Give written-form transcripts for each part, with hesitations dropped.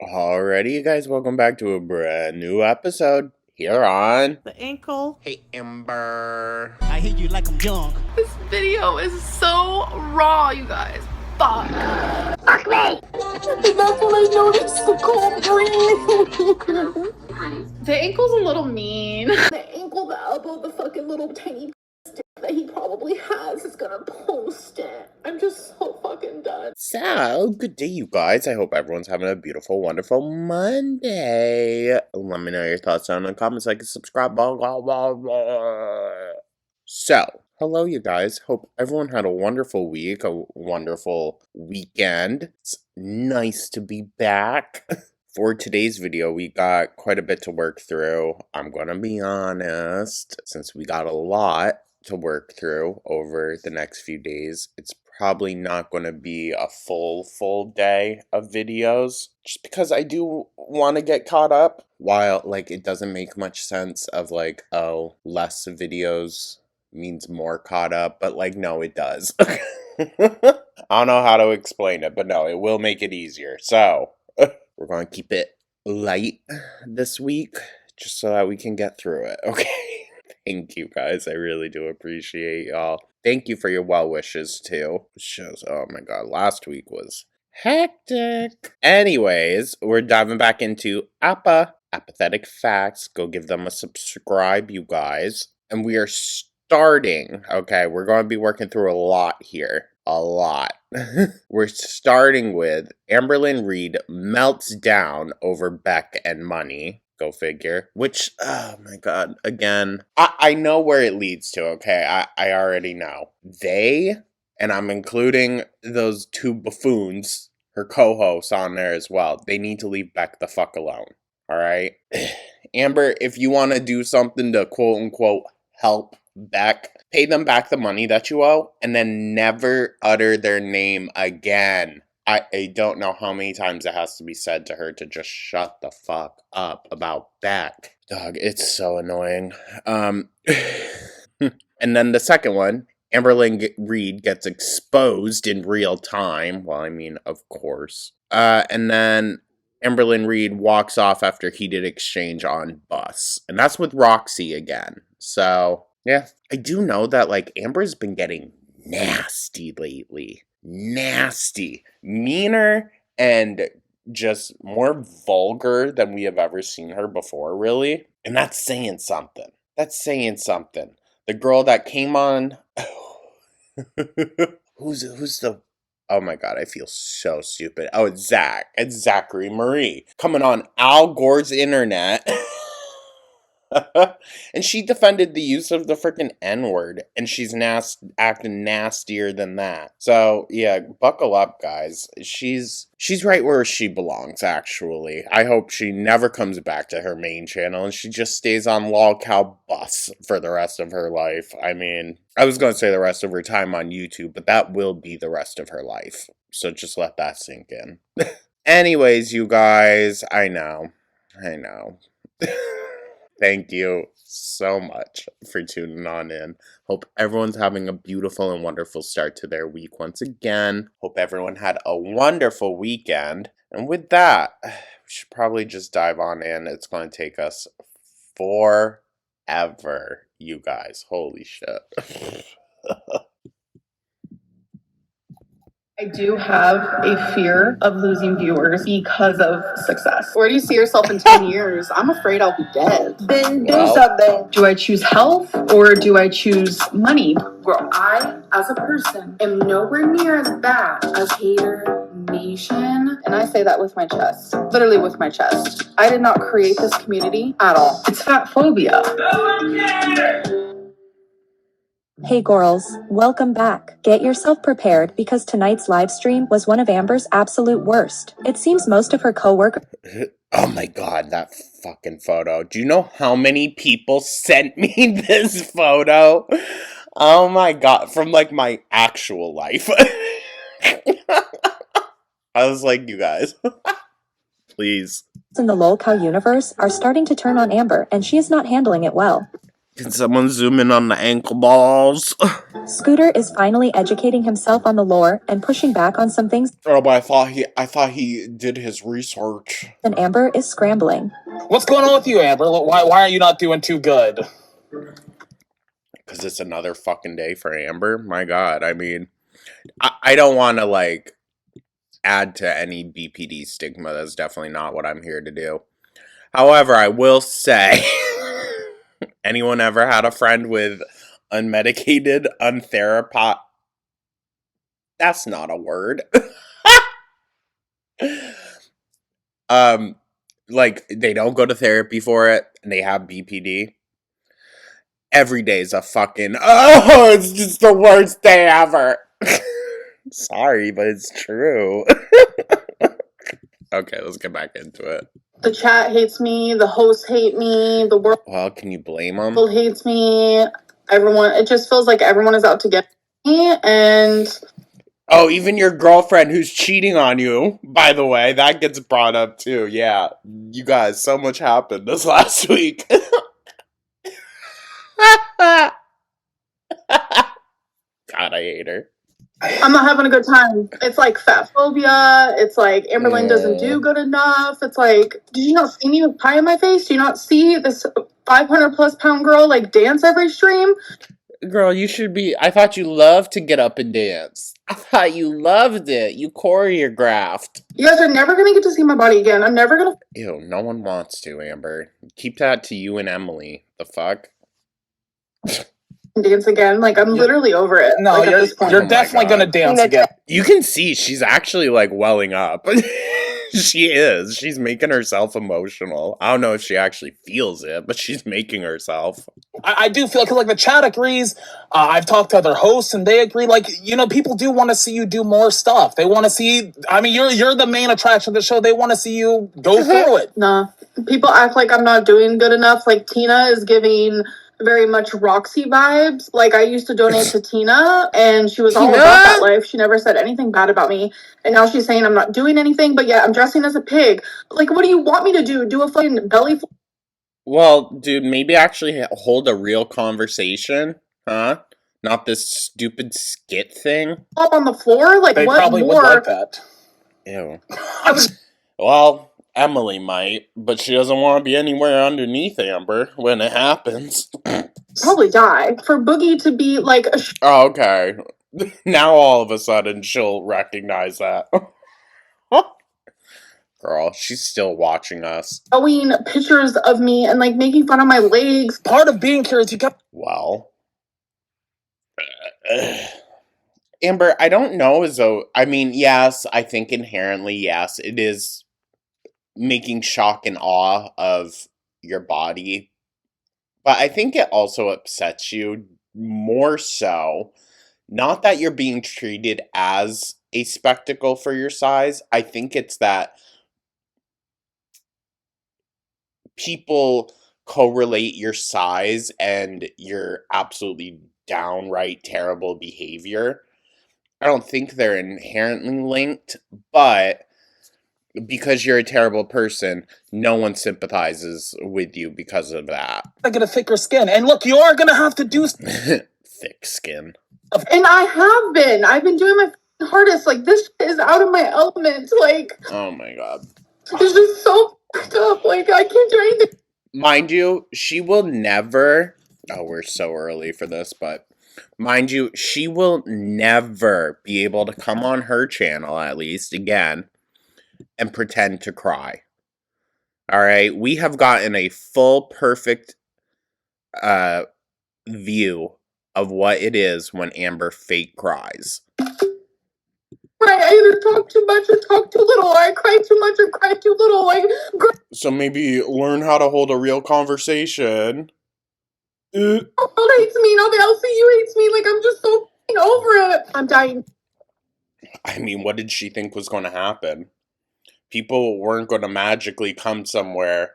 Alrighty, you guys, welcome back to a brand new episode here on The ankle. Hey Amber. I hate you like I'm young. This video is so raw, you guys. Fuck. Fuck me! And that's when I noticed the cold breeze. The ankle's a little mean. The ankle, the elbow, the fucking little tiny stick that he probably has is gonna post it. I'm just so fucking done. So, good day, you guys. I hope everyone's having a beautiful, wonderful Monday. Let me know your thoughts down in the comments, like and subscribe, blah, blah, blah, blah. So, hello, you guys. Hope everyone had a wonderful week, a wonderful weekend. It's nice to be back. For today's video, we got quite a bit to work through. I'm gonna be honest, since we got a lot to work through over the next few days, it's probably not going to be a full day of videos, just because I do want to get caught up, while, like, it doesn't make much sense of, like, oh, less videos means more caught up, but, like, no, it does. I don't know how to explain it, but no, it will make it easier, so we're going to keep it light this week, just so that we can get through it, okay? Thank you, guys. I really do appreciate y'all. Thank you for your well wishes, too. Shows, oh my god, last week was hectic. Anyways, we're diving back into Apathetic Facts. Go give them a subscribe, you guys. And we are starting, okay, we're going to be working through a lot here. A lot. We're starting with Amberlynn Reid melts down over Beck and money. Go figure. Which, oh my god, again, I know where it leads to, okay? I already know. They, and I'm including those two buffoons, her co-hosts on there as well, they need to leave Beck the fuck alone, alright? Amber, if you want to do something to quote-unquote help Beck, pay them back the money that you owe, and then never utter their name again. I don't know how many times it has to be said to her to just shut the fuck up about Beck. Dog, it's so annoying. And then the second one, Amberlynn Reid gets exposed in real time. Well, I mean, of course. And then Amberlynn Reid walks off after heated exchange on bus. And that's with Roxy again. So, yeah. I do know that, like, Amber's been getting nasty lately. Nasty. Meaner and just more vulgar than we have ever seen her before, really. And that's saying something. That's saying something. The girl that came on... Who's the... Oh my god, I feel so stupid. Oh, it's Zach. It's Zachary Marie. Coming on Al Gore's internet... and she defended the use of the freaking N-word, and she's acting nastier than that. So, yeah, buckle up, guys. She's right where she belongs, actually. I hope she never comes back to her main channel, and she just stays on Lol Cow Bus for the rest of her life. I mean, I was going to say the rest of her time on YouTube, but that will be the rest of her life. So just let that sink in. Anyways, you guys, I know. Thank you so much for tuning on in. Hope everyone's having a beautiful and wonderful start to their week once again. Hope everyone had a wonderful weekend. And with that, we should probably just dive on in. It's going to take us forever, you guys. Holy shit. I do have a fear of losing viewers because of success. Where do you see yourself in 10 years? I'm afraid I'll be dead. Then do something. Do I choose health or do I choose money? Girl, I, as a person, am nowhere near as bad as Hater Nation. And I say that with my chest. Literally with my chest. I did not create this community at all. It's fat phobia. Hey girls, welcome back. Get yourself prepared because tonight's live stream was one of Amber's absolute worst. It seems most of her coworkers... Oh my god, that fucking photo. Do you know how many people sent me this photo? Oh my god, from like my actual life. I was like, you guys, please. in the LOL Cow universe are starting to turn on Amber and she is not handling it well. Can someone zoom in on the ankle balls? Scooter is finally educating himself on the lore and pushing back on some things, Oh, but I thought he did his research. and Amber is scrambling. What's going on with you, Amber? Why are you not doing too good? Because it's another fucking day for Amber. My God, I mean, I don't want to, like, add to any BPD stigma. That's definitely not what I'm here to do. However, I will say, anyone ever had a friend with unmedicated, untherapized... That's not a word. Like, they don't go to therapy for it, and they have BPD. Every day is a fucking, oh, it's just the worst day ever. Sorry, but it's true. Okay, let's get back into it. The chat hates me, the hosts hate me, the world Well, can you blame them? hates me, everyone, it just feels like everyone is out to get me, and Oh, even your girlfriend who's cheating on you, by the way, that gets brought up too. Yeah, you guys, so much happened this last week. God, I hate her. I'm not having a good time. It's like fat phobia. It's like Amberlynn doesn't do good enough. It's like, did you not see me with pie in my face? Do you not see this 500 plus pound girl like dance every stream? Girl, you should be. I thought you loved to get up and dance. I thought you loved it. You choreographed. You guys are never gonna get to see my body again. I'm never gonna Ew, no one wants to, Amber. Keep that to you and Emily. The fuck? dance again. Like, I'm literally over it. No, like, at this point. you're Oh my definitely God. gonna dance again. You can see she's actually, like, welling up. She is. She's making herself emotional. I don't know if she actually feels it, but she's making herself. I do feel like the chat agrees. I've talked to other hosts and they agree. Like, you know, people do want to see you do more stuff. They want to see. I mean, you're the main attraction of the show. They want to see you go through it. Nah. People act like I'm not doing good enough. Like, Tina is giving very much Roxy vibes. Like, I used to donate to Tina, and she was all Tina? about that life. She never said anything bad about me. And now she's saying I'm not doing anything, but yeah, I'm dressing as a pig. Like, what do you want me to do? Do a fucking belly flop Well, dude, maybe actually hold a real conversation, huh? Not this stupid skit thing. on the floor? Like, They what probably would more? like that. Ew. Well, Emily might, but she doesn't want to be anywhere underneath Amber when it happens. Probably die. For Boogie to be like a Oh, okay. Now all of a sudden she'll recognize that. Girl, she's still watching us. showing pictures of me and like making fun of my legs. Part of being curious, you got. Well. Amber, I don't know as though. I mean, yes, I think inherently, yes, it is making shock and awe of your body. But I think it also upsets you more so. Not that you're being treated as a spectacle for your size. I think it's that people correlate your size and your absolutely downright terrible behavior. I don't think they're inherently linked, but because you're a terrible person, no one sympathizes with you because of that. To get a thicker skin, and look, you are gonna have to do. Thick skin. And I have been. I've been doing my f***ing hardest. Like, this shit is out of my element. Like, Oh my God. it's just so fucked up. Like, I can't do anything. Mind you, she will never. Oh, we're so early for this, but mind you, she will never be able to come on her channel, at least, again, and pretend to cry. Alright? We have gotten a full, perfect view of what it is when Amber fake cries. Right, I either talk too much or talk too little, or I cry too much or cry too little. Like, So maybe learn how to hold a real conversation. girl hates me, now the LCU hates me. Like, I'm just so f***ing over it. I'm dying. I mean, what did she think was going to happen? People weren't going to magically come somewhere,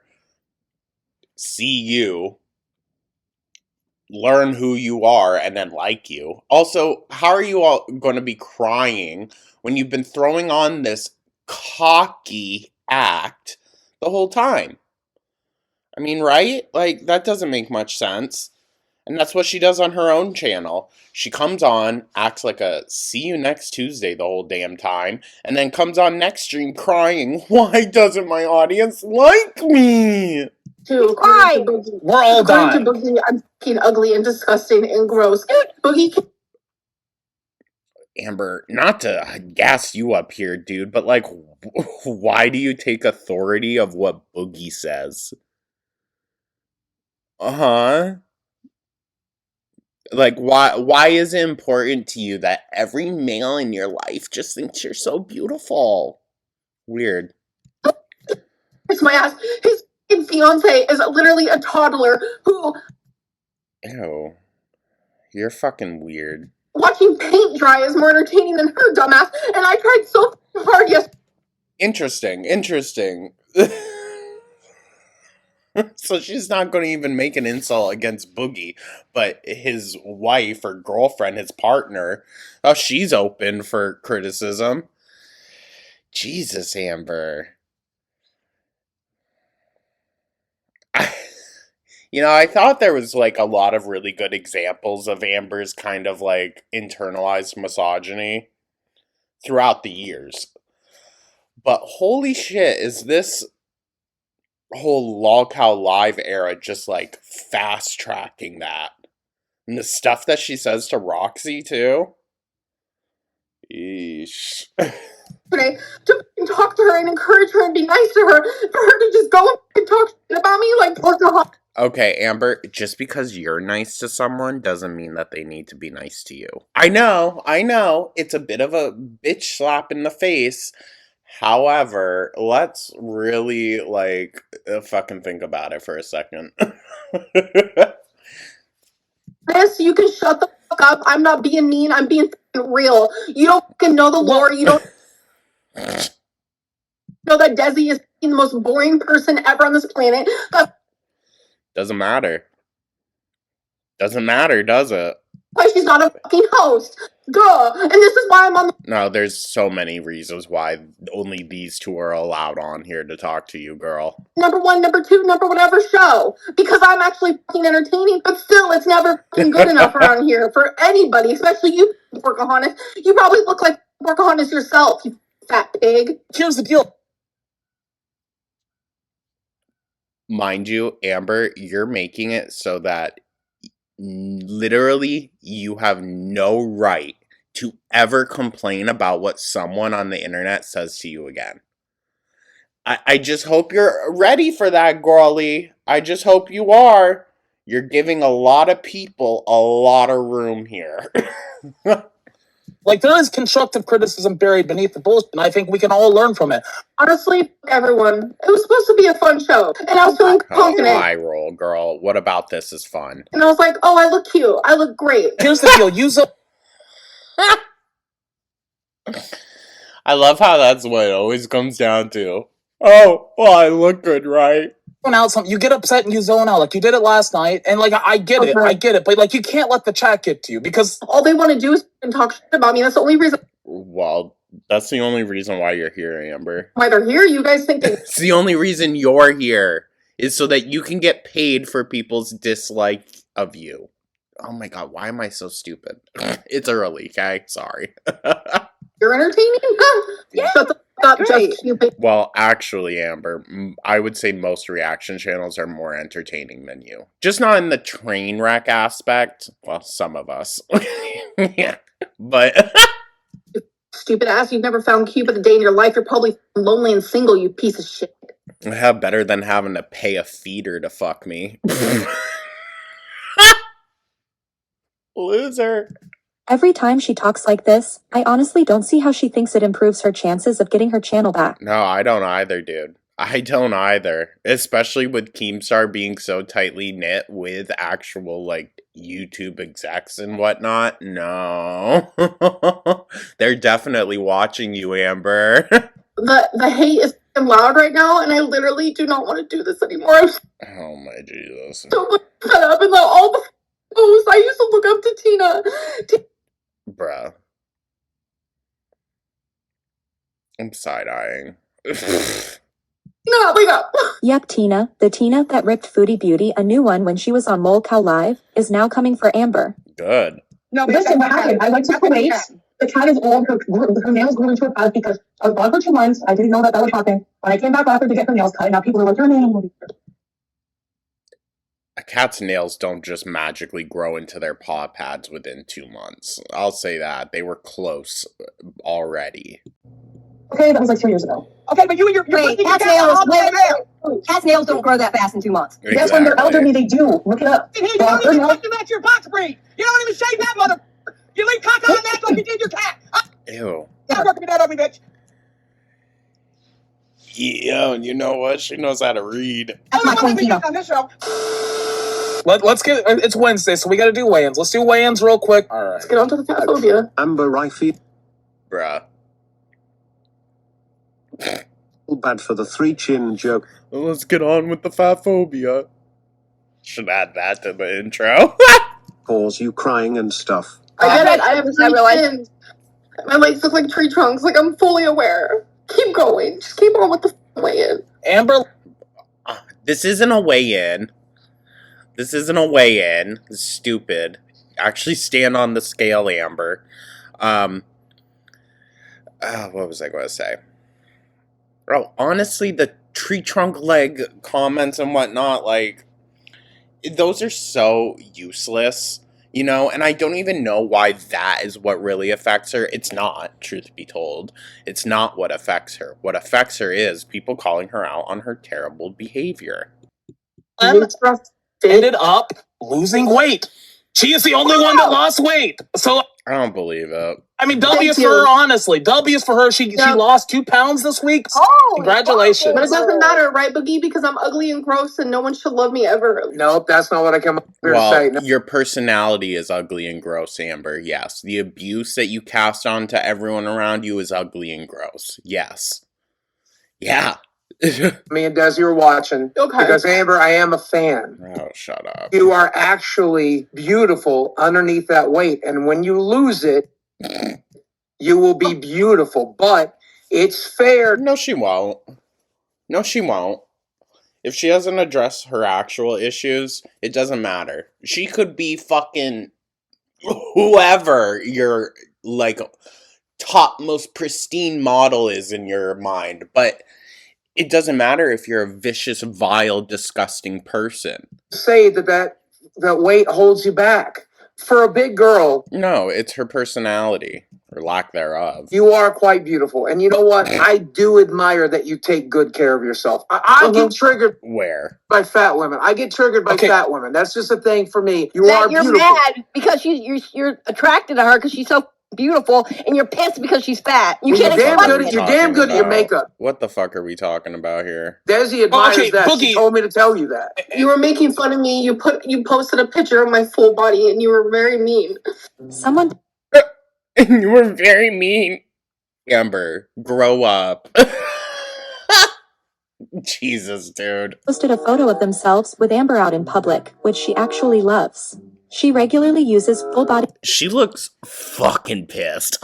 see you, learn who you are, and then like you. Also, how are you all going to be crying when you've been throwing on this cocky act the whole time? I mean, right? Like, that doesn't make much sense. And that's what she does on her own channel. She comes on, acts like a see you next Tuesday the whole damn time, and then comes on next stream crying, why doesn't my audience like me? Too, Why? according to Boogie. We're all According dying. to Boogie, I'm fucking ugly and disgusting and gross. Boogie, Amber, not to gas you up here, dude, but like, why do you take authority of what Boogie says? Uh-huh. Like, why is it important to you that every male in your life just thinks you're so beautiful? Weird. kiss my ass. His fucking fiance is literally a toddler who Ew. You're fucking weird. watching paint dry is more entertaining than her dumbass. And I tried so fucking hard yesterday. Interesting. So she's not going to even make an insult against Boogie, but his wife or girlfriend, his partner, oh, she's open for criticism. Jesus, Amber. I thought there was like a lot of really good examples of Amber's kind of like internalized misogyny throughout the years. But holy shit, is this whole Lol Cow Live era just like fast tracking that? And the stuff that she says to Roxy too? Eesh. To fucking talk to her and encourage her and be nice to her. For her to just go and talk shit about me like Pocahontas. Okay, Amber, just because you're nice to someone doesn't mean that they need to be nice to you. I know, it's a bit of a bitch slap in the face. However, let's really, like, fucking think about it for a second. Chris, you can shut the fuck up. I'm not being mean. I'm being fucking real. You don't fucking know the lore. You don't know that Desi is the most boring person ever on this planet. That's Doesn't matter. Doesn't matter, does it? why she's not a fucking host. Duh. And this is why I'm on the No, there's so many reasons why only these two are allowed on here to talk to you, girl. number one, number two, number whatever show. Because I'm actually fucking entertaining, but still, it's never fucking good enough around here for anybody, especially you, Pocahontas. You probably look like Pocahontas yourself, you fat pig. Here's the deal. Mind you, Amber, you're making it so that literally you have no right to ever complain about what someone on the internet says to you again. I just hope you're ready for that, girlie. I just hope you are. You're giving a lot of people a lot of room here. Like, there is constructive criticism buried beneath the bullshit, and I think we can all learn from it. Honestly, fuck everyone. It was supposed to be a fun show, and I was feeling Oh, confident. eye roll, girl. What about this is fun? And I was like, oh, I look cute. I look great. Here's the deal. Use up. I love how that's what it always comes down to. Oh, well, I look good, right? Out something, you get upset and you zone out like you did it last night, and like I get it, but like you can't let the chat get to you because All they want to do is fucking talk shit about me. That's the only reason Well, that's the only reason why you're here, Amber. why they're here. You guys think It's the only reason you're here is so that you can get paid for people's dislike of you. Oh my god, why am I so stupid? It's early, okay? Sorry. you're entertaining? Yeah, Shut the fuck up, great. just stupid. Well, actually, Amber, I would say most reaction channels are more entertaining than you. Just not in the train wreck aspect. Well, some of us. Yeah. But Stupid ass. You've never found Cupid a day in your life. You're probably lonely and single, you piece of shit. have better than having to pay a feeder to fuck me. Loser. Every time she talks like this, I honestly don't see how she thinks it improves her chances of getting her channel back. No, I don't either, dude. I don't either. Especially with Keemstar being so tightly knit with actual, like, YouTube execs and whatnot. No. They're definitely watching you, Amber. The hate is fucking loud right now, and I literally do not want to do this anymore. I'm Oh my Jesus. so much fed up and all the posts. I used to look up to Tina. Bruh. I'm side-eyeing. No, wake up. Yep, Tina, the Tina that ripped Foodie Beauty a new one when she was on Lol Cow Live, is now coming for Amber. Good. No, listen, what happened? I went to Kuwait. The cat is old. Her nails grew into a pad because I was gone for 2 months. I didn't know that would happen. When I came back after to get her nails cut, now people are like, your nails will be A cat's nails don't just magically grow into their paw pads within 2 months. I'll say that. They were close already. okay. That was like 2 years ago. Okay, but you're Wait, cat's nails, cat's nails don't grow that fast in 2 months. Yes, when they're elderly, they do. Look it up. You don't even fucking match your box breed. You don't even shave that mother. You leave caca on that like you did your cat. Ew. Stop working with that ugly bitch. Yeah, you know what? She knows how to read. That's my queen, Tina. On this show. Let's get. It's Wednesday, so we got to do weigh-ins. Let's do weigh-ins real quick. All right. Let's get on to the fat phobia. Amber, I feel Bruh. bad for the 3 chin joke. Let's get on with the fat phobia. Should add that to the intro. Cause you crying and stuff. I get it. I have I 3 realize- chins. My legs look like tree trunks. Like, I'm fully aware. Keep going. Just keep on with the weigh-in. Amber, This isn't a weigh-in. This isn't a weigh-in. It's stupid. Actually stand on the scale, Amber. What was I going to say? Oh, honestly, the tree trunk leg comments and whatnot, like, those are so useless, you know, and I don't even know why that is what really affects her. It's not, truth be told. It's not what affects her. What affects her is people calling her out on her terrible behavior. ended up losing weight. She is the only one that lost weight. So, I don't believe it. I mean, W is Thank for her, you. honestly. W is for her. She lost 2 pounds this week. Oh, Congratulations. But it doesn't matter, right, Boogie? Because I'm ugly and gross and no one should love me ever. Nope, that's not what I came up here to Well, say. No. your personality is ugly and gross, Amber. Yes. The abuse that you cast on to everyone around you is ugly and gross. Yes. Yeah. Me and Desi are watching. Okay. Because Amber, I am a fan. Oh, shut up. You are actually beautiful underneath that weight. And when you lose it, you will be beautiful. But it's fair. No, she won't. No, she won't. If she doesn't address her actual issues, it doesn't matter. She could be fucking whoever your, like, top most pristine model is in your mind, but it doesn't matter if you're a vicious, vile, disgusting person. Say that weight holds you back. For a big girl, No, it's her personality, or lack thereof. you are quite beautiful. And you know what? I do admire that you take good care of yourself. I get triggered Where? by fat women. I get triggered by Okay. fat women. That's just a thing for me. You That are you're beautiful. mad because you're attracted to her because she's so beautiful, and you're pissed because she's fat. You You're can't damn explain good it. at, you're damn good at your About- makeup. What the fuck are we talking about here? Desi admires Okay, that. She Boogie. told me to tell you that. You were making fun of me. You posted a picture of my full body and you were very mean. Someone You were very mean. Amber, grow up. Jesus, dude. posted a photo of themselves with Amber out in public, which she actually loves. She regularly uses full body She looks fucking pissed.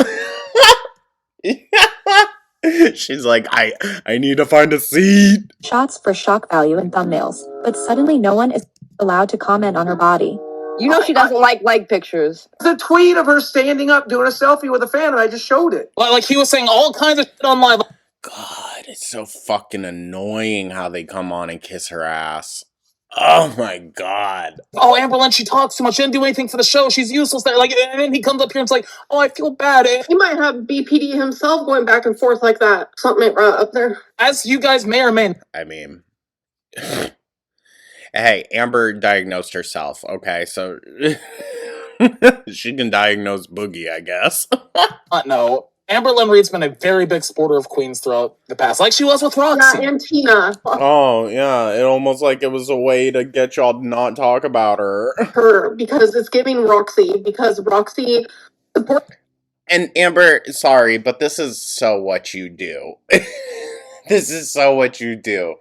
She's like, I need to find a seat. shots for shock value in thumbnails, but suddenly no one is allowed to comment on her body. You know she doesn't like leg pictures. There's a tweet of her standing up doing a selfie with a fan, and I just showed it. Like he was saying all kinds of shit on live. God, it's so fucking annoying how they come on and kiss her ass. Oh my god. Oh, Amber Lynn, she talks too much. She didn't do anything for the show. She's useless. There, like, and then he comes up here and it's like, oh, I feel bad. He might have BPD himself going back and forth like that. Something ain't right up there. As you guys may or may I mean, hey, Amber diagnosed herself, okay? So she can diagnose Boogie, I guess. not know, Amber Lynn Reed's been a very big supporter of Queens throughout the past, like she was with Yeah, Roxy. and Tina. Oh, yeah, it almost like it was a way to get y'all to not talk about her. Her, because it's giving Roxy. Because Roxy supports. And Amber, sorry, but this is so what you do. This is so what you do.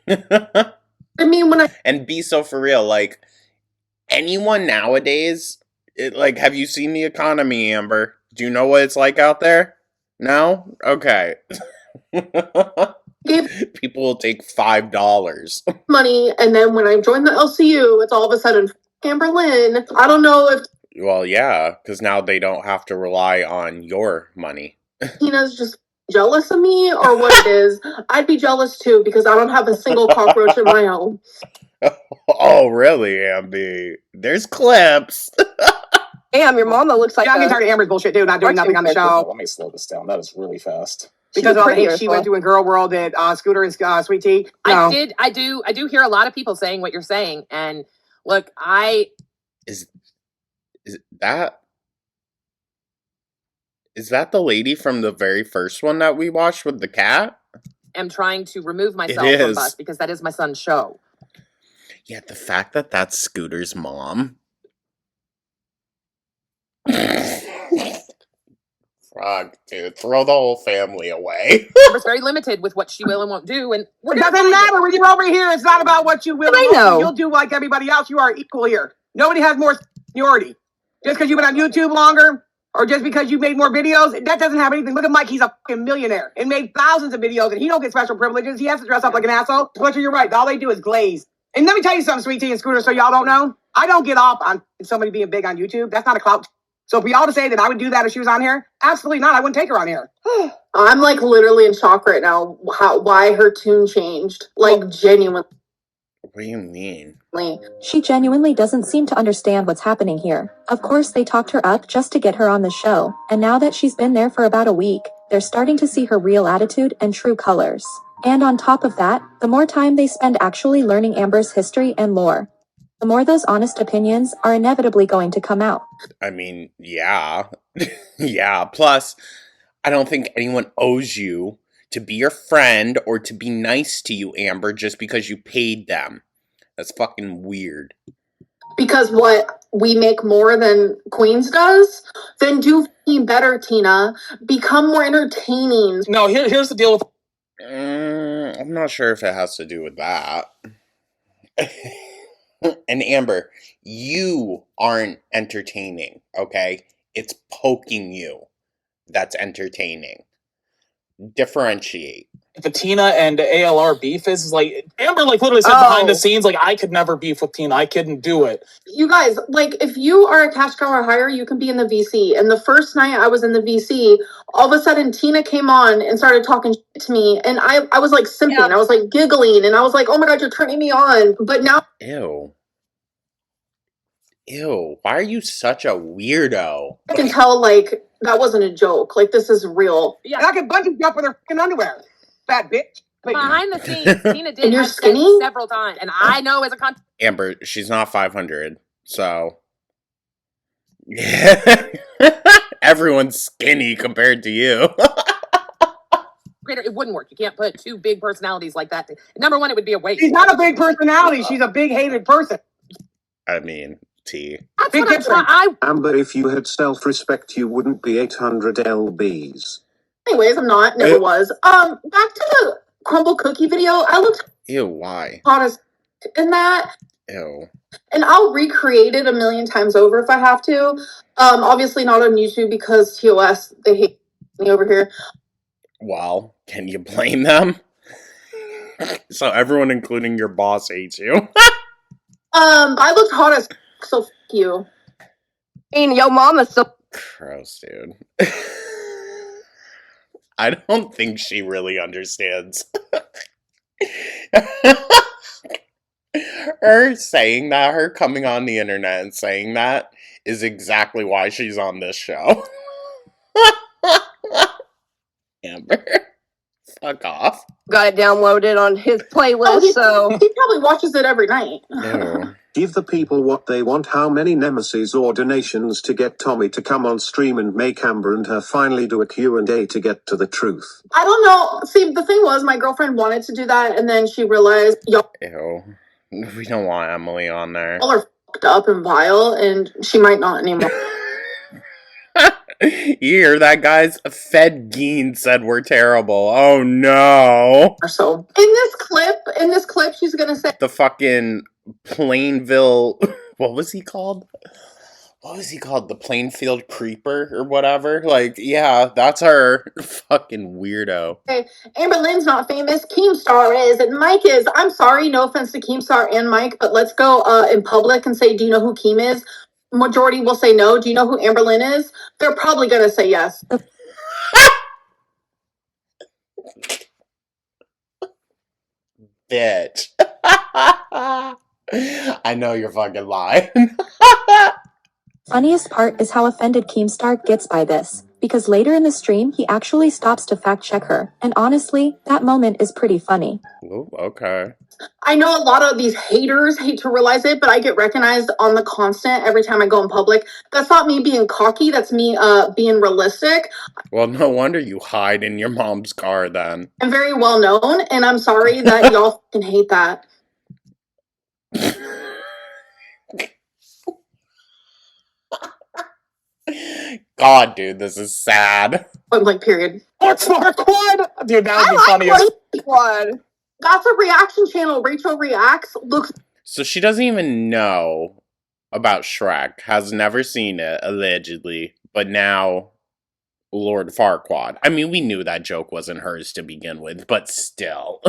I mean, when I And be so for real, like, anyone nowadays, like, have you seen the economy, Amber? Do you know what it's like out there? No? Okay. gave People will take $5. money, and then when I joined the LCU, it's all of a sudden Amberlynn. I don't know if Well, yeah, because now they don't have to rely on your money. Tina's just jealous of me or what it is. I'd be jealous too because I don't have a single cockroach in my home. Oh, really, Ambi? There's clips. Damn, your mama looks like Yeah, I'm getting a... tired of Amber's bullshit, dude. Not doing nothing on the show. Let me slow this down. That is really fast. Because of all the hate prettier, she went through in Girl World at Scooter and Sweet Tea. No. I do hear a lot of people saying what you're saying, and look, Is that the lady from the very first one that we watched with the cat? am trying to remove myself It from is. Bus because that is my son's show. Yeah, the fact that that's Scooter's mom. Frog, dude, throw the whole family away. Amber's very limited with what she will and won't do, and It doesn't matter when you're over here. It's not about what you will. But I and won't do. know. You'll do like everybody else. You are equal here. Nobody has more seniority. Just because you've been on YouTube longer, or just because you made more videos, that doesn't have anything. Look at Mike. He's a fucking millionaire and made thousands of videos, and he don't get special privileges. He has to dress up like an asshole. Butcher, you're right. All they do is glaze. And let me tell you something, Sweet Tea and Scooter, so y'all don't know. I don't get off on somebody being big on YouTube. That's not a clout. So for y'all to say that I would do that if she was on here, absolutely not. I wouldn't take her on here. I'm like literally in shock right now why her tune changed. Like genuinely. What do you mean? She genuinely doesn't seem to understand what's happening here. Of course they talked her up just to get her on the show, and now that she's been there for about a week, they're starting to see her real attitude and true colors. And on top of that, the more time they spend actually learning Amber's history and lore, the more those honest opinions are inevitably going to come out. I mean, yeah. Yeah, plus, I don't think anyone owes you to be your friend or to be nice to you, Amber, just because you paid them. That's fucking weird. Because what, we make more than Queens does? Then do better, Tina. Become more entertaining. No, here's the deal with. I'm not sure if it has to do with that. And Amber, you aren't entertaining, okay? It's poking you that's entertaining. Differentiate. The Tina and ALR beef is like Amber like literally said behind the scenes like I could never beef with Tina. I couldn't do it. You guys, like, if you are a cash cow or higher, you can be in the VC. And the first night I was in the VC, all of a sudden Tina came on and started talking shit to me. And I was like simping. Yeah. I was like giggling. And I was like, oh my God, you're turning me on. But now Ew. Why are you such a weirdo? I can tell, like, that wasn't a joke. Like, this is real. Yeah, And I can bungee jump with her fucking underwear. Fat bitch. Like, behind the scenes, Tina did And you're have sex skinny? several times, and I know as a content Amber, she's not 500, so... Everyone's skinny compared to you. creator, it wouldn't work. You can't put two big personalities like that. Number one, it would be a waste. she's not a big personality. She's a big hated person. I mean, T. That's big what I'm difference. trying. Amber, if you had self-respect, you wouldn't be 800 lbs. Anyways, I'm not. Never was. Back to the crumble cookie video. I looked Ew, why? hot as in that. Ew. And I'll recreate it a million times over if I have to. Obviously not on YouTube because TOS, they hate me over here. Well, can you blame them? So everyone, including your boss, hates you. I looked hot as so f you. And yo mama's so... Gross, dude. I don't think she really understands. Her saying that, her coming on the internet and saying that, is exactly why she's on this show. Amber, fuck off. Got it downloaded on his playlist, Oh, so... he probably watches it every night. Ew. Give the people what they want. How many nemesis or donations to get Tommy to come on stream and make Amber and her finally do a Q&A to get to the truth? I don't know. See, the thing was, my girlfriend wanted to do that, and then she realized y'all Ew. We don't want Emily on there. are f***ed up and vile, and she might not anymore. You hear that, guys? Fed Geen said we're terrible. Oh no. So in this clip, she's gonna say, The fucking Plainville. What was he called? what was he called? The Plainfield Creeper or whatever? Like, yeah, that's our fucking weirdo. Amber Lynn's not famous. Keemstar is, and Mike is. I'm sorry, no offense to Keemstar and Mike, but let's go in public and say, do you know who Keem is? Majority will say no. Do you know who Amber Lynn is? They're probably gonna say yes. Bitch. I know you're fucking lying. Funniest part is how offended Keemstar gets by this, because later in the stream he actually stops to fact check her, and honestly, that moment is pretty funny. Ooh, okay. I know a lot of these haters hate to realize it, but I get recognized on the constant every time I go in public. That's not me being cocky, that's me being realistic. Well, no wonder you hide in your mom's car then. I'm very well known, and I'm sorry that y'all fucking hate that. God, dude, this is sad. Point blank period. What's Farquaad? Dude, that would be I funny. like Farquaad. That's a reaction channel. Rachel Reacts. Looks So she doesn't even know about Shrek, has never seen it, allegedly, but now Lord Farquaad. I mean, we knew that joke wasn't hers to begin with, but still.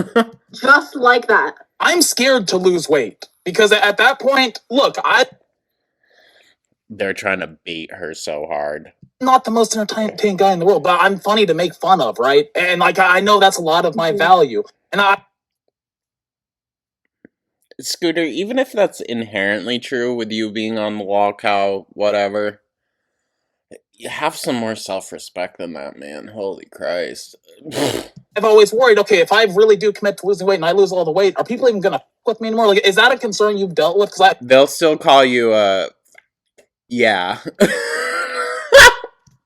just like that. I'm scared to lose weight because at that point, look, I'm They're trying to bait her so hard. not the most entertaining guy in the world, but I'm funny to make fun of, right? And like I know that's a lot of my value, and Scooter, even if that's inherently true with you being on the walkout, whatever, you have some more self-respect than that, man. Holy Christ. I've always worried, okay, if I really do commit to losing weight and I lose all the weight, are people even gonna fuck with me anymore? Like, is that a concern you've dealt with? Because They'll still call you, yeah.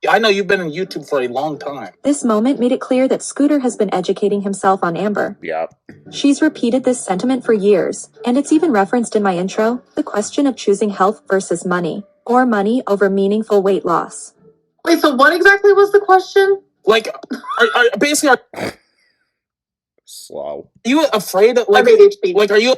I know you've been in YouTube for a long time. This moment made it clear that Scooter has been educating himself on Amber. Yep. She's repeated this sentiment for years, and it's even referenced in my intro, the question of choosing health versus money, or money over meaningful weight loss. Wait, so what exactly was the question? Like, are Slow. you afraid of, like, ADHD. like, are you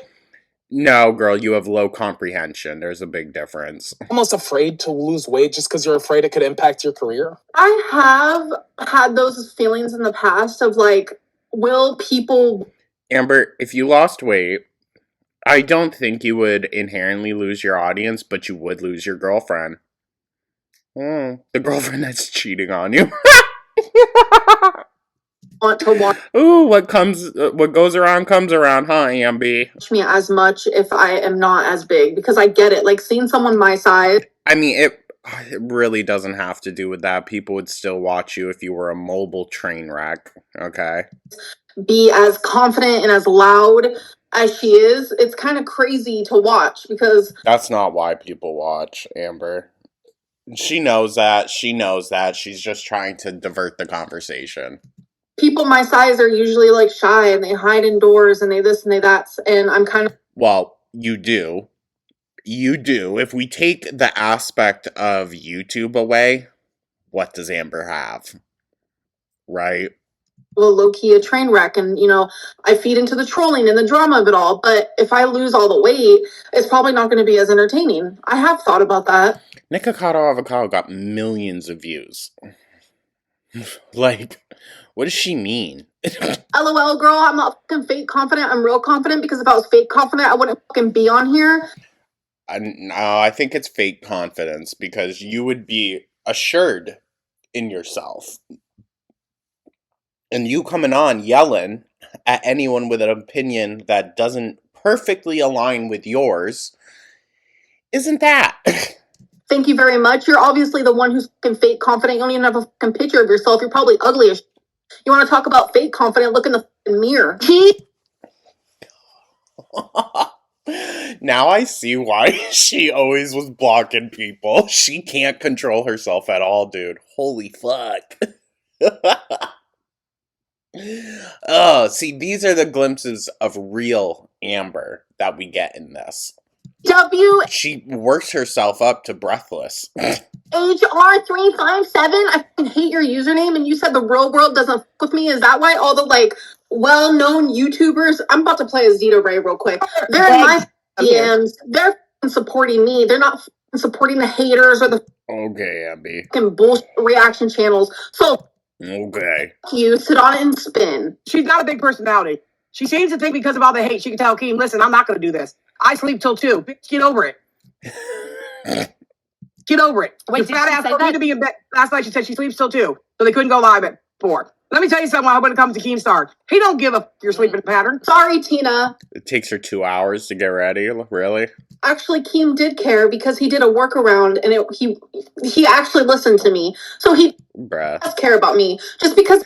No, girl, you have low comprehension. There's a big difference. almost afraid to lose weight just because you're afraid it could impact your career? I have had those feelings in the past of like, will people Amber, if you lost weight, I don't think you would inherently lose your audience, but you would lose your girlfriend. The girlfriend that's cheating on you. want to watch Ooh, what goes around comes around, huh, Amby? me as much if I am not as big? Because I get it. Like seeing someone my size. I mean, it really doesn't have to do with that. People would still watch you if you were a mobile train wreck, okay? Be as confident and as loud as she is, it's kind of crazy to watch because That's not why people watch, Amber. She knows that. She knows that. She's just trying to divert the conversation. people my size are usually like shy and they hide indoors and they this and they that. And I'm kind of Well, you do. You do. If we take the aspect of YouTube away, what does Amber have? Right? well, low-key a train wreck, and you know, I feed into the trolling and the drama of it all. But if I lose all the weight, it's probably not going to be as entertaining. I have thought about that. Nikocado Avocado got millions of views. Like, what does she mean? LOL, girl, I'm not fucking fake confident. I'm real confident because if I was fake confident, I wouldn't fucking be on here. No, I think it's fake confidence because you would be assured in yourself. And you coming on yelling at anyone with an opinion that doesn't perfectly align with yours isn't that? Thank you very much. You're obviously the one who's fucking fake confident. You don't even have a fucking picture of yourself. You're probably ugly as shit. You want to talk about fake confident? Look in the fucking mirror. Now I see why she always was blocking people. She can't control herself at all, dude. Holy fuck. Oh, see, these are the glimpses of real Amber that we get in this. W She works herself up to breathless. HR357. I fucking hate your username, and you said the real world doesn't fuck with me. Is that why all the like well-known YouTubers? I'm about to play a Zeta Ray real quick. They're in my DMs. They're fucking supporting me. They're not supporting the haters or the Okay, Abby. fucking bullshit reaction channels. So Okay. fuck you, sit on it and spin. She's got a big personality. She seems to think because of all the hate, she can tell Keem, listen, I'm not going to do this. I sleep till 2. Bitch, get over it. Get over it. Wait, Your did fat she ass say don't that? need to be in bed. Last night she said she sleeps till 2, so they couldn't go live at 4. Let me tell you something when it comes to Keemstar. He don't give a your sleeping pattern. Sorry, Tina. It takes her 2 hours to get ready. Really? Actually, Keem did care because he did a workaround and he actually listened to me. So he Bruh. does care about me. Just because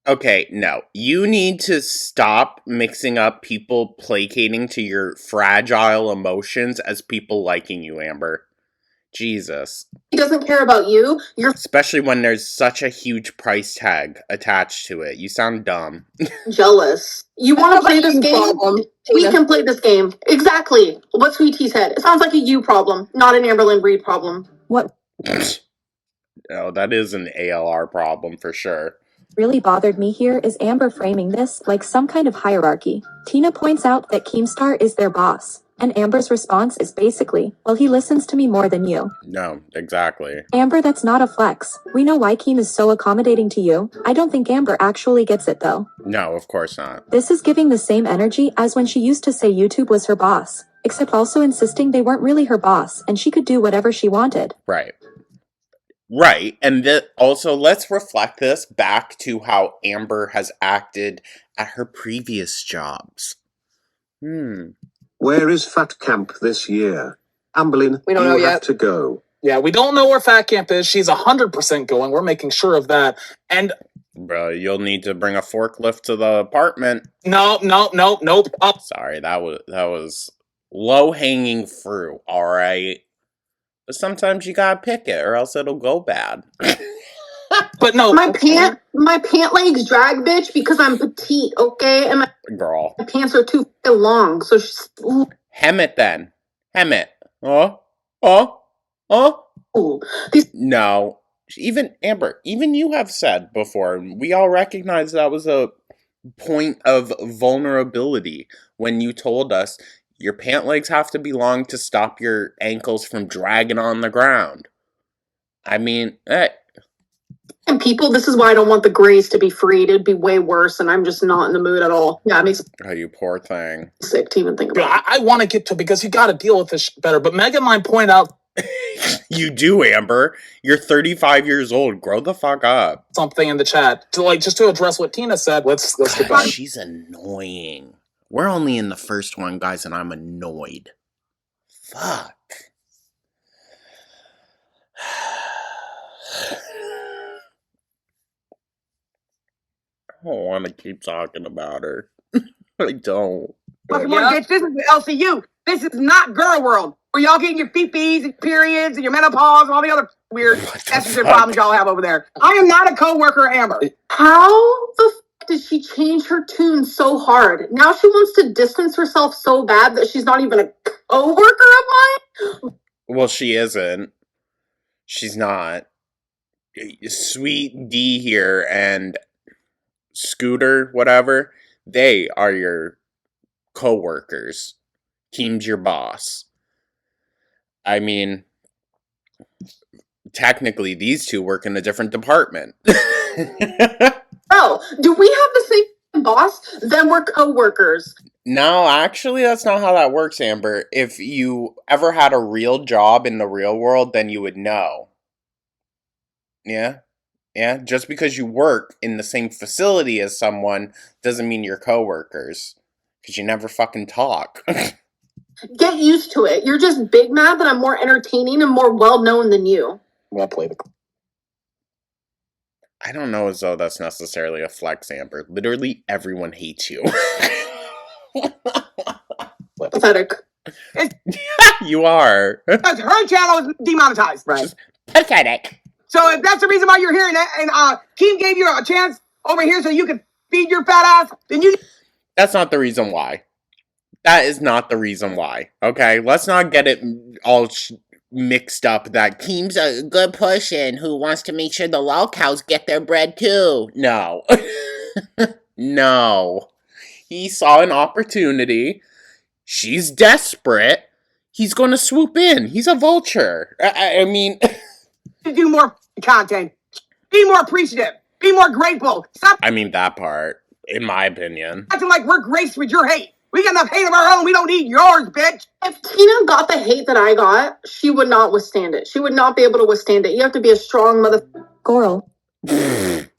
Okay, no. You need to stop mixing up people placating to your fragile emotions as people liking you, Amber. Jesus. he doesn't care about you, you're Especially when there's such a huge price tag attached to it. You sound dumb. jealous. You want to play this game? Problem, We Tina. can play this game. Exactly. What Sweet Tea said. It sounds like a you problem, not an Amberlynn Reed problem. What Oh, that is an ALR problem for sure. really bothered me here is Amber framing this like some kind of hierarchy. Tina points out that Keemstar is their boss, and Amber's response is basically, well, he listens to me more than you. No, exactly. Amber, that's not a flex. We know why Keem is so accommodating to you. I don't think Amber actually gets it though. No, of course not. This is giving the same energy as when she used to say YouTube was her boss, except also insisting they weren't really her boss and she could do whatever she wanted. Right. Right, and also let's reflect this back to how Amber has acted at her previous jobs. Where is Fat Camp this year? Amberlynn, We don't you know have yet. to go. Yeah, we don't know where Fat Camp is. She's 100% going. We're making sure of that. And Bro, you'll need to bring a forklift to the apartment. nope. Sorry, that was low-hanging fruit, alright? But sometimes you gotta pick it, or else it'll go bad. But no. My pant legs drag, bitch, because I'm petite, okay? And my Girl. pants are too fucking long, so she's Hem it then. Hem it. ooh. These No. Even, Amber, even you have said before, we all recognize that was a point of vulnerability when you told us your pant legs have to be long to stop your ankles from dragging on the ground. I mean, and people, this is why I don't want the grays to be freed. It'd be way worse, and I'm just not in the mood at all. Yeah, it makes me oh, you poor thing. sick to even think Yeah, about. I want to get to because you got to deal with this better. But Megan might point out You do, Amber. You're 35 years old. Grow the fuck up. something in the chat to just to address what Tina said. Let's get God, back. she's annoying. We're only in the first one, guys, and I'm annoyed. Fuck. I don't want to keep talking about her. I don't. Fucking more, bitch. This is the LCU. This is not girl world. Where y'all getting your PPs and periods and your menopause and all the other weird estrogen problems y'all have over there. I am not a co-worker, Amber. How the fuck did she change her tune so hard? Now she wants to distance herself so bad that she's not even a co-worker of mine? Well, she isn't. She's not. Sweet D here and Scooter, whatever, they are your co-workers. Keem's your boss. I mean, technically, these two work in a different department. Bro, do we have the same boss? Then we're co-workers. No, actually, that's not how that works, Amber. If you ever had a real job in the real world, then you would know. Yeah? Yeah? Just because you work in the same facility as someone doesn't mean you're co-workers. Because you never fucking talk. Get used to it. You're just big mad that I'm more entertaining and more well-known than you. I'm gonna play the. I don't know as though that's necessarily a flex, Amber. Literally everyone hates you. Pathetic. You are. Because her channel is demonetized. Right. Pathetic. So if that's the reason why you're hearing that, and Keem gave you a chance over here so you could feed your fat ass, then you That's not the reason why. That is not the reason why. Okay? Let's not get it all mixed up that Keem's a good person who wants to make sure the lol cows get their bread too. No. No. He saw an opportunity. She's desperate. He's gonna swoop in. He's a vulture. I mean, To do more content. Be more appreciative. Be more grateful. Stop I mean that part, in my opinion. acting like we're graced with your hate. We got enough hate of our own. We don't need yours, bitch. If Tina got the hate that I got, she would not withstand it. She would not be able to withstand it. You have to be a strong mother. Goral.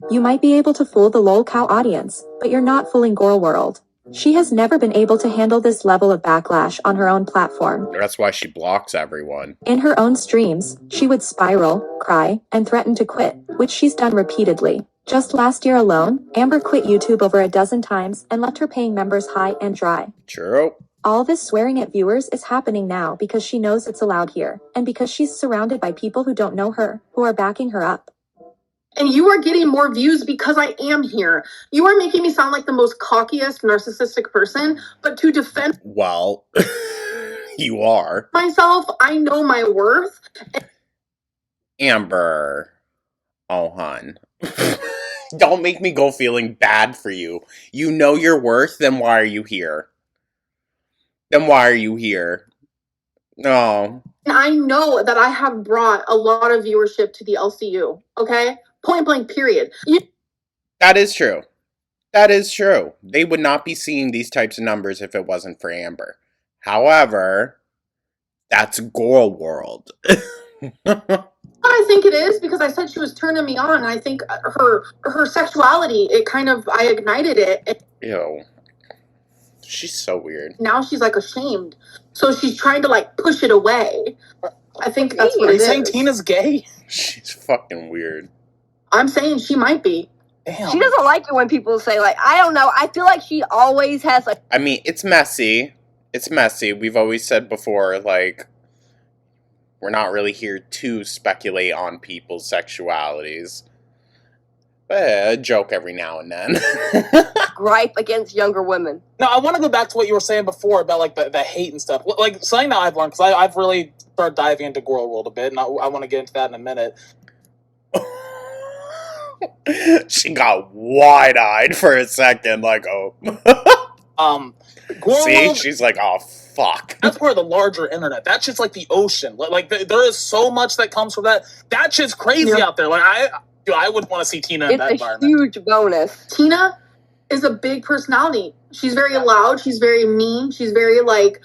You might be able to fool the lolcow audience, but you're not fooling Goral World. She has never been able to handle this level of backlash on her own platform. That's why she blocks everyone. In her own streams, she would spiral, cry, and threaten to quit, which she's done repeatedly. Just last year alone, Amber quit YouTube over a dozen times and left her paying members high and dry. True. All this swearing at viewers is happening now because she knows it's allowed here, and because she's surrounded by people who don't know her, who are backing her up. And you are getting more views because I am here. You are making me sound like the most cockiest, narcissistic person, but to defend Well, you are. myself, I know my worth. Amber. Oh, hun. Don't make me go feeling bad for you. You know your worth, then why are you here? Then why are you here? No. And I know that I have brought a lot of viewership to the LCU, okay? Point blank, period. That is true. That is true. They would not be seeing these types of numbers if it wasn't for Amber. However, that's Goral World. I think it is because I said she was turning me on, and I think her sexuality, I ignited it. And Ew. She's so weird. now she's like ashamed. So she's trying to like push it away. I think that's what Are it you saying is. Tina's gay? She's fucking weird. I'm saying she might be. Damn. She doesn't like it when people say, like, I don't know. I feel like she always has, like, I mean, it's messy. It's messy. We've always said before, like, we're not really here to speculate on people's sexualities. But a joke every now and then. gripe against younger women. No, I want to go back to what you were saying before about like the hate and stuff. Like something that I've learned, because I've really started diving into Goral World a bit, and I want to get into that in a minute. She got wide-eyed for a second, like, oh. Goral See? World, She's like, oh, fuck. that's part of the larger internet. That shit's like the ocean. Like there is so much that comes from that. That shit's crazy Yeah. out there. Like I would want to see Tina in that It's a environment. huge bonus. Tina is a big personality. She's very loud. She's very mean. She's very like,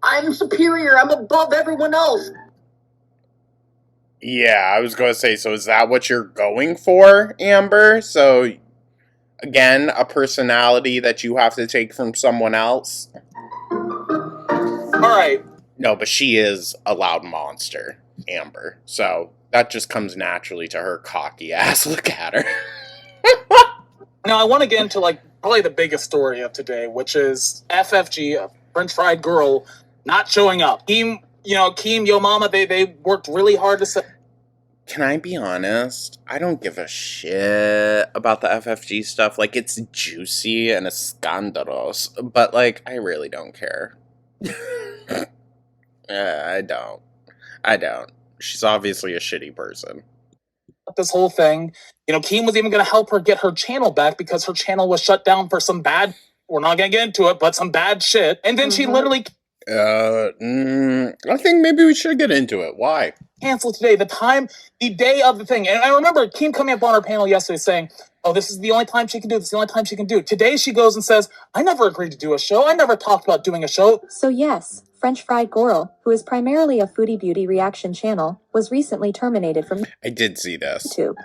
I'm superior. I'm above everyone else. Yeah, I was going to say, so is that what you're going for, Amber? So, again, a personality that you have to take from someone else? All right. No, but she is a loud monster, Amber. So, that just comes naturally to her cocky ass. Look at her. Now I want to get into like probably the biggest story of today, which is FFG, a French fried girl, not showing up. Keem, Yo Mama, they worked really hard to say. Can I be honest? I don't give a shit about the FFG stuff. Like, it's juicy and it's scandalous. But, like, I really don't care. I don't. She's obviously a shitty person. This whole thing. Keem was even going to help her get her channel back because her channel was shut down for some bad, we're not going to get into it, but some bad shit. And then she literally I think maybe we should get into it. Why? canceled today, the day of the thing. And I remember Keem coming up on her panel yesterday saying, oh, this is the only time she can do it. This is the only time she can do it. Today she goes and says, I never agreed to do a show. I never talked about doing a show. So yes, French Fried Goral, who is primarily a foodie beauty reaction channel, was recently terminated from I did see this. YouTube.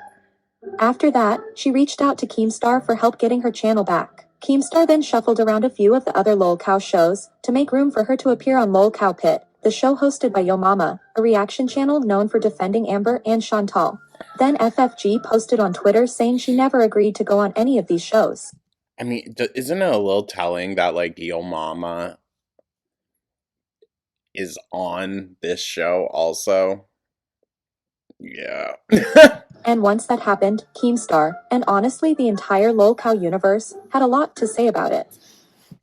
After that, she reached out to Keemstar for help getting her channel back. Keemstar then shuffled around a few of the other lolcow shows to make room for her to appear on lolcow Pit, the show hosted by Yo Mama, a reaction channel known for defending Amber and Chantal. Then FFG posted on Twitter saying she never agreed to go on any of these shows. I mean, isn't it a little telling that, like, Yo Mama is on this show also? Yeah. And once that happened, Keemstar, and honestly the entire lolcow universe, had a lot to say about it.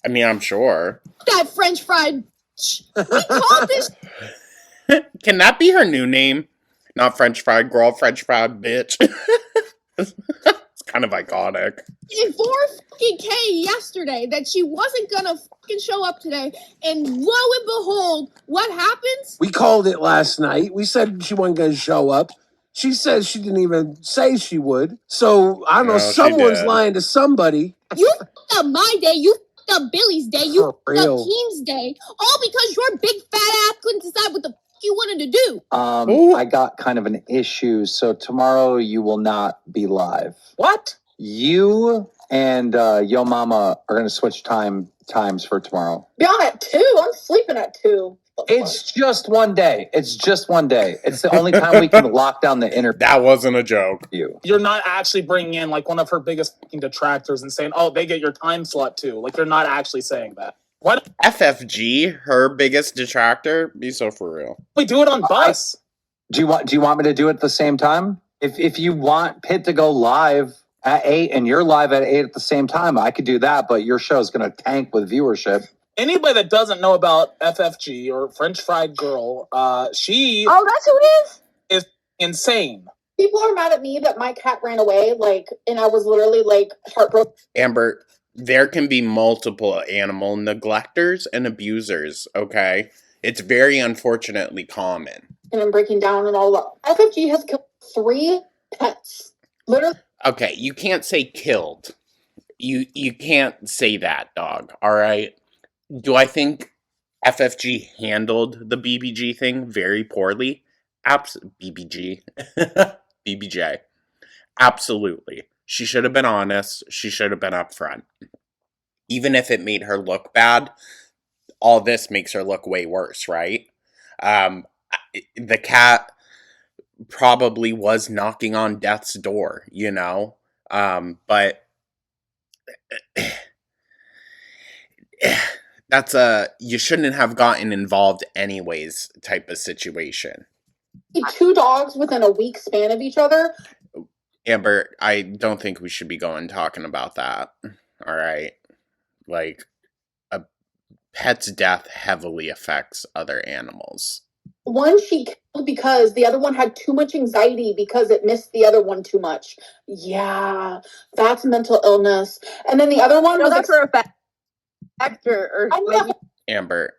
I mean, I'm sure. That French fried. We called this. Can that be her new name? Not French fried girl, French fried bitch. It's kind kind of iconic. And 4K yesterday that she wasn't gonna fucking show up today, and lo and behold, what happens? We called it last night. We said she wasn't going to show up. She says she didn't even say she would. So, I don't know, No, she someone's did. lying to somebody. You fucked up my day, you fucked up Billy's day, you For fucked up real. Keem's day, all because your big fat ass couldn't decide what the fuck you wanted to do. Ooh. I got kind of an issue, so tomorrow you will not be live. What? You and Yo Mama are going to switch times for tomorrow. Be on at 2. I'm sleeping at 2. It's just one day. It's just one day. It's the only time we can lock down the interview. That wasn't a joke. You're not actually bringing in like one of her biggest fucking detractors and saying, "Oh, they get your time slot too." Like you're not actually saying that. What? FFG, her biggest detractor? Be so for real. We do it on bus. Do you want me to do it at the same time? If you want Pitt to go live at 8 and you're live at 8 at the same time, I could do that, but your show's going to tank with viewership. Anybody that doesn't know about FFG or French Fried Girl, she Oh, that's who it is? is insane. People are mad at me that my cat ran away, like, and I was literally like heartbroken. Amber, there can be multiple animal neglectors and abusers, okay? It's very unfortunately common. And I'm breaking down and all that. FFG has killed 3 pets. Literally. Okay, you can't say killed. You can't say that, dog, alright? Do I think FFG handled the BBG thing very poorly? BBG. BBJ. Absolutely. She should have been honest. She should have been upfront. Even if it made her look bad, all this makes her look way worse, right? The cat probably was knocking on death's door, you know? But that's you shouldn't have gotten involved anyways type of situation. 2 dogs within a week span of each other. Amber, I don't think we should be talking about that. All right? Like, a pet's death heavily affects other animals. One she killed because the other one had too much anxiety because it missed the other one too much. Yeah, that's mental illness. And then the other one was that's for a fact. Or Amber,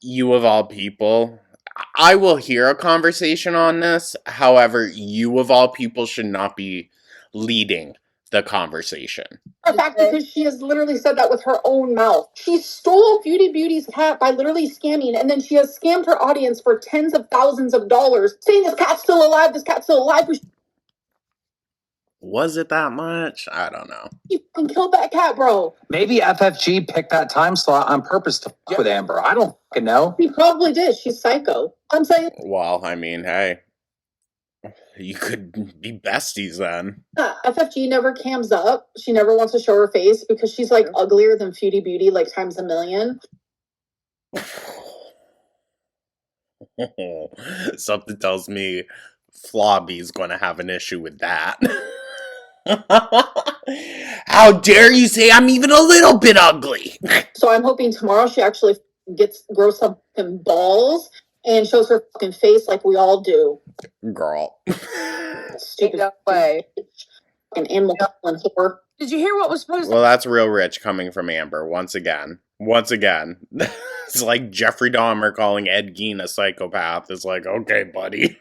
you of all people, I will hear a conversation on this. However, you of all people should not be leading the conversation. the fact because she has literally said that with her own mouth. She stole Beauty Beauty's cat by literally scamming, and then she has scammed her audience for tens of thousands of dollars, saying this cat's still alive, this cat's still alive. Was it that much? I don't know. You fucking killed that cat, bro. Maybe FFG picked that time slot on purpose to fuck with Amber. I don't fucking know. He probably did. She's psycho. I'm saying Well, I mean, hey. You could be besties then. FFG never cams up. She never wants to show her face because she's like uglier than Beauty Beauty, like times a million. Something tells me Flobby's going to have an issue with that. How dare you say I'm even a little bit ugly? So I'm hoping tomorrow she actually grows some fucking balls and shows her fucking face like we all do. Girl. Stupid way. Fucking animal killing whore. Did you hear what was supposed Well, that's real rich coming from Amber, once again. Once again. It's like Jeffrey Dahmer calling Ed Gein a psychopath. It's like, okay, buddy.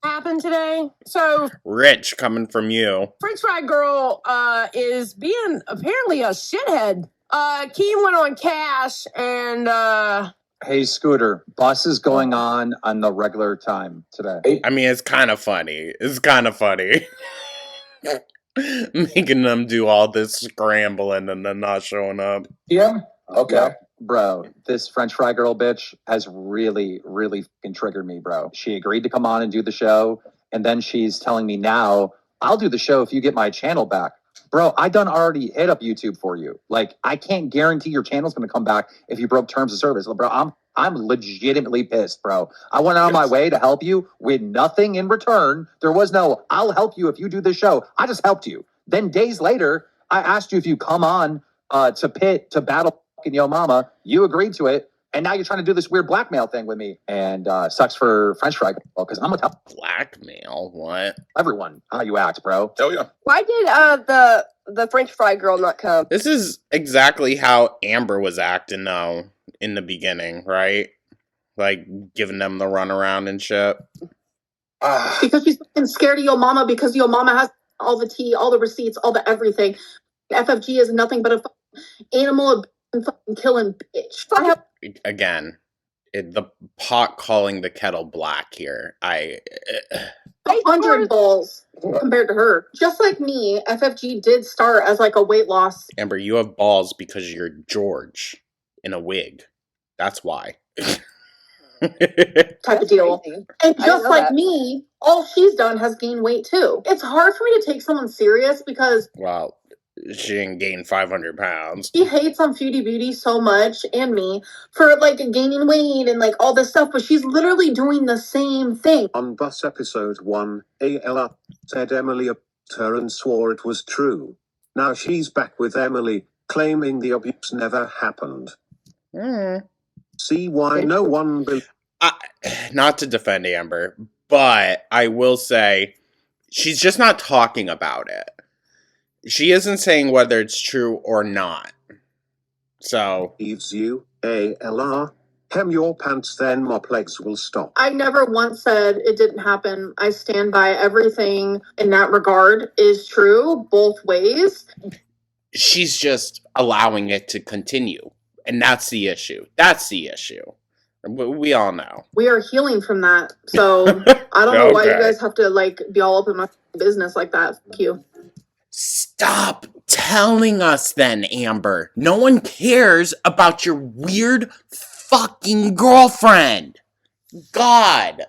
happen today? So Rich coming from you. French Fry Girl is being apparently a shithead. Keem went on Cash and Hey, Scooter, bus is going on the regular time today. I mean, it's kind of funny. It's kind of funny. Making them do all this scrambling and then not showing up. Yeah? Okay. Bro, this French Fry Girl bitch has really, really fucking triggered me, bro. She agreed to come on and do the show, and then she's telling me now, I'll do the show if you get my channel back. Bro, I done already hit up YouTube for you. Like, I can't guarantee your channel's going to come back if you broke terms of service. Bro, I'm legitimately pissed, bro. I went out of my way to help you with nothing in return. There was no, I'll help you if you do this show. I just helped you. Then days later, I asked you if you come on to Pitt to battle fucking Yo Mama. You agreed to it. And now you're trying to do this weird blackmail thing with me. And sucks for French Fry Girl, because I'm going to tell Blackmail? What? everyone how you act, bro. Hell yeah. Why did the French fry girl not come? This is exactly how Amber was acting, though, in the beginning, right? Like, giving them the runaround and shit. Because she's fucking scared of your mama because your mama has all the tea, all the receipts, all the everything. FFG is nothing but a fucking animal and fucking killing bitch. Again, the pot calling the kettle black here. 100 balls compared to her. Just like me, FFG did start as like a weight loss. Amber, you have balls because you're George in a wig. That's why. Type of deal. And just like me, all she's done has gained weight too. It's hard for me to take someone serious because Well, she didn't gain 500 pounds. she hates on Foodie Beauty so much and me for like gaining weight and like all this stuff, but she's literally doing the same thing. On Bus Episode 1, Ayla said Emily abused her and swore it was true. Now she's back with Emily, claiming the abuse never happened. See why no one believes. Not to defend Amber, but I will say she's just not talking about it. She isn't saying whether it's true or not. So. Believes you, Ayla. Hem your pants, then mop legs will stop. I never once said it didn't happen. I stand by everything in that regard is true both ways. She's just allowing it to continue. And that's the issue. That's the issue. We all know. We are healing from that. So I don't know why you Okay. guys have to like be all up in my business like that. Fuck you. Stop telling us then, Amber. No one cares about your weird fucking girlfriend. God.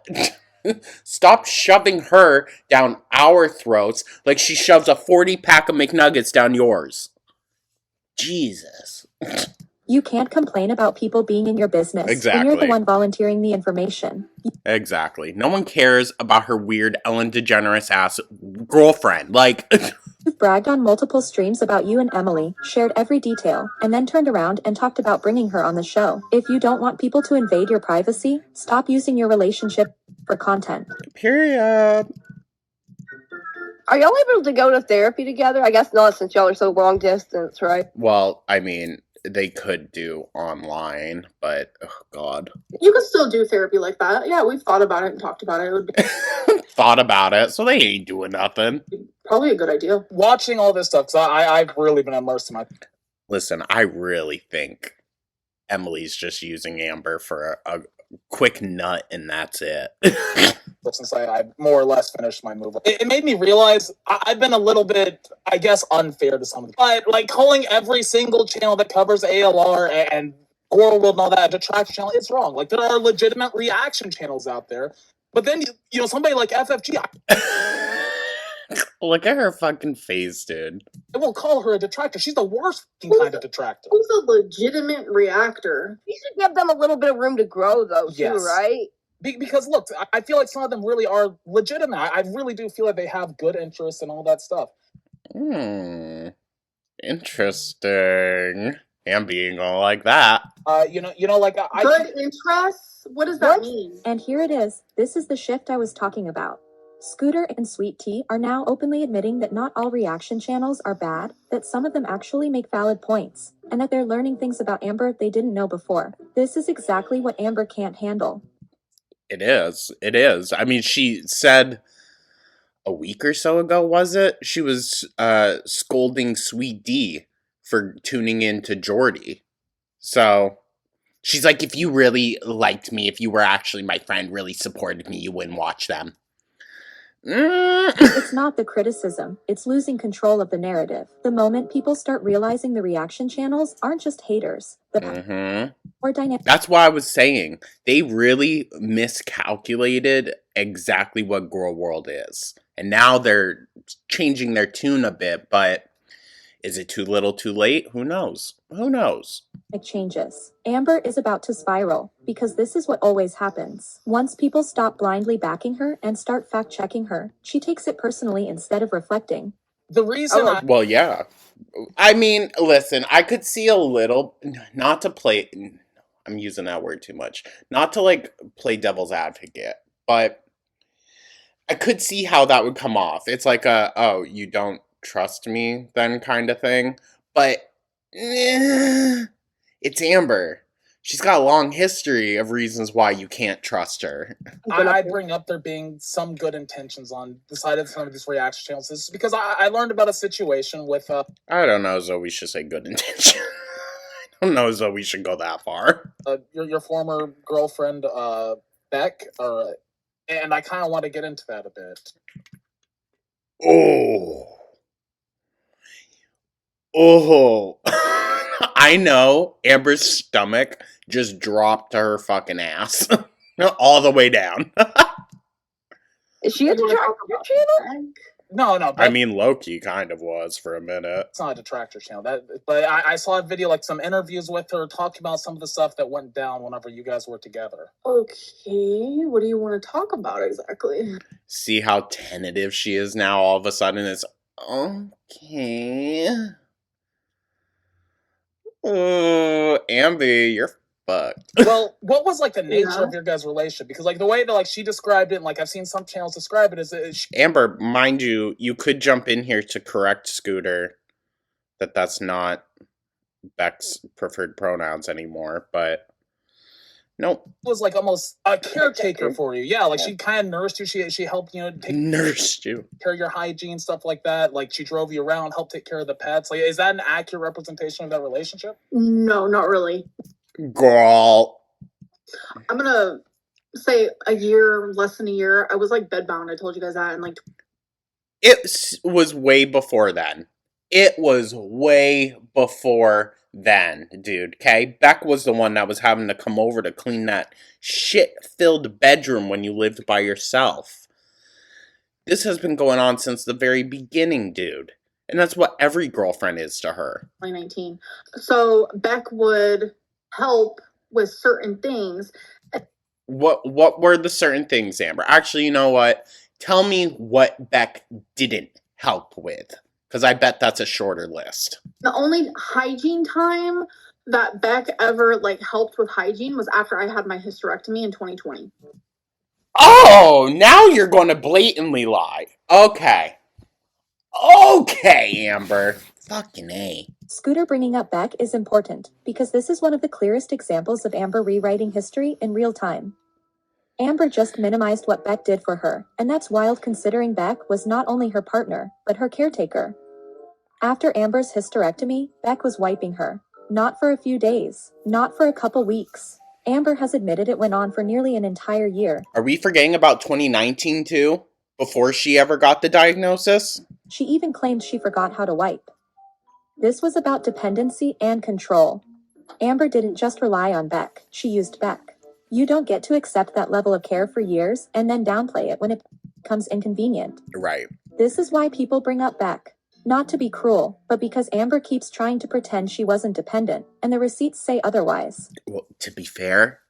Stop shoving her down our throats like she shoves a 40-pack of McNuggets down yours. Jesus. You can't complain about people being in your business when you're Exactly. the one volunteering the information. Exactly. No one cares about her weird Ellen DeGeneres ass girlfriend. Like, You've bragged on multiple streams about you and Emily, shared every detail, and then turned around and talked about bringing her on the show. If you don't want people to invade your privacy, stop using your relationship for content. period. Are y'all able to go to therapy together? I guess not, since y'all are so long distance, right? Well, I mean, they could do online, but, oh God. You can still do therapy like that. Yeah, we've thought about it and talked about it. It would be Thought about it, so they ain't doing nothing. probably a good idea. Watching all this stuff, because I've really been immersed in my. Listen, I really think Emily's just using Amber for a quick nut, and that's it. Since I more or less finished my movie. It made me realize I've been a little bit, I guess, unfair to some of them. But, like, calling every single channel that covers ALR and Girl World and all that a detraction channel, it's wrong. Like, there are legitimate reaction channels out there. But then, you know, somebody like FFG, Look at her fucking face, dude. I won't call her a detractor. She's the worst kind of detractor. Who's a legitimate reactor? You should give them a little bit of room to grow, though, too, Yes. right? Because, look, I feel like some of them really are legitimate. I really do feel like they have good interests and all that stuff. Interesting. And being all like that. You know, like Good interests? What does that mean? And here it is. This is the shift I was talking about. Scooter and Sweet Tea are now openly admitting that not all reaction channels are bad, that some of them actually make valid points, and that they're learning things about Amber they didn't know before. This is exactly what Amber can't handle. It is. It is. I mean, she said a week or so ago, was it? She was scolding Sweet D for tuning in to Jordy. So she's like, if you really liked me, if you were actually my friend, really supported me, you wouldn't watch them. It's not the criticism, it's losing control of the narrative. The moment people start realizing the reaction channels aren't just haters, but more dynamic. That's why I was saying they really miscalculated exactly what Girl World is. And now they're changing their tune a bit, but is it too little too late? Who knows? Who knows? Changes. Amber is about to spiral, because this is what always happens. Once people stop blindly backing her and start fact-checking her, she takes it personally instead of reflecting. The reason Well, yeah. I mean, listen, I could see a little, not to play, I'm using that word too much. Not to like play devil's advocate, but I could see how that would come off. It's like oh, you don't trust me then kind of thing. But it's Amber. She's got a long history of reasons why you can't trust her. I bring up there being some good intentions on the side of some of these reaction channels. This is because I learned about a situation with I don't know as though we should say good intention. I don't know as though we should go that far. Your former girlfriend Beck, and I kind of want to get into that a bit. Oh. I know Amber's stomach just dropped to her fucking ass. All the way down. Is she a detractor channel? No. I mean, Loki kind of was for a minute. It's not a detractor channel. But I saw a video, like some interviews with her, talking about some of the stuff that went down whenever you guys were together. Okay, what do you want to talk about exactly? See how tentative she is now all of a sudden? It's okay. Oh, Ambi, you're fucked. Well, what was like the nature of your guys' relationship? Because like the way that like she described it, and like I've seen some channels describe it, is Amber, mind you, you could jump in here to correct Scooter that that's not Beck's preferred pronouns anymore, but nope. Was like almost a caretaker for you. Yeah, like she kind of nursed you. She helped, nursed you. Take care of your hygiene, stuff like that. Like she drove you around, helped take care of the pets. Like, is that an accurate representation of that relationship? No, not really. Girl. I'm gonna say a year, less than a year. I was like bedbound. I told you guys that, and like it was way before then. It was way before then, dude. Okay, Beck was the one that was having to come over to clean that shit-filled bedroom when you lived by yourself. This has been going on since the very beginning, dude. And that's what every girlfriend is to her. 2019. So Beck would help with certain things. What were the certain things, Amber? Actually, you know what? Tell me what Beck didn't help with. Because I bet that's a shorter list. The only hygiene time that Beck ever like helped with hygiene was after I had my hysterectomy in 2020. Oh, now you're going to blatantly lie. Okay, Amber. Fucking A. Scooter bringing up Beck is important, because this is one of the clearest examples of Amber rewriting history in real time. Amber just minimized what Beck did for her, and that's wild considering Beck was not only her partner, but her caretaker. After Amber's hysterectomy, Beck was wiping her. Not for a few days, not for a couple weeks. Amber has admitted it went on for nearly an entire year. Are we forgetting about 2019 too? Before she ever got the diagnosis? She even claimed she forgot how to wipe. This was about dependency and control. Amber didn't just rely on Beck, she used Beck. You don't get to accept that level of care for years and then downplay it when it becomes inconvenient. Right. This is why people bring up Beck. Not to be cruel, but because Amber keeps trying to pretend she wasn't dependent, and the receipts say otherwise. Well, to be fair,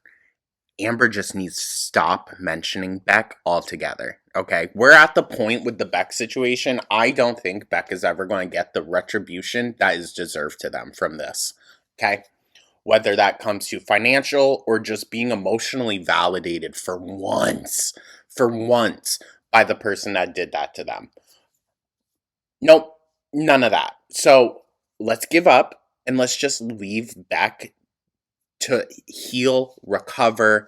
Amber just needs to stop mentioning Beck altogether. Okay, we're at the point with the Beck situation. I don't think Beck is ever going to get the retribution that is deserved to them from this. Okay? Whether that comes to financial or just being emotionally validated for once by the person that did that to them. Nope, none of that. So let's give up and let's just leave Beck to heal, recover.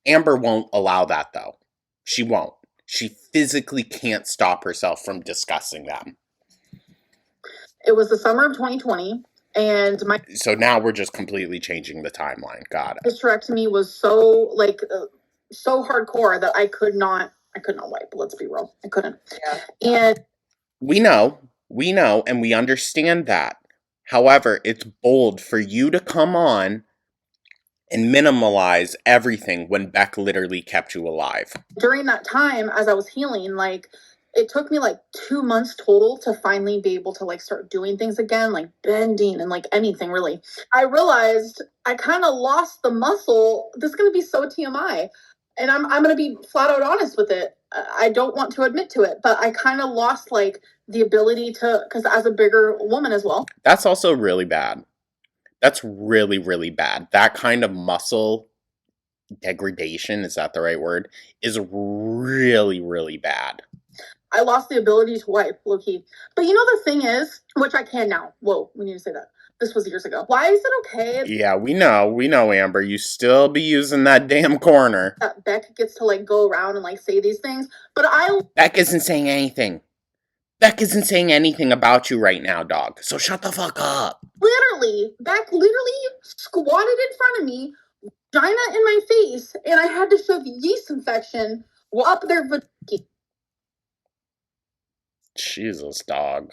Amber won't allow that though. She won't. She physically can't stop herself from discussing them. It was the summer of 2020, and my So now we're just completely changing the timeline. Got it. hysterectomy was so so hardcore that I could not wipe. Let's be real, I couldn't. And We know, and we understand that. However, it's bold for you to come on and minimalize everything when Beck literally kept you alive. during that time, as I was healing, like it took me like 2 months total to finally be able to like start doing things again, like bending and like anything really. I realized I kind of lost the muscle. This is gonna be so TMI, and I'm gonna be flat out honest with it. I don't want to admit to it, but I kind of lost like the ability to, because as a bigger woman as well. That's also really bad. That's really, really bad. That kind of muscle degradation, is that the right word? Is really, really bad. I lost the ability to wipe, low-key. But you know the thing is, which I can now. Whoa, we need to say that. This was years ago. Why is it okay Yeah, we know, Amber. You still be using that damn corner. that Beck gets to like go around and like say these things? But Beck isn't saying anything. Beck isn't saying anything about you right now, dog. So shut the fuck up. Beck literally squatted in front of me, vagina in my face, and I had to shove yeast infection up their vagina. Jesus, dog.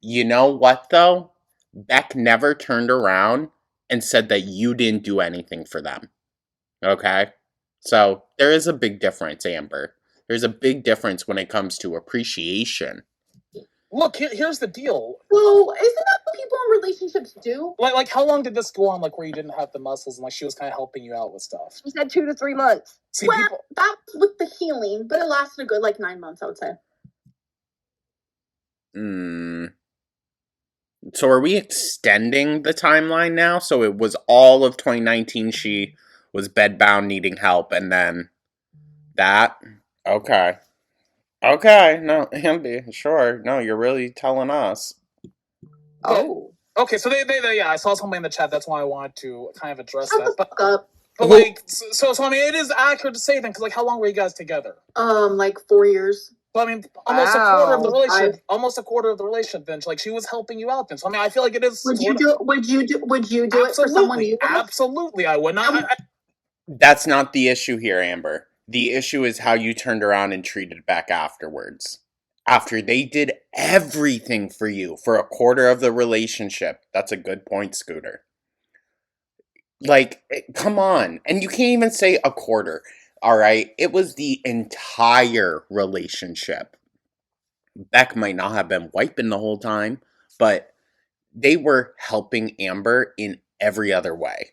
You know what, though? Beck never turned around and said that you didn't do anything for them. Okay? So, there is a big difference, Amber. There's a big difference when it comes to appreciation. Look, here's the deal. Well, isn't that what people in relationships do? Like, how long did this go on? Like, where you didn't have the muscles and like she was kind of helping you out with stuff. She said 2 to 3 months. See, Well, people. that was with the healing, but it lasted a good like 9 months, I would say. So are we extending the timeline now? So it was all of 2019 she was bedbound, needing help, and then that? Okay. Okay, no, Andy, sure. No, you're really telling us. Oh. Okay, so they yeah, I saw something in the chat. That's why I wanted to kind of address Shut that. the fuck up. But like, so I mean, it is accurate to say then, because like, how long were you guys together? Like 4 years. But I mean, almost a quarter of the Wow. relationship. Almost a quarter of the relationship. Then, like, she was helping you out. Then, so I mean, I feel like it is. Would you do it for someone you love? Absolutely, I would not. That's not the issue here, Amber. The issue is how you turned around and treated Beck afterwards. After they did everything for you for a quarter of the relationship. That's a good point, Scooter. Like, come on. And you can't even say a quarter, all right? It was the entire relationship. Beck might not have been wiping the whole time, but they were helping Amber in every other way.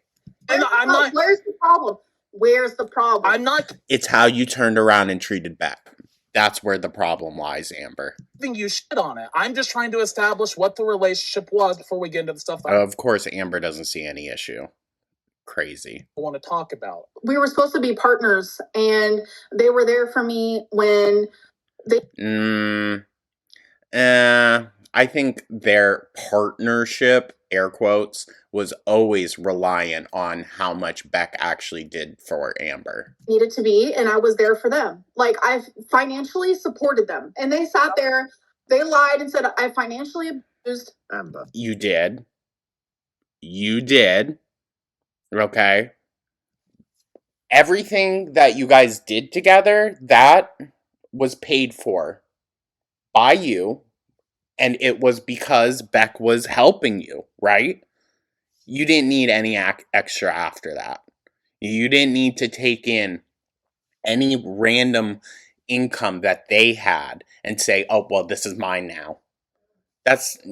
Where's the problem? Where's the problem? I'm not It's how you turned around and treated Beck. That's where the problem lies, Amber. giving you shit on it. I'm just trying to establish what the relationship was before we get into the stuff that Of course, Amber doesn't see any issue. Crazy. I want to talk about. We were supposed to be partners, and they were there for me when they. I think their partnership, air quotes, was always reliant on how much Beck actually did for Amber. Needed to be, and I was there for them. Like, I financially supported them, and they sat there, they lied and said I financially abused Amber. You did. Okay. Everything that you guys did together, that was paid for by you, and it was because Beck was helping you, right? You didn't need any extra after that. You didn't need to take in any random income that they had and say, oh, well, this is mine now.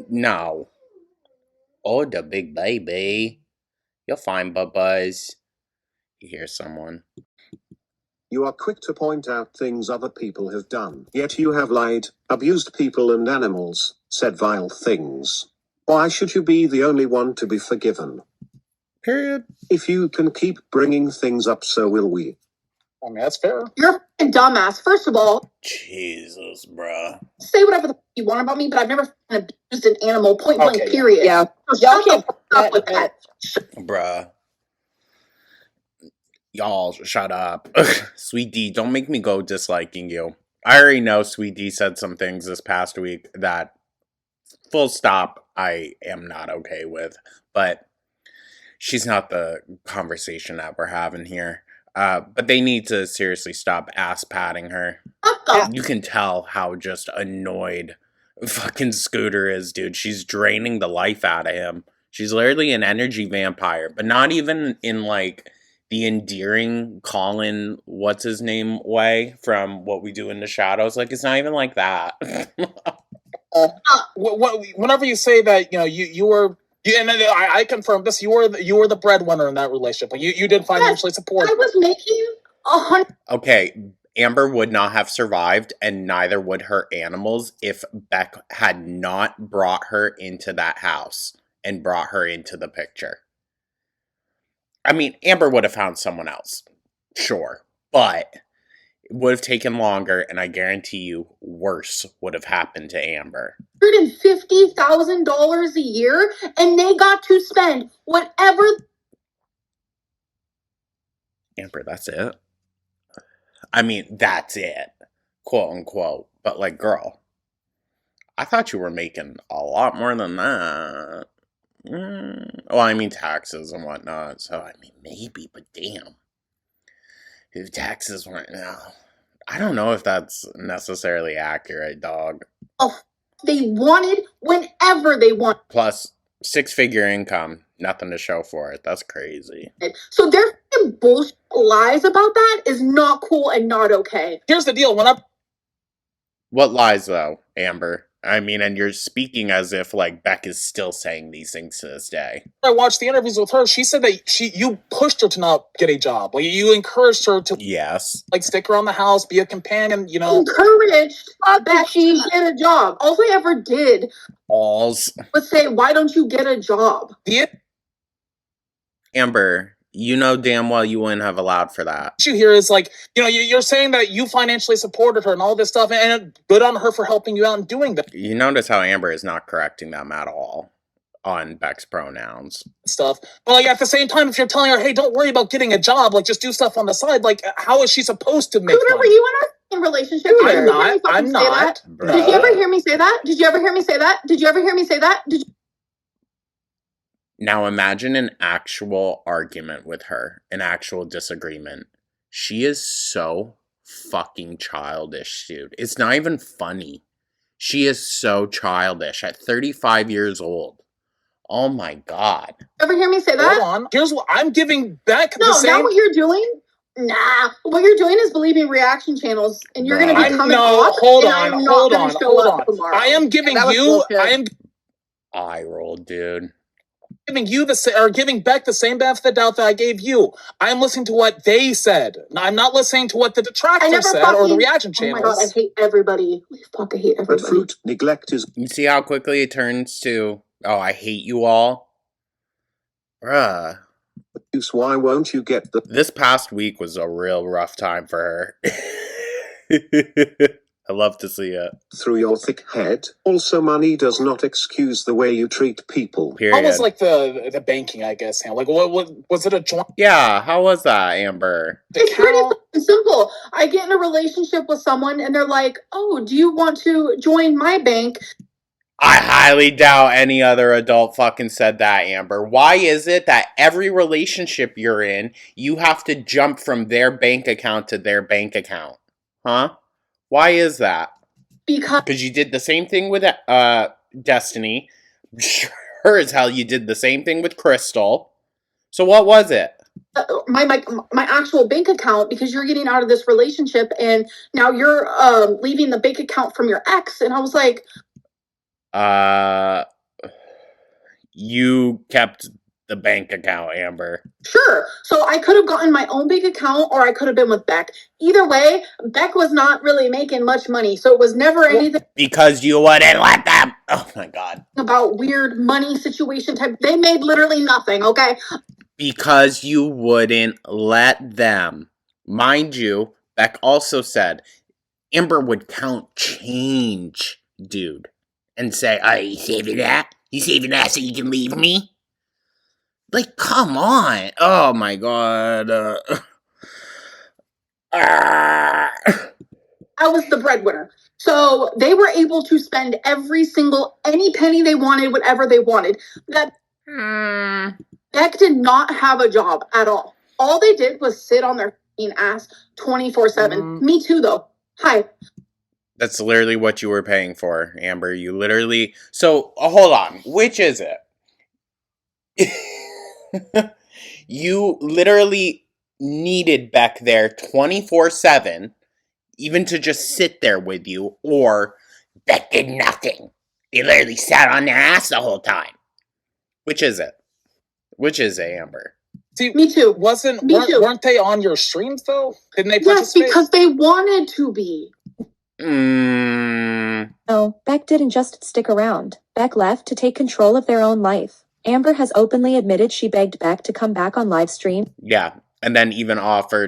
No. Oh, the big baby. You're fine, Buzz. You hear someone. You are quick to point out things other people have done. Yet you have lied, abused people and animals, said vile things. Why should you be the only one to be forgiven? Period. If you can keep bringing things up, so will we. I mean, that's fair. You're a dumbass. First of all, Jesus, bruh. say whatever the you want about me, but I've never abused an animal, point blank, Okay, period. Yeah. So Y'all shut the can't fuck up with that. Bruh. Y'all, shut up. Sweet D, don't make me go disliking you. I already know Sweet D said some things this past week that, full stop, I am not okay with. But she's not the conversation that we're having here. But they need to seriously stop ass patting her. You can tell how just annoyed fucking Scooter is, dude. She's draining the life out of him. She's literally an energy vampire, but not even in like the endearing Colin, what's his name way from What We Do in the Shadows. Like, it's not even like that. Whenever you say that, you were. And I confirm this. You were the breadwinner in that relationship. Like you did financially support. I was making 100. Okay, Amber would not have survived, and neither would her animals if Beck had not brought her into that house. and brought her into the picture. I mean, Amber would have found someone else. Sure. But it would have taken longer, and I guarantee you worse would have happened to Amber. $150,000 a year, and they got to spend whatever. Amber, that's it? I mean, that's it. Quote unquote. But like, girl, I thought you were making a lot more than that. Well, I mean, taxes and whatnot. So, I mean, maybe, but damn. If taxes weren't... No. I don't know if that's necessarily accurate, dog. They wanted whenever they want. Plus, 6-figure income. Nothing to show for it. That's crazy. So their bullshit lies about that is not cool and not okay. Here's the deal. What lies, though, Amber? I mean, and you're speaking as if, like, Beck is still saying these things to this day. I watched the interviews with her. She said that you pushed her to not get a job. Like, you encouraged her to, yes, like, stick around the house, be a companion, you know. Encouraged that she get a job. All I ever did was say, why don't you get a job? Amber, you know damn well you wouldn't have allowed for that. Issue here is, like, you know, you're saying that you financially supported her and all this stuff, and good on her for helping you out and doing that. You notice how Amber is not correcting them at all on Beck's pronouns. Stuff. But, like, at the same time, if you're telling her, hey, don't worry about getting a job, like, just do stuff on the side, like, how is she supposed to make Were money? you in a relationship? I'm not. Did you ever hear me say that? Did you ever hear me say that? Did you ever hear me say that? Did you... Now imagine an actual argument with her, an actual disagreement. She is so fucking childish, dude. It's not even funny. She is so childish at 35 years old. Oh my god. Ever hear me say that? Hold on. Here's what I'm giving Beck the same... Now what you're doing? Nah. What you're doing is believing reaction channels, and you're going to be coming off. Hold and on. I'm Hold not on. gonna show Hold up on. tomorrow. I am giving That was you... bullshit. I am... Eye roll, dude. Giving you giving Beck the same benefit of the doubt that I gave you. I'm listening to what they said. I'm not listening to what the detractors said or the reaction channels. Oh my god, I hate everybody. Fuck, I hate But everybody. fruit neglect is... You see how quickly it turns to, oh, I hate you all? Bruh. Why won't you get the... This past week was a real rough time for her. I love to see it. Through your thick head. Also, money does not excuse the way you treat people. Period. How was, like, the banking, I guess? Like, what was it a joint? Yeah, how was that, Amber? It's pretty fucking simple. I get in a relationship with someone and they're like, oh, do you want to join my bank? I highly doubt any other adult fucking said that, Amber. Why is it that every relationship you're in, you have to jump from their bank account to their bank account? Huh? Why is that? Because you did the same thing with Destiny. Sure as hell you did the same thing with Crystal. So what was it? My actual bank account, because you're getting out of this relationship and now you're leaving the bank account from your ex. And I was like... You kept the bank account, Amber. Sure. So I could have gotten my own bank account or I could have been with Beck. Either way, Beck was not really making much money. So it was never anything Because you wouldn't let them. Oh my god. About weird money situation type. They made literally nothing, okay? Because you wouldn't let them. Mind you, Beck also said Amber would count change, dude. And say, are you saving that? You saving that so you can leave me? Like, come on. Oh my god. I was the breadwinner. So they were able to spend any penny they wanted, whatever they wanted. That Beck did not have a job at all. All they did was sit on their ass 24/7. Me too, though. Hi. That's literally what you were paying for, Amber. You literally... So, hold on. Which is it? You literally needed Beck there 24/7, even to just sit there with you, or Beck did nothing. They literally sat on their ass the whole time. Which is it? Which is it, Amber? See, me too. Weren't they on your streams, though? Didn't they participate? Yes, because they wanted to be. No, Beck didn't just stick around. Beck left to take control of their own life. Amber has openly admitted she begged Beck to come back on live stream Yeah. And then even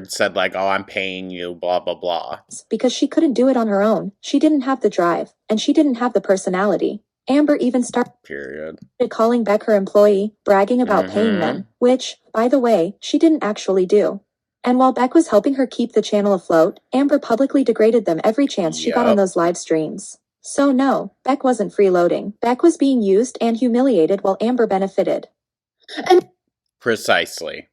said like, oh, I'm paying you, blah, blah, blah. because she couldn't do it on her own. She didn't have the drive, and she didn't have the personality. Amber even started Period. calling Beck her employee, bragging about paying them, which, by the way, she didn't actually do. And while Beck was helping her keep the channel afloat, Amber publicly degraded them every chance she got on those live streams. So no, Beck wasn't freeloading. Beck was being used and humiliated while Amber benefited. Precisely.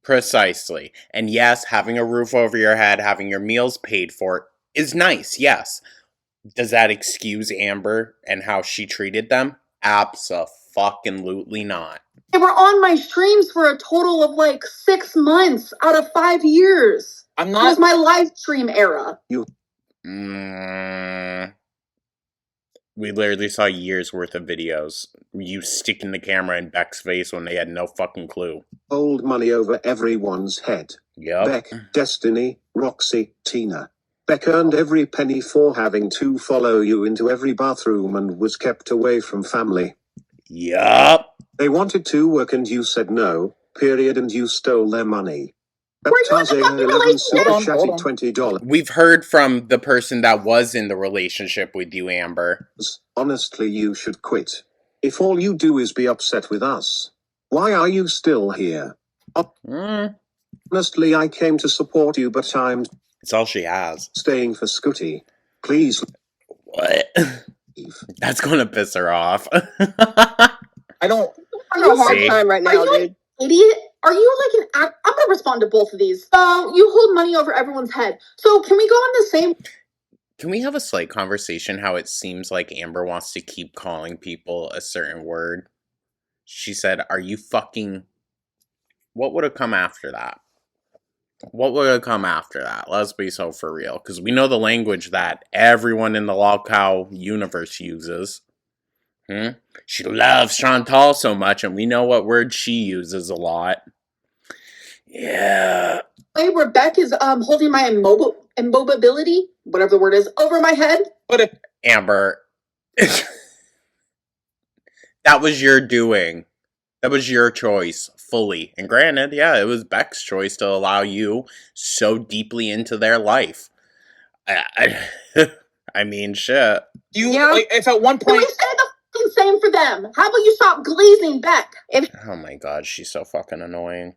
Precisely. And yes, having a roof over your head, having your meals paid for is nice, yes. Does that excuse Amber and how she treated them? Abso-fucking-lutely not. They were on my streams for a total of like 6 months out of 5 years. I'm It not. was my live stream era. We literally saw years worth of videos. You sticking the camera in Beck's face when they had no fucking clue. Old money over everyone's head. Yep. Beck, Destiny, Roxy, Tina. Beck earned every penny for having to follow you into every bathroom and was kept away from family. Yup. They wanted to work and you said no, period, and you stole their money. Baptizing 11 super chatty $20. We've heard from the person that was in the relationship with you, Amber. Honestly, you should quit. If all you do is be upset with us, why are you still here? Honestly, I came to support you, but I'm It's all she has. staying for Scooty. Please. What? That's gonna piss her off. I don't. I'm having a hard See? time right Are now, you dude. an idiot? Are you like an act? I'm gonna respond to both of these. You hold money over everyone's head. So can we go on the same? Can we have a slight conversation how it seems like Amber wants to keep calling people a certain word? She said, are you fucking... What would have come after that? What would have come after that? Let's be so for real. Because we know the language that everyone in the Lol Cow universe uses. She loves Chantal so much, and we know what word she uses a lot. Yeah. Way where Beck is holding my immobility, whatever the word is, over my head. But if Amber, that was your doing. That was your choice, fully. And granted, yeah, it was Beck's choice to allow you so deeply into their life. I mean, shit. you, like, if at one Can we point, say the fucking same for them? How about you stop glazing Beck? Oh my god, she's so fucking annoying.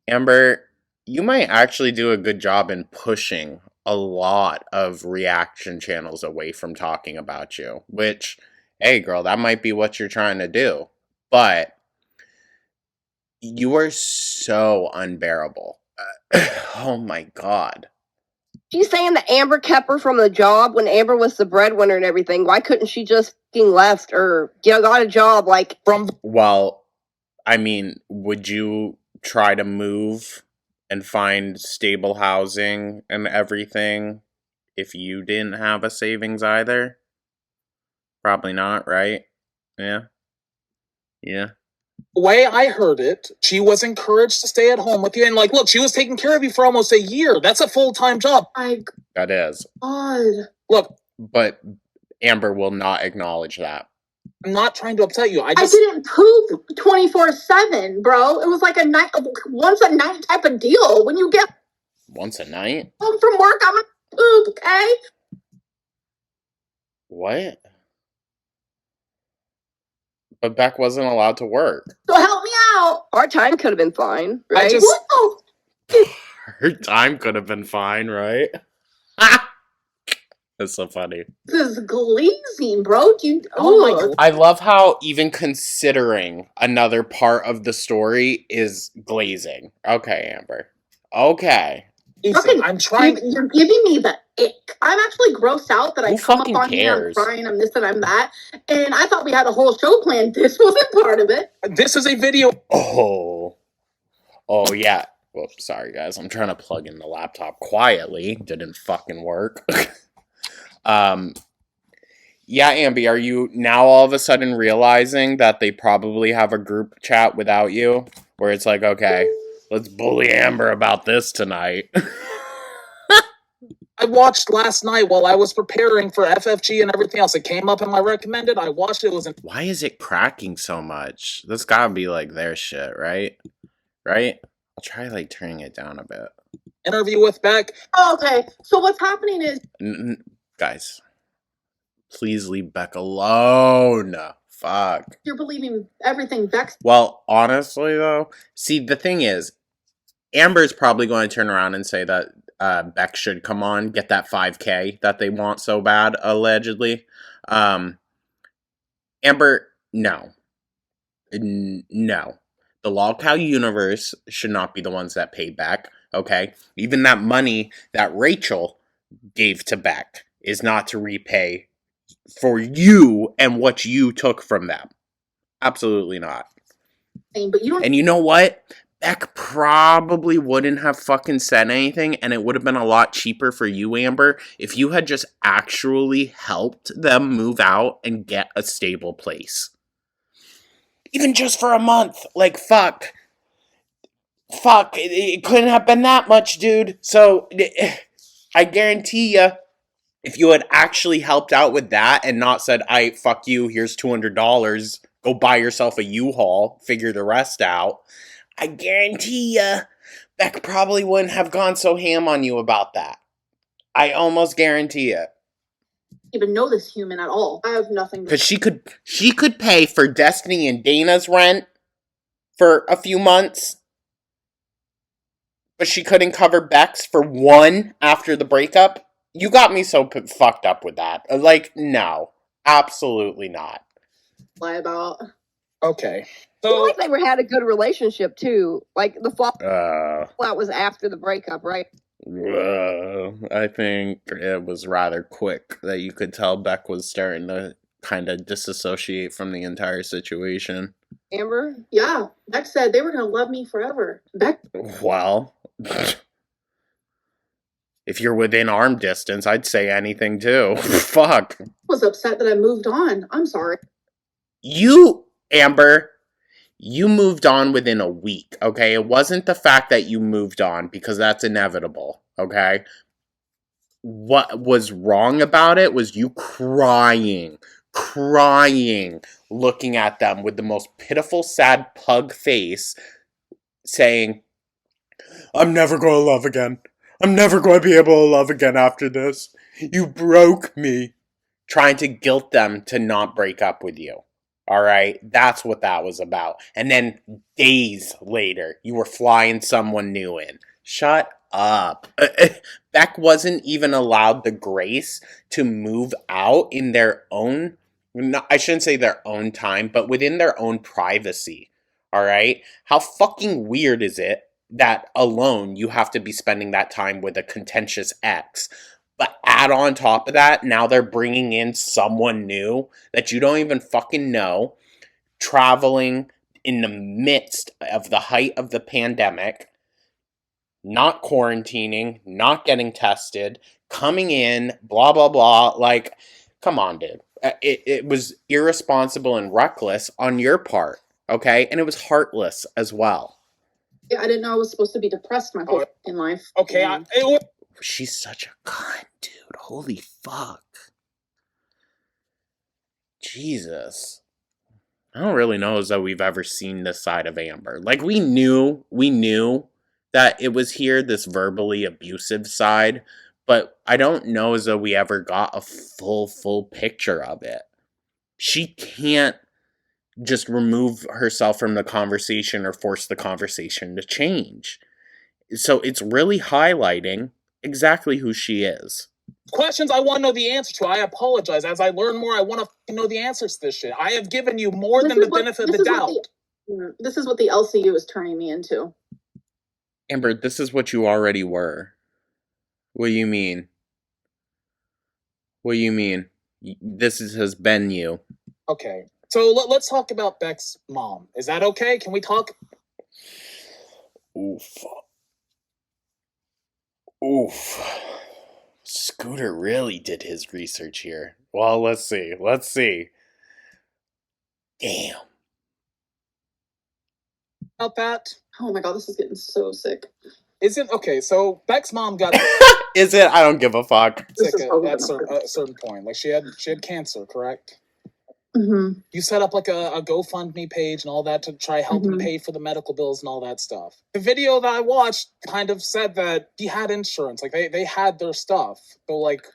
Amber, you might actually do a good job in pushing a lot of reaction channels away from talking about you. Which, hey girl, that might be what you're trying to do. But you are so unbearable. Oh my god. She's saying that Amber kept her from the job when Amber was the breadwinner and everything. Why couldn't she just fucking left or got a job like from? Well, I mean, would you try to move and find stable housing and everything if you didn't have a savings either? Probably not, right? Yeah. Yeah. The way I heard it, she was encouraged to stay at home with you, and like, look, she was taking care of you for almost a year. That's a full-time job. That is. God. Look, but Amber will not acknowledge that. I'm not trying to upset you. I didn't poop 24/7, bro. It was like a night, once a night type of deal. When you get Once a night? home from work, I'm gonna poop, okay? What? But Beck wasn't allowed to work. So help me out. Part time could have been fine, right? Her time could have been fine, right? That's so funny. This is glazing, bro. I love how even considering another part of the story is glazing. Okay, Amber. Okay. I'm trying. You're giving me the ick. I'm actually grossed out that I Who come fucking up on here, I'm cares? crying, I'm this and I'm that. And I thought we had a whole show planned. This wasn't part of it. This is a video. Oh, yeah. Whoops, sorry guys. I'm trying to plug in the laptop quietly. Didn't fucking work. Yeah, Ambi, are you now all of a sudden realizing that they probably have a group chat without you? Where it's like, okay, let's bully Amber about this tonight. I watched last night while I was preparing for FFG and everything else. It came up in my recommended. I watched it. It was an Why is it cracking so much? This gotta be like their shit, right? Right? I'll try like turning it down a bit. interview with Beck. Okay, so what's happening is Guys, please leave Beck alone. Fuck. you're believing everything Beck. Well, honestly though, see the thing is, Amber's probably going to turn around and say that Beck should come on, get that 5K that they want so bad, allegedly. Amber, no. No. The Lol Cow universe should not be the ones that pay Beck, okay? Even that money that Rachel gave to Beck is not to repay for you and what you took from them. Absolutely not. But you don't. And you know what? Beck probably wouldn't have fucking said anything, and it would have been a lot cheaper for you, Amber, if you had just actually helped them move out and get a stable place. Even just for a month. Like, fuck. Fuck. It couldn't have been that much, dude. So, I guarantee you, if you had actually helped out with that and not said, fuck you, here's $200, go buy yourself a U-Haul, figure the rest out, I guarantee you, Beck probably wouldn't have gone so ham on you about that. I almost guarantee it. Even know this human at all. I have nothing. Because she could pay for Destiny and Dana's rent for a few months, but she couldn't cover Beck's for one after the breakup. You got me so fucked up with that. Like, no, absolutely not. Lie about. Okay. I feel like they had a good relationship too. Like the fallout was after the breakup, right? I think it was rather quick that you could tell Beck was starting to kind of disassociate from the entire situation. Amber? Yeah, Beck said they were going to love me forever. Beck? Well, if you're within arm distance, I'd say anything too. Fuck. Was upset that I moved on. I'm sorry. You, Amber, you moved on within a week, okay? It wasn't the fact that you moved on, because that's inevitable, okay? What was wrong about it was you crying, looking at them with the most pitiful, sad pug face, saying, I'm never going to love again. I'm never going to be able to love again after this. You broke me. Trying to guilt them to not break up with you. Alright? That's what that was about. And then days later, you were flying someone new in. Shut up. Beck wasn't even allowed the grace to move out in their own, I shouldn't say their own time, but within their own privacy. Alright? How fucking weird is it that alone you have to be spending that time with a contentious ex? But add on top of that, now they're bringing in someone new that you don't even fucking know, traveling in the midst of the height of the pandemic, not quarantining, not getting tested, coming in, blah, blah, blah. Like, come on, dude. It was irresponsible and reckless on your part, okay? And it was heartless as well. Yeah, I didn't know I was supposed to be depressed my whole in life. Okay, she's such a cunt, dude. Holy fuck. Jesus. I don't really know as though we've ever seen this side of Amber. Like, we knew that it was here, this verbally abusive side, but I don't know as though we ever got a full picture of it. She can't just remove herself from the conversation or force the conversation to change. So it's really highlighting exactly who she is. Questions I want to know the answer to. I apologize. As I learn more, I want to know the answers to this shit. I have given you more than the benefit of the doubt. This is what the LCU is turning me into. Amber, this is what you already were. What do you mean? What do you mean? This has been you. Okay. So let's talk about Beck's mom. Is that okay? Can we talk? Oof. Scooter really did his research here. Well, let's see. Damn. About that? Oh my god, this is getting so sick. Isn't okay, so Beck's mom got Is it? I don't give a fuck. Sick at a certain point. Like she had cancer, correct? Mm-hmm. You set up like a GoFundMe page and all that to try help Mhm. pay for the medical bills and all that stuff. The video that I watched kind of said that he had insurance. Like they had their stuff. So like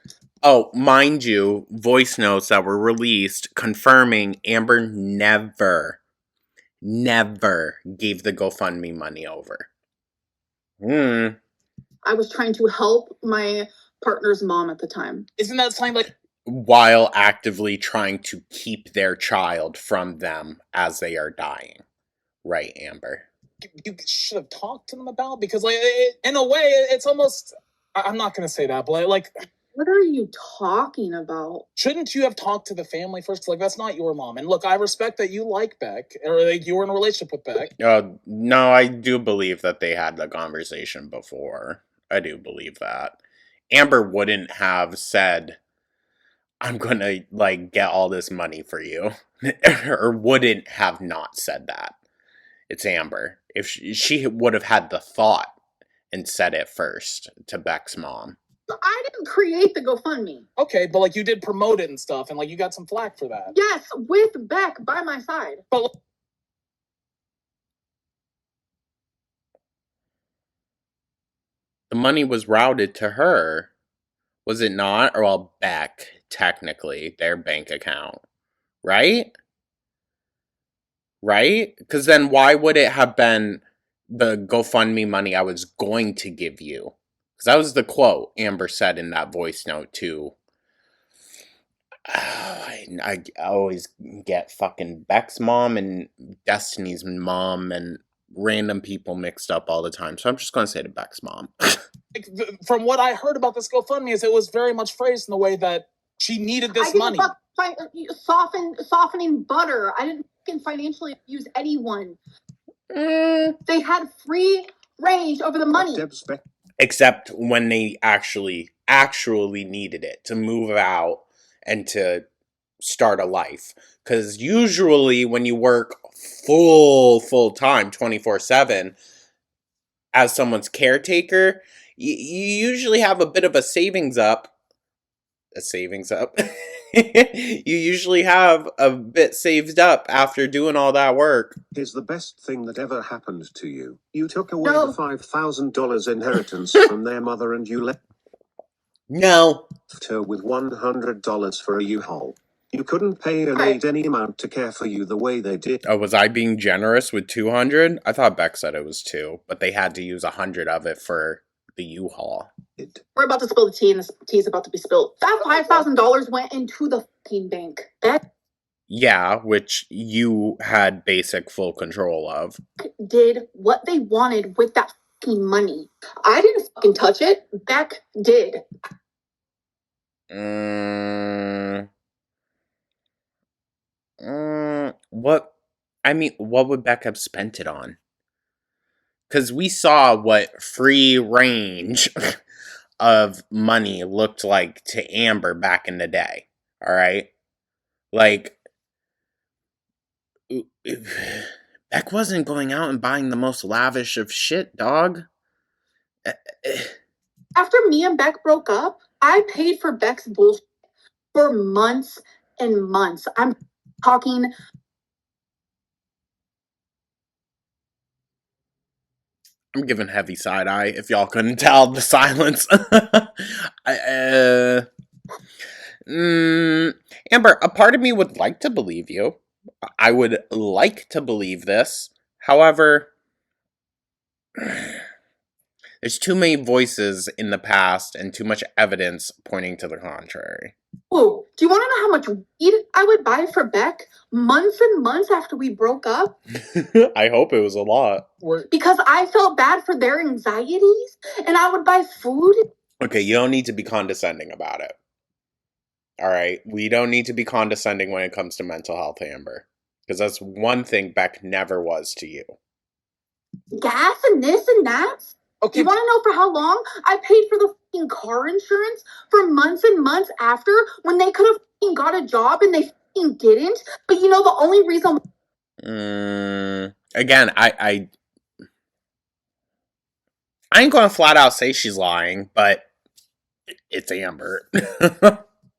Oh, mind you, voice notes that were released confirming Amber never gave the GoFundMe money over. I was trying to help my partner's mom at the time. isn't that something like While actively trying to keep their child from them as they are dying. Right, Amber? you should have talked to them about? Because like in a way it's almost I'm not gonna say that, but like What are you talking about? shouldn't you have talked to the family first? Like that's not your mom. And look, I respect that you like Beck or like you were in a relationship with Beck. No, I do believe that they had the conversation before. I do believe that. Amber wouldn't have said, I'm gonna, like, get all this money for you. Or wouldn't have not said that. It's Amber. If she would have had the thought and said it first to Beck's mom. I didn't create the GoFundMe. Okay, but like you did promote it and stuff, and like you got some flack for that. Yes, with Beck by my side. But The money was routed to her. Was it not? Or well, Beck, technically, their bank account. Right? Right? Because then why would it have been the GoFundMe money I was going to give you? Because that was the quote Amber said in that voice note too. I always get fucking Beck's mom and Destiny's mom and random people mixed up all the time. So I'm just going to say to Beck's mom. like, from what I heard about this GoFundMe is it was very much phrased in the way that she needed this money. Softening butter. I didn't fucking financially abuse anyone. They had free range over the money. Except when they actually needed it to move out and to start a life. Because usually when you work full time, 24/7, as someone's caretaker, you usually have a bit of a savings up. You usually have a bit saved up after doing all that work. Here's the best thing that ever happened to you. You took away No. the $5,000 inheritance from their mother and you left No. her with $100 for a U-Haul. You couldn't pay an aide any amount to care for you the way they did. Oh, was I being generous with 200? I thought Beck said it was 2, but they had to use 100 of it for the U-Haul. We're about to spill the tea and the tea is about to be spilled. That $5,000 went into the fucking bank. Beck Yeah, which you had basic full control of. did what they wanted with that fucking money. I didn't fucking touch it. Beck did. What? I mean, what would Beck have spent it on? Because we saw what free range of money looked like to Amber back in the day. All right? Like, Beck wasn't going out and buying the most lavish of shit, dog. After me and Beck broke up, I paid for Beck's bullshit for months and months. I'm talking. I'm giving heavy side eye if y'all couldn't tell the silence. Amber, a part of me would like to believe you. I would like to believe this. However, there's too many voices in the past and too much evidence pointing to the contrary. Oh, do you want to know how much weed I would buy for Beck months and months after we broke up? I hope it was a lot. Because I felt bad for their anxieties and I would buy food. Okay, you don't need to be condescending about it. Alright? We don't need to be condescending when it comes to mental health, Amber. Because that's one thing Beck never was to you. Gas and this and that. Okay. You want to know for how long I paid for the fucking car insurance for months and months after when they could have fucking got a job and they fucking didn't? But you know the only reason. Again, I ain't gonna flat out say she's lying, but It's Amber.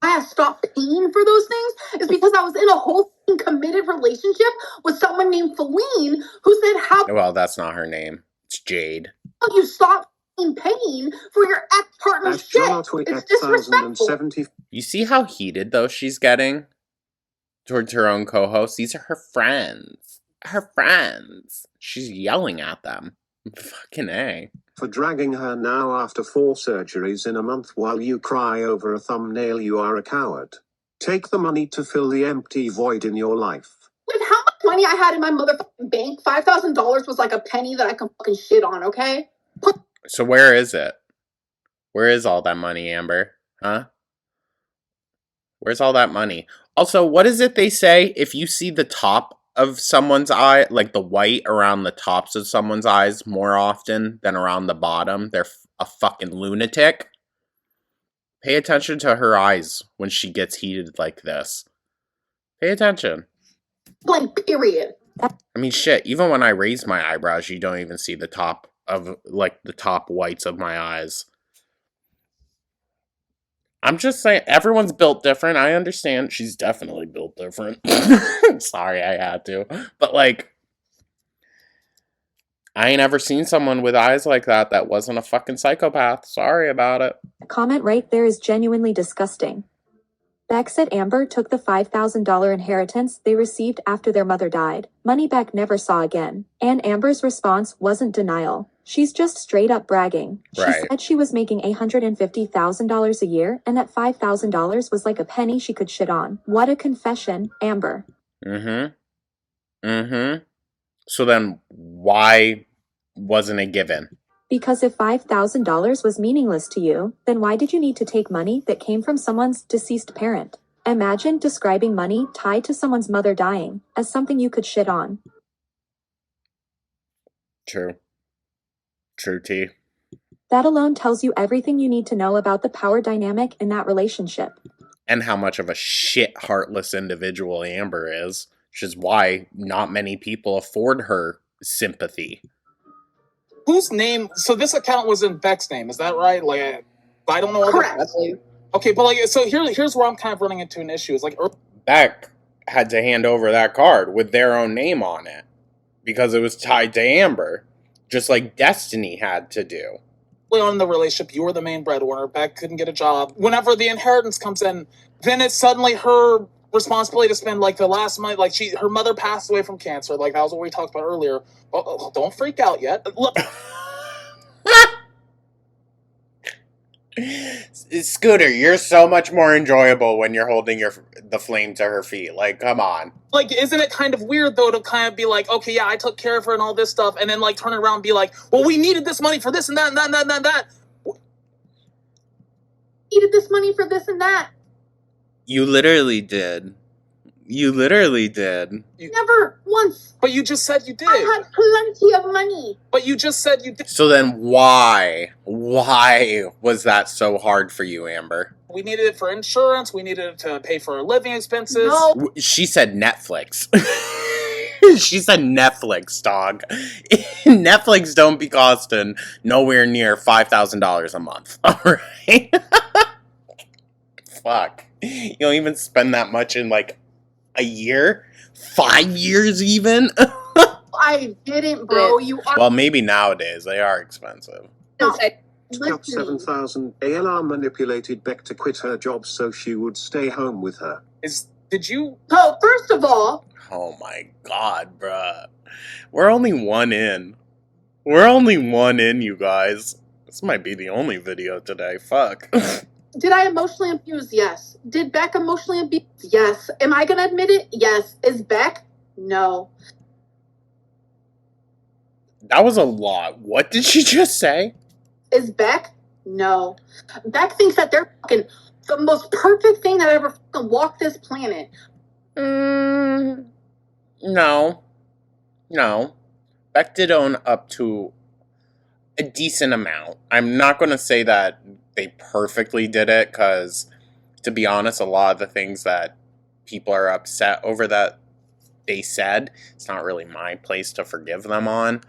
I stopped paying for those things is because I was in a whole committed relationship with someone named Feline who said, how Well, that's not her name. It's Jade. about you stop paying for your ex-partner's At shit? John Otway It's disrespectful. 1070. You see how heated, though, she's getting towards her own co-hosts? These are her friends. Her friends. She's yelling at them. Fucking A. For dragging her now after 4 surgeries in a month while you cry over a thumbnail. You are a coward. Take the money to fill the empty void in your life. With how much money I had in my motherfucking bank, $5,000 was like a penny that I can fucking shit on, okay? So where is it? Where is all that money, Amber? Huh? Where's all that money? Also, what is it they say? If you see the top of someone's eye, like the white around the tops of someone's eyes more often than around the bottom, they're a fucking lunatic. Pay attention to her eyes when she gets heated like this. Pay attention. Like, period. I mean, shit, even when I raise my eyebrows, you don't even see the top of, like, the top whites of my eyes. I'm just saying, everyone's built different. I understand. She's definitely built different. Sorry, I had to. But, like, I ain't ever seen someone with eyes like that wasn't a fucking psychopath. Sorry about it. Comment right there is genuinely disgusting. Beck said Amber took the $5,000 inheritance they received after their mother died. Money Beck never saw again. And Amber's response wasn't denial. She's just straight up bragging. She Right. said she was making $850,000 a year and that $5,000 was like a penny she could shit on. What a confession, Amber. So then, why wasn't it given? Because if $5,000 was meaningless to you, then why did you need to take money that came from someone's deceased parent? Imagine describing money tied to someone's mother dying as something you could shit on. True. True, T. That alone tells you everything you need to know about the power dynamic in that relationship. And how much of a shit, heartless individual Amber is, which is why not many people afford her sympathy. Whose name? So this account was in Beck's name, is that right? Like, I don't know. Correct. Okay, but like, so here's where I'm kind of running into an issue. It's like, Beck had to hand over that card with their own name on it because it was tied to Amber, just like Destiny had to do. early on in the relationship, you were the main breadwinner. Beck couldn't get a job. Whenever the inheritance comes in, then it's suddenly her responsibility to spend like the last money. Like her mother passed away from cancer. Like that was what we talked about earlier. Oh, don't freak out yet. Look. Scooter, you're so much more enjoyable when you're holding the flame to her feet. Like, come on. Like, isn't it kind of weird though to kind of be like, okay, yeah, I took care of her and all this stuff, and then like turn around and be like, well, we needed this money for this and that and that and that and that. Needed this money for this and that. You literally did. You literally did. Never once. But you just said you did. I had plenty of money. But you just said you did. So then why was that so hard for you, Amber? We needed it for insurance. We needed it to pay for our living expenses. No. She said Netflix. She said Netflix, dog. Netflix don't be costing nowhere near $5,000 a month. Alright? Fuck. You don't even spend that much in like a year? 5 years even? I didn't, bro. You are. Well, maybe nowadays they are expensive. No. Got 7,000 ALR manipulated Beck to quit her job so she would stay home with her. Did you? So, first of all. Oh my god, bruh. We're only one in. We're only one in, you guys. This might be the only video today. Fuck. Did I emotionally abuse? Yes. Did Beck emotionally abuse? Yes. Am I gonna admit it? Yes. Is Beck? No. That was a lot. What did she just say? Is Beck? No. Beck thinks that they're fucking the most perfect thing that ever fucking walked this planet. No. Beck did own up to a decent amount. I'm not going to say that they perfectly did it, because, to be honest, a lot of the things that people are upset over that they said, it's not really my place to forgive them on.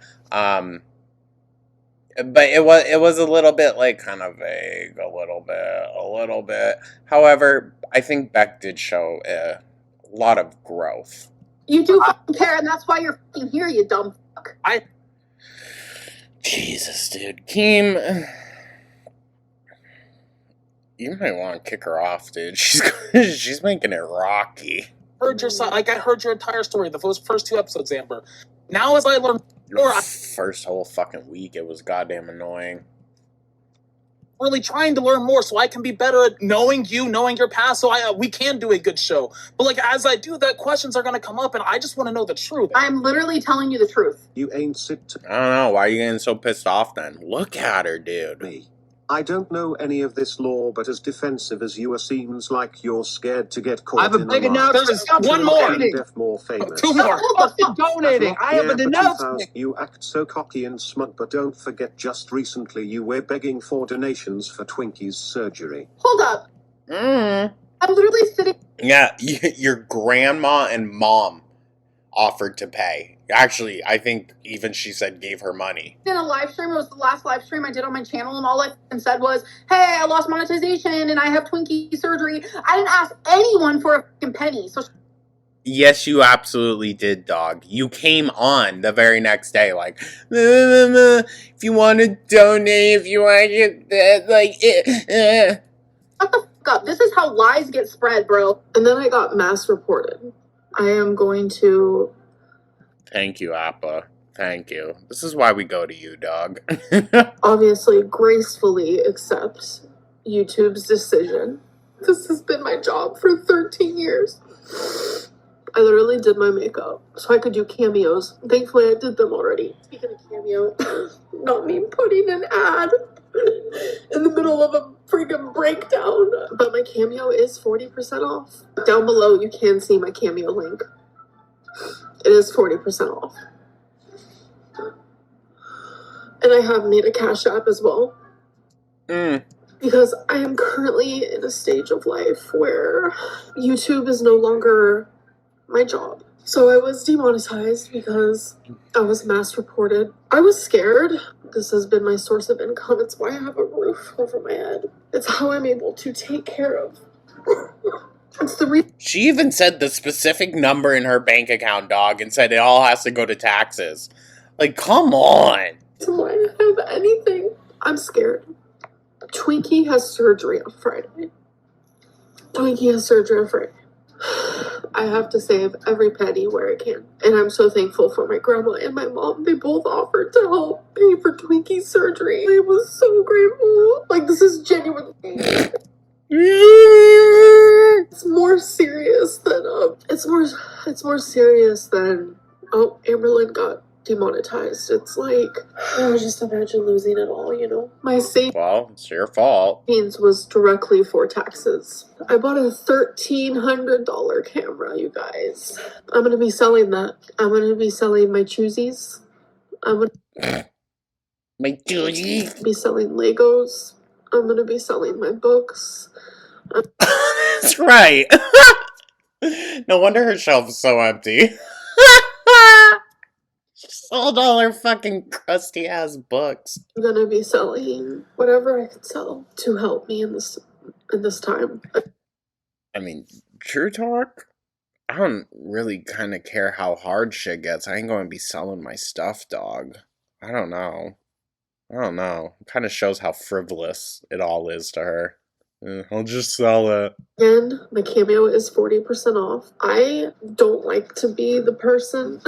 But it was a little bit like kind of vague, a little bit. However, I think Beck did show a lot of growth. You do fucking care, and that's why you're fucking here, you dumb fuck. Jesus, dude. Keem, you might want to kick her off, dude. She's making it rocky. Heard your side, like I heard your entire story, the first 2 episodes, Amber. Now as I learn more, I'm First whole fucking week, it was goddamn annoying. really trying to learn more so I can be better at knowing you, knowing your past, so we can do a good show. But like as I do that, questions are gonna come up, and I just want to know the truth. I'm literally telling you the truth. You ain't sit to I don't know. Why are you getting so pissed off then? Look at her, dude. me. I don't know any of this law, but as defensive as you are, seems like you're scared to get caught I have a in big lie. announcement. There's one more. More famous. 2 more. Stop donating. I have Yeah, an but announcement. you act so cocky and smug, but don't forget just recently you were begging for donations for Twinkie's surgery. Hold up. Mm. I'm literally sitting Yeah, your grandma and mom offered to pay. Actually, I think even she said gave her money. in a live stream. It was the last live stream I did on my channel, and all I said was, hey, I lost monetization and I have Twinkie surgery. I didn't ask anyone for a fucking penny. So Yes, you absolutely did, dog. You came on the very next day, like, if you want to donate, if you want to, like, shut the fuck up. This is how lies get spread, bro. And then I got mass reported. I am going to... Thank you, Appa. Thank you. This is why we go to you, dog. obviously gracefully accept YouTube's decision. This has been my job for 13 years. I literally did my makeup so I could do cameos. Thankfully, I did them already. Speaking of cameo, not me putting an ad in the middle of a freaking breakdown. But my cameo is 40% off. Down below, you can see my cameo link. It is 40% off. And I have made a Cash App as well. Because I am currently in a stage of life where YouTube is no longer my job. So I was demonetized because I was mass reported. I was scared. This has been my source of income. It's why I have a roof over my head. It's how I'm able to take care of. It's the reason. She even said the specific number in her bank account, dog, and said it all has to go to taxes. Like, come on. Why I have anything. I'm scared. Twinkie has surgery on Friday. I have to save every penny where I can. And I'm so thankful for my grandma and my mom. They both offered to help pay for Twinkie's surgery. I was so grateful. Like, this is genuine. It's more serious than it's more serious than Amberlynn got demonetized. It's like, just imagine losing it all, you know? My savings Well, it's your fault. was directly for taxes. I bought a $1,300 camera, you guys. I'm gonna be selling that. I'm gonna be selling my choosies. I'm gonna My duty. be selling Legos. I'm gonna be selling my books. That's right. No wonder her shelf is so empty. She sold all her fucking crusty ass books. I'm gonna be selling whatever I can sell to help me in this time. I mean, true talk. I don't really kind of care how hard shit gets. I ain't going to be selling my stuff, dog. I don't know. It kind of shows how frivolous it all is to her. I'll just sell it. Again, my cameo is 40% off. I don't like to be the person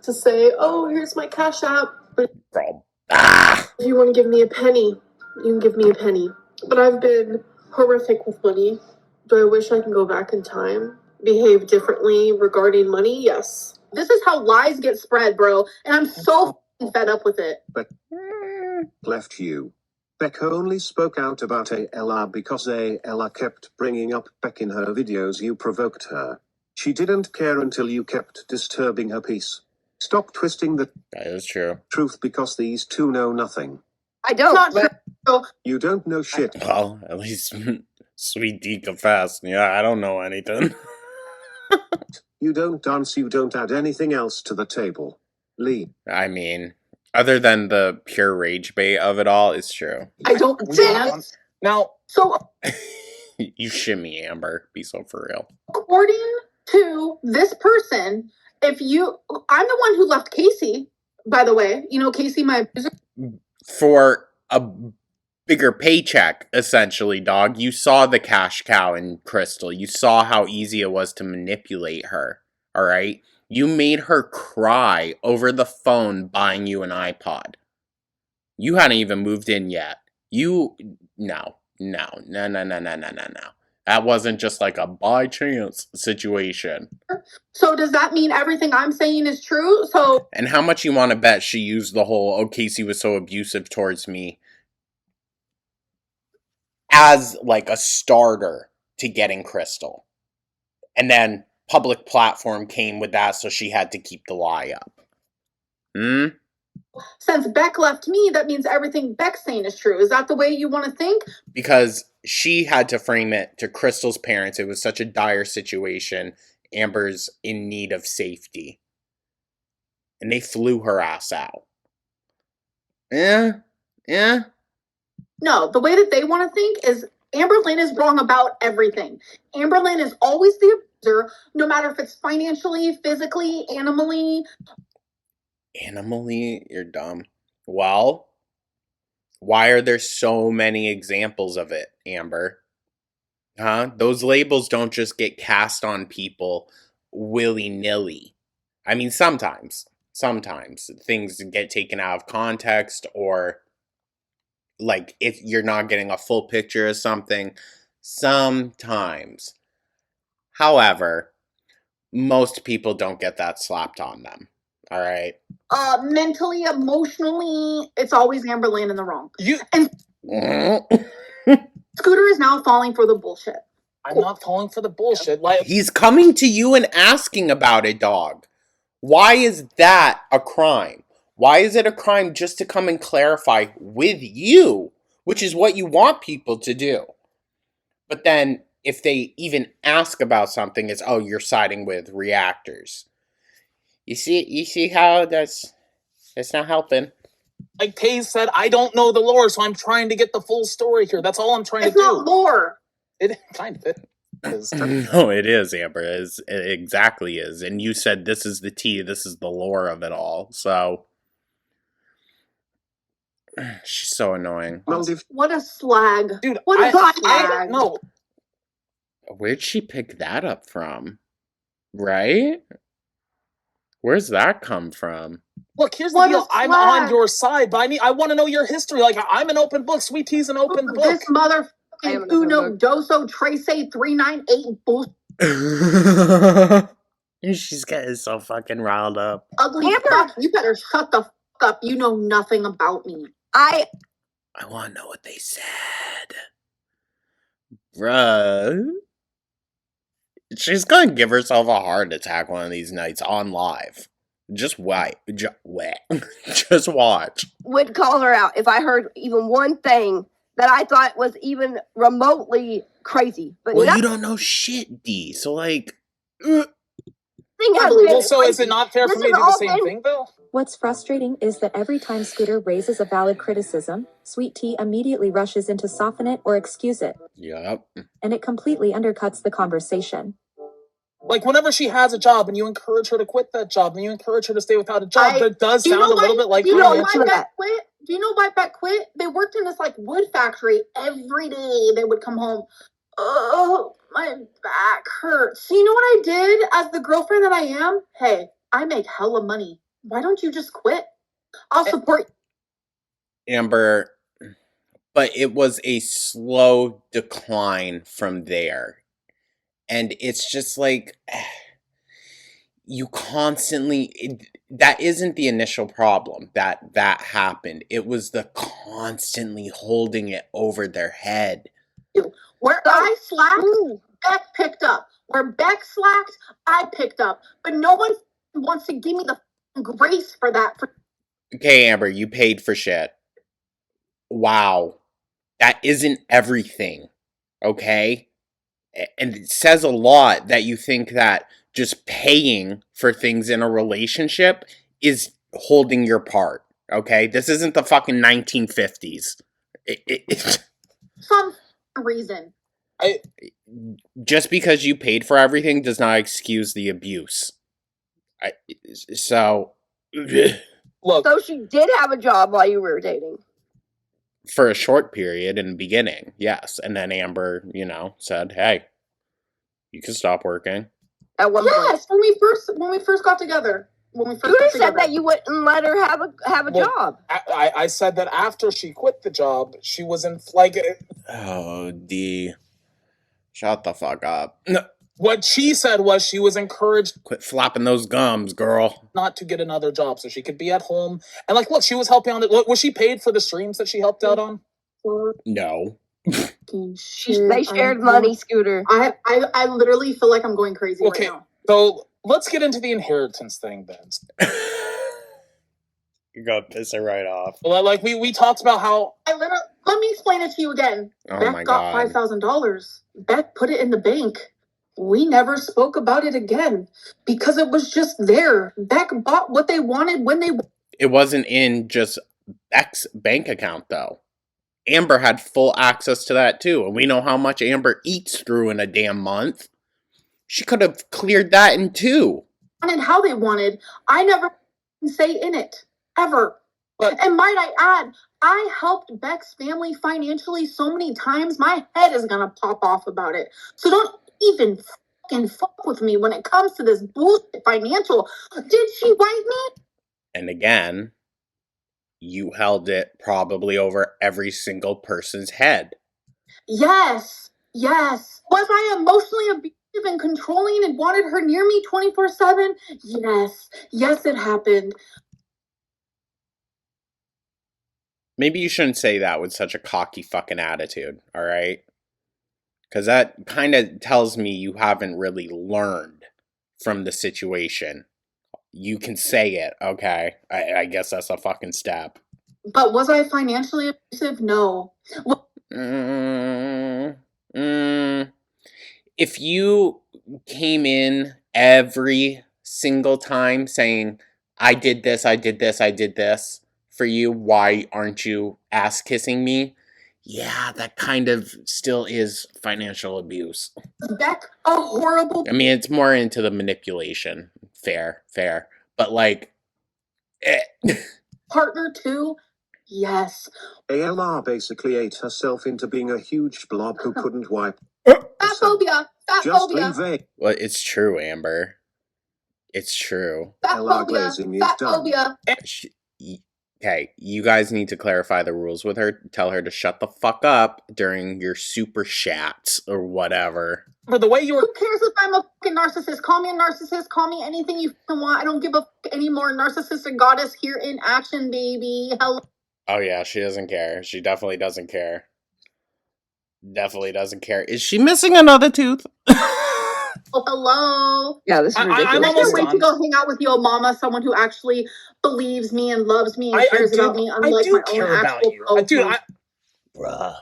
to say, oh, here's my Cash App. But Girl. if you want to give me a penny, you can give me a penny. But I've been horrific with money. Do I wish I can go back in time? Behave differently regarding money? Yes. This is how lies get spread, bro. And I'm so fed up with it. But left you. Becca only spoke out about Ella because Ella kept bringing up Beck in her videos. You provoked her. She didn't care until you kept disturbing her peace. Stop twisting the That is true. truth because these two know nothing. I don't. It's not true. You don't know shit. Well, at least Sweet D confessed. Yeah, I don't know anything. You don't dance, you don't add anything else to the table. Lee. I mean, Other than the pure rage bait of it all, it's true. I don't dance. Now, So You shimmy, Amber. Be so for real. according to this person, I'm the one who left Casey, by the way. You know, Casey, my For a bigger paycheck, essentially, dog. You saw the cash cow in Crystal. You saw how easy it was to manipulate her. Alright? You made her cry over the phone buying you an iPod. You hadn't even moved in yet. No. That wasn't just like a by chance situation. So does that mean everything I'm saying is true? So And how much you want to bet she used the whole, oh, Casey was so abusive towards me as like a starter to getting Crystal. And then public platform came with that, so she had to keep the lie up. since Beck left me, that means everything Beck's saying is true. Is that the way you want to think? Because she had to frame it to Crystal's parents. It was such a dire situation. Amber's in need of safety. And they flew her ass out. Yeah. No, the way that they want to think is Amber Lynn is wrong about everything. Amber Lynn is always the abuser, no matter if it's financially, physically, animally. Animally? You're dumb. Well, why are there so many examples of it, Amber? Huh? Those labels don't just get cast on people willy-nilly. I mean, sometimes things get taken out of context, or like if you're not getting a full picture of something, sometimes. However, most people don't get that slapped on them. All right. Mentally, emotionally, it's always Amber Lynn in the wrong. And Scooter is now falling for the bullshit. I'm not falling for the bullshit. Like, he's coming to you and asking about it, dog. Why is that a crime? Why is it a crime just to come and clarify with you, which is what you want people to do? But then if they even ask about something, it's, oh, you're siding with reactors. You see how that's not helping. like Taze said, I don't know the lore, so I'm trying to get the full story here. That's all I'm trying to do. It's not lore. It kind of is. No, it is, Amber. It exactly is. And you said this is the tea, this is the lore of it all. So she's so annoying. What a slag. Dude, What a I slag. no. Where'd she pick that up from? Right? Where's that come from? Look, here's What the a deal. I'm slag. on your side, but I want to know your history. Like, I'm an open book. Sweet Tea's an open book. This motherfucking Uno Doso Trace 398 bullshit. She's getting so fucking riled up. Ugly fuck. You better shut the fuck up. You know nothing about me. I want to know what they said. Bruh. She's going to give herself a heart attack one of these nights on live. Just wait. Just watch. Would call her out if I heard even one thing that I thought was even remotely crazy. But Well, nothing you don't know shit, D. So, like... has been Well, so is crazy. it not fair for This me to is do the all same been- thing, though? What's frustrating is that every time Scooter raises a valid criticism, Sweet Tea immediately rushes in to soften it or excuse it, Yup. and it completely undercuts the conversation. Like, whenever she has a job and you encourage her to quit that job and you encourage her to stay without a job, that does Do you sound know a little why- bit like do you know why financial. Beck quit? Do you know why Beck quit? They worked in this like wood factory every day. They would come home. Oh, my back hurts. So you know what I did as the girlfriend that I am? Hey, I make hella money. Why don't you just quit? I'll support Amber, but it was a slow decline from there. And it's just like, you constantly, that isn't the initial problem that happened. It was the constantly holding it over their head. you. Where I slacked, Beck picked up. Where Beck slacked, I picked up. But no one wants to give me the grace for that. Okay, Amber, you paid for shit. Wow. That isn't everything. Okay? And it says a lot that you think that just paying for things in a relationship is holding your part. Okay? This isn't the fucking 1950s. Some reason. Just because you paid for everything does not excuse the abuse. So, Look, So she did have a job while you were dating. for a short period in the beginning, yes. And then Amber, said, hey, you can stop working. At one point. Yes, when we first got together. You just said that you wouldn't let her have a Well, job. I said that after she quit the job, she was in like Oh, D. Shut the fuck up. no, what she said was she was encouraged Quit flopping those gums, girl. not to get another job so she could be at home. And like, look, she was helping on it. Was she paid for the streams that she helped out on? No. They shared money, Scooter. I literally feel like I'm going crazy Okay, right now. so let's get into the inheritance thing then. You're gonna piss her right off. Well, like we talked about how Let me explain it to you again. Oh Beck my got God. $5,000. Beck put it in the bank. We never spoke about it again because it was just there. Beck bought what they wanted when they. It wasn't in just Beck's bank account, though. Amber had full access to that, too. And we know how much Amber eats through in a damn month. She could have cleared that in 2. Wanted how they wanted. I never say in it ever. And might I add, I helped Beck's family financially so many times. My head is gonna pop off about it. So don't even fucking fuck with me when it comes to this bullshit financial. Did she write me? And again, you held it probably over every single person's head. Yes. Was I emotionally abusive and controlling and wanted her near me 24/7? Yes, it happened. Maybe you shouldn't say that with such a cocky fucking attitude, alright? Because that kind of tells me you haven't really learned from the situation. You can say it, okay? I guess that's a fucking step. But was I financially abusive? No. If you came in every single time saying, I did this for you, why aren't you ass kissing me? Yeah, that kind of still is financial abuse. Beck, a horrible. I mean, it's more into the manipulation. Fair. But like, partner too? Yes. ALR basically ate herself into being a huge blob who couldn't wipe. Fat phobia. Just leave it. Well, it's true, Amber. It's true. Fat LR phobia. glazing is Fat done. phobia. Okay, you guys need to clarify the rules with her. Tell her to shut the fuck up during your super chats or whatever. for the way you were. Who cares if I'm a fucking narcissist? Call me a narcissist. Call me anything you fucking want. I don't give a fuck anymore. Narcissistic goddess here in action, baby. Hello. Oh yeah, she doesn't care. She definitely doesn't care. Definitely doesn't care. Is she missing another tooth? Oh, hello. Yeah, this is ridiculous. I'm I almost can't wait done. to go hang out with your mama, someone who actually believes me and loves me and cares about me, unlike my own actual Dude, Bruh.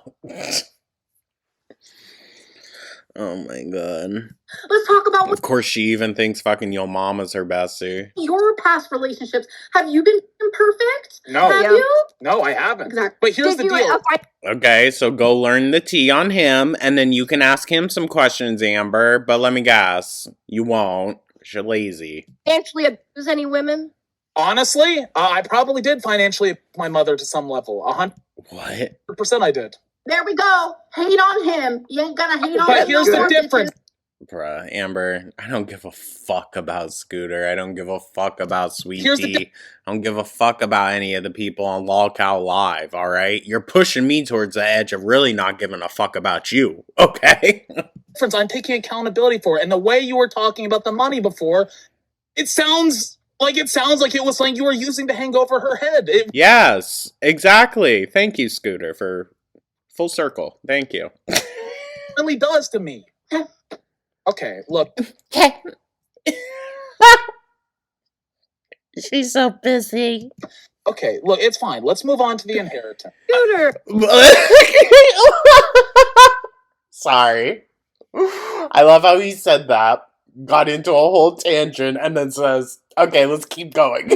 Oh my god. Let's talk about Of course she even thinks fucking your mama's her bestie. your past relationships. Have you been perfect? No. Have Yeah. you? No, I haven't. Exactly. But here's Did the you deal. Okay, so go learn the tea on him, and then you can ask him some questions, Amber. But let me guess, you won't. 'Cause you're lazy. Financially abuse any women? Honestly, I probably did financially abuse my mother to some level. 100% What? I did. There we go. Hate on him. You ain't gonna hate on But him. here's no the more, difference. Bruh, Amber, I don't give a fuck about Scooter. I don't give a fuck about Sweet Here's the Tea. I don't give a fuck about any of the people on Lolcow Live, alright? You're pushing me towards the edge of really not giving a fuck about you, okay? Difference. I'm taking accountability for it. And the way you were talking about the money before, it sounds like it was something you were using to hang over her head. It Yes, exactly. Thank you, Scooter, for full circle. Thank you. really does to me. Okay, look. She's so busy. Okay, look, it's fine. Let's move on to the inheritance. Scooter! Sorry. I love how he said that, got into a whole tangent, and then says, okay, let's keep going.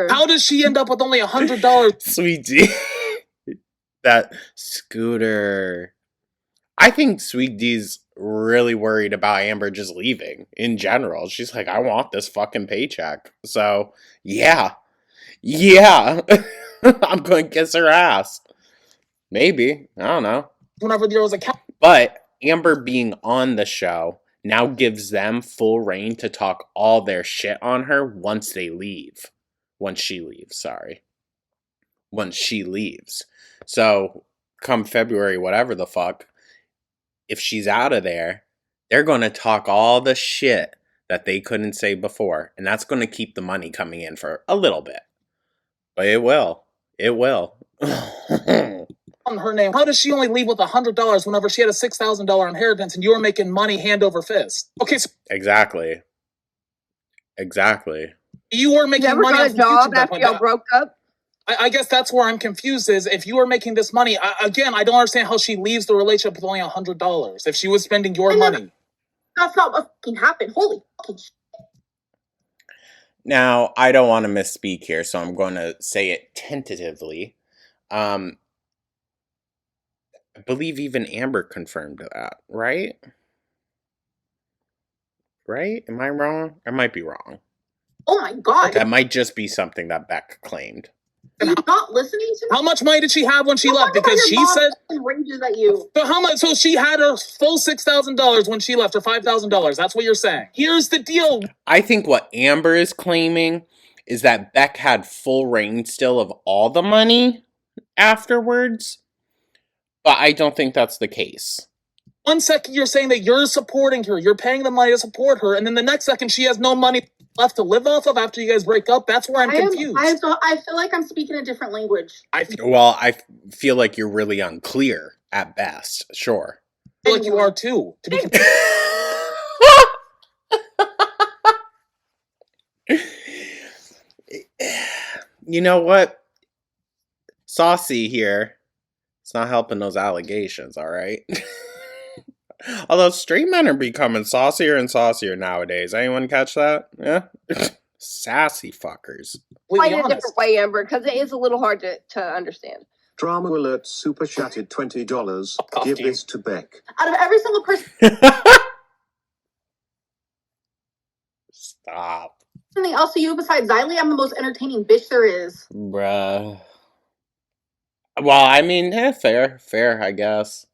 How does she end up with only $100? Sweet D. That scooter. I think Sweet D's really worried about Amber just leaving in general. She's like, I want this fucking paycheck. So, yeah. Yeah. I'm going to kiss her ass. Maybe. I don't know. Whenever there was a cat. But Amber being on the show now gives them full reign to talk all their shit on her once they leave. Once she leaves, sorry. Once she leaves. So, come February, whatever the fuck, if she's out of there, they're going to talk all the shit that they couldn't say before. And that's going to keep the money coming in for a little bit. But it will. It will. On her name. How does she only leave with $100 whenever she had a $6,000 inheritance and you were making money hand over fist? Okay, so Exactly. Exactly. you were making Never money got a off of job YouTube. after y'all broke up? I guess that's where I'm confused is if you were making this money, again, I don't understand how she leaves the relationship with only $100 if she was spending your money. That's not what fucking happened. Holy fucking shit. Now, I don't want to misspeak here, so I'm going to say it tentatively. I believe even Amber confirmed that, right? Right? Am I wrong? I might be wrong. Oh my god. That might just be something that Beck claimed. Are you not listening to me? How much money did she have when she left? Because she said rages at you. so. How much? So she had her full $6,000 when she left, or $5,000. That's what you're saying. Here's the deal. I think what Amber is claiming is that Beck had full reign still of all the money afterwards, but I don't think that's the case. 1 second you're saying that you're supporting her, you're paying the money to support her, and then the next second she has no money left to live off of after you guys break up. That's where I'm confused. I feel like I'm speaking a different language. I feel like you're really unclear at best. Sure. I feel like you are too. To be You know what? Saucy here. It's not helping those allegations, alright? Although straight men are becoming saucier and saucier nowadays. Anyone catch that? Yeah? Sassy fuckers. Find it a different way, Amber, because it is a little hard to understand. Drama alert super chatted $20. Give this to Beck. Out of every single person Stop. in the LCU besides Xylee, I'm the most entertaining bitch there is. Bruh. Well, I mean, fair, I guess.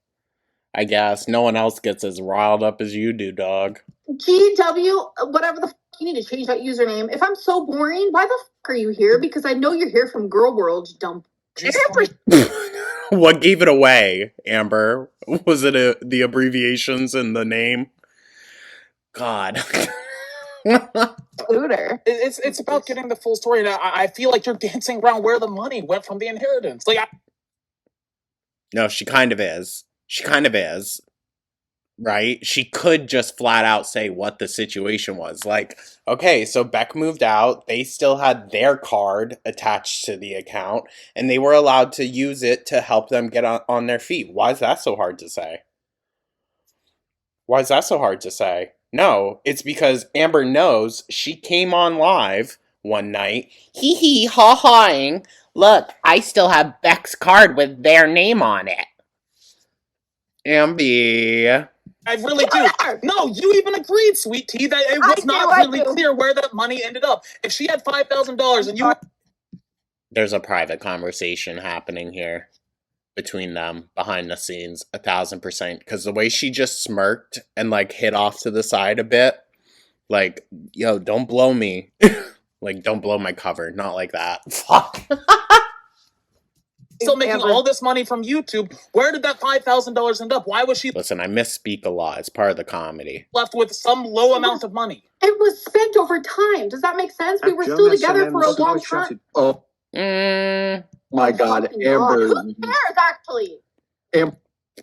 No one else gets as riled up as you do, dog. GW, whatever the fuck, you need to change that username. If I'm so boring, why the fuck are you here? Because I know you're here from Girl World, you dumb. What gave it away, Amber? Was it the abbreviations in the name? God. Scooter. It's about getting the full story. And I feel like you're dancing around where the money went from the inheritance. No, she kind of is. Right? She could just flat out say what the situation was. Like, okay, so Beck moved out. They still had their card attached to the account, and they were allowed to use it to help them get on their feet. Why is that so hard to say? No, it's because Amber knows she came on live one night. Hee hee ha haing. Look, I still have Beck's card with their name on it. Ambi. I really do. No, you even agreed, Sweet Tea, that it was not really clear where that money ended up. If she had $5,000 and you... There's a private conversation happening here between them behind the scenes, 1,000%. Because the way she just smirked and like hit off to the side a bit, like, yo, don't blow me. Like, don't blow my cover. Not like that. Fuck. Still making all this money from YouTube. Where did that $5,000 end up? Why was she Listen, I misspeak a lot. It's part of the comedy. left with some low amount of money? It was spent over time. Does that make sense? We were still together for a long time. Oh my God, Amber. Who cares, actually? Amber,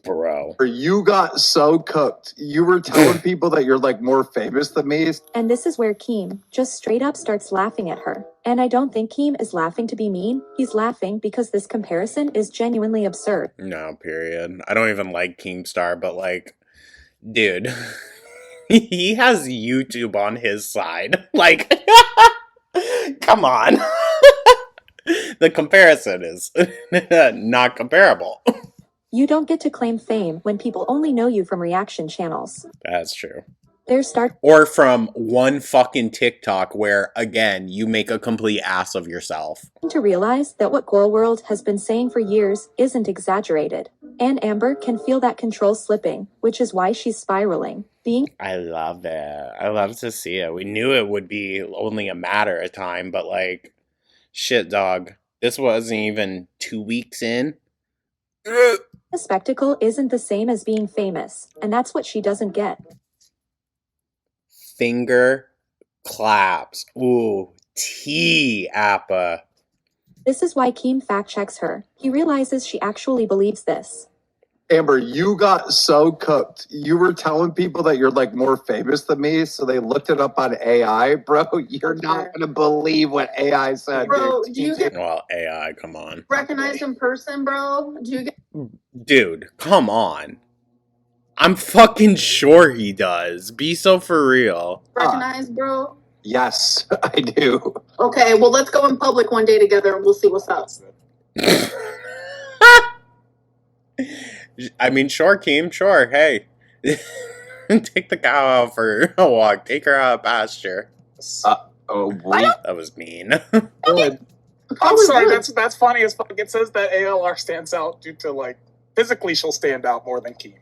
Bro. you got so cooked. You were telling people that you're like more famous than me. And this is where Keem just straight up starts laughing at her. And I don't think Keem is laughing to be mean. He's laughing because this comparison is genuinely absurd. No, period. I don't even like Keemstar, but like, dude, he has YouTube on his side. Like, come on. The comparison is not comparable. You don't get to claim fame when people only know you from reaction channels. That's true. They're starting Or from one fucking TikTok where, again, you make a complete ass of yourself. to realize that what Girl World has been saying for years isn't exaggerated. And Amber can feel that control slipping, which is why she's spiraling. Being I love it. I love to see it. We knew it would be only a matter of time, but like, shit, dog. This wasn't even 2 weeks in. a spectacle isn't the same as being famous, and that's what she doesn't get. Finger claps. Ooh, Appa. This is why Keem fact checks her. He realizes she actually believes this. Amber, you got so cooked. You were telling people that you're like more famous than me, so they looked it up on AI, bro. You're not gonna believe what AI said, Bro, dude. do you get Well, AI, come on. recognized in person, bro? Do you get Dude, come on. I'm fucking sure he does. Be so for real. recognized, bro? Yes, I do. Okay, well, let's go in public one day together and we'll see what's up. I mean, sure, Keem, sure. Hey, take the cow out for a walk. Take her out of pasture. That was mean. Good. I'm sorry, that's funny as fuck. It says that ALR stands out due to like physically she'll stand out more than Keem.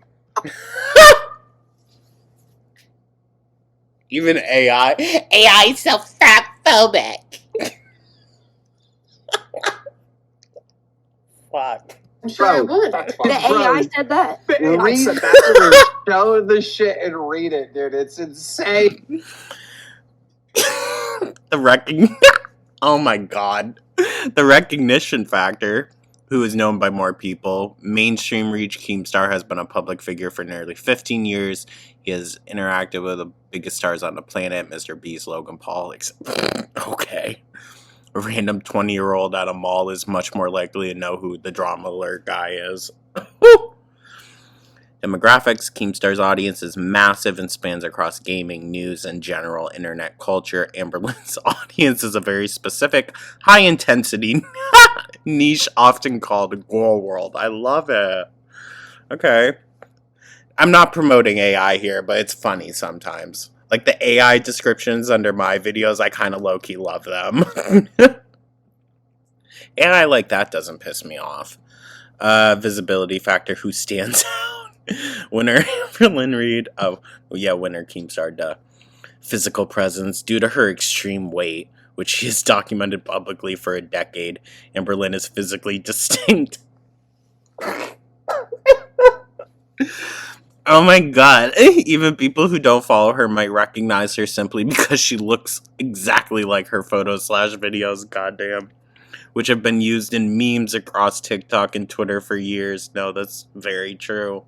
Even AI is so fat-phobic. Fuck. I'm sure I would. The AI said that. Show the shit and read it, dude. It's insane. Oh my god. The recognition factor, who is known by more people. Mainstream reach, Keemstar has been a public figure for nearly 15 years. He has interacted with the biggest stars on the planet, Mr. Beast, Logan Paul. Okay. A random 20-year-old at a mall is much more likely to know who the drama alert guy is. Demographics, Keemstar's audience is massive and spans across gaming, news, and general internet culture. Amberlynn's audience is a very specific, high-intensity niche, often called Girl World. I love it. Okay. I'm not promoting AI here, but it's funny sometimes. Like, the AI descriptions under my videos, I kind of low-key love them. AI like that doesn't piss me off. Visibility factor, who stands out? Winner Amberlynn Reed. Oh, yeah, winner Keemstar, duh. Physical presence. Due to her extreme weight, which she has documented publicly for a decade, Amberlynn is physically distinct. Oh my god. Even people who don't follow her might recognize her simply because she looks exactly like her photos/videos, goddamn. Which have been used in memes across TikTok and Twitter for years. No, that's very true.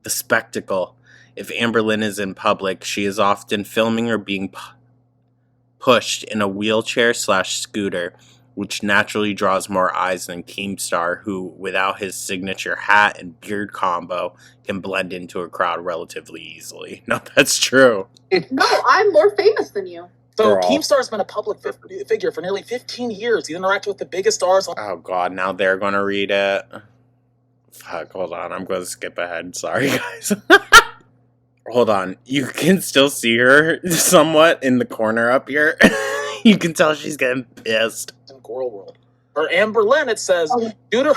The spectacle. If Amberlynn is in public, she is often filming or being pushed in a wheelchair/scooter, which naturally draws more eyes than Keemstar, who, without his signature hat and beard combo, can blend into a crowd relatively easily. No, that's true. No, I'm more famous than you. So Girl. Keemstar's been a public figure for nearly 15 years. He's interacted with the biggest stars on. Oh god, now they're gonna read it. Fuck, hold on, I'm gonna skip ahead. Sorry, guys. Hold on, you can still see her somewhat in the corner up here. You can tell she's getting pissed. In Girl World. For Amberlynn, it says, due to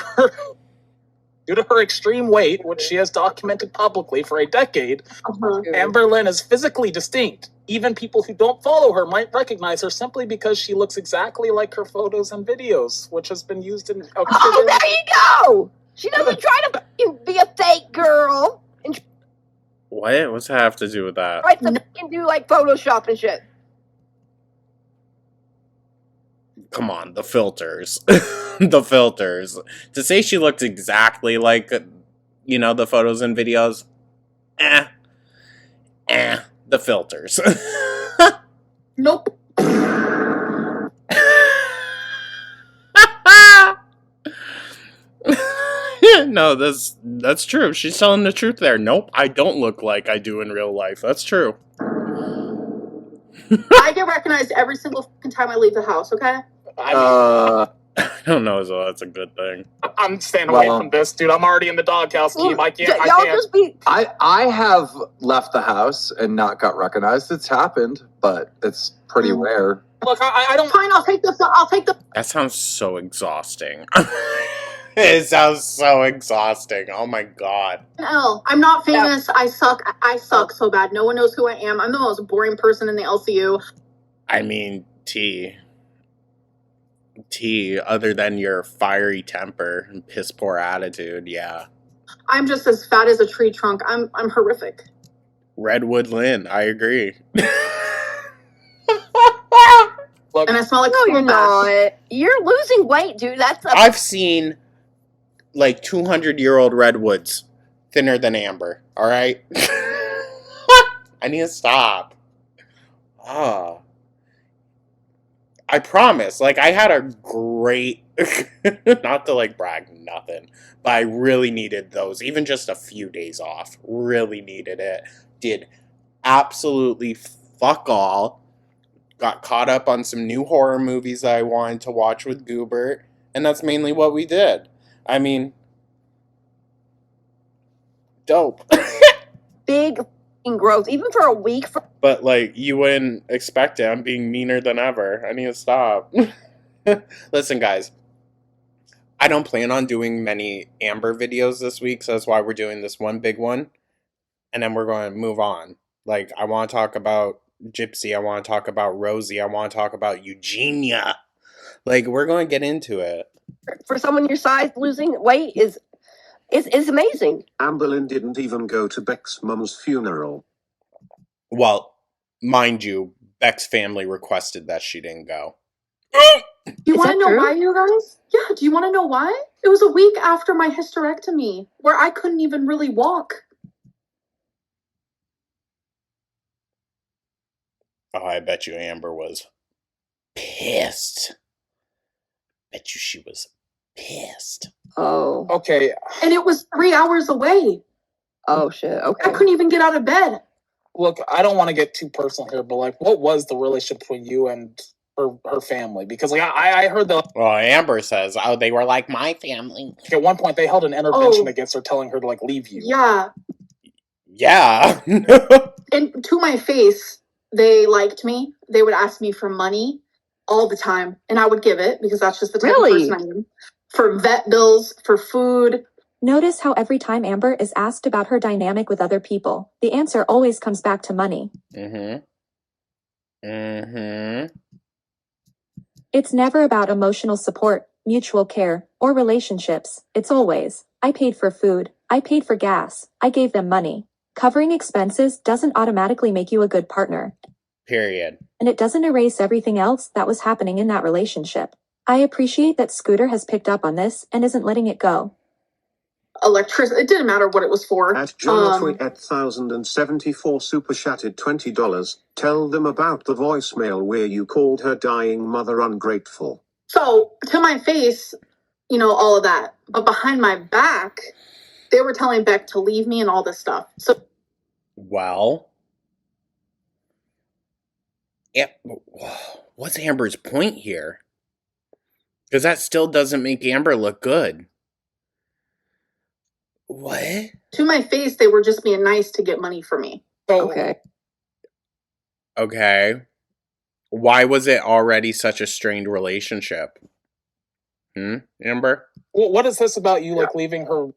her extreme weight, which she has documented publicly for a decade, Amberlynn is physically distinct. Even people who don't follow her might recognize her simply because she looks exactly like her photos and videos, which has been used in. Oh, there you go. She doesn't try to fucking be a fake girl and What? What's that have to do with that? try to fucking do like Photoshop and shit. Come on, the filters. The filters. To say she looked exactly like, you know, the photos and videos, the filters. Nope. No, that's true. She's telling the truth there. Nope, I don't look like I do in real life. That's true. I get recognized every single fucking time I leave the house, okay? I don't know as well. That's a good thing. I'm staying away Well- from this, dude. I'm already in the doghouse, Keem. I can't. I Y'all can't. just be. I have left the house and not got recognized. It's happened, but it's pretty rare. Look, I don't. Fine, I'll take the. That sounds so exhausting. It sounds so exhausting. Oh my god. L. I'm not famous. I suck. I suck so bad. No one knows who I am. I'm the most boring person in the LCU. I mean, T, other than your fiery temper and piss poor attitude, yeah. I'm just as fat as a tree trunk. I'm horrific. Redwood Lynn, I agree. Look, And I smell like No, you're swamp ass. not. You're losing weight, dude. That's a. I've seen like 200-year-old redwoods thinner than Amber, alright? I need to stop. Ah. I promise. Like, I had a great, not to like brag, nothing, but I really needed those. Even just a few days off. Really needed it. Did absolutely fuck all. Got caught up on some new horror movies that I wanted to watch with Goobert. And that's mainly what we did. I mean, dope. Big f***ing growth, even for a week. But, like, you wouldn't expect it. I'm being meaner than ever. I need to stop. Listen, guys. I don't plan on doing many Amber videos this week, so that's why we're doing this one big one. And then we're going to move on. Like, I want to talk about Gypsy. I want to talk about Rosie. I want to talk about Eugenia. Like, we're going to get into it. For someone your size, losing weight is amazing. Amberlynn didn't even go to Beck's mum's funeral. Well, mind you, Beck's family requested that she didn't go. Do you want to know why, you guys? Yeah, do you want to know why? It was a week after my hysterectomy, where I couldn't even really walk. Oh, I bet you Amber was pissed. Bet you she was pissed. Oh. Okay. And it was 3 hours away. Oh shit. Okay. I couldn't even get out of bed. Look, I don't want to get too personal here, but like, what was the relationship between you and her family? Because like, I heard that Well, Amber says, oh, they were like my family. at one point they held an intervention Oh. against her, telling her to like leave you. Yeah. Yeah. And to my face, they liked me. They would ask me for money all the time, and I would give it because that's just the type Really? of person I am. For vet bills, for food. Notice how every time Amber is asked about her dynamic with other people, the answer always comes back to money. It's never about emotional support, mutual care, or relationships. It's always, I paid for food, I paid for gas, I gave them money. Covering expenses doesn't automatically make you a good partner, Period. and it doesn't erase everything else that was happening in that relationship. I appreciate that Scooter has picked up on this and isn't letting it go. Electricity. It didn't matter what it was for. At Jonathan at 1074 super chatted $20. Tell them about the voicemail where you called her dying mother ungrateful. So to my face, you know, all of that. But behind my back, they were telling Beck to leave me and all this stuff. So Well, what's Amber's point here? Because that still doesn't make Amber look good. What? to my face, they were just being nice to get money for me. Okay. Okay. Why was it already such a strained relationship? Amber? What is this about you like leaving her?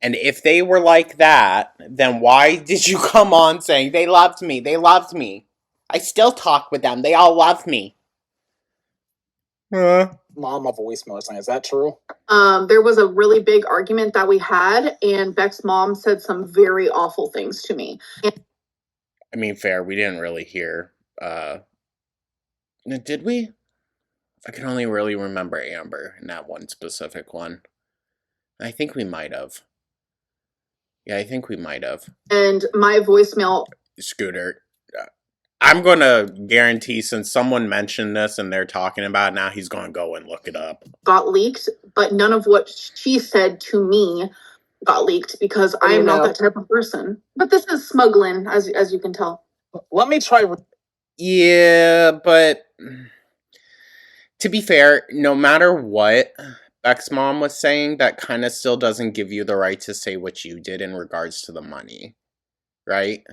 And if they were like that, then why did you come on saying they loved me? They loved me. I still talk with them. They all love me. Mom, a voicemail or something. Is that true? There was a really big argument that we had, and Beck's mom said some very awful things to me. I mean, fair. We didn't really hear. Did we? I can only really remember Amber in that one specific one. I think we might have. Yeah, I think we might have. And my voicemail Scooter. I'm going to guarantee since someone mentioned this and they're talking about it now, he's going to go and look it up. got leaked, but none of what she said to me got leaked because I am not that type of person. But this is smuggling, as you can tell. Let me try. Yeah, but To be fair, no matter what Beck's mom was saying, that kind of still doesn't give you the right to say what you did in regards to the money. Right?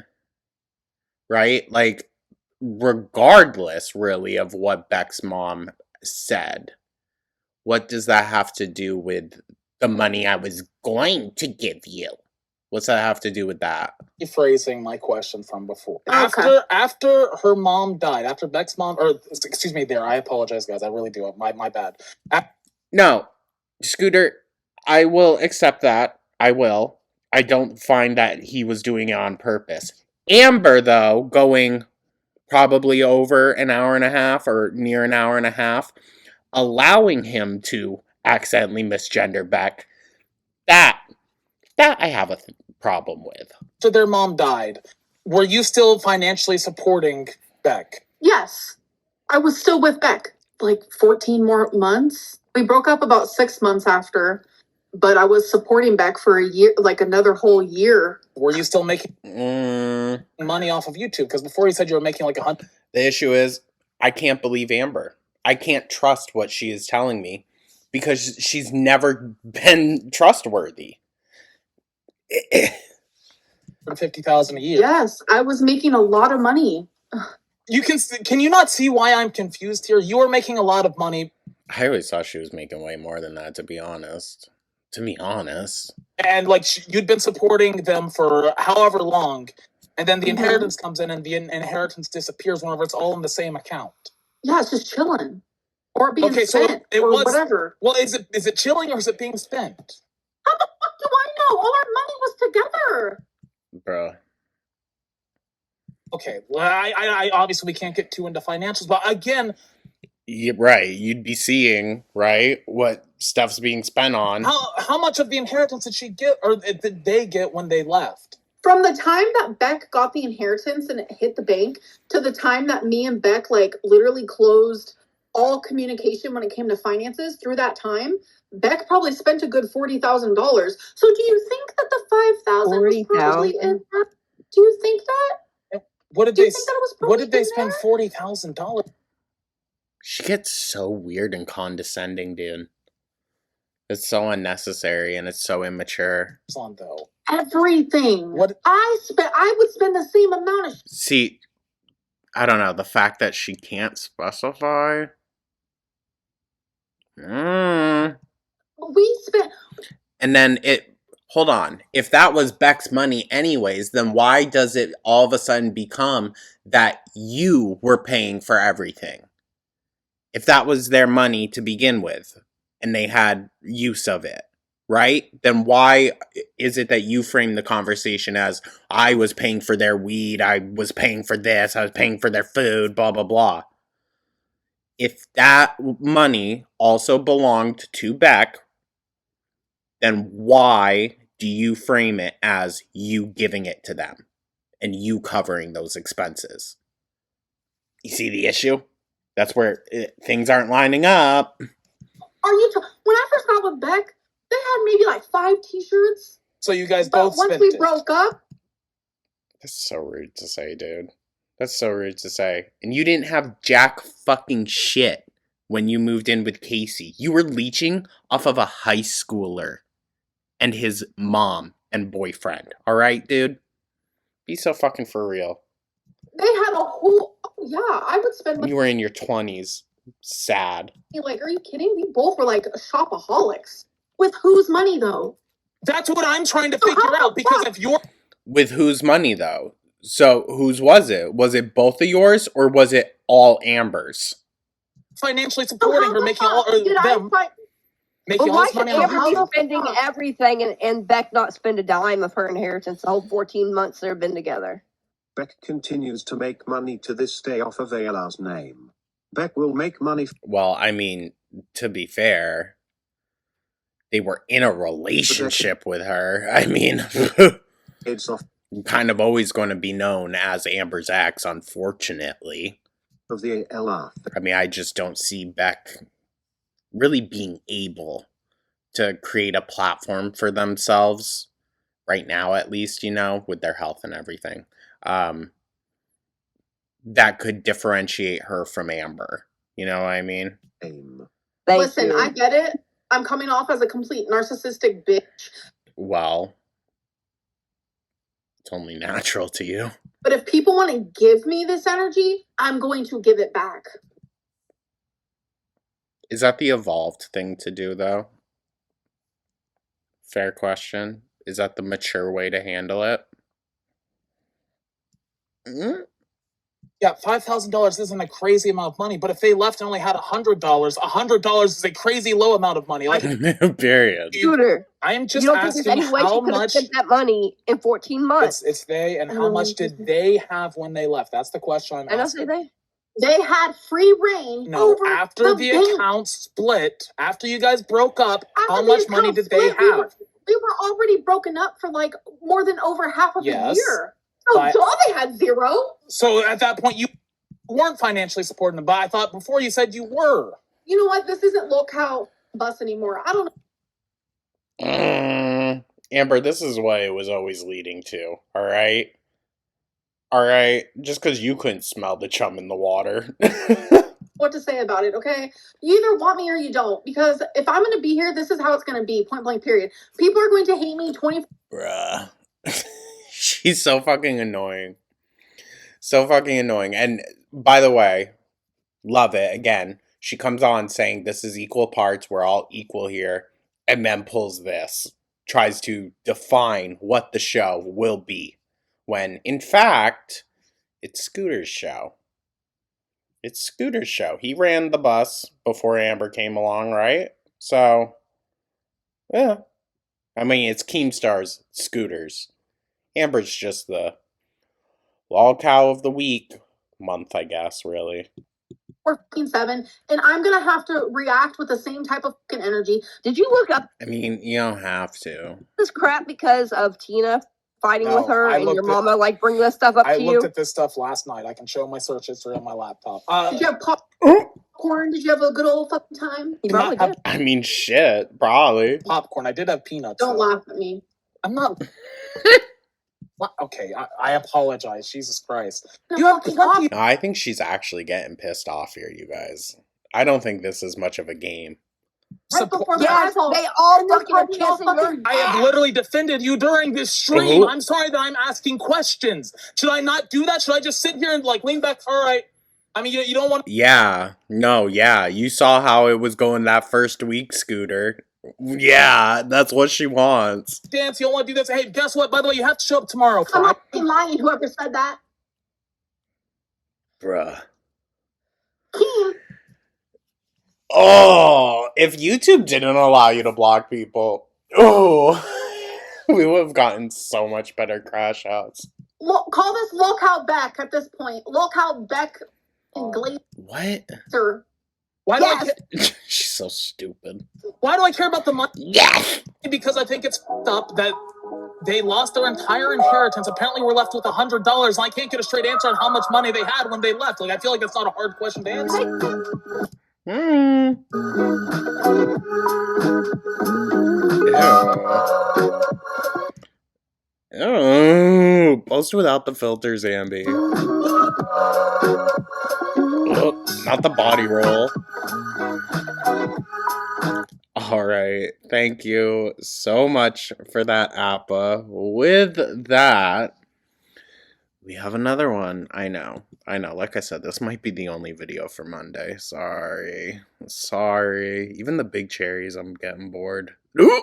Right? Like, regardless, really, of what Beck's mom said, what does that have to do with the money I was going to give you? What's that have to do with that? Rephrasing my question from before. Okay. After her mom died, after Beck's mom, or excuse me, I apologize, guys. I really do. My bad. No, Scooter, I will accept that. I will. I don't find that he was doing it on purpose. Amber, though, going probably over an hour and a half or near an hour and a half, allowing him to accidentally misgender Beck, that I have a problem with. After their mom died, were you still financially supporting Beck? Yes. I was still with Beck. Like 14 more months. We broke up about 6 months after, but I was supporting Beck for a year, like another whole year. Were you still making money off of YouTube? Because before you said you were making like $100. The issue is, I can't believe Amber. I can't trust what she is telling me because she's never been trustworthy. $50,000 a year. Yes, I was making a lot of money. Can you not see why I'm confused here? You are making a lot of money. I always thought she was making way more than that, to be honest. And like you'd been supporting them for however long, and then the inheritance comes in, and the inheritance disappears whenever it's all in the same account. Yeah, it's just chilling, or being Okay, spent, so it or was whatever. Well, is it chilling or is it being spent? How the fuck do I know? All our money was together. Bro. Okay, well, I obviously we can't get too into financials, but again, Yeah, right, you'd be seeing, right, what stuff's being spent on. how much of the inheritance did she get, or did they get when they left? From the time that Beck got the inheritance and it hit the bank to the time that me and Beck like literally closed all communication when it came to finances, through that time, Beck probably spent a good $40,000. So do you think that the 5,000 was probably in that? Do you think that? What did Do you they think that it was What did they probably in spend $40,000? She gets so weird and condescending, dude. It's so unnecessary and it's so immature. Though. Everything. What I would spend the same amount of. See, I don't know, the fact that she can't specify. We spent. And then hold on. If that was Beck's money anyways, then why does it all of a sudden become that you were paying for everything? If that was their money to begin with, and they had use of it, right? Then why is it that you frame the conversation as, I was paying for their weed, I was paying for this, I was paying for their food, blah, blah, blah. If that money also belonged to Beck, then why do you frame it as you giving it to them and you covering those expenses? You see the issue? That's where things aren't lining up. Are you? When I first got with Beck, they had maybe like 5 T-shirts. So you guys But both once spent we it. broke up, That's so rude to say, dude. That's so rude to say. And you didn't have jack fucking shit when you moved in with Casey. You were leeching off of a high schooler and his mom and boyfriend. Alright, dude? Be so fucking for real. they had a whole. Oh, yeah, I would spend. You were in your 20s. Sad. Like, are you kidding? We both were like shopaholics. With whose money though? That's what I'm trying to figure out, because if you're... With whose money, though? So, whose was it? Was it both of yours, or was it all Amber's? financially supporting her, making all them making Well, all why this should money on Amber be YouTube. spending everything and Beck not spend a dime of her inheritance the whole 14 months they've been together? Beck continues to make money to this day off of Ayla's name. Beck will make money. Well, I mean, to be fair, they were in a relationship with her. I mean, It's off kind of always going to be known as Amber's ex, unfortunately. of the Ayla. I mean, I just don't see Beck really being able to create a platform for themselves right now, at least, you know, with their health and everything. That could differentiate her from Amber. You know what I mean? Aim. Thank Listen, you. I get it. I'm coming off as a complete narcissistic bitch. Well, it's only natural to you. But if people want to give me this energy, I'm going to give it back. Is that the evolved thing to do, though? Fair question. Is that the mature way to handle it? Mm? Yeah, $5,000 isn't a crazy amount of money, but if they left and only had $100 is a crazy low amount of money. Like, period. Scooter, I am you just don't think there's asking any way how she could have much spent that money in 14 months? it's they, and how much did they have when they left? That's the question I'm I know, asking. say they. They had free reign No, over after the bank. account split, after you guys broke up, After how the much money account did they split, we have? were already broken up for like more than over half of Yes, a year. So but- duh, they had zero. So at that point, you weren't financially supporting them, but I thought before you said you were. You know what? This isn't locale bus anymore. I don't know. Amber, this is what it was always leading to, alright? Alright? Just because you couldn't smell the chum in the water. What to say about it, okay? You either want me or you don't. Because if I'm going to be here, this is how it's going to be. Point blank, period. People are going to hate me 24. Bruh. She's so fucking annoying. So fucking annoying. And by the way, love it. Again, she comes on saying this is equal parts. We're all equal here. And then pulls this. Tries to define what the show will be. When, in fact, it's Scooter's show. It's Scooter's show. He ran the bus before Amber came along, right? So, yeah. I mean, it's Keemstar's Scooters. Amber's just the lol cow of the week month, I guess, really. 7, and I'm gonna have to react with the same type of fucking energy. Did you look up I mean, you don't have to. this crap because of Tina fighting No, with her I and your looked at- mama like bring this stuff up I to looked you? at this stuff last night. I can show my search history on my laptop. Did you have popcorn? Did you have a good old fucking time? You probably did. I mean, shit, probably. Popcorn. I did have peanuts. Don't though. laugh at me. I'm not. What? Okay, I apologize. Jesus Christ. No, You have fucking plenty. No, I think she's actually getting pissed off here, you guys. I don't think this is much of a game. Right before my Yes, eyeball. they all And then fucking are called me all kissing your fucking- I have literally defended you during this stream. Oh. I'm sorry that I'm asking questions. Should I not do that? Should I just sit here and like lean back? All right. I mean, you don't want Yeah. No, yeah. You saw how it was going that first week, Scooter. Yeah, that's what she wants. to dance. You don't want to do this. Hey, guess what? By the way, you have to show up tomorrow. I'm not fucking lying, whoever said that. Bruh. Keem, Oh, if YouTube didn't allow you to block people, oh, we would have gotten so much better crash outs. call this locale Beck at this point. Locale Beck and What? Glazer. Why do Yes. She's so stupid. Why do I care about the money? Yes! Because I think it's fucked up that they lost their entire inheritance. Apparently, we're left with $100, and I can't get a straight answer on how much money they had when they left. Like, I feel like that's not a hard question to answer. Ew. Ew. Post without the filters, Ambi. Oh, not the body roll. Alright, thank you so much for that, Appa. With that, we have another one. I know. Like I said, this might be the only video for Monday. Sorry. Even the big cherries, I'm getting bored. Ooh!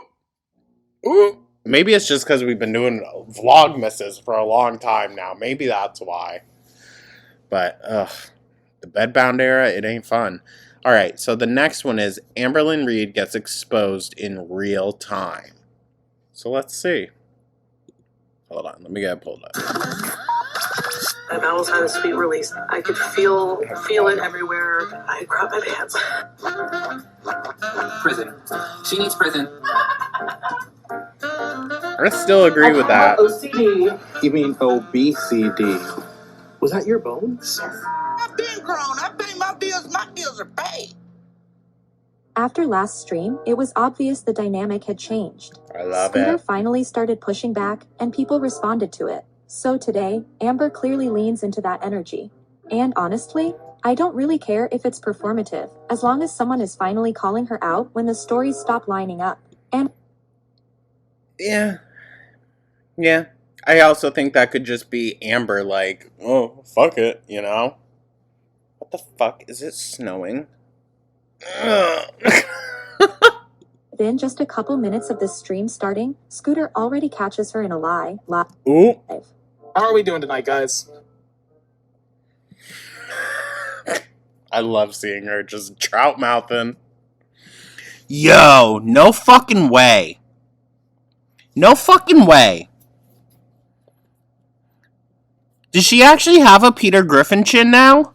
Ooh! Maybe it's just because we've been doing Vlogmases for a long time now. Maybe that's why. But, the bedbound era, it ain't fun. Alright, so the next one is Amberlynn Reid gets exposed in real time. So let's see. Hold on, let me get it pulled up. My bowels had a sweet release. I could feel it everywhere. I grabbed my pants. Prison. She needs prison. I still agree with that. OCD. You mean obesity? Was that your bones? I've been grown. I pay my bills. My bills are paid. After last stream, it was obvious the dynamic had changed. I love Scooter it. finally started pushing back, and people responded to it. So today, Amber clearly leans into that energy. And honestly, I don't really care if it's performative, as long as someone is finally calling her out when the stories stop lining up. And Yeah. Yeah. I also think that could just be Amber, like, oh, fuck it, you know? What the fuck? Is it snowing? Then just a couple minutes of the stream starting, Scooter already catches her in a lie. Ooh. How are we doing tonight, guys? I love seeing her just trout mouthing. Yo, no fucking way. No fucking way. Does she actually have a Peter Griffin chin now?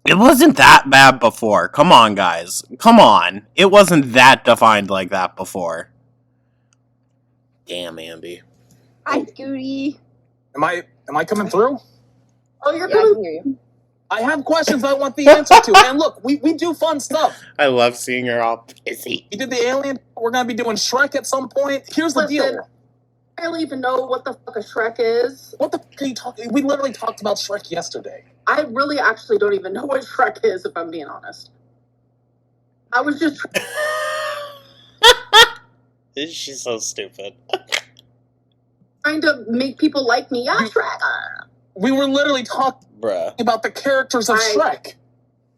It wasn't that bad before. Come on, guys. Come on. It wasn't that defined like that before. Damn, Ambi. Hi, Scooty. Am I coming through? Oh, you're coming. I can hear you. I have questions I want the answer to. And look, we do fun stuff. I love seeing her all pissy. We did the Alien. We're going to be doing Shrek at some point. Here's the deal. I don't even know what the fuck a Shrek is. What the fuck are you talking? We literally talked about Shrek yesterday. I really actually don't even know what Shrek is, if I'm being honest. I was just She's so stupid. trying to make people like me. Yeah, Shrek. We were literally talking about the characters of Shrek.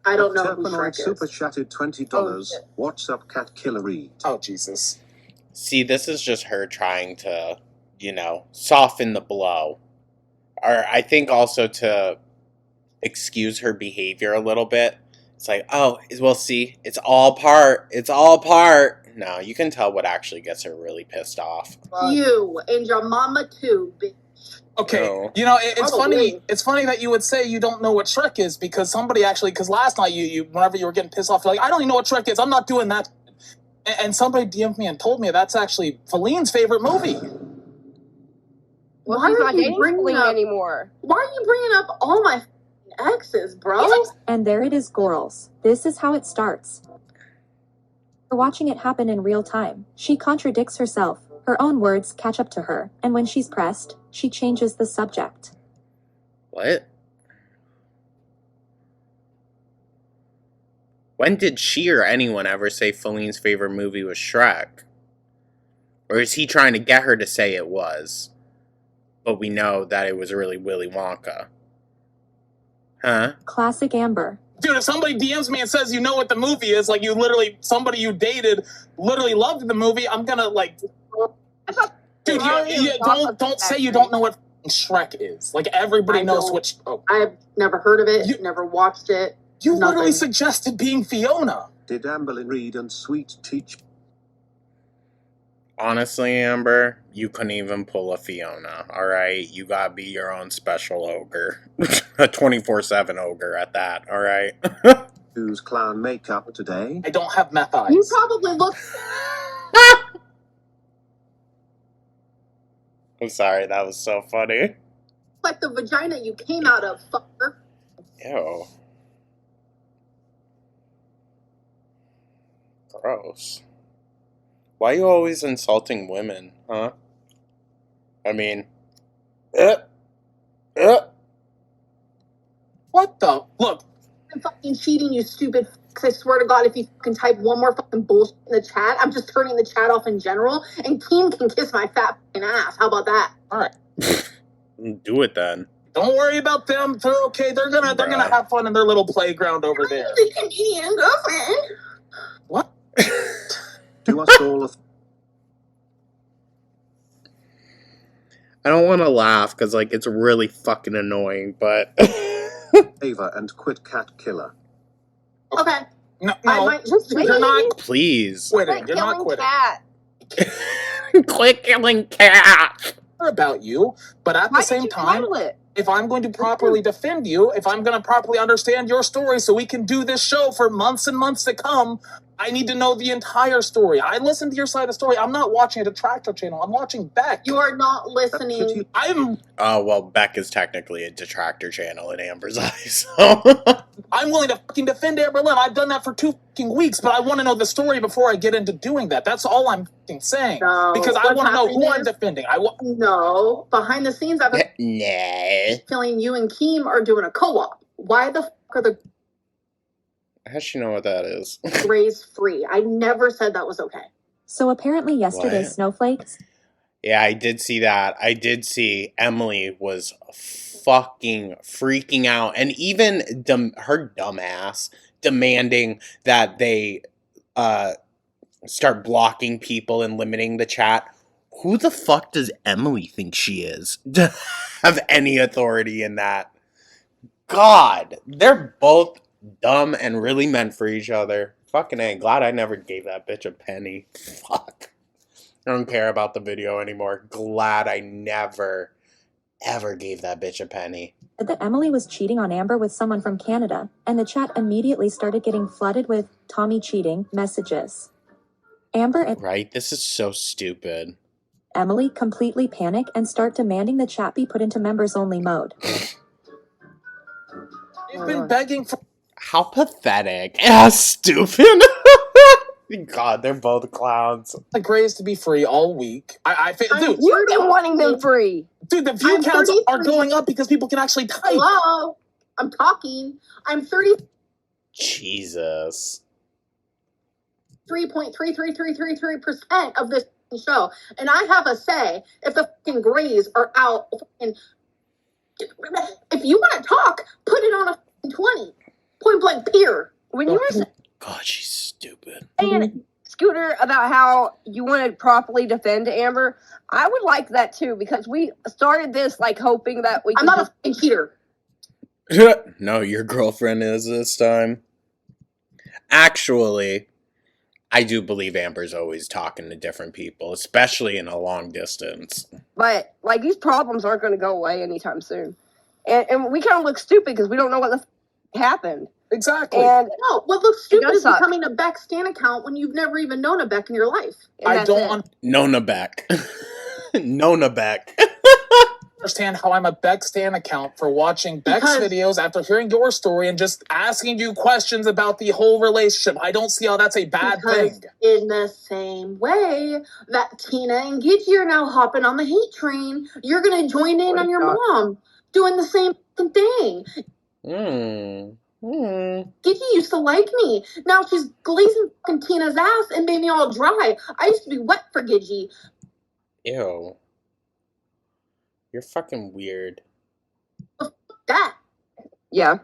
I don't know who Terpenoid Shrek is. super chatted $20. What's up, Cat Killer Reed? Oh, Jesus. See, this is just her trying to, you know, soften the blow. Or I think also to excuse her behavior a little bit. It's like, oh, well, see, it's all part. It's all part. No, you can tell what actually gets her really pissed off. You and your mama too, bitch. Okay, No. you know, it's Probably. funny. It's funny that you would say you don't know what Shrek is because somebody actually, because last night you whenever you were getting pissed off, you're like, I don't even know what Shrek is. I'm not doing that. And somebody DM'd me and told me that's actually Feline's favorite movie. Well, Why he's are not you dating bringing Feline up- anymore. Why are you bringing up all my exes, bro? And there it is, girls. This is how it starts. We're watching it happen in real time. She contradicts herself. Her own words catch up to her, and when she's pressed, she changes the subject. What? When did she or anyone ever say Feline's favorite movie was Shrek? Or is he trying to get her to say it was? But we know that it was really Willy Wonka. Huh? Classic Amber. Dude, if somebody DMs me and says you know what the movie is, like you literally, somebody you dated literally loved the movie, I'm gonna like, dude, don't say you don't know what Shrek is. Like everybody I knows don't. what. I've never heard of it, never watched it. You literally nothing. suggested being Fiona. Did Amberlynn Reed and Sweet teach? Honestly, Amber, you couldn't even pull a Fiona, alright? You gotta be your own special ogre. A 24/7 ogre at that, alright? Who's clown makeup today? I don't have meth eyes. You probably look I'm sorry, that was so funny. like the vagina you came out of, fucker. Ew. Gross. Why are you always insulting women, huh? I mean... What the? Look. I'm fucking cheating, you stupid fucks. I swear to God, if you fucking type one more fucking bullshit in the chat, I'm just turning the chat off in general, and Keem can kiss my fat fucking ass. How about that? Alright. Do it then. Don't worry about them. They're okay. They're gonna have fun in their little playground over there. The Canadian girlfriend. What? Do us all a I don't want to laugh because, like, it's really fucking annoying, but... favor and quit Cat Killer. Okay. No, I might just you're not Please. quitting. You're not quitting. Cat. Quit killing cats! About you, but at the same time, if I'm going to properly defend you, if I'm going to properly understand your story so we can do this show for months and months to come, I need to know the entire story. I listened to your side of the story. I'm not watching a detractor channel. I'm watching Beck. You are not listening. Oh, well, Beck is technically a detractor channel in Amber's eyes, so... I'm willing to fucking defend Amberlynn. I've done that for 2 fucking weeks, but I want to know the story before I get into doing that. That's all I'm fucking saying. No, because I what's want to know who happening I'm is- defending. No. Behind the scenes, I've been Nah. feeling you and Keem are doing a co-op. Why the fuck are the How does she know what that is? grays free? I never said that was okay. So apparently yesterday, What? Snowflakes. Yeah, I did see that. I did see Emily was fucking freaking out. And even her dumbass demanding that they start blocking people and limiting the chat. Who the fuck does Emily think she is to have any authority in that? God, they're both dumb and really meant for each other. Fucking A. Glad I never gave that bitch a penny. Fuck. I don't care about the video anymore. Glad I never, ever gave that bitch a penny. Said that Emily was cheating on Amber with someone from Canada, and the chat immediately started getting flooded with Tommy cheating messages. Amber and Right? This is so stupid. Emily completely panic and start demanding the chat be put into members only mode. They've been begging for. How pathetic. How stupid. God, they're both clowns. The Grays to be free all week. Dude, You've been wanting them free. Dude, the view I'm counts 33. are going up because people can actually type. Hello? I'm talking. I'm Jesus. 33.33333% of this show. And I have a say if the fucking Grays are out. If you want to talk, put it on a fucking 20. Point blank, peer. When you were God, she's stupid. saying, Scooter, about how you want to properly defend Amber, I would like that too, because we started this like hoping that we I'm could not a fucking cheater. No, your girlfriend is this time. Actually, I do believe Amber's always talking to different people, especially in a long distance. but like these problems aren't going to go away anytime soon. And we kind of look stupid because we don't know what the happened. Exactly. And No, what looks stupid does is suck. becoming a Beck Stan account when you've never even known a Beck in your life. and that's it. Nona Beck. Nona Beck. Understand how I'm a Beck Stan account for watching Beck's Because- videos after hearing your story and just asking you questions about the whole relationship. I don't see how that's a bad Because thing. in the same way that Tina and Gidget are now hopping on the hate train, you're going to join in on your mom doing the same fucking thing. Gidget used to like me. Now she's glazing fucking Tina's ass and made me all dry. I used to be wet for Gidget. Ew. You're fucking weird. That. Yeah.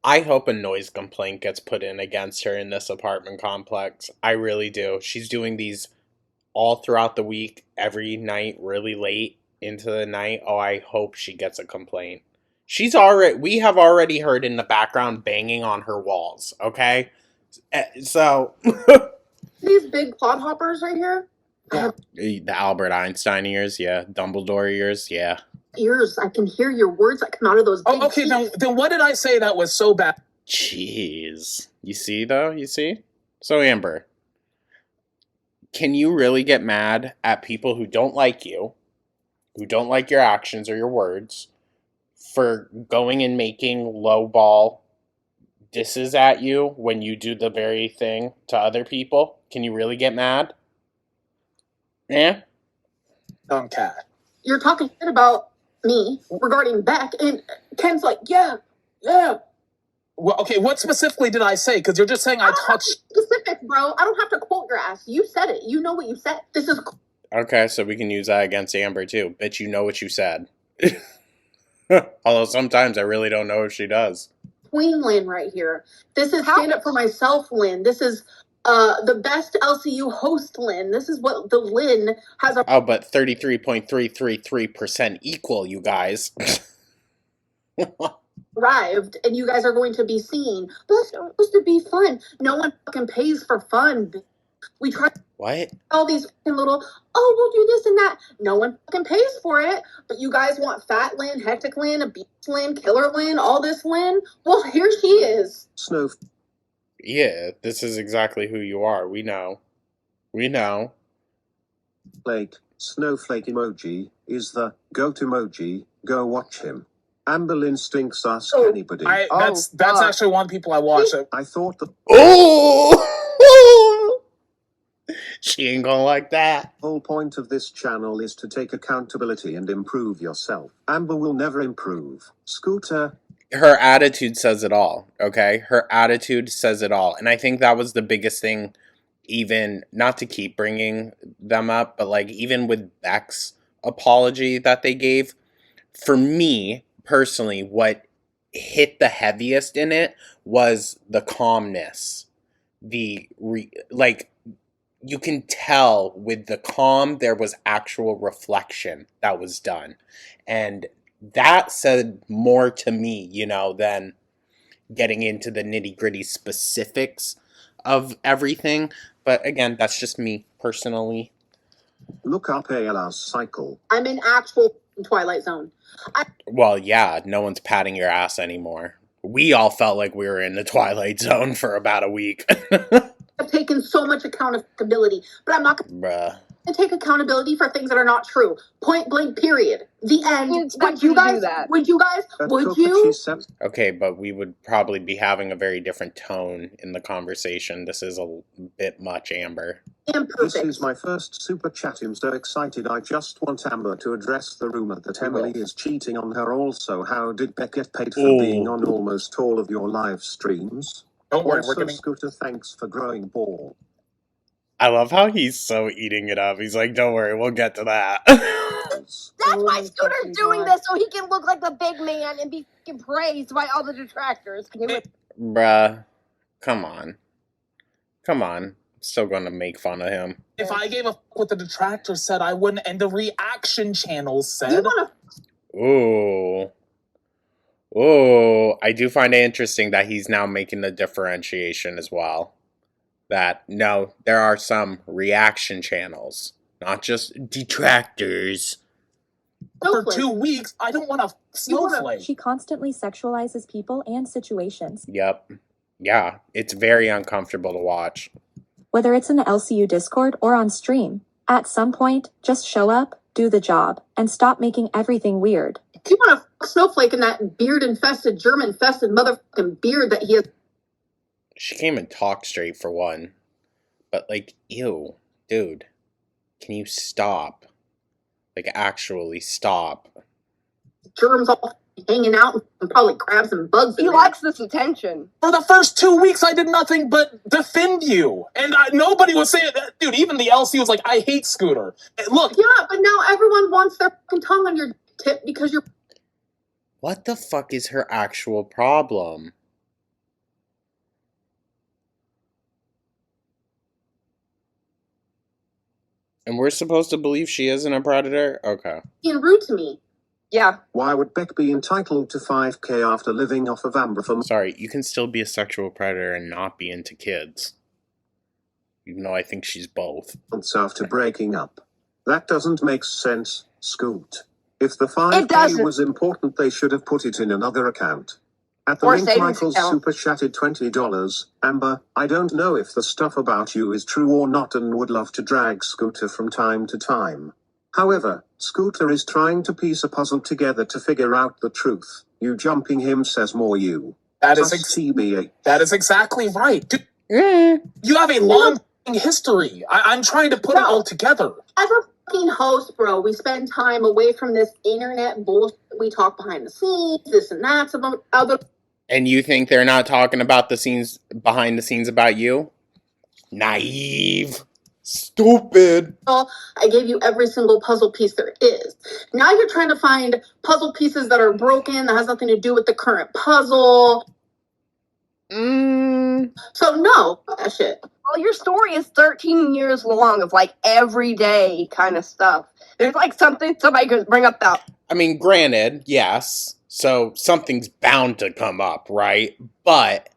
I hope a noise complaint gets put in against her in this apartment complex. I really do. She's doing these all throughout the week, every night, really late into the night. Oh, I hope she gets a complaint. We have already heard in the background banging on her walls, okay? So, These big clodhoppers right here. the Albert Einstein ears, yeah. Dumbledore ears, yeah. Ears. I can hear your words that come out of those big Oh, okay, then what did I say that was so bad? Jeez. You see, though? You see? So, Amber, can you really get mad at people who don't like you, who don't like your actions or your words, for going and making lowball disses at you when you do the very thing to other people? Can you really get mad? Yeah? Dumb cat. You're talking shit about me regarding Beck, and Ken's like, yeah. Well, okay, what specifically did I say? Because you're just saying I touched. Specific, bro. I don't have to quote your ass. You said it. You know what you said. This is Okay, so we can use that against Amber, too. Bitch, you know what you said. Although sometimes I really don't know if she does. Queen Lynn right here. This is stand up for myself, Lynn. This is the best LCU host, Lynn. This is what the Lynn has Oh, but 33.333% equal, you guys. arrived, and you guys are going to be seen. But it's supposed to be fun. No one fucking pays for fun. We try What? all these fucking little, oh, we'll do this and that. No one fucking pays for it. But you guys want Fat Lynn, Hectic Lynn, a Beast Lynn, Killer Lynn, all this Lynn. Well, here she is. Yeah, this is exactly who you are. We know. We know. Snowflake emoji is the goat emoji. Go watch him. Amber Lynn stinks. Ask anybody. That's actually one of the people I watch. I thought that. Oh! She ain't gonna like that. The whole point of this channel is to take accountability and improve yourself. Amber will never improve. Scooter. Her attitude says it all, okay? Her attitude says it all. And I think that was the biggest thing, even, not to keep bringing them up, but like even with Beck's apology that they gave, for me, personally, what hit the heaviest in it was the calmness. Like, you can tell with the calm, there was actual reflection that was done. And that said more to me, you know, than getting into the nitty-gritty specifics of everything. But again, that's just me personally. Look up ALR's cycle. I'm in actual Twilight Zone. Well, yeah, no one's patting your ass anymore. We all felt like we were in the Twilight Zone for about a week. I've taken so much accountability, but I'm not going Bruh. to take accountability for things that are not true. Point blank, period. The end. Would you do that? Would you guys? Would you? Okay, but we would probably be having a very different tone in the conversation. This is a bit much, Amber. This is my first super chat. I'm so excited. I just want Amber to address the rumor that Emily is cheating on her. Also, how did Beck get paid for being on almost all of your live streams? Don't worry, also, we're getting... Scooter, thanks for growing ball. I love how he's so eating it up. He's like, don't worry, we'll get to that. That's why Scooter's doing this, so he can look like the big man and be fucking praised by all the detractors. Bruh, come on. Come on. Still gonna make fun of him. If I gave a fuck what the detractors said, I wouldn't, and the reaction channels said. Ooh. Ooh. I do find it interesting that he's now making the differentiation as well. That, no, there are some reaction channels, not just detractors. For 2 weeks, I don't want a snowflake. She constantly sexualizes people and situations. Yep. Yeah, it's very uncomfortable to watch. Whether it's in the LCU Discord or on stream, at some point, just show up, do the job, and stop making everything weird. If you want a snowflake in that beard-infested, germ-infested motherfucking beard that he has. She came and talked straight for one. But, like, ew. Dude. Can you stop? Like, actually stop. Germs all hanging out and probably grab some bugs. He likes this attention. For the first 2 weeks, I did nothing but defend you. And nobody was saying that. Dude, even the LC was like, I hate Scooter. And look. Yeah, but now everyone wants their fucking tongue on your tip because you're... What the fuck is her actual problem? And we're supposed to believe she isn't a predator? Okay. being rude to me. Yeah. Why would Beck be entitled to 5K after living off of Amber for... Sorry, you can still be a sexual predator and not be into kids. Even though I think she's both. months after breaking up? That doesn't make sense, Scoot. If the 5K was important, they should have put it in another account. At the Or link, savings Michael's account. super chatted $20. Amber, I don't know if the stuff about you is true or not and would love to drag Scooter from time to time. However, Scooter is trying to piece a puzzle together to figure out the truth. You jumping him says more you. That is TBH. That is exactly right. Dude, you have a long history. I'm trying to put it all together. As a fucking host, bro, we spend time away from this internet bullshit. We talk behind the scenes, this and that, some other. And you think they're not talking about the scenes behind the scenes about you? Naive. Stupid. I gave you every single puzzle piece there is. Now you're trying to find puzzle pieces that are broken, that has nothing to do with the current puzzle. So no, that shit. Well, your story is 13 years long of like everyday kind of stuff. There's like something somebody could bring up that. I mean, granted, yes. So something's bound to come up, right? But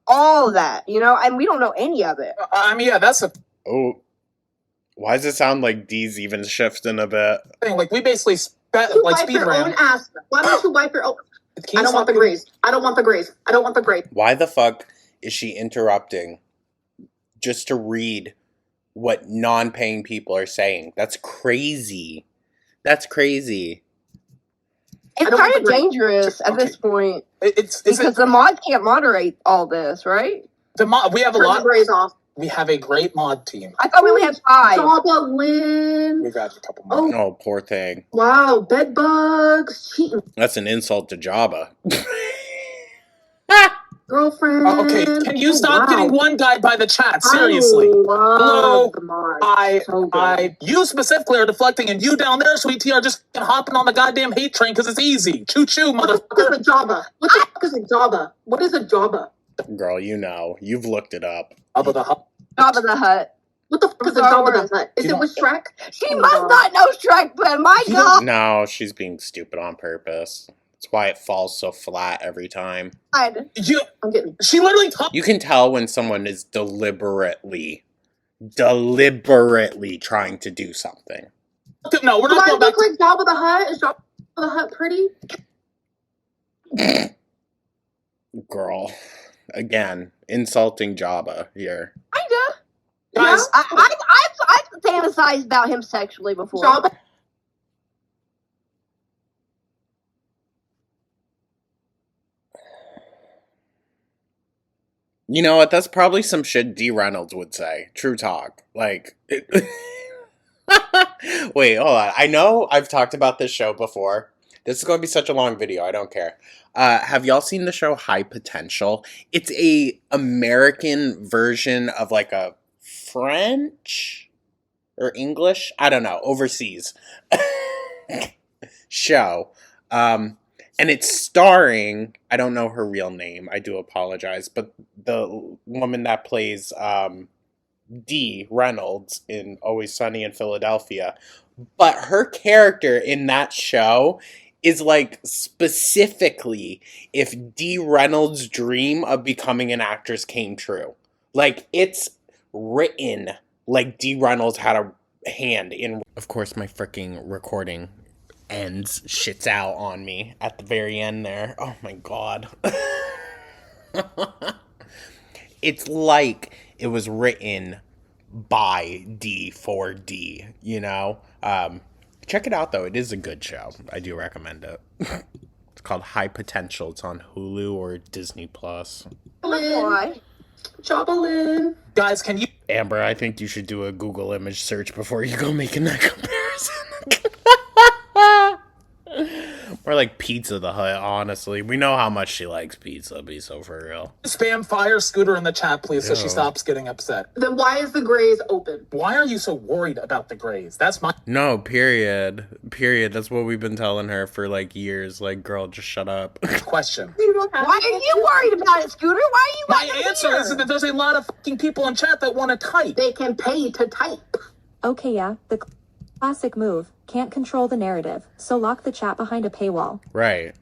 all that, you know, and we don't know any of it. I mean, yeah, that's a oh. Why does it sound like D's even shifting a bit? thing. Like we basically You like wipe speed your own ran. ass. Why don't you wipe your own? I don't want the grace. I don't want the grace. I don't want the grace. Why the fuck is she interrupting just to read what non-paying people are saying? That's crazy. That's crazy. It's kind of dangerous at this point. It's because the mods can't moderate all this, right? We have a Turn lot. the Grays off. We have a great mod team. I thought we only had 5. Jabba Lynn. We've got a couple more. Oh, Oh, poor thing. wow. Bed bugs. Cheating. That's an insult to Jabba. Girlfriend. Oh, okay, can you stop wow. getting one guy by the chat? Seriously. I love Hello. the mod. So good. You specifically are deflecting, and you down there, Sweet Tea, are just hopping on the goddamn hate train because it's easy. Choo choo, What the motherfucker. fuck is a Jabba? What the fuck is a Jabba? What is a Jabba? Girl, you know. You've looked it up. Jabba the Hutt. Jabba the Hutt. What the fuck is a Star Jabba Wars. the Hutt? Is You it don't- with Shrek? She Oh my must God. not know Shrek, but my You God. No, she's being stupid on purpose. That's why it falls so flat every time. You, I'm getting. she literally talked. You can tell when someone is deliberately trying to do something. No, we're Do not I going back look like Jabba the Hutt? Is Jabba the Hutt pretty? Girl. Again, insulting Jabba here. Kinda. Guys, I've fantasized about him sexually before. Jabba. You know what? That's probably some shit D. Reynolds would say. True talk. Like, wait, hold on. I know I've talked about this show before. This is going to be such a long video. I don't care. Have y'all seen the show High Potential? It's a American version of like a French or English, I don't know, overseas show. And it's starring, I don't know her real name, I do apologize, but the woman that plays D. Reynolds in Always Sunny in Philadelphia. But her character in that show is like specifically if D. Reynolds' dream of becoming an actress came true. Like, it's written like D. Reynolds had a hand in. Of course, my freaking recording ends, shits out on me at the very end there. Oh my god. It's like it was written by D for D, you know? Check it out though, it is a good show. I do recommend it. It's called High Potential. It's on Hulu or Disney Plus. Why? Jabba Lynn. guys, can you? Amber, I think you should do a Google image search before you go making that comparison. Or like Pizza the Hut, honestly. We know how much she likes pizza, be so for real. Spam Fire Scooter in the chat, please, so she Ew. stops getting upset. Then why is the Grays open? Why are you so worried about the Grays? That's my No, period. Period. That's what we've been telling her for like years. Like, girl, just shut up. question. Why are you worried about it, Scooter? Why are you My right answer here? is that there's a lot of fucking people in chat that want to type. They can pay to type. Okay, yeah, the classic move. Can't control the narrative, so lock the chat behind a paywall. Right.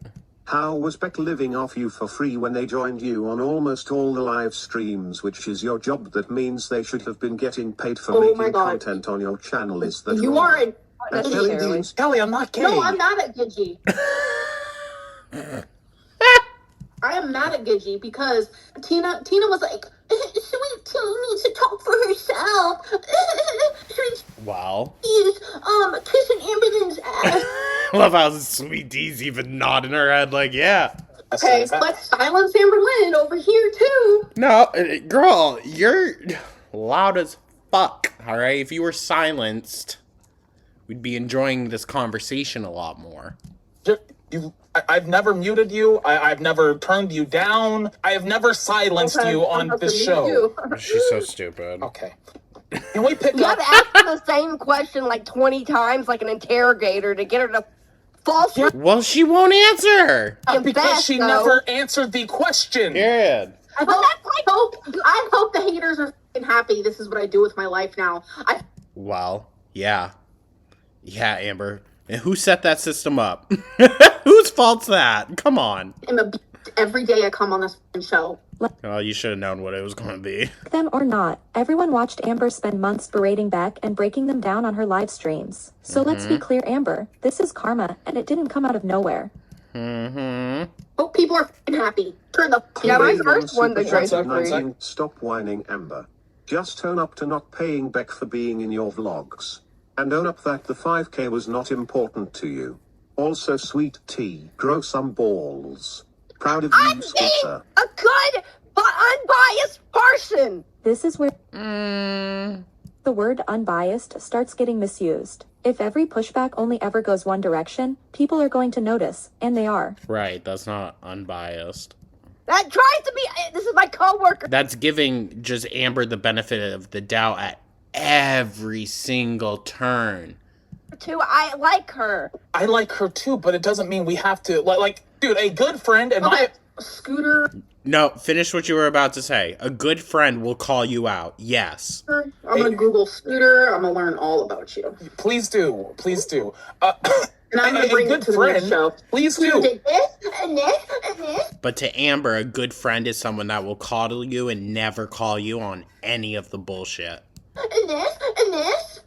How was Beck living off you for free when they joined you on almost all the live streams, which is your job? That means they should have been getting paid for Oh my making God. content on your channel. Is that You wrong? are a And Not Kelly necessarily. Dean's Kelly, I'm not gay. No, I'm mad at Gidgey. I am mad at Gidgey because Tina was like, Sweet Tea needs to talk for herself. Sweet Wow. Tea is kissing Amber Lynn's ass. Love how Sweet Dee's even nodding her head like, yeah. Okay, let's silence Amber Lynn over here too. No, girl, you're loud as fuck, alright? If you were silenced, we'd be enjoying this conversation a lot more. I've never muted you. I've never turned you down. I have never silenced Okay, you I'm on about this to show. mute you. She's so stupid. Okay. Can we pick You up? have to ask her the same question like 20 times, like an interrogator, to get her to falsely Well, she won't answer. Because confess, she though. never answered the question. Period. I hope the haters are f***ing happy. This is what I do with my life now. I Well, yeah. Yeah, Amber. And who set that system up? Whose fault's that? Come on. am a beast every day I come on this f***ing show. Well, you should have known what it was going to be. Like them or not, everyone watched Amber spend months berating Beck and breaking them down on her live streams. So let's be clear, Amber, this is karma, and it didn't come out of nowhere. Mm-hmm. Hope people are f***ing happy. Turn the Yeah, my Korean first one, the Super Grace Chat are free. 19, Stop whining, Amber. Just own up to not paying Beck for being in your vlogs. And own up that the 5K was not important to you. Also, Sweet Tea, grow some balls. Proud of you, I'm being Scooter. a good but unbiased fun. This is where the word unbiased starts getting misused. If every pushback only ever goes one direction, people are going to notice, and they are. Right, that's not unbiased. That tries to be. This is my coworker. That's giving just Amber the benefit of the doubt at every single turn. Too. I like her. I like her too, but it doesn't mean we have to like dude, a good friend and my Scooter, No, finish what you were about to say. A good friend will call you out. Yes. I'm gonna Google Scooter. I'm gonna learn all about you. please do. Please do. And I'm gonna bring it to the next show. Please Scooter do. did this and this and this. But to Amber, a good friend is someone that will call you and never call you on any of the bullshit. And this and this.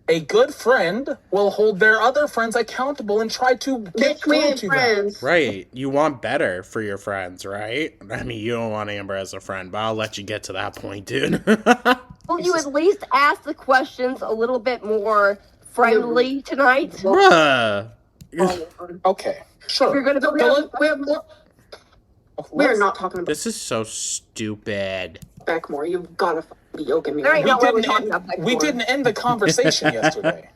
A good friend will hold their other friends accountable and try to get Bitch, we through ain't to them. friends. Right. You want better for your friends, right? I mean, you don't want Amber as a friend, but I'll let you get to that point, dude. Will you at least ask the questions a little bit more friendly tonight? Bruh. Okay, sure. We're gonna go. We have more. We're not talking about This is so stupid. Beckmore. You've gotta be joking me. There ain't We no way we're didn't talking end, about Beckmore. we didn't end the conversation yesterday.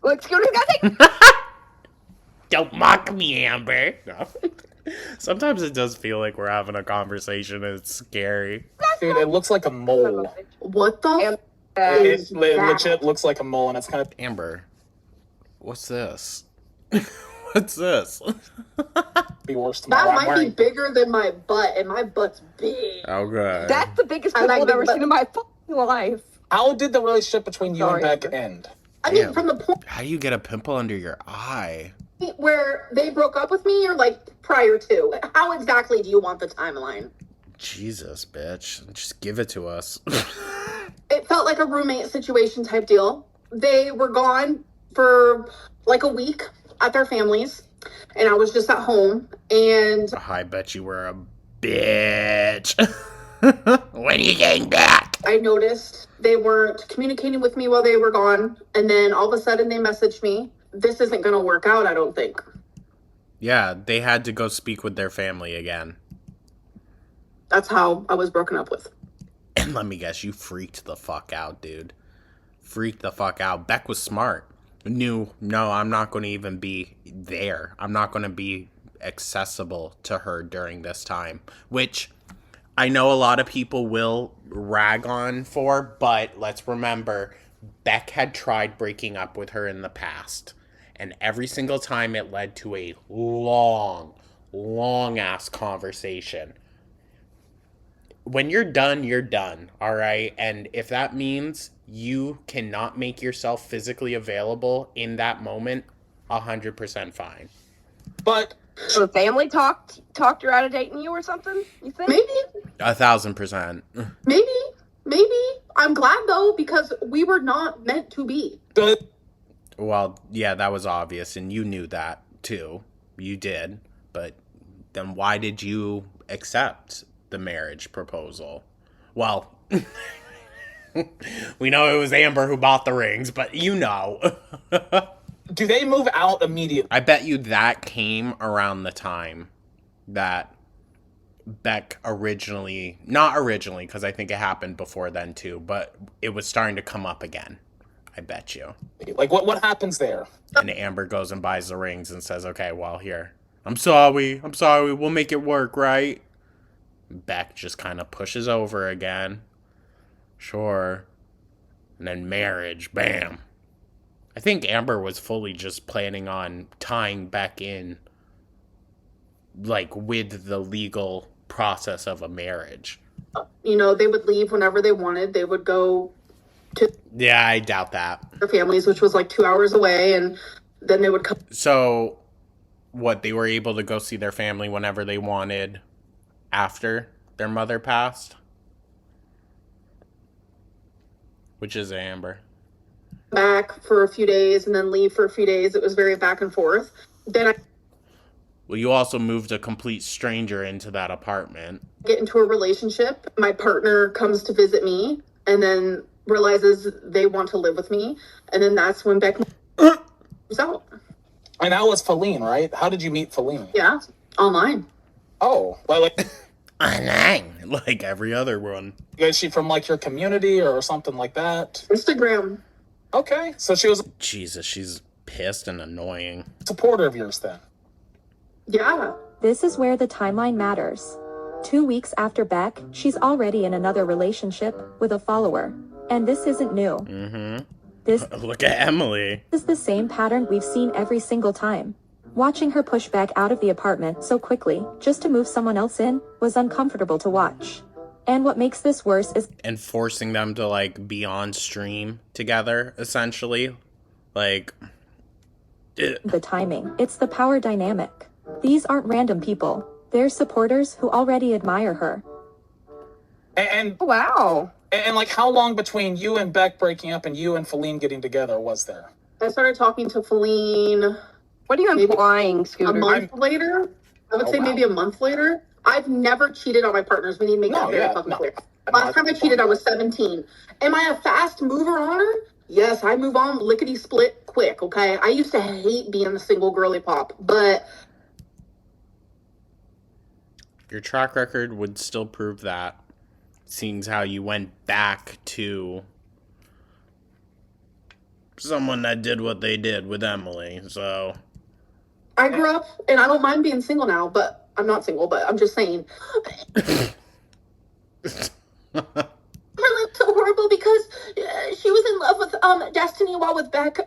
Look, Scooter's got Don't mock me, Amber. No. Sometimes it does feel like we're having a conversation and it's scary. Dude, it looks like a mole. What the? It legit looks like a mole, and it's kind of Amber, what's this? What's this? be worse That tomorrow. might be bigger than my butt, and my butt's big. Okay. That's the biggest I pimple like I've ever big seen in my fucking life. How did the relationship between you Sorry, and Beck Amber. end? I mean, Damn. from the point How do you get a pimple under your eye? where they broke up with me, or like prior to. How exactly do you want the timeline? Jesus, bitch. Just give it to us. It felt like a roommate situation type deal. They were gone for like a week at their families, and I was just at home, and I bet you were a bitch. When are you getting back? I noticed they weren't communicating with me while they were gone, and then all of a sudden they messaged me. This isn't gonna work out, I don't think. Yeah, they had to go speak with their family again. That's how I was broken up with. And let me guess, you freaked the fuck out, dude. Freaked the fuck out. Beck was smart. Knew, no, I'm not going to even be there. I'm not going to be accessible to her during this time. Which I know a lot of people will rag on for, but let's remember, Beck had tried breaking up with her in the past. And every single time it led to a long, long-ass conversation. When you're done, all right? And if that means you cannot make yourself physically available in that moment, 100% fine. But So the family talked her out of dating you or something, you think? Maybe, 1,000%. maybe. I'm glad though, because we were not meant to be. Well, yeah, that was obvious, and you knew that, too. You did. But then why did you accept the marriage proposal? Well, we know it was Amber who bought the rings, but you know. do they move out immediately? I bet you that came around the time that Beck originally, not originally, because I think it happened before then too, but it was starting to come up again. I bet you. Like what happens there? And Amber goes and buys the rings and says, okay, well, here. I'm sorry, we'll make it work, right? Beck just kind of pushes over again. Sure. And then marriage, bam. I think Amber was fully just planning on tying Beck in, like, with the legal process of a marriage. You know, they would leave whenever they wanted. They would go to Yeah, I doubt that. their families, which was like 2 hours away, and then they would come. So, what, they were able to go see their family whenever they wanted after their mother passed? Which is Amber. Back for a few days and then leave for a few days. It was very back and forth. Then I Well, you also moved a complete stranger into that apartment. get into a relationship. My partner comes to visit me and then realizes they want to live with me. And then that's when Beck moves out. And that was Feline, right? How did you meet Feline? Yeah, online. Oh, well, like online like every other one. Is she from like your community or something like that? Instagram. Okay, so she was a Jesus, she's pissed and annoying. supporter of yours then. Yeah. This is where the timeline matters. 2 weeks after Beck, she's already in another relationship with a follower. And this isn't new. Mm-hmm. This Look at Emily. is the same pattern we've seen every single time. Watching her push Beck out of the apartment so quickly, just to move someone else in, was uncomfortable to watch. And what makes this worse is And forcing them to, like, be on stream together, essentially. Like... the timing. It's the power dynamic. These aren't random people. They're supporters who already admire her. And wow. And like, how long between you and Beck breaking up and you and Feline getting together was there? I started talking to Feline. What are you implying, A Scooter? month later. I would say maybe a month later. I've never cheated on my partners. We need to make that very fucking clear. Last time I cheated, I was 17. Am I a fast mover on her? Yes, I move on lickety split quick, okay? I used to hate being the single girly pop, but Your track record would still prove that. Seeing how you went back to someone that did what they did with Emily, so... I grew up, and I don't mind being single now, but I'm not single, but I'm just saying. Really so horrible because she was in love with Destiny while with Beck.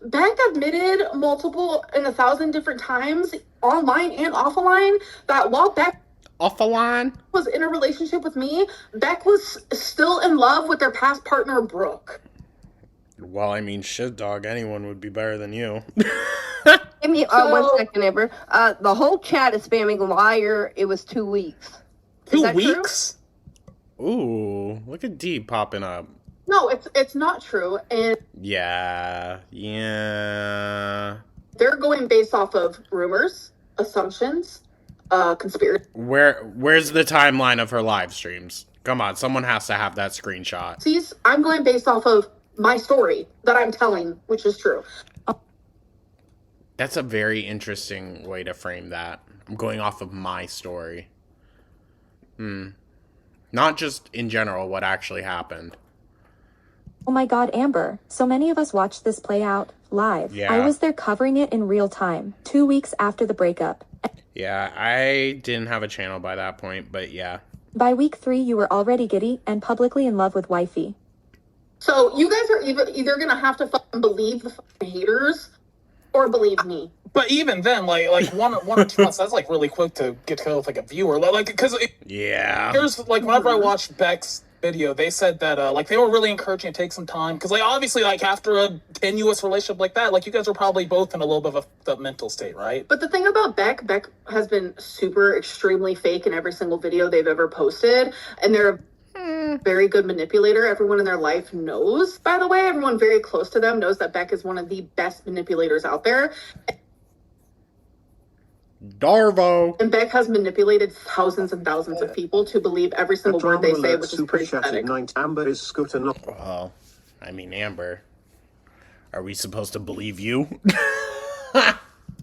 Beck admitted multiple and 1,000 different times, online and offline, that while Beck offline was in a relationship with me, Beck was still in love with their past partner, Brooke. Well, I mean, shit, dog, anyone would be better than you. Give me 1 second, Amber. The whole chat is spamming liar. It was 2 weeks. Is 2 that weeks? Ooh, look at D popping up. No, it's not true, and Yeah. they're going based off of rumors, assumptions, conspiracy. Where's the timeline of her live streams? Come on, someone has to have that screenshot. I'm going based off of my story that I'm telling, which is true. That's a very interesting way to frame that. I'm going off of my story. Not just in general what actually happened. Oh my god, Amber. So many of us watched this play out live. Yeah. I was there covering it in real time, 2 weeks after the breakup. Yeah, I didn't have a channel by that point, but yeah. By week 3, you were already giddy and publicly in love with wifey. So you guys are either gonna have to fucking believe the fucking haters or believe me. But even then, like one or 2 months, that's like really quick to get to with like a viewer. Like, because yeah, here's like whenever I watched Beck's video, they said that like they were really encouraging to take some time because like obviously like after a tenuous relationship like that, like you guys were probably both in a little bit of a mental state, right? But the thing about Beck has been super extremely fake in every single video they've ever posted, and they're a very good manipulator. Everyone in their life knows, by the way, everyone very close to them knows that Beck is one of the best manipulators out there. Darvo. And Beck has manipulated thousands and thousands of people to believe every single word they say, which is pretty pathetic. Amber is Scooter not. Well, I mean, Amber, are we supposed to believe you?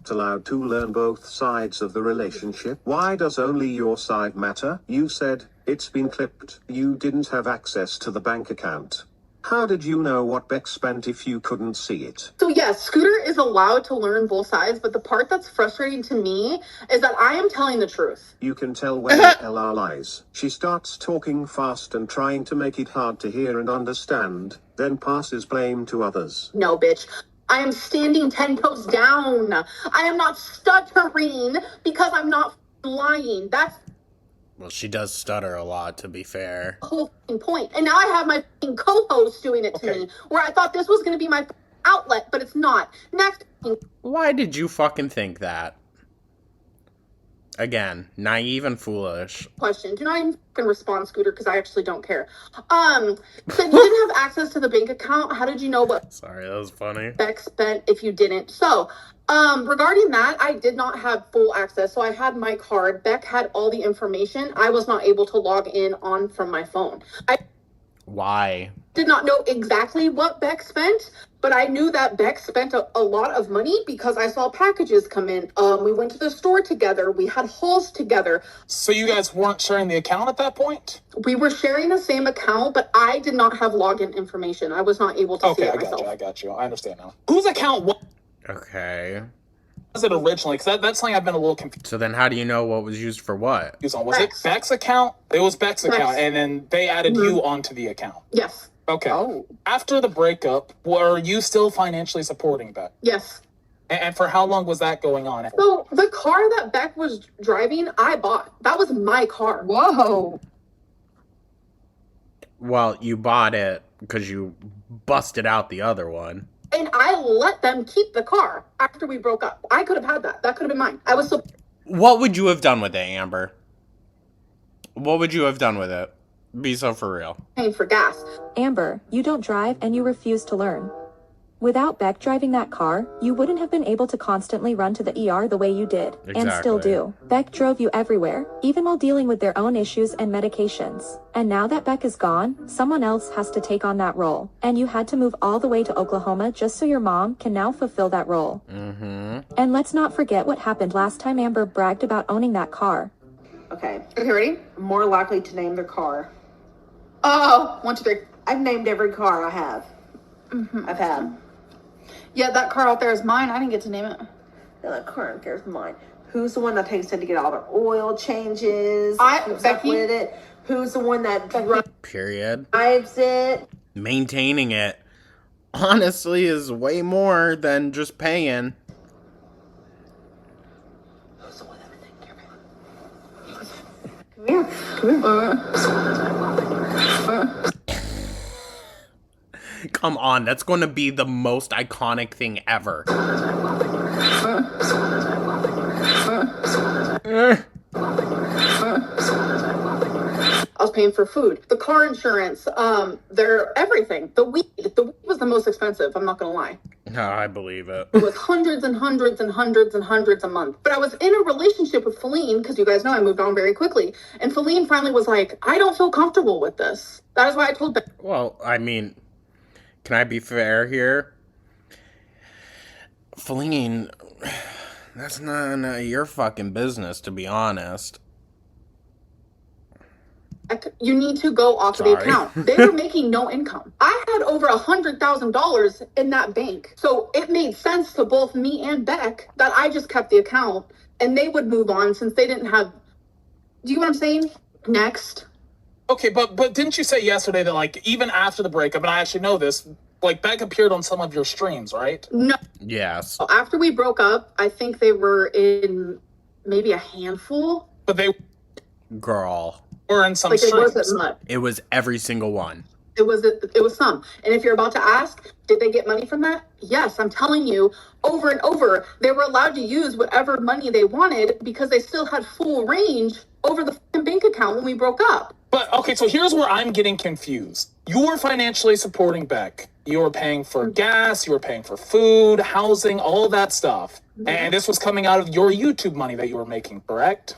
Allowed to learn both sides of the relationship. Why does only your side matter? You said it's been clipped. You didn't have access to the bank account. How did you know what Beck spent if you couldn't see it? So yes, Scooter is allowed to learn both sides, but the part that's frustrating to me is that I am telling the truth. You can tell when Ella lies. She starts talking fast and trying to make it hard to hear and understand, then passes blame to others. No, bitch. I am standing 10 toes down. I am not stuttering because I'm not lying. That's Well, she does stutter a lot, to be fair. the whole point. And now I have my co-host doing it to me, where I thought this was going to be my outlet, but it's not. Next. Why did you fucking think that? Again, naive and foolish. Question. Do not even fucking respond, Scooter, because I actually don't care. So you didn't have access to the bank account. How did you know what Sorry, that was funny. Beck spent if you didn't? So, regarding that, I did not have full access. So I had my card. Beck had all the information. I was not able to log in on from my phone. Why? Did not know exactly what Beck spent, but I knew that Beck spent a lot of money because I saw packages come in. We went to the store together. We had hauls together. So you guys weren't sharing the account at that point? We were sharing the same account, but I did not have login information. I was not able to see it myself. I got you. I understand now. Whose account Okay. was it originally? Because that's something I've been a little confused So then how do you know what was used for what? on. Was it Beck's account? It was Beck's account, and then they added you onto the account. Yes. Okay. After the breakup, were you still financially supporting Beck? Yes. And for how long was that going on? So the car that Beck was driving, I bought. That was my car. Whoa. Well, you bought it because you busted out the other one. And I let them keep the car after we broke up. I could have had that. That could have been mine. I was so What would you have done with it, Amber? What would you have done with it? Be so for real. paying for gas. Amber, you don't drive and you refuse to learn. Without Beck driving that car, you wouldn't have been able to constantly run to the ER the way you did, and still Exactly. do. Beck drove you everywhere, even while dealing with their own issues and medications. And now that Beck is gone, someone else has to take on that role. And you had to move all the way to Oklahoma just so your mom can now fulfill that role. Mm-hmm. And let's not forget what happened last time Amber bragged about owning that car. Okay. Okay, ready? More likely to name their car. Oh, 1, 2, 3. I've named every car I have. I've had. Yeah, that car out there is mine. I didn't get to name it. Yeah, that car out there is mine. Who's the one that takes it to get all the oil changes? Keeps up Becky. with it? Who's the one that Period. drives it? Maintaining it, honestly, is way more than just paying. Come here. Come on, that's going to be the most iconic thing ever. I was paying for food, the car insurance, their everything. The weed was the most expensive. I'm not gonna lie. No, I believe it. It was hundreds and hundreds and hundreds and hundreds a month. But I was in a relationship with Feline because you guys know I moved on very quickly. And Feline finally was like, I don't feel comfortable with this. That is why I told Beck. Well, I mean, can I be fair here? Feline, that's none of your fucking business, to be honest. You need to go off of the Sorry. account. They were making no income. I had over $100,000 in that bank. So it made sense to both me and Beck that I just kept the account and they would move on since they didn't have. Do you know what I'm saying? Next. Okay, but didn't you say yesterday that, like, even after the breakup, and I actually know this, like, Beck appeared on some of your streams, right? No. Yes. After we broke up, I think they were in maybe a handful. But they Girl. were in some Like it streams. wasn't much. It was every single one. It was some. And if you're about to ask, did they get money from that? Yes, I'm telling you, over and over, they were allowed to use whatever money they wanted because they still had full range over the fucking bank account when we broke up. But, okay, so here's where I'm getting confused. You were financially supporting Beck. You were paying for gas, you were paying for food, housing, all that stuff. And this was coming out of your YouTube money that you were making, correct?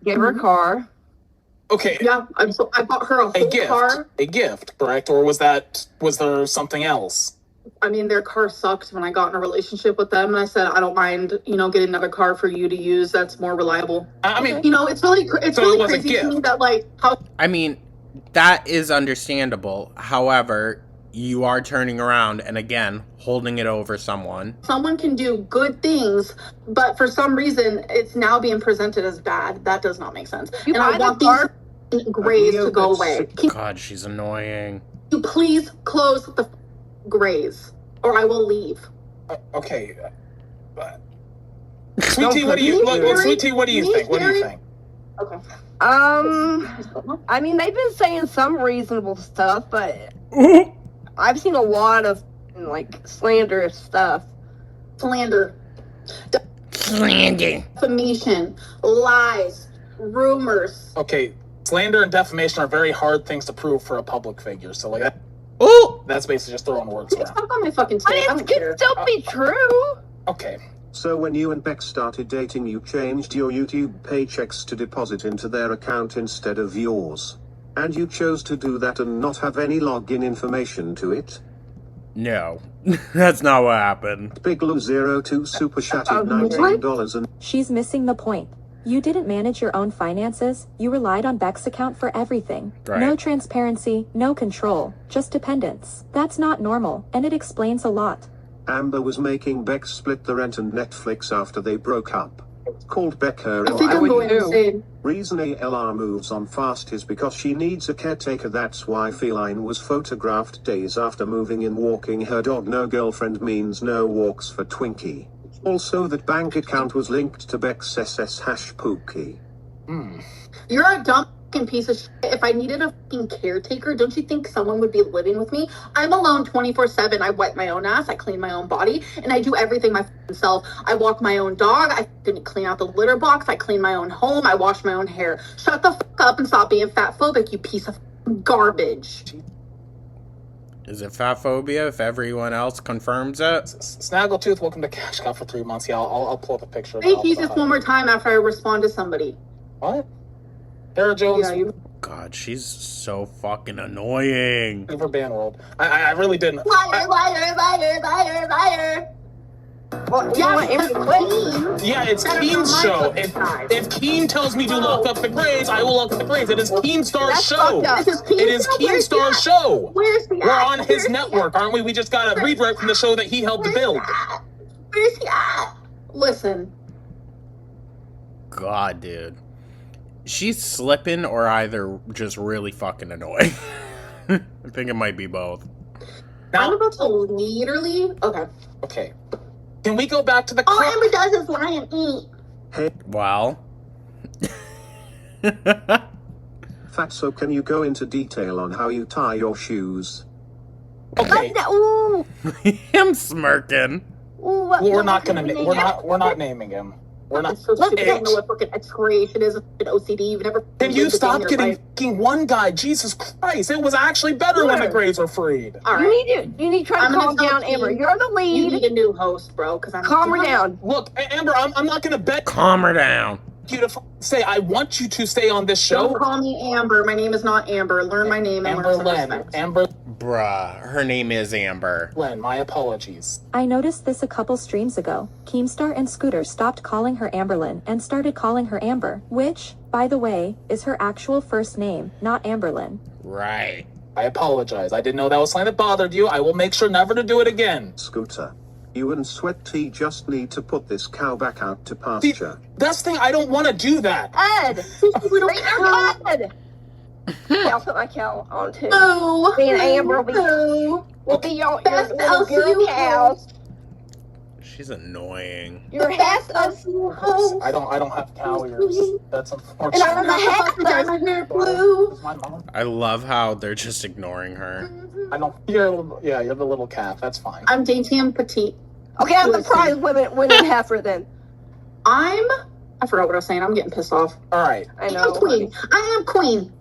Gave her a car. Okay. Yeah, I bought her a whole gift. car. A gift, correct? Or was there something else? I mean, their car sucked when I got in a relationship with them. And I said, I don't mind, getting another car for you to use. That's more reliable. I mean, it's really, so it was a crazy to gift. me that, like, how I mean, that is understandable. However, you are turning around and again holding it over someone. someone can do good things, but for some reason, it's now being presented as bad. That does not make sense. You and buy I the want car- these grays to go away. Can God, she's annoying. you please close the grays, or I will leave. Okay. Sweet Tea, what do you Sweet Tea, what do you think? What do you think? Okay. I mean, they've been saying some reasonable stuff, but I've seen a lot of, like, slanderous stuff. Slander. Slander. Defamation, lies, rumors. Okay, slander and defamation are very hard things to prove for a public figure. So, like, that's basically just throwing words around. Fuck on my fucking tape. I don't care. Still be true. Okay. So when you and Beck started dating, you changed your YouTube paychecks to deposit into their account instead of yours. And you chose to do that and not have any login information to it? No, that's not what happened. Big Lou 02 super chatted $19 and She's missing the point. You didn't manage your own finances, you relied on Beck's account for everything. Right. No transparency, no control, just dependence. That's not normal, and it explains a lot. Amber was making Beck split the rent and Netflix after they broke up. Called Beck her I think I'm going insane. Reason ALR moves on fast is because she needs a caretaker. That's why Feline was photographed days after moving in walking her dog. No girlfriend means no walks for Twinkie. Also, that bank account was linked to Beck's SS hash Pookie. You're a dumb fucking piece of shit. If I needed a fucking caretaker, don't you think someone would be living with me? I'm alone 24/7. I wipe my own ass, I clean my own body, and I do everything my fucking self. I walk my own dog, I fucking clean out the litter box, I clean my own home, I wash my own hair. Shut the fuck up and stop being fat phobic, you piece of fucking garbage. Is it fat phobia if everyone else confirms it? Snaggletooth, welcome to Cash Cow for 3 months. Yeah, I'll pull up a picture of Hey, it. Jesus, one more time after I respond to somebody. What? Sarah Jones. Yeah, you. God, she's so fucking annoying. For Ban World. I really didn't. Liar, liar, liar, liar, liar. Well, Yeah, it's Keen's show. If Keen tells me to look up the grades, I will look up the grades. It is Keemstar's show. It is Keemstar's show. Where's the We're on his network, aren't we? We just got a redirect from the show that he helped build. Where's he at? Listen. God, dude. She's slipping or either just really fucking annoying. I think it might be both. I'm about to literally. Okay. Okay. Can we go back to the All Amber does is lie and eat. Well. Fatso, can you go into detail on how you tie your shoes? Okay. Ooh. I'm smirking. Ooh, We're not gonna. We're not naming him. We're not. So stupid. I don't know what fucking excretion is. An OCD. You've never. Can you lived a day in stop your getting life. fucking one guy? Jesus Christ! It was actually better when the grades were freed. All right. You need to try to calm down, Amber. You're the lead. You need a new host, bro. Because I'm. Calm her down. Look, Amber, I'm not gonna bet Calm her down. you to say I want you to stay on this show. Don't call me Amber. My name is not Amber. Learn my name and Amber learn some Len. respect. Amber Bruh, her name is Amber. Len. My apologies. I noticed this a couple streams ago. Keemstar and Scooter stopped calling her Amberlyn and started calling her Amber, which, by the way, is her actual first name, not Amberlyn. Right. I apologize. I didn't know that was something that bothered you. I will make sure never to do it again. Scooter, you and Sweat Tea just need to put this cow back out to pasture. That's the thing. I don't want to do that. Ed! Bring your Ed! I'll put my cow on too. Oh, Me and Amber no. will be your Best little girl LCU cows. She's annoying. Your best LCU host. I don't have cow ears. That's And unfortunate. I'm the heck dye my hair blue. My mom. I love how they're just ignoring her. I don't. You're the little calf. That's fine. I'm dainty and petite. Okay, I'm the Listen. prize winning heifer then. I forgot what I was saying. I'm getting pissed off. All right. I know. I'm queen. I am queen.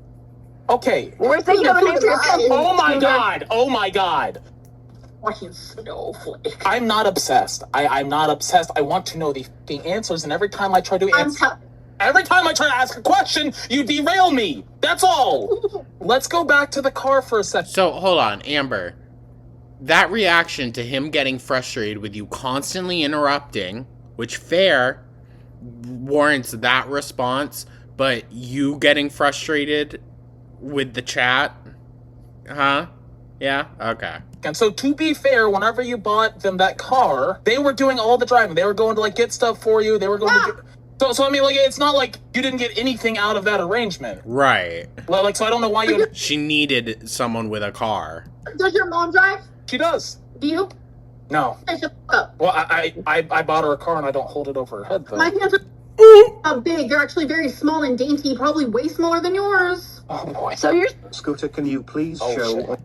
Okay. We're thinking of a name for your company. Oh my god. Oh my god. Fucking snowflake. I'm not obsessed. I'm not obsessed. I want to know the answers, and every time I try to answer, every time I try to ask a question, you derail me. That's all. Let's go back to the car for a second. So, hold on, Amber. That reaction to him getting frustrated with you constantly interrupting, which fair, warrants that response, but you getting frustrated with the chat? Huh? Yeah? Okay. And so, to be fair, whenever you bought them that car, they were doing all the driving. They were going to get stuff for you. They were going to. So I mean, it's not like you didn't get anything out of that arrangement. Right. So I don't know why you. She needed someone with a car. Does your mom drive? She does. Do you? No. I should up. Well, I bought her a car and I don't hold it over her head though. My hands are big. They're actually very small and dainty. Probably way smaller than yours. Oh boy. So you're. Scooter, can you please show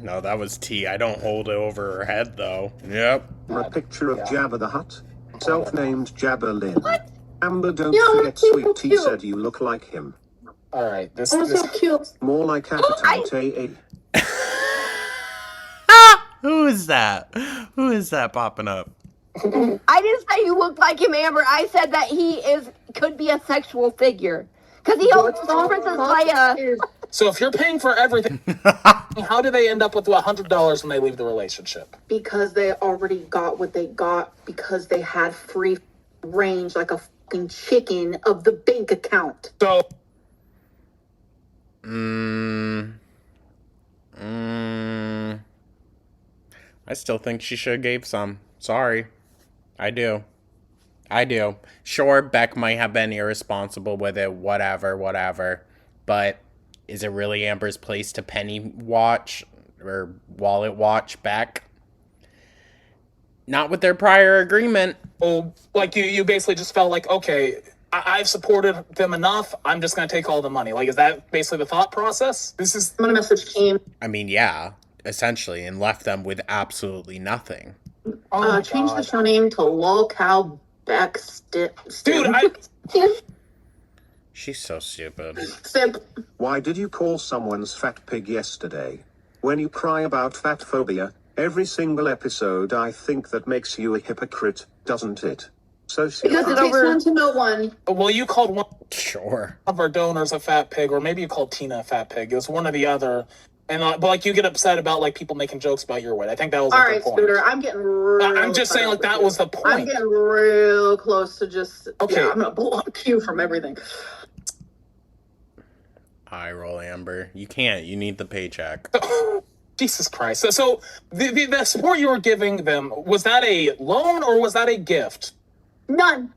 No, that was T. I don't hold it over her head, though. Yep. a picture of Jabba the Hutt? Self-named Jabba Lynn. What? Amber, don't Yeah, forget he's Sweet so Tea cute. said you look like him. All right. This Oh, so cute. More like Appetite AA. Who is that? Who is that popping up? I didn't say you looked like him, Amber. I said that he could be a sexual figure. Because he holds conferences by So if you're paying for everything, how do they end up with $100 when they leave the relationship? Because they already got what they got because they had free range like a fucking chicken of the bank account. So I still think she should have gave some. Sorry. I do. Sure, Beck might have been irresponsible with it, whatever. But is it really Amber's place to penny watch or wallet watch Beck? Not with their prior agreement. well, like you basically just felt like, okay, I've supported them enough. I'm just going to take all the money. Like, is that basically the thought process? This is. I'm gonna message Kim. I mean, yeah, essentially, and left them with absolutely nothing. Change the show name to Lolcow Beck Dude, She's so stupid. Why did you call someone's fat pig yesterday? When you cry about fat phobia, every single episode, I think that makes you a hypocrite, doesn't it? So Because it takes one to know one. Well, you called one Sure. of our donors a fat pig, or maybe you called Tina a fat pig. It was one or the other. And but like you get upset about like people making jokes about your weight. I think that was All like, right, the point. Scooter, I'm getting real I'm just saying like that was the I'm point. getting real close to just Okay. yeah, I'm gonna block you from everything. Eye roll, Amber. You can't. You need the paycheck. Jesus Christ. So the support you were giving them, was that a loan or was that a gift? None.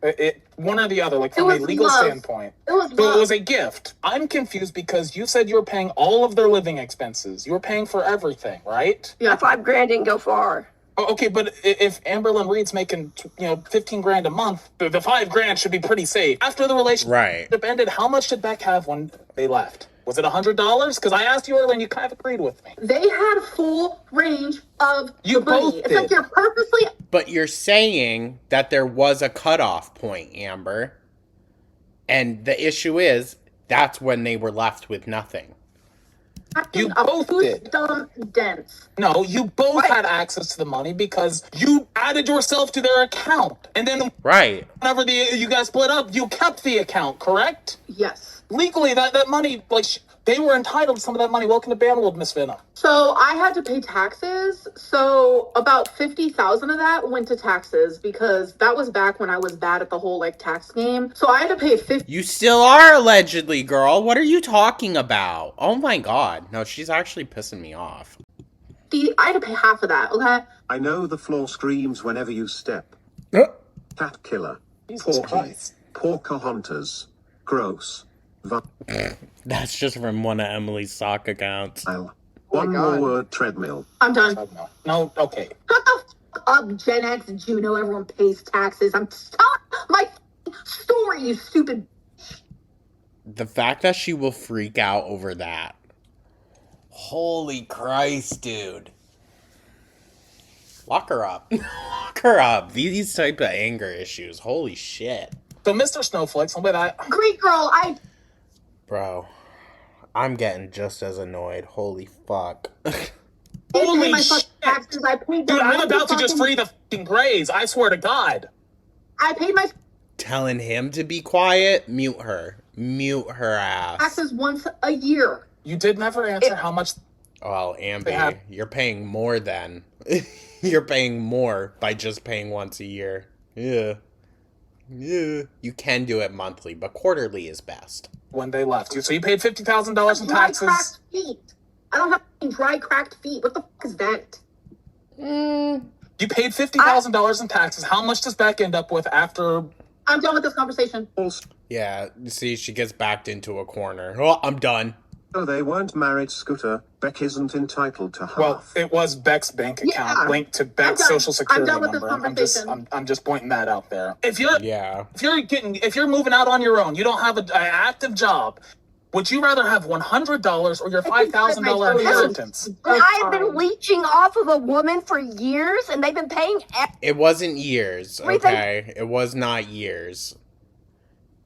One or the other, like It from a was legal love. standpoint. It was So love. it was a gift. I'm confused because you said you were paying all of their living expenses. You were paying for everything, right? Yeah, $5,000 didn't go far. Oh, okay, but if Amberlynn Reed's making, $15,000 a month, the $5,000 should be pretty safe. After the relationship ended, how much did Beck have when they left? Was it $100? Because I asked you earlier and you kind of agreed with me. They had full range of You the money. both It's like did. you're purposely But you're saying that there was a cutoff point, Amber. And the issue is, that's when they were left with nothing. You both did. dumb dense. No, you both had access to the money because you added yourself to their account. And then Right. whenever you guys split up, you kept the account, correct? Yes. Legally, that money, they were entitled to some of that money. Welcome to Bandworld, Miss Venom. So I had to pay taxes. So about 50,000 of that went to taxes because that was back when I was bad at the whole tax game. So I had to pay 50. You still are, allegedly, girl. What are you talking about? Oh my god. No, she's actually pissing me off. I had to pay half of that. Okay. I know the floor screams whenever you step. Cat killer. Jesus Christ. Pocahontas. Gross. That's just from one of Emily's sock accounts. One more word, treadmill. I'm done. No, okay. Shut the fuck up, Gen X and Juno. Everyone pays taxes. I'm telling my story, you stupid. The fact that she will freak out over that. Holy Christ, dude. Lock her up. Lock her up. These type of anger issues. Holy shit. So, Mr. Snowflake, Great girl. Bro, I'm getting just as annoyed. Holy fuck. Holy my shit. taxes. I paid Dude, them. I'm about to just free the fucking Greys. I swear to God. I paid my Telling him to be quiet? Mute her. Mute her ass. taxes once a year. You did never answer how much. Well, Ambi, you're paying more then. You're paying more by just paying once a year. Yeah. Yeah. You can do it monthly, but quarterly is best. When they left you. So you paid $50,000 in Dry taxes. cracked feet. I don't have dry cracked feet. What the fuck is that? You paid $50,000 in taxes. How much does Beck end up with after? I'm done with this conversation. Yeah, see, she gets backed into a corner. Oh, I'm done. No, they weren't married, Scooter. Beck isn't entitled to half. Well, it was Beck's bank account Yeah. linked to Beck's I'm done. social security I'm done with this number. conversation. I'm just pointing that out there. If you're Yeah. if you're moving out on your own, you don't have an active job. Would you rather have $100 or your $5,000 inheritance? I've been leeching off of a woman for years, and they've been paying. It wasn't years, Everything- okay? It was not years.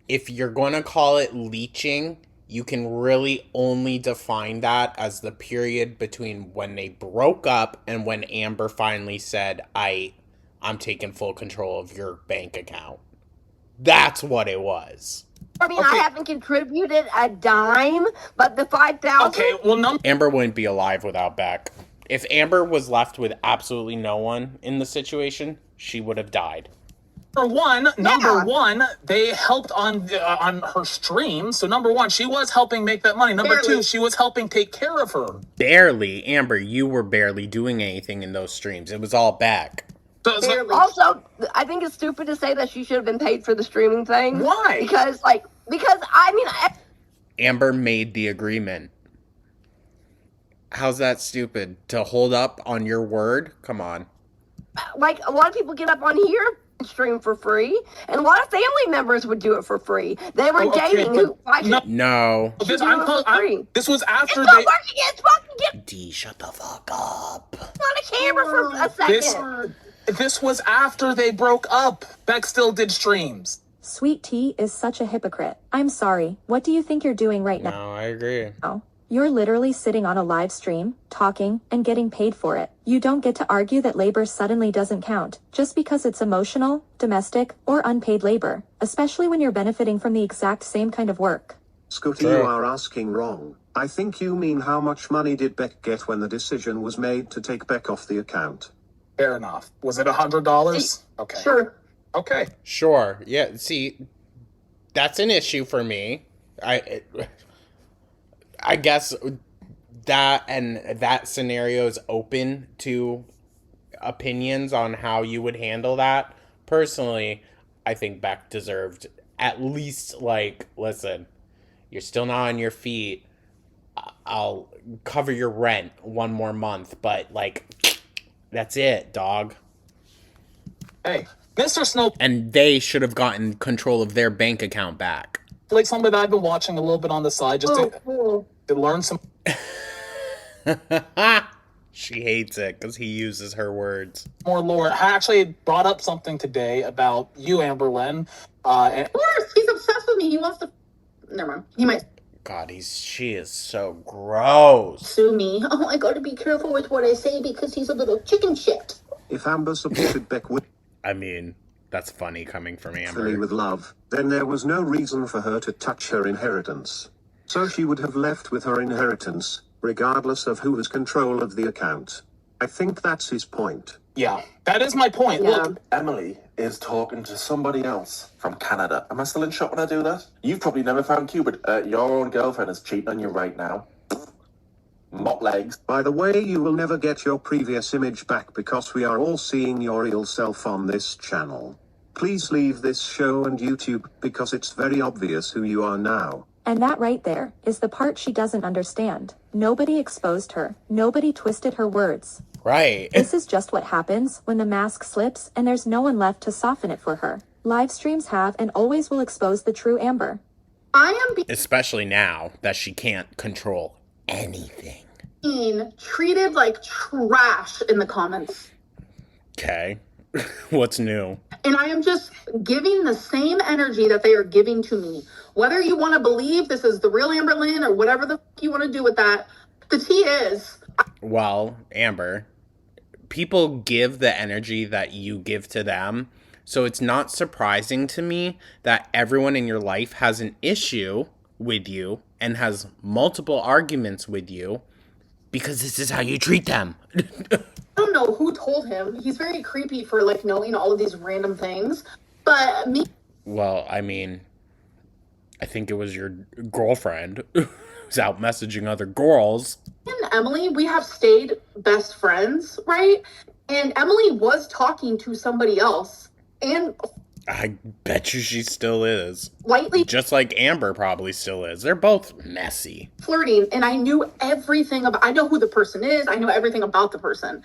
If you're gonna call it leeching, you can really only define that as the period between when they broke up and when Amber finally said, I'm taking full control of your bank account. That's what it was. I mean, I haven't contributed a dime, but the 5,000. Okay, well, Amber wouldn't be alive without Beck. If Amber was left with absolutely no one in the situation, she would have died. Number one, they helped on her stream. So number one, she was helping make that money. Number two, she was helping take care of her. Barely. Amber, you were barely doing anything in those streams. It was all Beck. Also, I think it's stupid to say that she should have been paid for the streaming thing. Why? Because I mean, Amber made the agreement. How's that stupid? To hold up on your word? Come on. like a lot of people get up on here and stream for free, and a lot of family members would do it for free. They were dating who No. This was after it's they. It's fucking D, shut the fuck up. on a camera for a second. This was after they broke up. Beck still did streams. Sweet Tea is such a hypocrite. I'm sorry. What do you think you're doing right now? No, I agree. You're literally sitting on a live stream, talking, and getting paid for it. You don't get to argue that labor suddenly doesn't count, just because it's emotional, domestic, or unpaid labor, especially when you're benefiting from the exact same kind of work. Scooty, you are asking wrong. I think you mean how much money did Beck get when the decision was made to take Beck off the account? Fair enough. Was it $100? Okay. Sure. Okay. Sure. Yeah, see, that's an issue for me. I guess that scenario is open to opinions on how you would handle that. Personally, I think Beck deserved at least, like, listen, you're still not on your feet. I'll cover your rent one more month, but, like, that's it, dog. Hey, Mr. Snow. And they should have gotten control of their bank account back. Like something that I've been watching a little bit on the side just to learn some. She hates it because he uses her words. More lore. I actually brought up something today about you, Amberlynn. And Of course, he's obsessed with me. He wants to. Never mind. He might God, she is so gross. sue me. Oh, I gotta be careful with what I say because he's a little chicken shit. If Amber supported Beck I mean, that's funny coming from Amber. willfully with love, then there was no reason for her to touch her inheritance. So she would have left with her inheritance, regardless of who has control of the account. I think that's his point. yeah, that is my point. Look, Emily is talking to somebody else from Canada. Am I still in shock when I do that? You've probably never found Cupid. Your own girlfriend is cheating on you right now. Mop legs. By the way, you will never get your previous image back because we are all seeing your real self on this channel. Please leave this show and YouTube because it's very obvious who you are now. And that right there is the part she doesn't understand. Nobody exposed her. Nobody twisted her words. Right. This is just what happens when the mask slips and there's no one left to soften it for her. Live streams have and always will expose the true Amber. I am Especially now that she can't control anything. being treated like trash in the comments. Okay. What's new? And I am just giving the same energy that they are giving to me. Whether you want to believe this is the real Amberlynn or whatever the fuck you want to do with that, the tea is Well, Amber, people give the energy that you give to them. So it's not surprising to me that everyone in your life has an issue with you and has multiple arguments with you because this is how you treat them. I don't know who told him. He's very creepy for like knowing all of these random things. But me Well, I mean, I think it was your girlfriend who's out messaging other girls. and Emily, we have stayed best friends, right? And Emily was talking to somebody else and I bet you she still is. lightly Just like Amber probably still is. They're both messy. flirting, and I knew everything about. I know who the person is. I know everything about the person.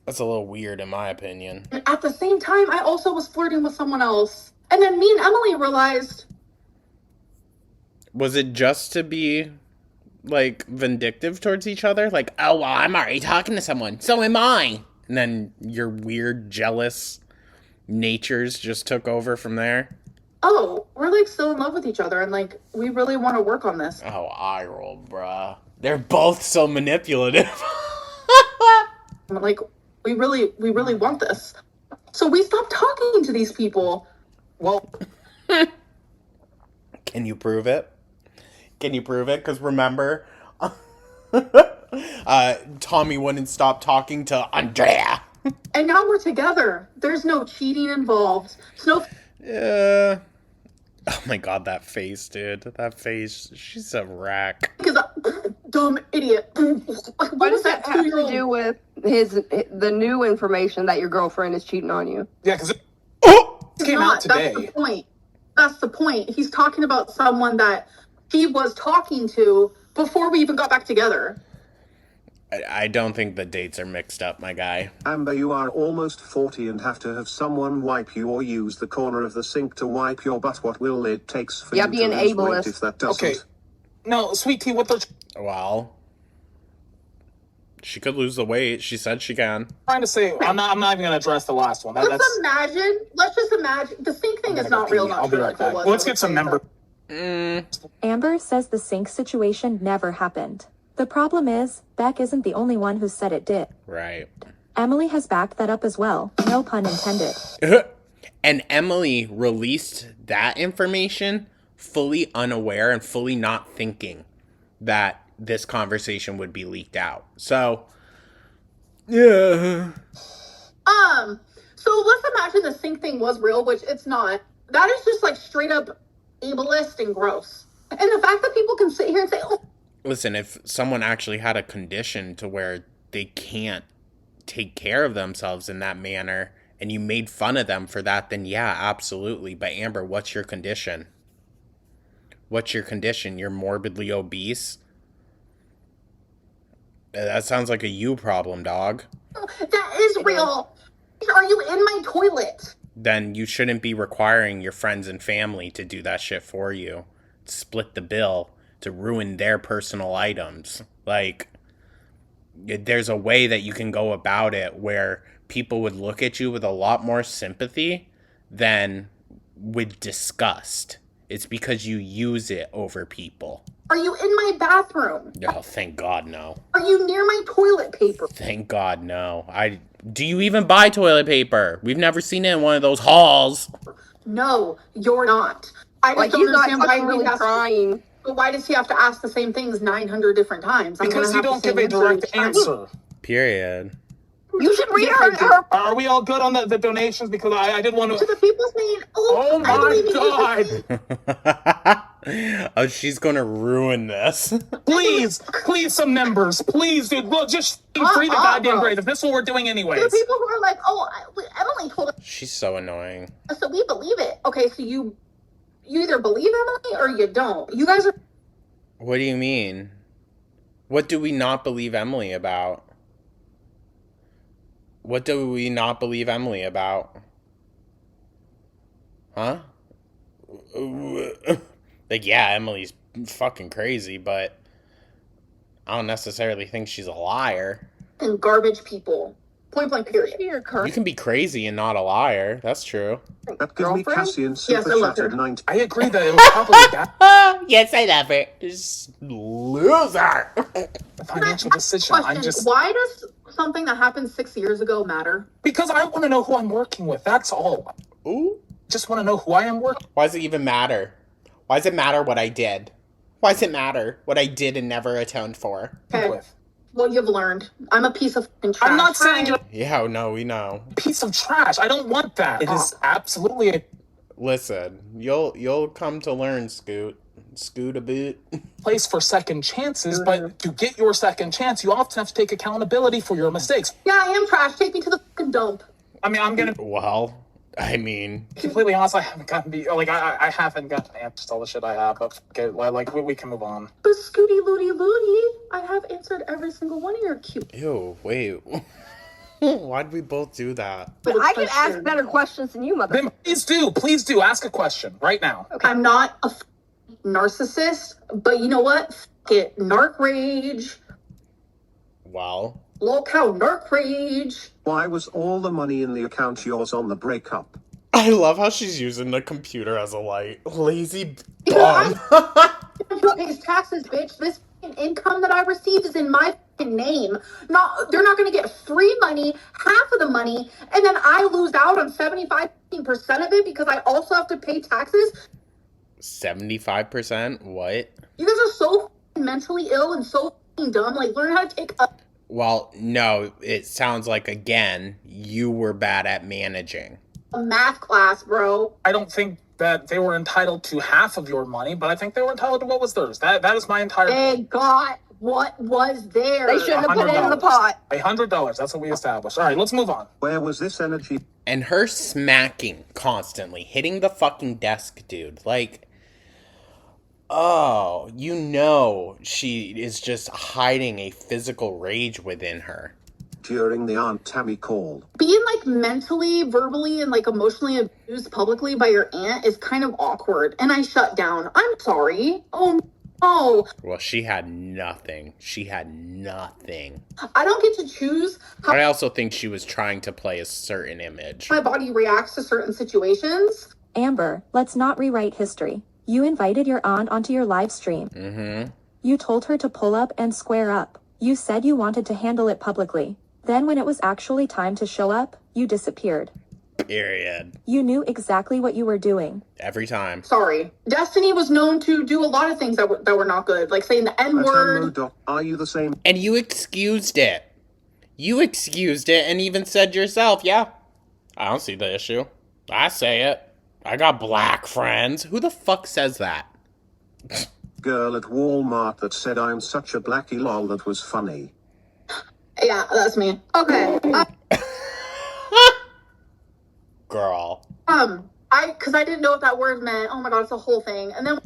That's a little weird in my opinion. And at the same time, I also was flirting with someone else. And then me and Emily realized, Was it just to be, like, vindictive towards each other? Like, oh, well, I'm already talking to someone. So am I. And then your weird, jealous natures just took over from there? oh, we're like still in love with each other, and like we really want to work on this. Oh, eye roll, bruh. They're both so manipulative. Like we really want this. So we stopped talking to these people. well, Can you prove it? Can you prove it? Because remember, Tommy wouldn't stop talking to Andrea. And now we're together. There's no cheating involved. Snow. Yeah. Oh my god, that face, dude. That face. She's a wreck. Because dumb idiot. What does that have to do with the new information that your girlfriend is cheating on you? Yeah, because it came Not. out today. That's the point. That's the point. He's talking about someone that he was talking to before we even got back together. I don't think the dates are mixed up, my guy. Amber, you are almost 40 and have to have someone wipe you or use the corner of the sink to wipe your butt. What will it take for you being to lose weight ableist. if that doesn't? Okay. No, sweet tea, what they're Well, she could lose the weight. She said she can. trying to say, I'm not even going to address the last one. Let's just imagine. The sink thing is not real. I'll be right back. Let's get some number. Amber says the sink situation never happened. The problem is, Beck isn't the only one who said it did. Right. Emily has backed that up as well, no pun intended. And Emily released that information fully unaware and fully not thinking that this conversation would be leaked out. So, yeah. So let's imagine the sink thing was real, which it's not. That is just like straight up ableist and gross. And the fact that people can sit here and say, oh, Listen, if someone actually had a condition to where they can't take care of themselves in that manner, and you made fun of them for that, then yeah, absolutely. But Amber, what's your condition? What's your condition? You're morbidly obese? That sounds like a you problem, dog. that is real. Are you in my toilet? Then you shouldn't be requiring your friends and family to do that shit for you. Split the bill to ruin their personal items. Like, there's a way that you can go about it where people would look at you with a lot more sympathy than with disgust. It's because you use it over people. Are you in my bathroom? Oh, thank God, no. Are you near my toilet paper? Thank God, no. Do you even buy toilet paper? We've never seen it in one of those hauls. No, you're not. I just don't understand why he has to. But why does he have to ask the same things 900 different times? Because you don't give a direct answer. Period. You should read her. Are we all good on the donations? Because I did want to. To the people saying, oh my God. Oh, she's gonna ruin this. Please, some members. Please, dude. Look, just free the goddamn grave. If this is what we're doing anyways. To the people who are like, oh, Emily told us. She's so annoying. So we believe it. Okay, so you either believe Emily or you don't. You guys are. What do you mean? What do we not believe Emily about? What do we not believe Emily about? Huh? Like, yeah, Emily's fucking crazy, but I don't necessarily think she's a liar. And garbage people. Point blank, period. You can be crazy and not a liar. That's true. That gives me Cassian Yes, I super love chat her. at 90. I agree that it was probably that. Yes, I love it. Just loser. Financial decision. I'm just. Why does something that happened 6 years ago matter? Because I want to know who I'm working with. That's all. Ooh. Just want to know who I am working. Why does it even matter? Why does it matter what I did? Why does it matter what I did and never atoned for? Okay. Well, you've learned. I'm a piece of fucking trash. I'm not saying you're Yeah, no, we know. a piece of trash. I don't want that. It is absolutely a Listen, you'll come to learn, Scoot a bit. place for second chances, but to get your second chance, you often have to take accountability for your mistakes. Yeah, I am trash. Take me to the fucking dump. I mean, I'm gonna be Well, I mean, completely honest. I haven't gotten I haven't gotten answers to all the shit I have. But okay, like we can move on. But Scooty Looty Looty, I have answered every single one of your cute. ew, wait. Why'd we both do that? But I can ask better questions than you, mother. Then please do ask a question right now. I'm not a narcissist, but you know what? F it. Narc rage. Wow. Lol cow narc rage. Why was all the money in the account yours on the breakup? I love how she's using the computer as a light. Lazy Because bum. who pays taxes, bitch? This fucking income that I receive is in my fucking name. They're not gonna get free money, half of the money, and then I lose out on 75% of it because I also have to pay taxes. 75%? What? You guys are so f***ing mentally ill and so f***ing dumb. Like, learn how to take a Well, no, it sounds like, again, you were bad at managing. math class, bro. I don't think that they were entitled to half of your money, but I think they were entitled to what was theirs. That is my entire. They got what was there. They shouldn't have put it in the pot. $100. That's what we established. All right, let's move on. Where was this energy? And her smacking constantly, hitting the fucking desk, dude. Like, oh, you know she is just hiding a physical rage within her. During the Aunt Tammy call. Being like mentally, verbally, and like emotionally abused publicly by your aunt is kind of awkward. And I shut down. I'm sorry. Oh no. Well, she had nothing. She had nothing. I don't get to choose how I also think she was trying to play a certain image. my body reacts to certain situations. Amber, let's not rewrite history. You invited your aunt onto your live stream. Mm-hmm. You told her to pull up and square up. You said you wanted to handle it publicly. Then when it was actually time to show up, you disappeared. Period. You knew exactly what you were doing. Every time. Sorry. Destiny was known to do a lot of things that were not good, like saying the N-word. Are you the same? And you excused it. You excused it and even said yourself, yeah, I don't see the issue. I say it. I got black friends. Who the fuck says that? Girl at Walmart that said I'm such a blackie lol, that was funny. Yeah, that's me. Okay. Girl. Because I didn't know what that word meant. Oh my god, it's a whole thing. And then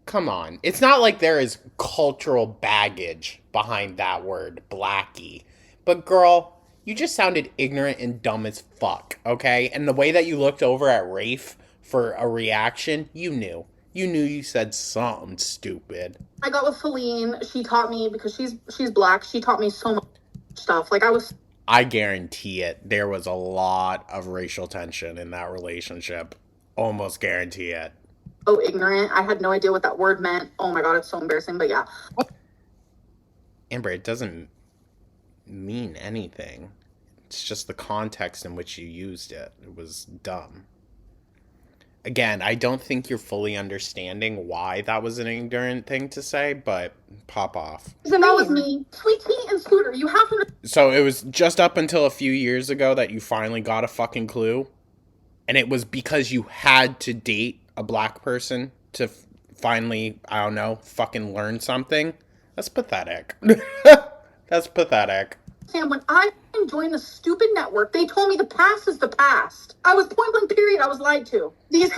Come on. It's not like there is cultural baggage behind that word, blackie. But girl, you just sounded ignorant and dumb as fuck, okay? And the way that you looked over at Rafe for a reaction, you knew. You knew you said something stupid. I got with Feline. She taught me, because she's black, she taught me so much stuff. Like, I was I guarantee it. There was a lot of racial tension in that relationship. Almost guarantee it. so ignorant. I had no idea what that word meant. Oh my god, it's so embarrassing. But yeah. Amber, it doesn't mean anything. It's just the context in which you used it. It was dumb. Again, I don't think you're fully understanding why that was an ignorant thing to say, but pop off. So that was me. Sweet Tea and Scooter, you have to... So it was just up until a few years ago that you finally got a fucking clue? And it was because you had to date a black person to finally, I don't know, fucking learn something? That's pathetic. That's pathetic. Sam, when I joined the stupid network, they told me the past is the past. I was point blank period. I was lied to. These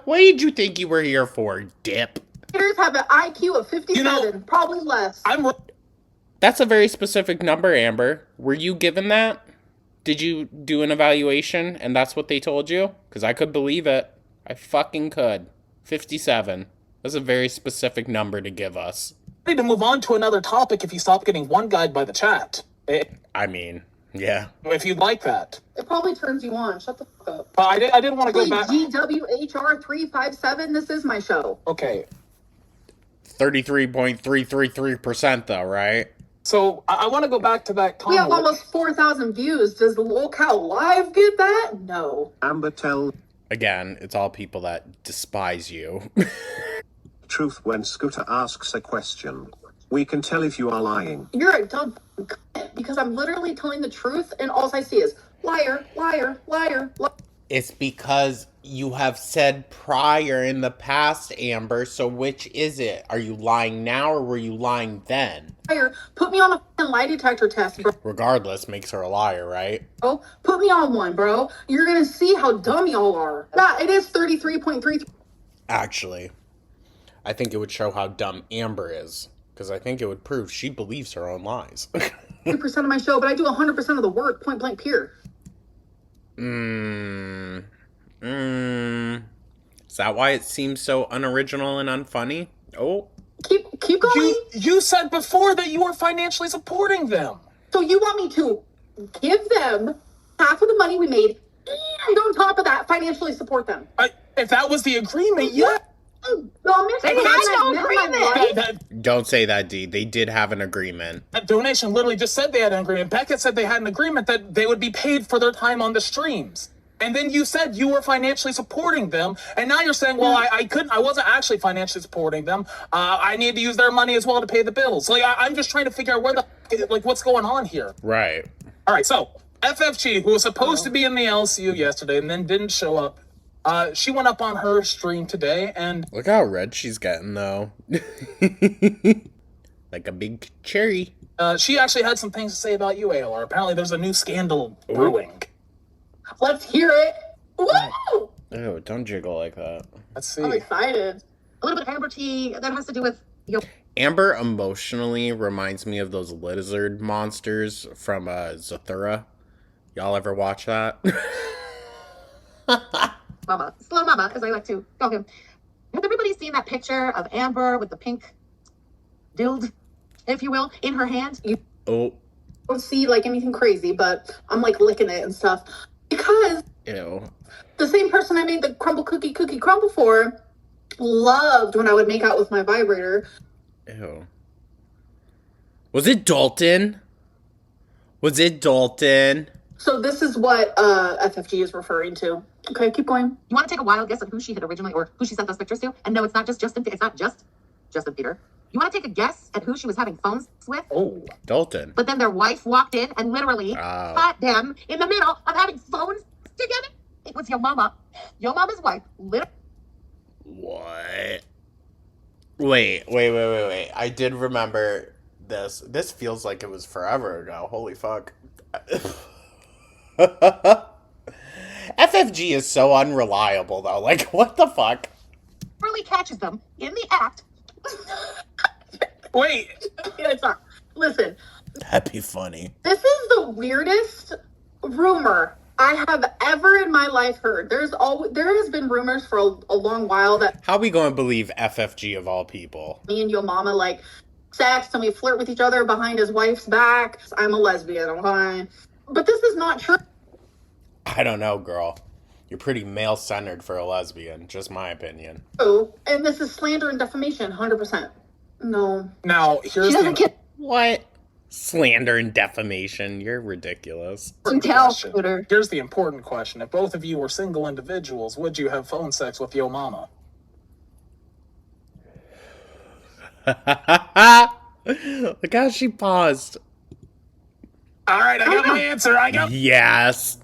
What did you think you were here for, dip? haters have an IQ of 57, probably less. That's a very specific number, Amber. Were you given that? Did you do an evaluation and that's what they told you? Because I could believe it. I fucking could. 57. That's a very specific number to give us. I need to move on to another topic if you stop getting one-guyed by the chat. I mean, yeah. If you'd like that. It probably turns you on. Shut the fuck up. I did want to go back. GWHR357, this is my show. Okay. 33.333% though, right? So I want to go back to that We have comment. almost 4,000 views. Does the Lolcow Live get that? No. Amber, tell Again, it's all people that despise you. truth when Scooter asks a question. We can tell if you are lying. You're a dumb cunt, because I'm literally telling the truth and all I see is liar, liar, liar, liar. It's because you have said prior in the past, Amber, so which is it? Are you lying now or were you lying then? Put me on a fucking lie detector test, bro. Regardless, makes her a liar, right? Put me on one, bro. You're gonna see how dumb y'all are. Yeah, it is 33.33. Actually, I think it would show how dumb Amber is. Because I think it would prove she believes her own lies. 3% of my show, but I do 100% of the work, point blank period. Is that why it seems so unoriginal and unfunny? Oh. Keep going. You said before that you were financially supporting them. So you want me to give them half of the money we made and on top of that financially support them? If that was the agreement, yeah. They had no agreement. Don't say that, D. They did have an agreement. That donation literally just said they had an agreement. Beckett said they had an agreement that they would be paid for their time on the streams. And then you said you were financially supporting them, and now you're saying, well, I wasn't actually financially supporting them. I need to use their money as well to pay the bills. Like, I'm just trying to figure out what's going on here. Right. All right, so FFG, who was supposed to be in the LCU yesterday and then didn't show up, she went up on her stream today, and look how red she's getting, though. Like a big cherry. She actually had some things to say about you, ALR. Apparently there's a new scandal brewing. Let's hear it. Woo! Ew, don't jiggle like that. Let's see. I'm excited. A little bit of amber tea that has to do with Amber emotionally reminds me of those lizard monsters from Zathura. Y'all ever watch that? Mama, slow mama, as I like to call him. Has everybody seen that picture of Amber with the pink dild, if you will, in her hand? Oh. I don't see like anything crazy, but I'm like licking it and stuff because Ew. the same person I made the cookie crumble for loved when I would make out with my vibrator. Ew. Was it Dalton? Was it Dalton? So this is what FFG is referring to. Okay, keep going. You want to take a wild guess at who she had originally, or who she sent those pictures to? And no, it's not just Justin. It's not just Justin Peter. You want to take a guess at who she was having phones with? Oh, Dalton. But then their wife walked in and literally caught them in the middle of having phones together. It was your mama. Your mama's wife. Literally. What? Wait. I did remember this. This feels like it was forever ago. Holy fuck. FFG is so unreliable, though. Like, what the fuck? Really catches them in the act. Wait. It's not. Listen. That'd be funny. This is the weirdest rumor I have ever in my life heard. There has been rumors for a long while that How we gonna believe FFG of all people? me and your mama like sex and we flirt with each other behind his wife's back. I'm a lesbian, okay? But this is not true. I don't know, girl. You're pretty male-centered for a lesbian. Just my opinion. And this is slander and defamation, 100%. No. Now, here's the... What? Slander and defamation. You're ridiculous. Here's the important question. If both of you were single individuals, would you have phone sex with your mama? Look how she paused. All right, I got my answer. Yes.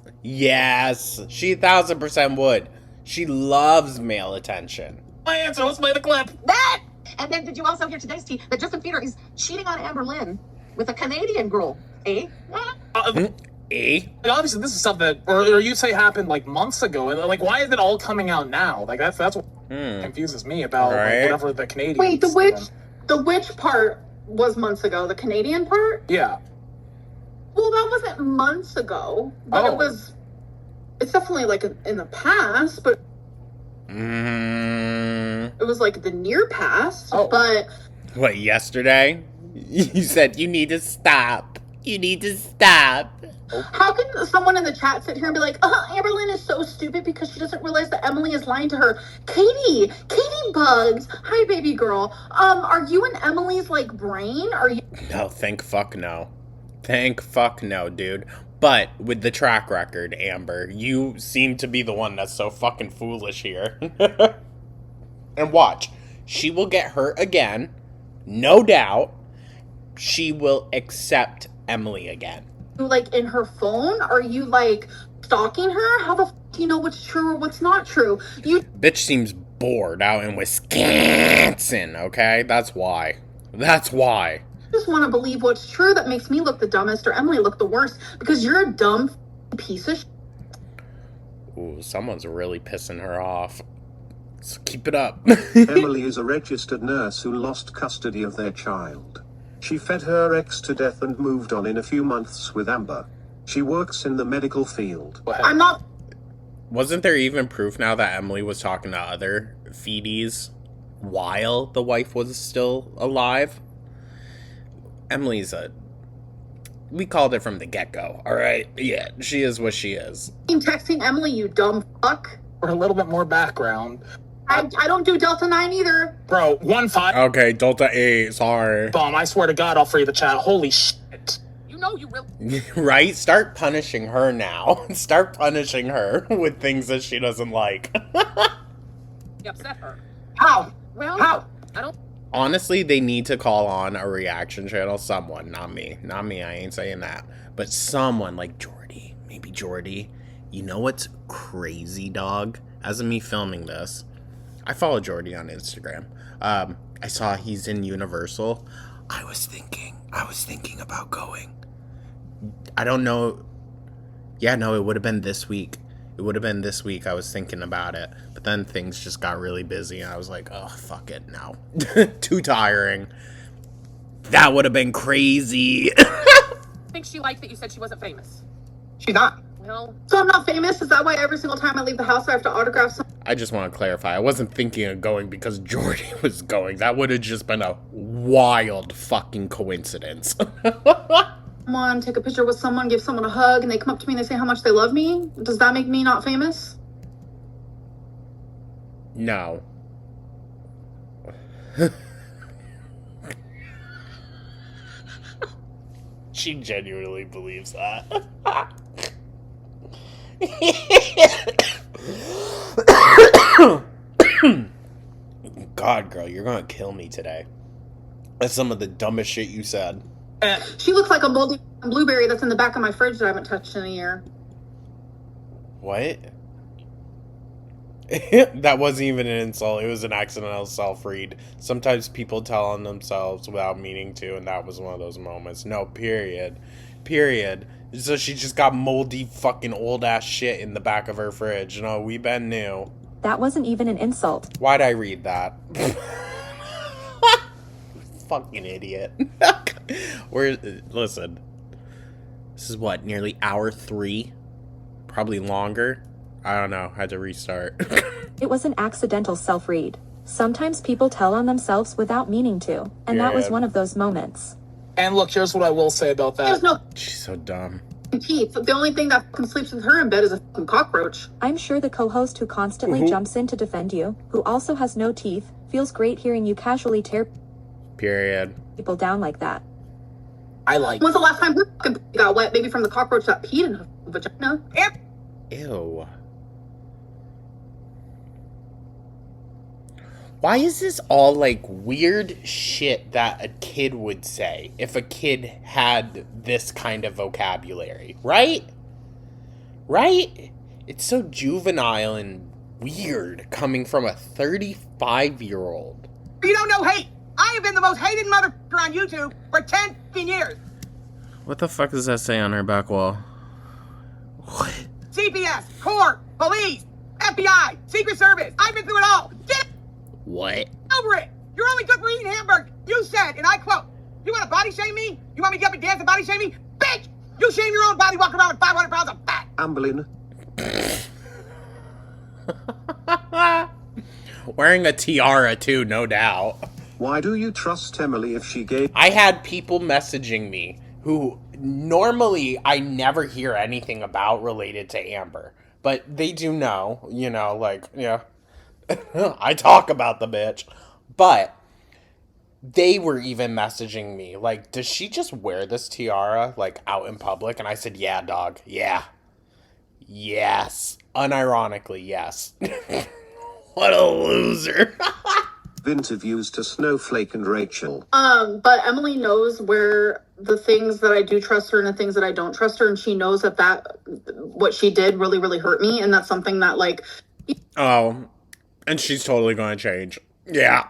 She 1000% would. She loves male attention. My answer. Let's play the clip. That! And then did you also hear today's tea that Justin Peter is cheating on Amber Lynn with a Canadian girl? Eh? Obviously, this is stuff that, or you say happened like months ago, and like, why is it all coming out now? Like that's what confuses me about like, whatever the Canadian. Wait, the witch part was months ago. The Canadian part? Yeah. Well, that wasn't months ago, but it's definitely like in the past, but it was like the near past, but... What, yesterday? You said you need to stop. You need to stop. How can someone in the chat sit here and be like, Amber Lynn is so stupid because she doesn't realize that Emily is lying to her? Katie Bugs, hi baby girl. Are you in Emily's like brain? Are you? No, thank fuck no, dude. But with the track record, Amber, you seem to be the one that's so fucking foolish here. And watch, she will get hurt again, no doubt. She will accept Emily again. Like in her phone? Are you like stalking her? How the f do you know what's true or what's not true? Bitch seems bored out in Wisconsin, okay? That's why. I just want to believe what's true that makes me look the dumbest or Emily look the worst because you're a dumb piece of Ooh, someone's really pissing her off. So keep it up. Emily is a registered nurse who lost custody of their child. She fed her ex to death and moved on in a few months with Amber. She works in the medical field. I'm not... Wasn't there even proof now that Emily was talking to other feedies while the wife was still alive? Emily's we called it from the get-go, alright? Yeah, she is what she is. I'm texting Emily, you dumb fuck. For a little bit more background. I don't do Delta 9 either. Bro, 1-5. Okay, Delta 8, sorry. Bomb, I swear to God, I'll free the chat. Holy shit. You know you really Right? Start punishing her now. Start punishing her with things that she doesn't like. upset her. How? Well, How? I don't. Honestly, they need to call on a reaction channel. Someone, not me. Not me, I ain't saying that. But someone like Jordy. Maybe Jordy. You know what's crazy, dog? As of me filming this, I follow Jordy on Instagram. I saw he's in Universal. I was thinking about going. I don't know. Yeah, no, it would have been this week. It would have been this week. I was thinking about it. But then things just got really busy. And I was like, oh, fuck it. No. Too tiring. That would have been crazy. I think she liked that you said she wasn't famous. She's not. Well, So I'm not famous? Is that why every single time I leave the house I have to autograph something? I just want to clarify. I wasn't thinking of going because Jordy was going. That would have just been a wild fucking coincidence. Someone, take a picture with someone, give someone a hug, and they come up to me and they say how much they love me? Does that make me not famous? No. She genuinely believes that. God, girl, you're gonna kill me today. That's some of the dumbest shit you said. She looks like a moldy blueberry that's in the back of my fridge that I haven't touched in a year. What? That wasn't even an insult. It was an accidental self-read. Sometimes people tell on themselves without meaning to, and that was one of those moments. No, period. Period. So she just got moldy fucking old-ass shit in the back of her fridge. No, we been new. That wasn't even an insult. Why'd I read that? Fucking idiot. Listen. This is what, nearly hour 3? Probably longer? I don't know. Had to restart. It was an accidental self-read. Sometimes people tell on themselves without meaning to, and that was Yeah. one of those moments. And look, here's what I will say about There's that. no She's so dumb. teeth. The only thing that fucking sleeps with her in bed is a fucking cockroach. I'm sure the co-host who constantly jumps in to defend you, who also has no teeth, feels great hearing you casually tear Period. people down like that. I like. When's the last time her fucking pussy got wet? Maybe from the cockroach that peed in her vagina. Ew. Why is this all like weird shit that a kid would say if a kid had this kind of vocabulary? Right? Right? It's so juvenile and weird coming from a 35-year-old. You don't know hate. I have been the most hated motherfucker on YouTube for 10 fucking years. What the fuck does that say on her back wall? What? CPS, court, police, FBI, Secret Service. I've been through it all. Get What? over it. You're only good for eating hamburgers. You said, and I quote, you want to body shame me? You want me to get up and dance and body shame me? Bitch! You shame your own body walking around with 500 pounds of fat. Amberlynn, Wearing a tiara too, no doubt. why do you trust Emily if she gave I had people messaging me who normally I never hear anything about related to Amber. But they do know, you know, like, yeah. I talk about the bitch. But they were even messaging me, like, does she just wear this tiara, like, out in public? And I said, yeah, dog. Yeah. Yes. Unironically, yes. What a loser. interviews to Snowflake and Rachel? But Emily knows where the things that I do trust her and the things that I don't trust her, and she knows that what she did really, really hurt me, and that's something that, like... Oh, and she's totally going to change. Yeah.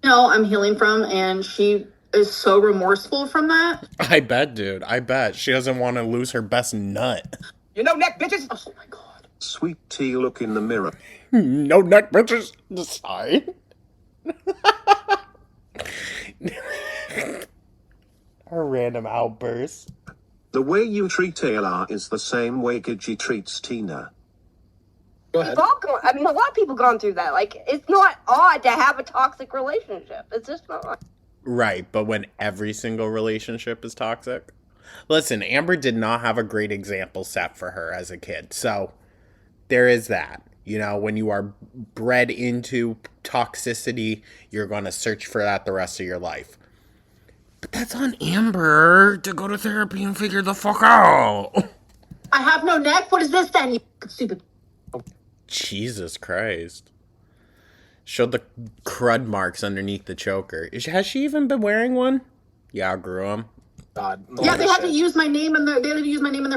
I'm healing from, and she is so remorseful from that. I bet, dude. I bet. She doesn't want to lose her best nut. You know neck, bitches? Oh my god. Sweet tea, look in the mirror. No neck, bitches. Sorry. Her random outbursts. The way you treat Ayla is the same way Gigi treats Tina. Go ahead. We've all gone, I mean, a lot of people gone through that. Like, it's not odd to have a toxic relationship. It's just not. Right, but when every single relationship is toxic? Listen, Amber did not have a great example set for her as a kid, so there is that. You know, when you are bred into toxicity, you're going to search for that the rest of your life. But that's on Amber to go to therapy and figure the fuck out. I have no neck. What is this then, you stupid? Jesus Christ. Showed the crud marks underneath the choker. Has she even been wearing one? Yeah, I grew them. God. Yeah, they had to use my name in their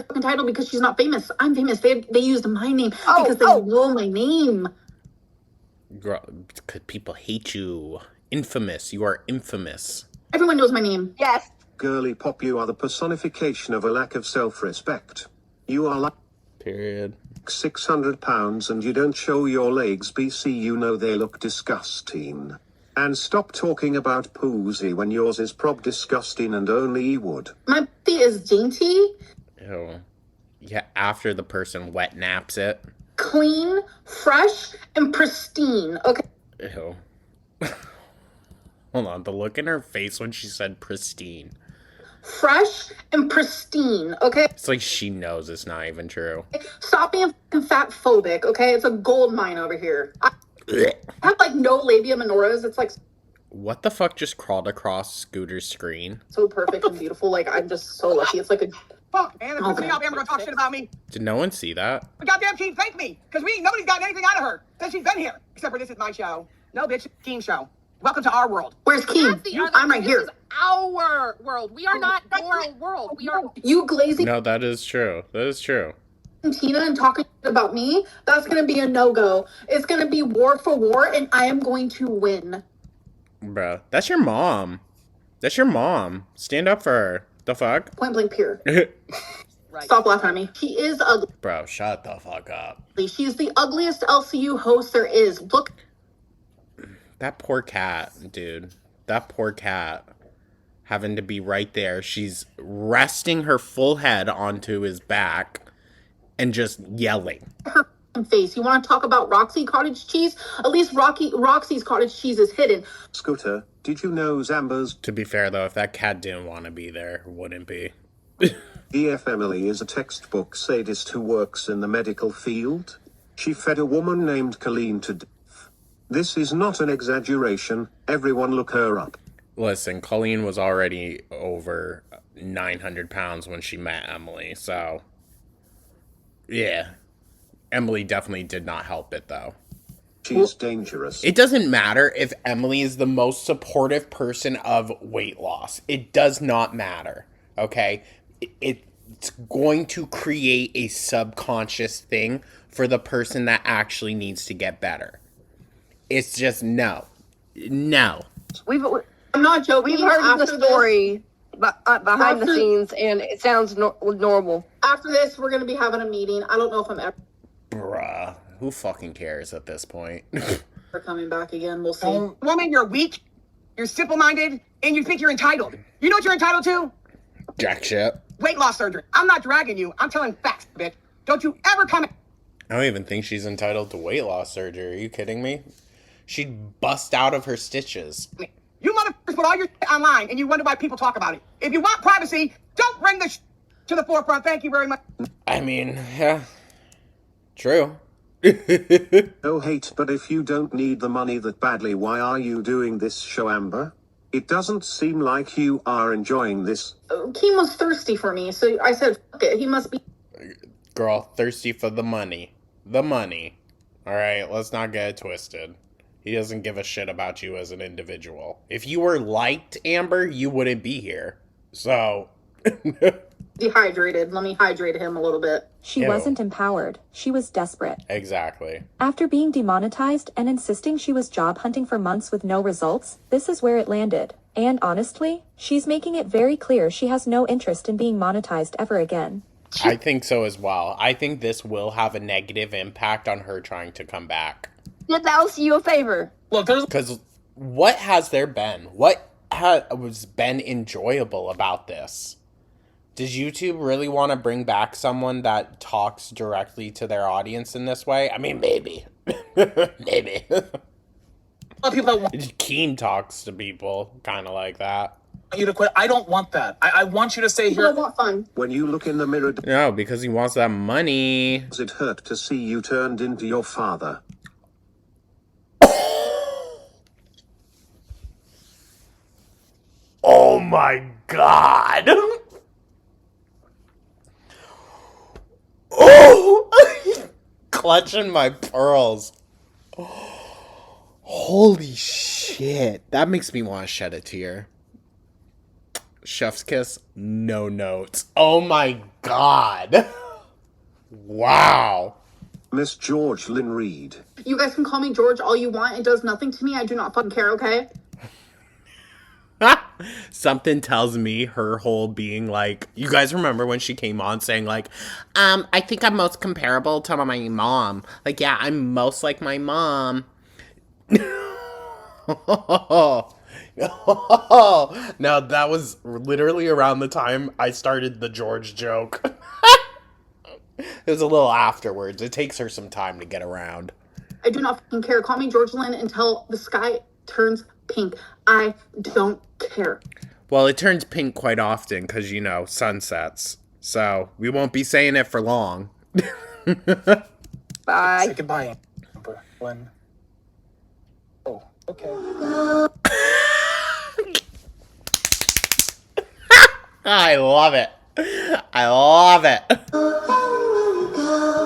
fucking title because she's not famous. I'm famous. They used my name because they know my name. Girl, because people hate you. Infamous. You are infamous. Everyone knows my name. Yes. Girly pop, you are the personification of a lack of self-respect. You are like Period. 600 pounds and you don't show your legs, BC, you know they look disgusting. And stop talking about Poozy when yours is prob disgusting and only he would. My pussy is dainty, Ew. Yeah, after the person wet naps it. clean, fresh, and pristine. Okay. Ew. Hold on, the look in her face when she said pristine. Fresh and pristine. Okay. It's like she knows it's not even true. Stop being fucking fat phobic. Okay. It's a gold mine over here. I have like no labia minoras. It's like What the fuck just crawled across Scooter's screen? so perfect and beautiful. Like I'm just so lucky. It's like a Fuck, man. If somebody out there gonna talk shit about me, Did no one see that? the goddamn team thank me. Because nobody's gotten anything out of her since she's been here. Except for this is my show. No, bitch, it's Keem's show. Welcome to our world. Where's Keem? I'm right here. Our world. We are not your world. We are. You glazing No, that is true. That is true. Tina and talking about me. That's gonna be a no-go. It's gonna be war for war, and I am going to win. Bruh, that's your mom. That's your mom. Stand up for her. The fuck? Point blank period. Stop laughing at me. She is ugly. Bro, shut the fuck up. She's the ugliest LCU host there is. Look. That poor cat, dude. That poor cat. Having to be right there. She's resting her full head onto his back and just yelling. Her face. You want to talk about Roxy cottage cheese? At least Roxy's cottage cheese is hidden. Scooter, did you know Amber's To be fair, though, if that cat didn't want to be there, it wouldn't be. EF Emily is a textbook sadist who works in the medical field? She fed a woman named Colleen to death. This is not an exaggeration. Everyone look her up. Listen, Colleen was already over 900 pounds when she met Emily, so... Yeah. Emily definitely did not help it, though. She's dangerous. It doesn't matter if Emily is the most supportive person of weight loss. It does not matter, okay? It's going to create a subconscious thing for the person that actually needs to get better. It's just no. No. I'm not joking. We've heard the After story behind the After- scenes, and it sounds normal. After this, we're going to be having a meeting. I don't know if I'm ever Bruh. Who fucking cares at this point? coming back again. We'll see. Woman, you're weak, you're simple-minded, and you think you're entitled. You know what you're entitled to? Jack shit. Weight loss surgery. I'm not dragging you. I'm telling facts, bitch. Don't you ever come I don't even think she's entitled to weight loss surgery. Are you kidding me? She'd bust out of her stitches. You motherfuckers put all your shit online and you wonder why people talk about it. If you want privacy, don't bring the to the forefront. Thank you very much. I mean, yeah. True. No hate, but if you don't need the money that badly, why are you doing this show, Amber? It doesn't seem like you are enjoying this. Keem was thirsty for me, so I said, fuck it. He must be. Girl, thirsty for the money. The money. Alright, let's not get it twisted. He doesn't give a shit about you as an individual. If you were liked, Amber, you wouldn't be here. So... Dehydrated. Let me hydrate him a little bit. She Ew. wasn't empowered. She was desperate. Exactly. After being demonetized and insisting she was job hunting for months with no results, this is where it landed. And honestly, she's making it very clear she has no interest in being monetized ever again. I think so as well. I think this will have a negative impact on her trying to come back. Did that was you a favor? Look, there's Because what has there been? What has been enjoyable about this? Does YouTube really want to bring back someone that talks directly to their audience in this way? I mean, maybe. Maybe. a lot of people that want Keen talks to people kind of like that. you to quit. I don't want that. I want you to stay People here. want fun. When you look in the mirror, No, because he wants that money. does it hurt to see you turned into your father? Oh my god. Oh! Clutching my pearls. Holy shit. That makes me want to shed a tear. Chef's kiss, no notes. Oh my god. Wow. Miss George Lynn Reed. You guys can call me George all you want. It does nothing to me. I do not fucking care, okay? Something tells me her whole being like, you guys remember when she came on saying like, I think I'm most comparable to my mom. Like, yeah, I'm most like my mom. No, that was literally around the time I started the George joke. It was a little afterwards. It takes her some time to get around. I do not fucking care. Call me George Lynn until the sky turns pink. I don't care. Well, it turns pink quite often because, you know, sunsets. So we won't be saying it for long. Bye. Say goodbye, Amber Lynn. Oh, okay. I love it. I love it.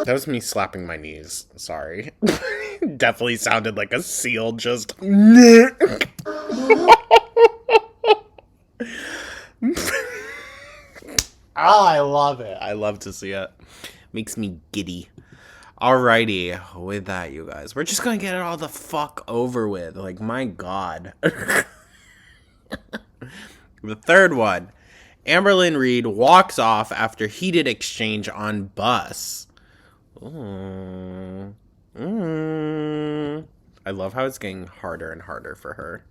That was me slapping my knees. Sorry. Definitely sounded like a seal just... Oh, I love it. I love to see it. Makes me giddy. Alrighty, with that, you guys, we're just gonna get it all the fuck over with. Like, my god. The third one. Amber Lynn Reed walks off after heated exchange on bus. Ooh. I love how it's getting harder and harder for her.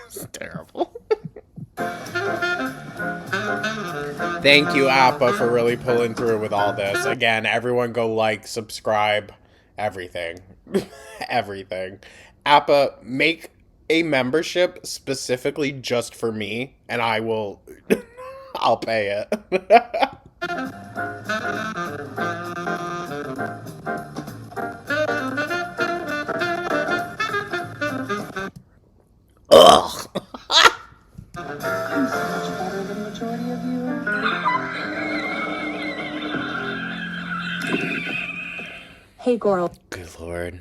It's terrible. Thank you, Appa, for really pulling through with all this. Again, everyone go like, subscribe, everything. Everything. Appa, make a membership specifically just for me, and I will... I'll pay it. Ugh. I'm so much better than the majority of you. Hey, girl. Good lord.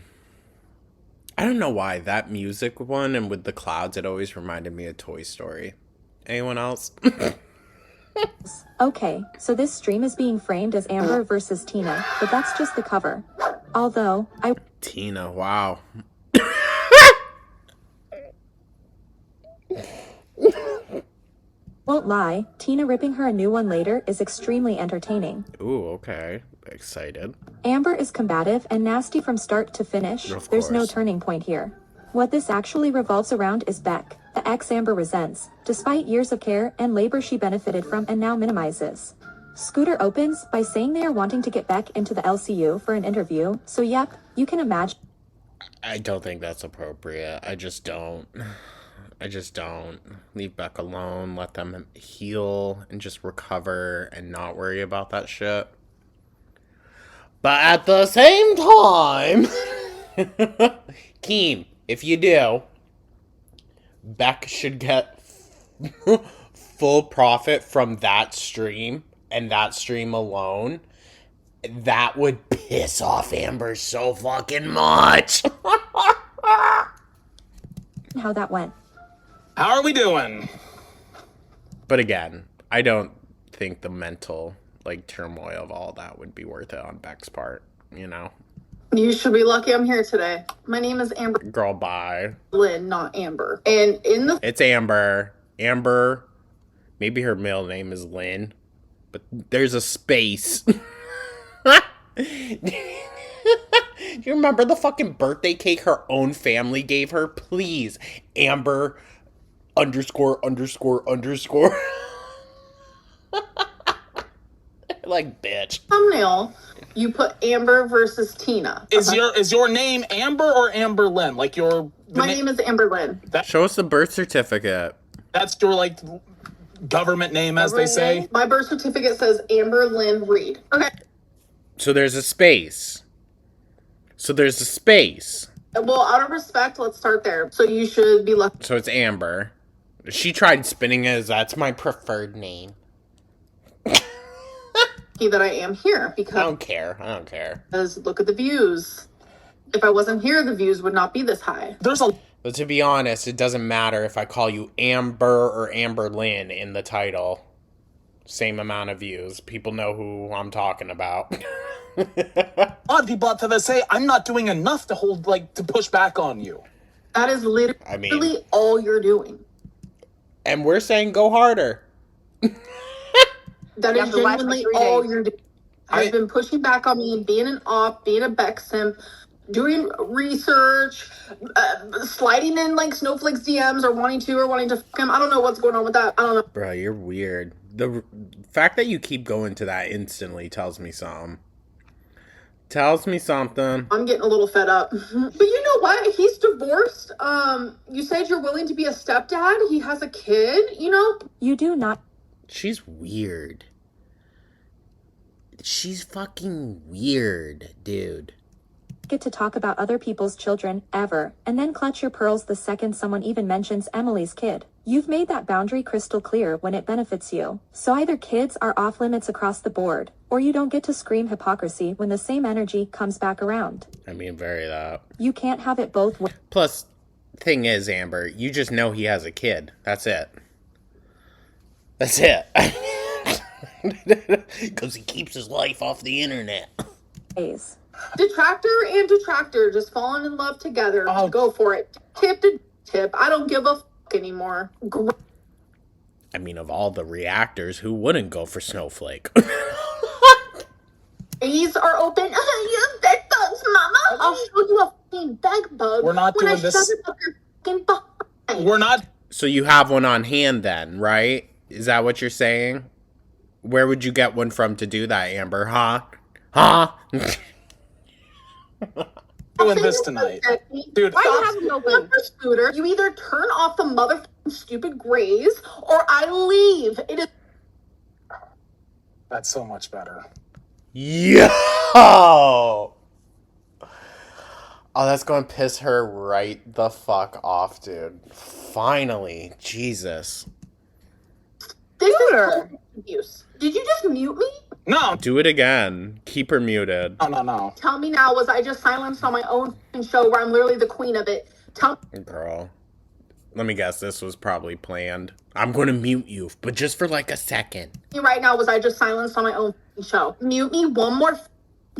I don't know why that music one and with the clouds, it always reminded me of Toy Story. Anyone else? Okay, so this stream is being framed as Amber versus Tina, but that's just the cover. Although, I Tina, wow. won't lie, Tina ripping her a new one later is extremely entertaining. Ooh, okay. Excited. Amber is combative and nasty from start to finish. Of There's no course. turning point here. What this actually revolves around is Beck, the ex Amber resents, despite years of care and labor she benefited from and now minimizes. Scooter opens by saying they are wanting to get Beck into the LCU for an interview, so yep, you can imagine. I don't think that's appropriate. I just don't. Leave Beck alone. Let them heal and just recover and not worry about that shit. But at the same time, Keem, if you do, Beck should get full profit from that stream and that stream alone. That would piss off Amber so fucking much. How that went. How are we doing? But again, I don't think the mental turmoil of all that would be worth it on Beck's part, you know? You should be lucky I'm here today. My name is Amber Girl, bye. Lynn, not Amber. And in the It's Amber. Amber, maybe her middle name is Lynn, but there's a space. Do you remember the fucking birthday cake her own family gave her? Please, Amber ____. Like, bitch. thumbnail, you put Amber versus Tina. Is your name Amber or Amber Lynn? Like My name is Amber Lynn. Show us the birth certificate. That's your government name, as they say. My birth certificate says Amber Lynn Reed. Okay. So there's a space. Well, out of respect, let's start there. So you should be lucky. So it's Amber. She tried spinning it as that's my preferred name. That I am here I because don't care. look at the views. If I wasn't here, the views would not be this high. But to be honest, it doesn't matter if I call you Amber or Amberlynn in the title. Same amount of views. People know who I'm talking about. A lot of people out there that say I'm not doing enough to to push back on you. That is literally all you're doing. And we're saying go harder. That is genuinely all you're doing. I've been pushing back on me and being an op, being a Beck simp, doing research, sliding in like Snowflake's DMs or wanting to fuck him. I don't know what's going on with that. I don't know. Bro, you're weird. The fact that you keep going to that instantly tells me something. I'm getting a little fed up. But you know what? He's divorced. You said you're willing to be a stepdad. He has a kid, you know? You do not. She's weird. She's fucking weird, dude. Get to talk about other people's children, ever, and then clutch your pearls the second someone even mentions Emily's kid. You've made that boundary crystal clear when it benefits you. So either kids are off limits across the board, or you don't get to scream hypocrisy when the same energy comes back around. I mean, very that. You can't have it both ways. Plus, thing is, Amber, you just know he has a kid. That's it. Because he keeps his life off the internet. Detractor and detractor just falling in love together. Go for it. Tip to tip. I don't give a fuck anymore. I mean, of all the reactors, who wouldn't go for Snowflake? These are open. You bed bugs, mama. I'll show you a fucking bed bug. We're not doing this. Shove it up your fucking behind. We're not. So you have one on hand then, right? Is that what you're saying? Where would you get one from to do that, Amber? Huh? Doing this tonight, dude. Why do you have an open scooter? You either turn off the motherfucking stupid grays, or I leave. It is. That's so much better. Yo! Oh, that's going to piss her right the fuck off, dude. Finally. Jesus. This is abuse. Did you just mute me? No. Do it again. Keep her muted. No. Tell me now, was I just silenced on my own show where I'm literally the queen of it? Girl. Let me guess, this was probably planned. I'm going to mute you, but just for like a second. Right now, was I just silenced on my own show? Mute me one more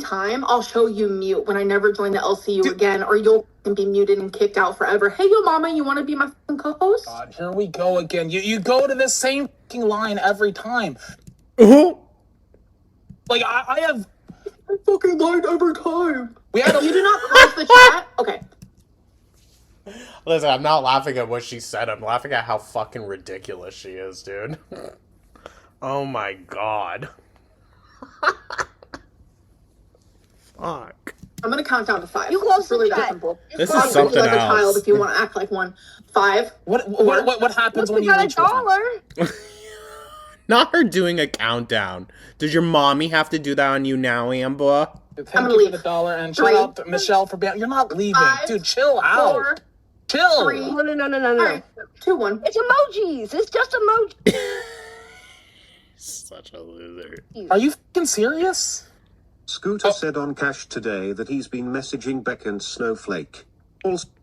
time, I'll show you mute when I never join the LCU again, or you'll be muted and kicked out forever. Hey, yo, mama, you want to be my co-host? God, here we go again. You go to this same line every time. Like, I have a fucking line every time. You do not close the chat? Okay. Listen, I'm not laughing at what she said. I'm laughing at how fucking ridiculous she is, dude. Oh my god. Fuck. I'm gonna count down to 5. You close it's really the that chat. simple. This is something like else. a child if you want to act like one. 5. What happens when you reach $1? Not her doing a countdown. Does your mommy have to do that on you now, Amber? Thank you for the $1, and shout out to Michelle for being. You're not leaving, 5, dude. Chill out. 4, Chill. 3. No. All right, 2, 1. It's emojis. It's just emojis. Such a loser. Are you fucking serious? Scooter said on Cash today that he's been messaging Beck and Snowflake.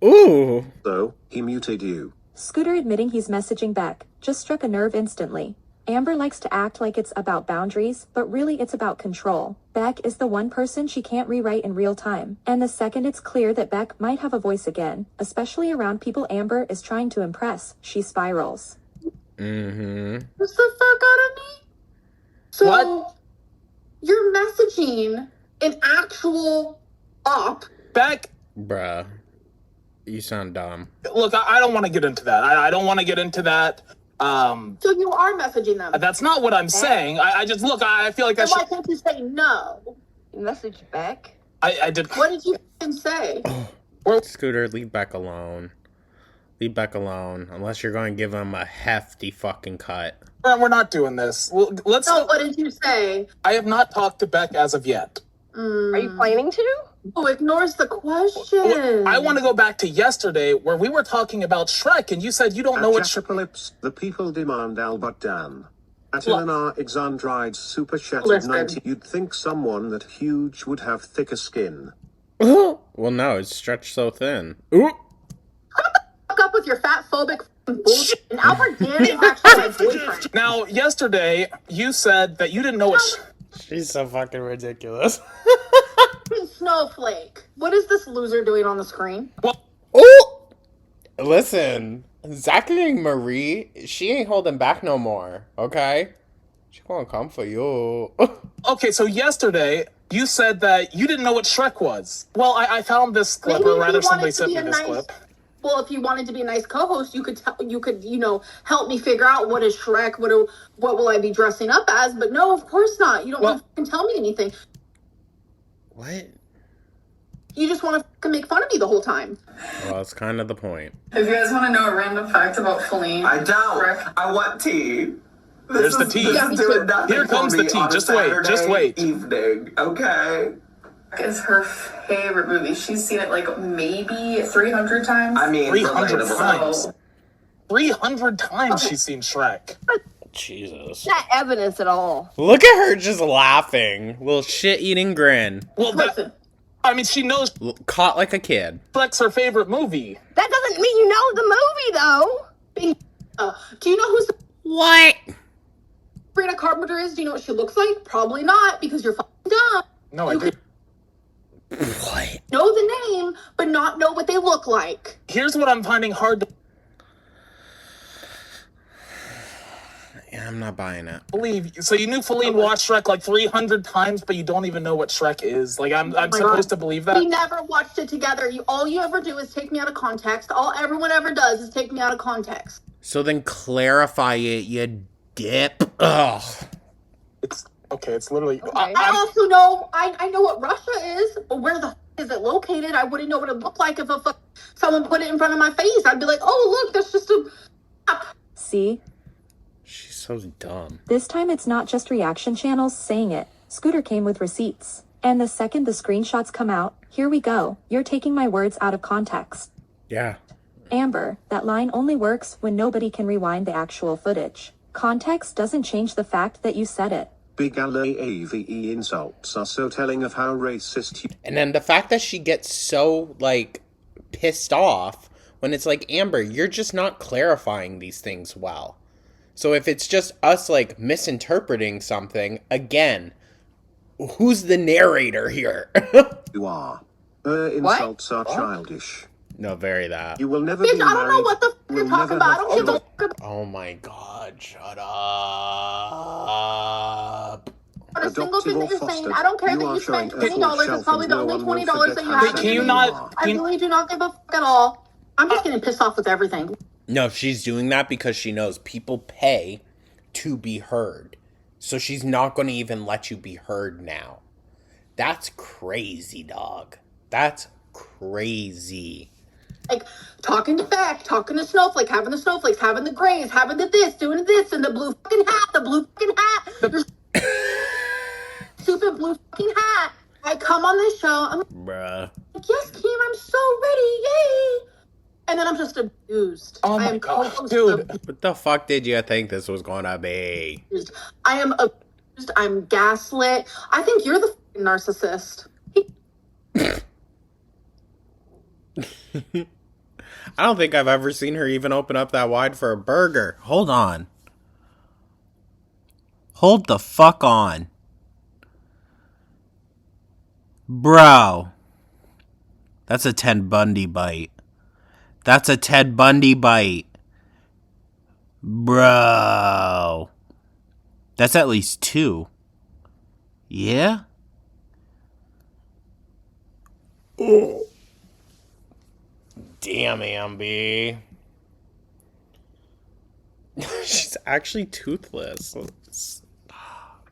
Ooh. Though, he muted you. Scooter admitting he's messaging Beck just struck a nerve instantly. Amber likes to act like it's about boundaries, but really it's about control. Beck is the one person she can't rewrite in real time. And the second it's clear that Beck might have a voice again, especially around people Amber is trying to impress, she spirals. Mm-hmm. What's the fuck out of me? So, What? You're messaging an actual op. Beck? Bruh. You sound dumb. Look, I don't want to get into that. I don't want to get into that. So you are messaging them. That's not what I'm saying. I just, look, I feel like I Then why should. can't you say no? Message back. I did. What did you say? Scooter, leave Beck alone. Leave Beck alone. Unless you're going to give him a hefty fucking cut. We're not doing this. Let's. So what did you say? I have not talked to Beck as of yet. Are you planning to? Oh, ignores the question. I want to go back to yesterday where we were talking about Shrek and you said you don't know what Shrek. Jacopolis, the people demand Albert Dan. At Look. Eleanor Exandride's super chat at Listen. 90, you'd think someone that huge would have thicker skin. Well, no, it's stretched so thin. Ooh. Fuck up with your fat phobic bullshit. And Albert Dan is actually my boyfriend. Now, yesterday you said that you didn't know what She's so fucking ridiculous. Snowflake. What is this loser doing on the screen? Ooh! Listen, Zachary and Marie, she ain't holding back no more, okay? She gonna come for you. Okay, so yesterday you said that you didn't know what Shrek was. Well, I found this clip, Maybe or if rather you somebody wanted to sent be me a this nice- clip. Well, if you wanted to be a nice co-host, you could help me figure out what is Shrek, what will I be dressing up as? But no, of course not. You don't want to fucking tell me anything. What? You just want to make fun of me the whole time. Well, that's kind of the point. If you guys want to know a random fact about Feline, I don't. I want tea. There's the tea. Yeah, me too. Here comes the tea. Just wait. Just wait. Evening, okay. is her favorite movie. She's seen it like maybe 300 times. I mean, 300 relatable. times. 300 times she's seen Shrek. Jesus. Not evidence at all. Look at her just laughing. Little shit-eating grin. Well, I mean, she knows Caught like a kid. Shrek's her favorite movie. That doesn't mean you know the movie, though. Do you know who's what? Sabrina Carpenter is? Do you know what she looks like? Probably not, because you're fucking dumb. No, I You agree. What? Know the name, but not know what they look like. Here's what I'm finding hard to Yeah, I'm not buying it. believe. So you knew Feline watched Shrek like 300 times, but you don't even know what Shrek is. Like, I'm supposed to believe that? We never watched it together. All you ever do is take me out of context. All everyone ever does is take me out of context. So then clarify it, you dip. Ugh. Okay, it's literally... I also know, I know what Russia is, but where the is it located? I wouldn't know what it looked like if someone put it in front of my face. I'd be like, oh, look, that's just a... See? She's so dumb. This time it's not just reaction channels saying it. Scooter came with receipts. And the second the screenshots come out, here we go. You're taking my words out of context. Yeah. Amber, that line only works when nobody can rewind the actual footage. Context doesn't change the fact that you said it. Big LAAVE insults are so telling of how racist you... And then the fact that she gets so, like, pissed off when it's like, Amber, you're just not clarifying these things well. So if it's just us, like, misinterpreting something, again, who's the narrator here? You are. Her insults are childish. No, very that. You will never Bitch, be I don't know married. what the f You you're will talking never about. I have don't give a children. f Oh my god, shut up. about a single thing that Adopted or you're saying. fostered, I don't care you that are you spent showing $20. equal It's probably the shelf only and no one will $20 that you forget have. Can you to not... I really do not give a f at all. I'm just getting pissed off with everything. No, she's doing that because she knows people pay to be heard. So she's not going to even let you be heard now. That's crazy, dog. That's crazy. Like, talking to Beck, talking to Snowflake, having the snowflakes, having the grays, having the this, doing this, and the blue fucking hat, your stupid blue fucking hat. I come on this show, I'm Bruh. like, yes, Kim, I'm so ready, yay! And then I'm just abused. Oh I my am god, co-host dude. What the fuck did you think this was going to be? abused. I am abused. I'm gaslit. I think you're the fucking narcissist. I don't think I've ever seen her even open up that wide for a burger. Hold on. Hold the fuck on. Bro. That's a Ted Bundy bite. That's a Ted Bundy bite. Bro. That's at least 2. Yeah? Oh. Damn, Ambi. She's actually toothless. Stop.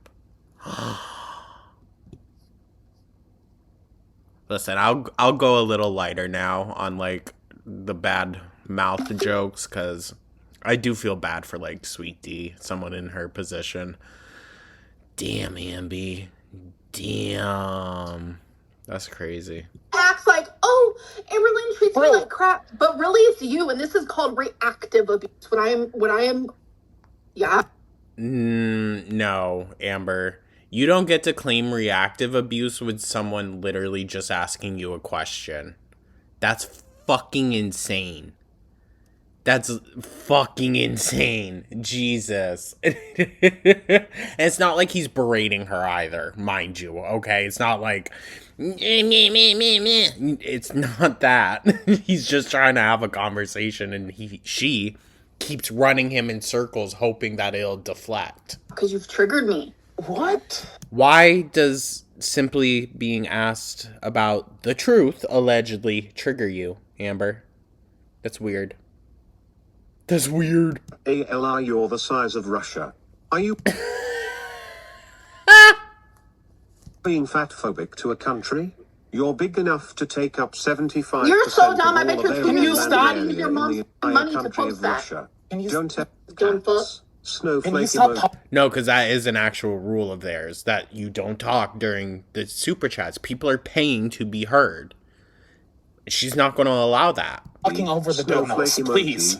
Listen, I'll go a little lighter now on like the bad mouth jokes because I do feel bad for like Sweet D, someone in her position. Damn, Ambi. Damn. That's crazy. acts like, oh, Amberlynn treats me like crap, but really it's you, and this is called reactive abuse. When I am, yeah. No, Amber. You don't get to claim reactive abuse with someone literally just asking you a question. That's fucking insane. That's fucking insane. Jesus. And it's not like he's berating her either, mind you, okay? It's not like, it's not that. He's just trying to have a conversation, and she keeps running him in circles, hoping that it'll deflect. Because you've triggered me. What? Why does simply being asked about the truth, allegedly, trigger you, Amber? That's weird. That's weird. ALR, you're the size of Russia. Are you being fatphobic to a country? You're big enough to take up 75%. You're so dumb. I bet you're Can you stop with your mom's money to post that. Russia. Don't have Dumb fuck. snowflake emoji. No, because that is an actual rule of theirs, that you don't talk during the super chats. People are paying to be heard. She's not going to allow that. Talking over the donuts, please.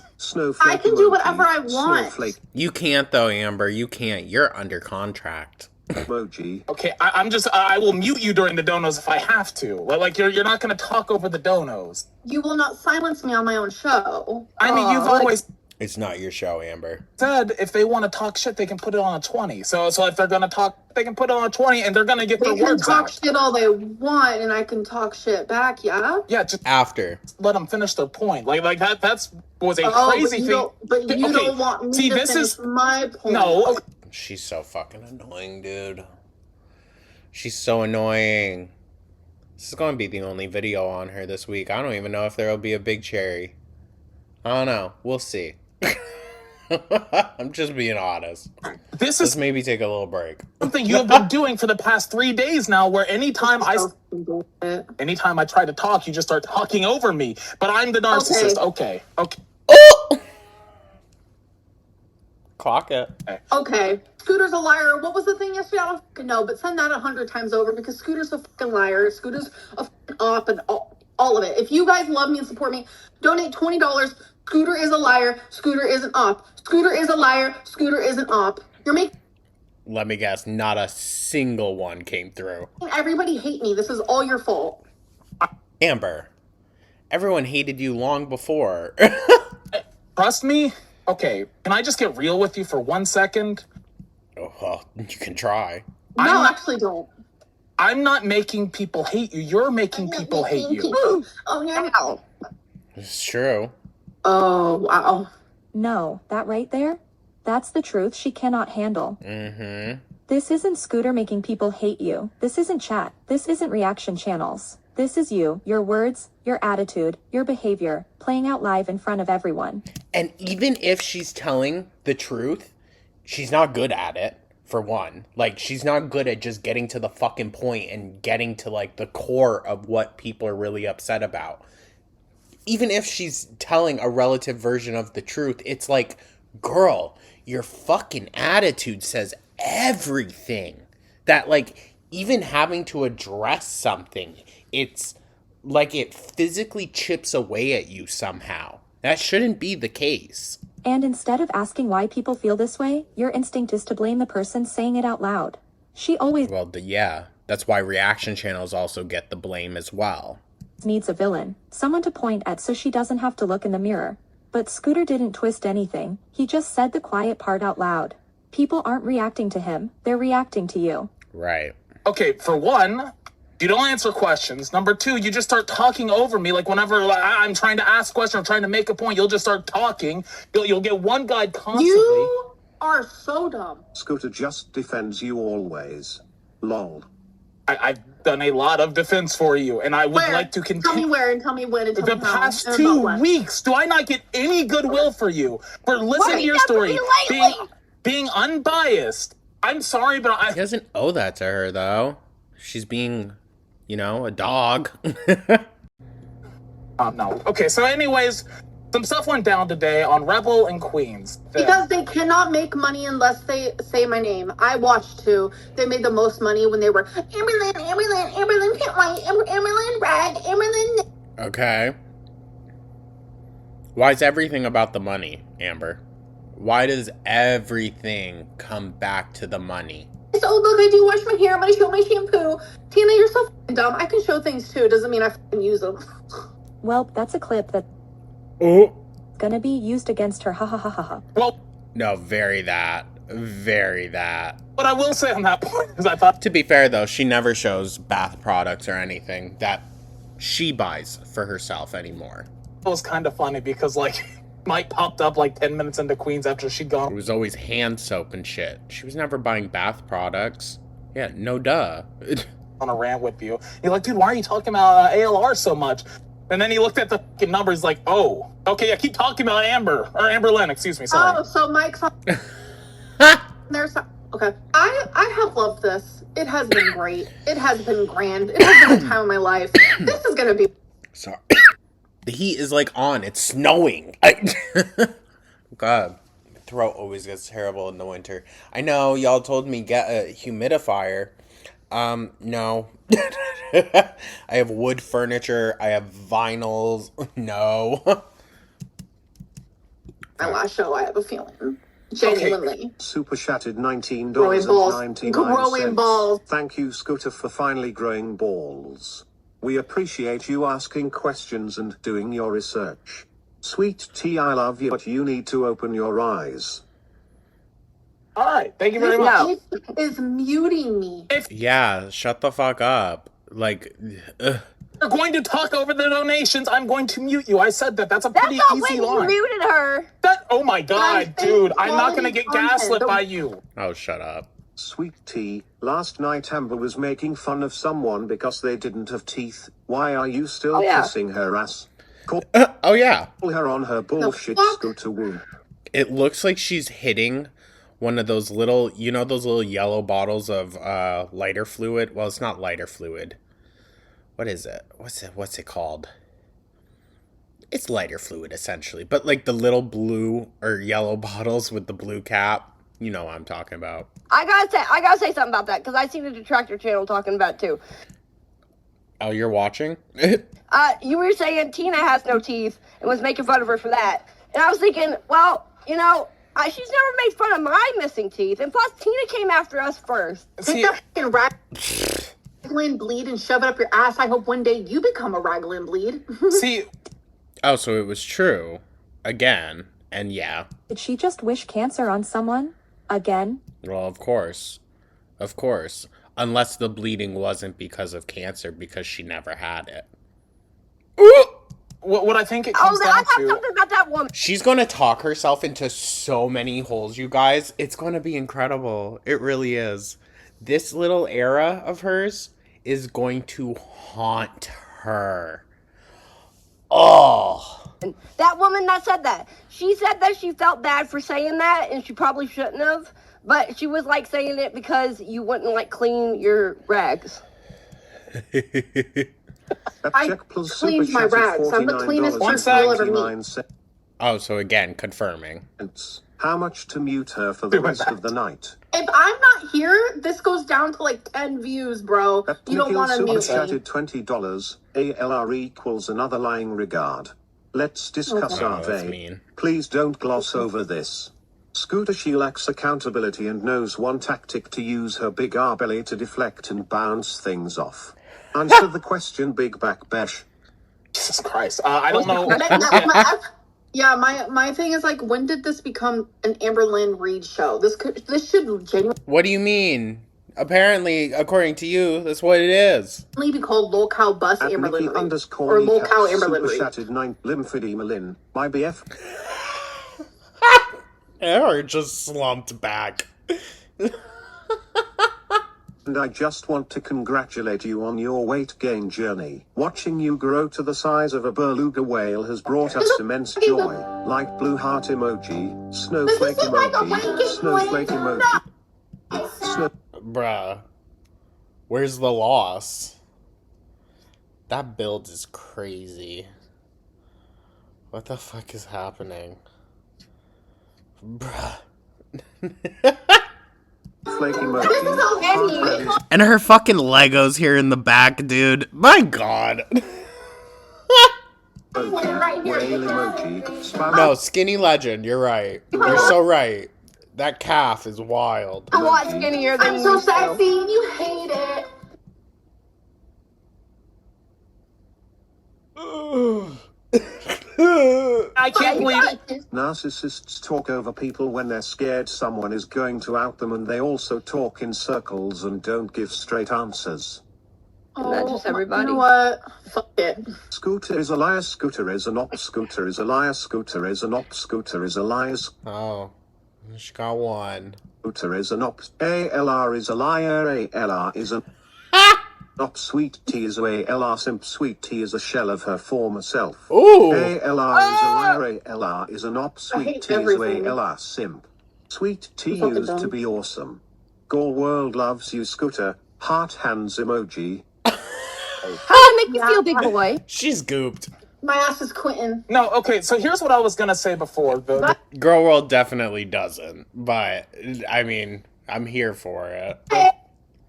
I can do whatever I want. You can't, though, Amber. You can't. You're under contract. Emoji. Okay, I will mute you during the donos if I have to. Like you're not gonna talk over the donos. You will not silence me on my own show. I mean, you've always It's not your show, Amber. said if they want to talk shit, they can put it on a 20. So if they're gonna talk, they can put it on a 20, and they're gonna get They their can words talk out. shit all they want, and I can talk shit back, yeah? Yeah, just after. Let them finish their point. Like that was a Oh, crazy thing. But you Okay, don't want me see, to this finish is my point. no. She's so fucking annoying, dude. She's so annoying. This is going to be the only video on her this week. I don't even know if there will be a big cherry. I don't know. We'll see. I'm just being honest. This Let's maybe take a little break. Something you have been doing for the past 3 days now, where anytime I try to talk, you just start talking over me. But I'm the narcissist. Okay. Clock it. Okay, Scooter's a liar. What was the thing yesterday? I don't fucking know, but send that 100 times over because Scooter's a fucking liar. Scooter's a fucking op and all of it. If you guys love me and support me, donate $20. Scooter is a liar. Scooter is an op. Scooter is a liar. Scooter is an op. You're making Let me guess, not a single one came through. everybody hate me. This is all your fault. Amber, everyone hated you long before. Trust me? Okay, can I just get real with you for 1 second? Oh, well, you can try. No, actually don't. I'm not making people hate you. You're making people hate you. Oh, yeah. It's true. Oh, wow. No, that right there? That's the truth she cannot handle. Mm-hmm. This isn't Scooter making people hate you. This isn't chat. This isn't reaction channels. This is you, your words, your attitude, your behavior, playing out live in front of everyone. And even if she's telling the truth, she's not good at it, for one. Like, she's not good at just getting to the fucking point and getting to, like, the core of what people are really upset about. Even if she's telling a relative version of the truth, it's like, girl, your fucking attitude says everything. That, like, even having to address something, it's like it physically chips away at you somehow. That shouldn't be the case. And instead of asking why people feel this way, your instinct is to blame the person saying it out loud. She always Yeah, that's why reaction channels also get the blame as well. needs a villain, someone to point at so she doesn't have to look in the mirror. But Scooter didn't twist anything, he just said the quiet part out loud. People aren't reacting to him, they're reacting to you. Right. Okay, for one, you don't answer questions. Number two, you just start talking over me. Like whenever I'm trying to ask a question or trying to make a point, you'll just start talking. You'll get one guy constantly. You are so dumb. Scooter just defends you always. Lol. I've done a lot of defense for you, and I would Where? like to Tell me continue. where and tell me when and tell The me how. past and 2 about what. weeks, do I not get any goodwill for you? For listening What to have your you done for story, me lately? being unbiased. I'm sorry, but He doesn't owe that to her, though. She's being, you know, a dog. No. Okay, so anyways, Some stuff went down today on Rebel and Queens. Because they cannot make money unless they say my name. I watched too. They made the most money when they were Amberlynn can't wait, Amberlynn rag, Amberlynn. Okay. Why is everything about the money, Amber? Why does everything come back to the money? Oh, look, I do wash my hair. I'm going to show my shampoo. Tina, you're so dumb. I can show things too. Doesn't mean I use them. Well, that's a clip that's gonna be used against her. Ha ha ha ha ha. Well, no, very that. Very that. What I will say on that point is I thought... To be fair, though, she never shows bath products or anything that she buys for herself anymore. It was kind of funny because, like, Mike popped up like 10 minutes into Queens after she'd gone. It was always hand soap and shit. She was never buying bath products. Yeah, no duh. On a rant with you. You're like, dude, why are you talking about ALR so much? And then he looked at the fucking numbers like, oh, okay, I keep talking about Amber, or Amberlynn, excuse me, sorry. Oh, so Mike's on... There's... Okay. I have loved this. It has been great. It has been grand. It has been the time of my life. This is gonna be... Sorry. The heat is like on. It's snowing. God. My throat always gets terrible in the winter. I know y'all told me get a humidifier. No. I have wood furniture. I have vinyls. No. My last show, I have a feeling. Genuinely. Super shattered $19.99. Growing balls. Thank you, Scooter, for finally growing balls. We appreciate you asking questions and doing your research. Sweet Tea, I love you, but you need to open your eyes. All right, thank you very much. It is muting me. Yeah, shut the fuck up. Like, You're going to talk over the donations. I'm going to mute you. I said that. That's a That's pretty not easy when line. you muted her. Oh my god, dude. I'm not going to get gaslit by you. oh, shut up. Sweet Tea, last night Amber was making fun of someone because they didn't have teeth. Why are you still kissing her ass? Call oh, yeah. her on her bullshit, Scooter Woo. It looks like she's hitting one of those little, you know, those little yellow bottles of lighter fluid. Well, it's not lighter fluid. What is it? What's it called? It's lighter fluid, essentially. But like the little blue or yellow bottles with the blue cap. You know what I'm talking about. I gotta say something about that because I seen the Detractor channel talking about it too. Oh, you're watching? You were saying Tina has no teeth and was making fun of her for that, and I was thinking, well, you know, she's never made fun of my missing teeth, and plus Tina came after us first. Take that fucking raglan bleed and shove it up your ass. I hope one day you become a raglan bleed. See. Oh, so it was true. Again. And yeah. Did she just wish cancer on someone? Again? Well, of course. Of course. Unless the bleeding wasn't because of cancer, because she never had it. What I think it comes down to... something about that woman. She's going to talk herself into so many holes, you guys. It's going to be incredible. It really is. This little era of hers is going to haunt her. Oh. That woman that said that. She said that she felt bad for saying that, and she probably shouldn't have. But she was like saying it because you wouldn't like clean your rags. I cleaned my rags. I'm the cleanest person you'll ever meet. Oh, so again, confirming. How much to mute her for the rest of the night? If I'm not here, this goes down to like 10 views, bro. You don't want to mute me. Chatted $20. ALR equals another lying regard. Let's discuss our day. Please don't gloss over this. Scooter, she lacks accountability and knows one tactic to use her big R belly to deflect and bounce things off. Answer the question, Big Back Besh. Jesus Christ. I don't know. Yeah, my thing is like, when did this become an Amberlynn Reid show? This should genuinely... What do you mean? Apparently, according to you, that's what it is. be called Lol Cow Bus Amberlynn Reid. Or Lol Cow Amberlynn Reid. Shattered 9 lymphedema Lynn, my BF. Or just slumped back. And I just want to congratulate you on your weight gain journey. Watching you grow to the size of a beluga whale has brought us immense joy. Light blue heart emoji, snowflake emoji, snowflake emoji. Bruh. Where's the loss? That build is crazy. What the fuck is happening? Bruh. Flaky emoji. And her fucking Legos here in the back, dude. My god. Whale emoji. No, Skinny Legend, you're right. You're so right. That calf is wild. A lot skinnier than I'm so you. sexy. You hate it. I can't believe it. Narcissists talk over people when they're scared someone is going to out them, and they also talk in circles and don't give straight answers. Isn't that just everybody? You know what? Fuck it. Scooter is a liar, Scooter is an op, Scooter is a liar, Scooter is an op, Scooter is a liar, Oh, she got one. Scooter is an op, ALR is a liar, ALR is an op, Sweet Tea is a ALR simp, Sweet Tea is a shell of her former self. Ooh. ALR is a liar, ALR is an op, Sweet hate Tea is a everything. ALR simp. Sweet Tea fucking used to dumb. be awesome. Gore World loves you, Scooter, heart hands emoji. How does that make you feel, big boy? She's gooped. My ass is Quentin. No, okay, so here's what I was gonna say before. Girl World definitely doesn't. But, I mean, I'm here for it.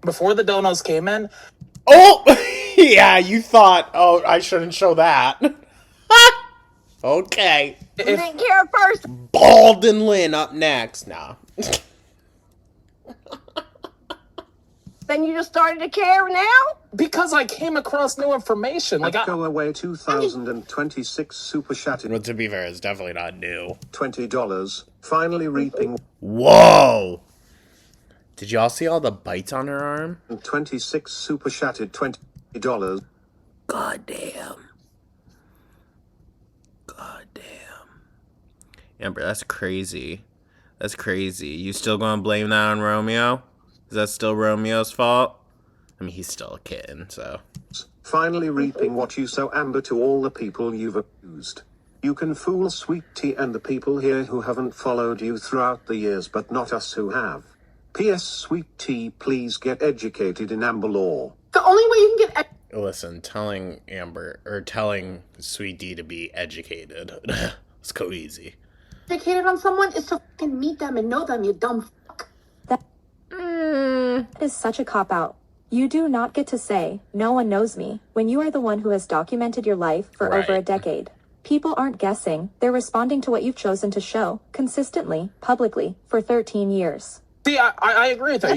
Before the donos came in, Oh! Yeah, you thought, oh, I shouldn't show that. Okay. You didn't care at first. Bald and Lynn up next. Nah. Then you just started to care now? because I came across new information, like Go away 2026 super chatted Well, to be fair, it's definitely not new. $20. Finally reaping Whoa! Did y'all see all the bites on her arm? 26 super chatted $20. God damn. Amber, that's crazy. That's crazy. You still gonna blame that on Romeo? Is that still Romeo's fault? I mean, he's still a kitten, so. Finally reaping what you sow, Amber, to all the people you've abused. You can fool Sweet Tea and the people here who haven't followed you throughout the years, but not us who have. P.S. Sweet Tea, please get educated in Amber law. The only way you can get Listen, telling Amber, or telling Sweet D to be educated. Let's go easy. educated on someone is to fucking meet them and know them, you dumb fuck. That is such a cop-out. You do not get to say, no one knows me, when you are the one who has documented your life for over a decade. People aren't guessing, they're responding to what you've chosen to show, consistently, publicly, for 13 years. See, I agree with that.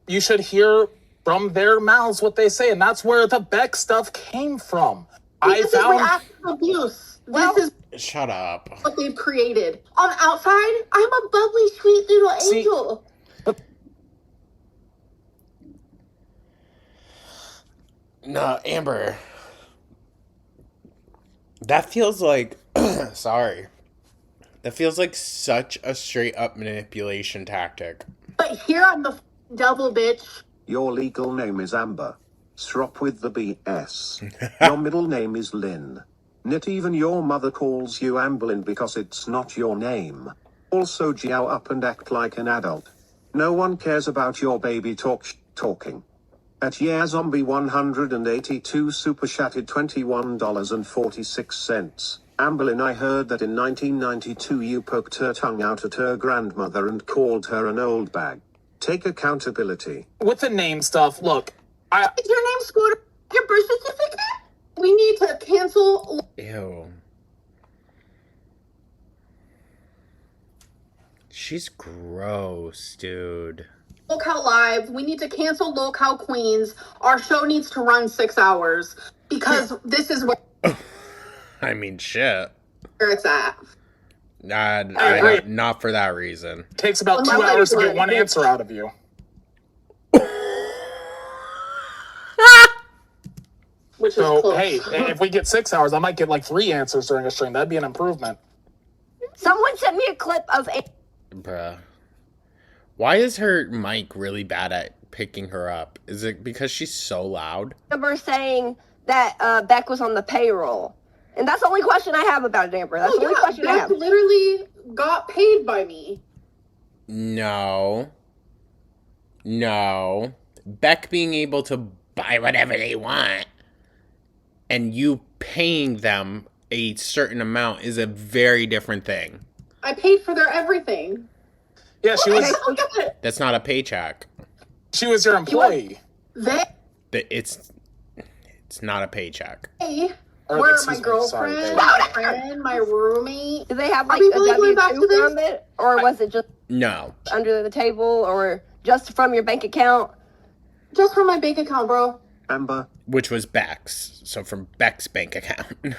You should hear from their mouths what they say, and that's where the Beck stuff came from. This is reactive abuse. This is Shut up. what they've created. On the outside, I'm a bubbly, sweet little angel. No, Amber. That feels like... sorry. That feels like such a straight-up manipulation tactic. But here I'm the devil, bitch. Your legal name is Amber. Stop with the BS. Your middle name is Lynn. Not even your mother calls you Amberlynn because it's not your name. Also, Jiao up and act like an adult. No one cares about your baby talking. At Yeah Zombie 182 super chatted $21.46. Amberlynn, I heard that in 1992 you poked her tongue out at her grandmother and called her an old bag. Take accountability. With the name stuff, look, Is your name Scooter? Your birth certificate? We need to cancel. Ew. She's gross, dude. Lolcow Live. We need to cancel Lolcow Queens. Our show needs to run 6 hours because this is where I mean, shit. it's at. Not for that reason. takes about 2 hours to get one answer out of you. Which So, is close. hey, if we get 6 hours, I might get like 3 answers during a stream. That'd be an improvement. Someone sent me a clip of Bruh. Why is her mic really bad at picking her up? Is it because she's so loud? Amber saying that Beck was on the payroll. And that's the only question I have about it, Amber. That's the only question I Beck have. literally got paid by me. No. Beck being able to buy whatever they want and you paying them a certain amount is a very different thing. I paid for their everything. Yeah, she was. That's not a paycheck. She was your employee. It's not a paycheck. Or, were excuse my me, girlfriend, sorry, my friend, my roommate. Did they have Are like we a really going back to W-2 this? from it? Or was it just No. under the table or just from your bank account? Just from my bank account, bro. Amber, Which was Beck's. So from Beck's bank account.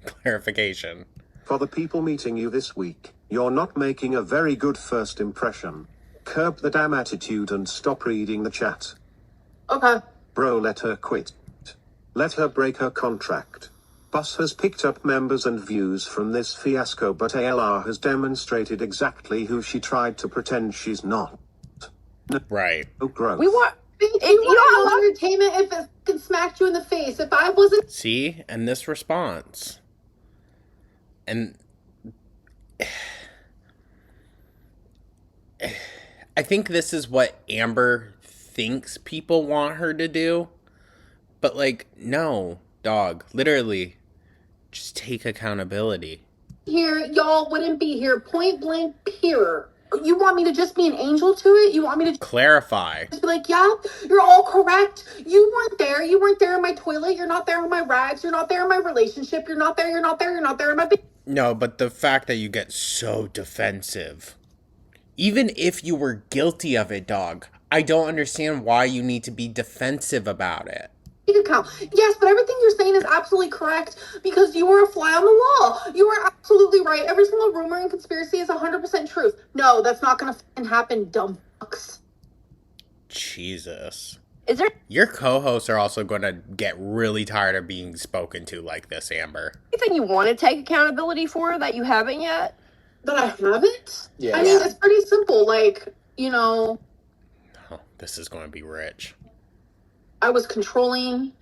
Clarification. for the people meeting you this week, you're not making a very good first impression. Curb the damn attitude and stop reading the chat. Okay. Bro, let her quit. Let her break her contract. Bus has picked up members and views from this fiasco, but ALR has demonstrated exactly who she tried to pretend she's not. Right. No growth. We want. You don't have entertainment if it could smack you in the face. If I wasn't. See? And this response. And I think this is what Amber thinks people want her to do. But, like, no, dog. Literally, just take accountability. Here, y'all wouldn't be here. Point blank, period. You want me to just be an angel to it? You want me to Clarify. just be like, yeah, you're all correct. You weren't there. You weren't there in my toilet. You're not there in my rags. You're not there in my relationship. You're not there. You're not there. You're not there in my. No, but the fact that you get so defensive. Even if you were guilty of it, dog, I don't understand why you need to be defensive about it. Account. Yes, but everything you're saying is absolutely correct because you were a fly on the wall. You are absolutely right. Every single rumor and conspiracy is 100% truth. No, that's not gonna happen, dumb fucks. Jesus. Is there Your co-hosts are also going to get really tired of being spoken to like this, Amber. anything you want to take accountability for that you haven't yet? That I haven't? Yeah. I mean, it's pretty simple. Like, you know, Oh, this is going to be rich. I was controlling,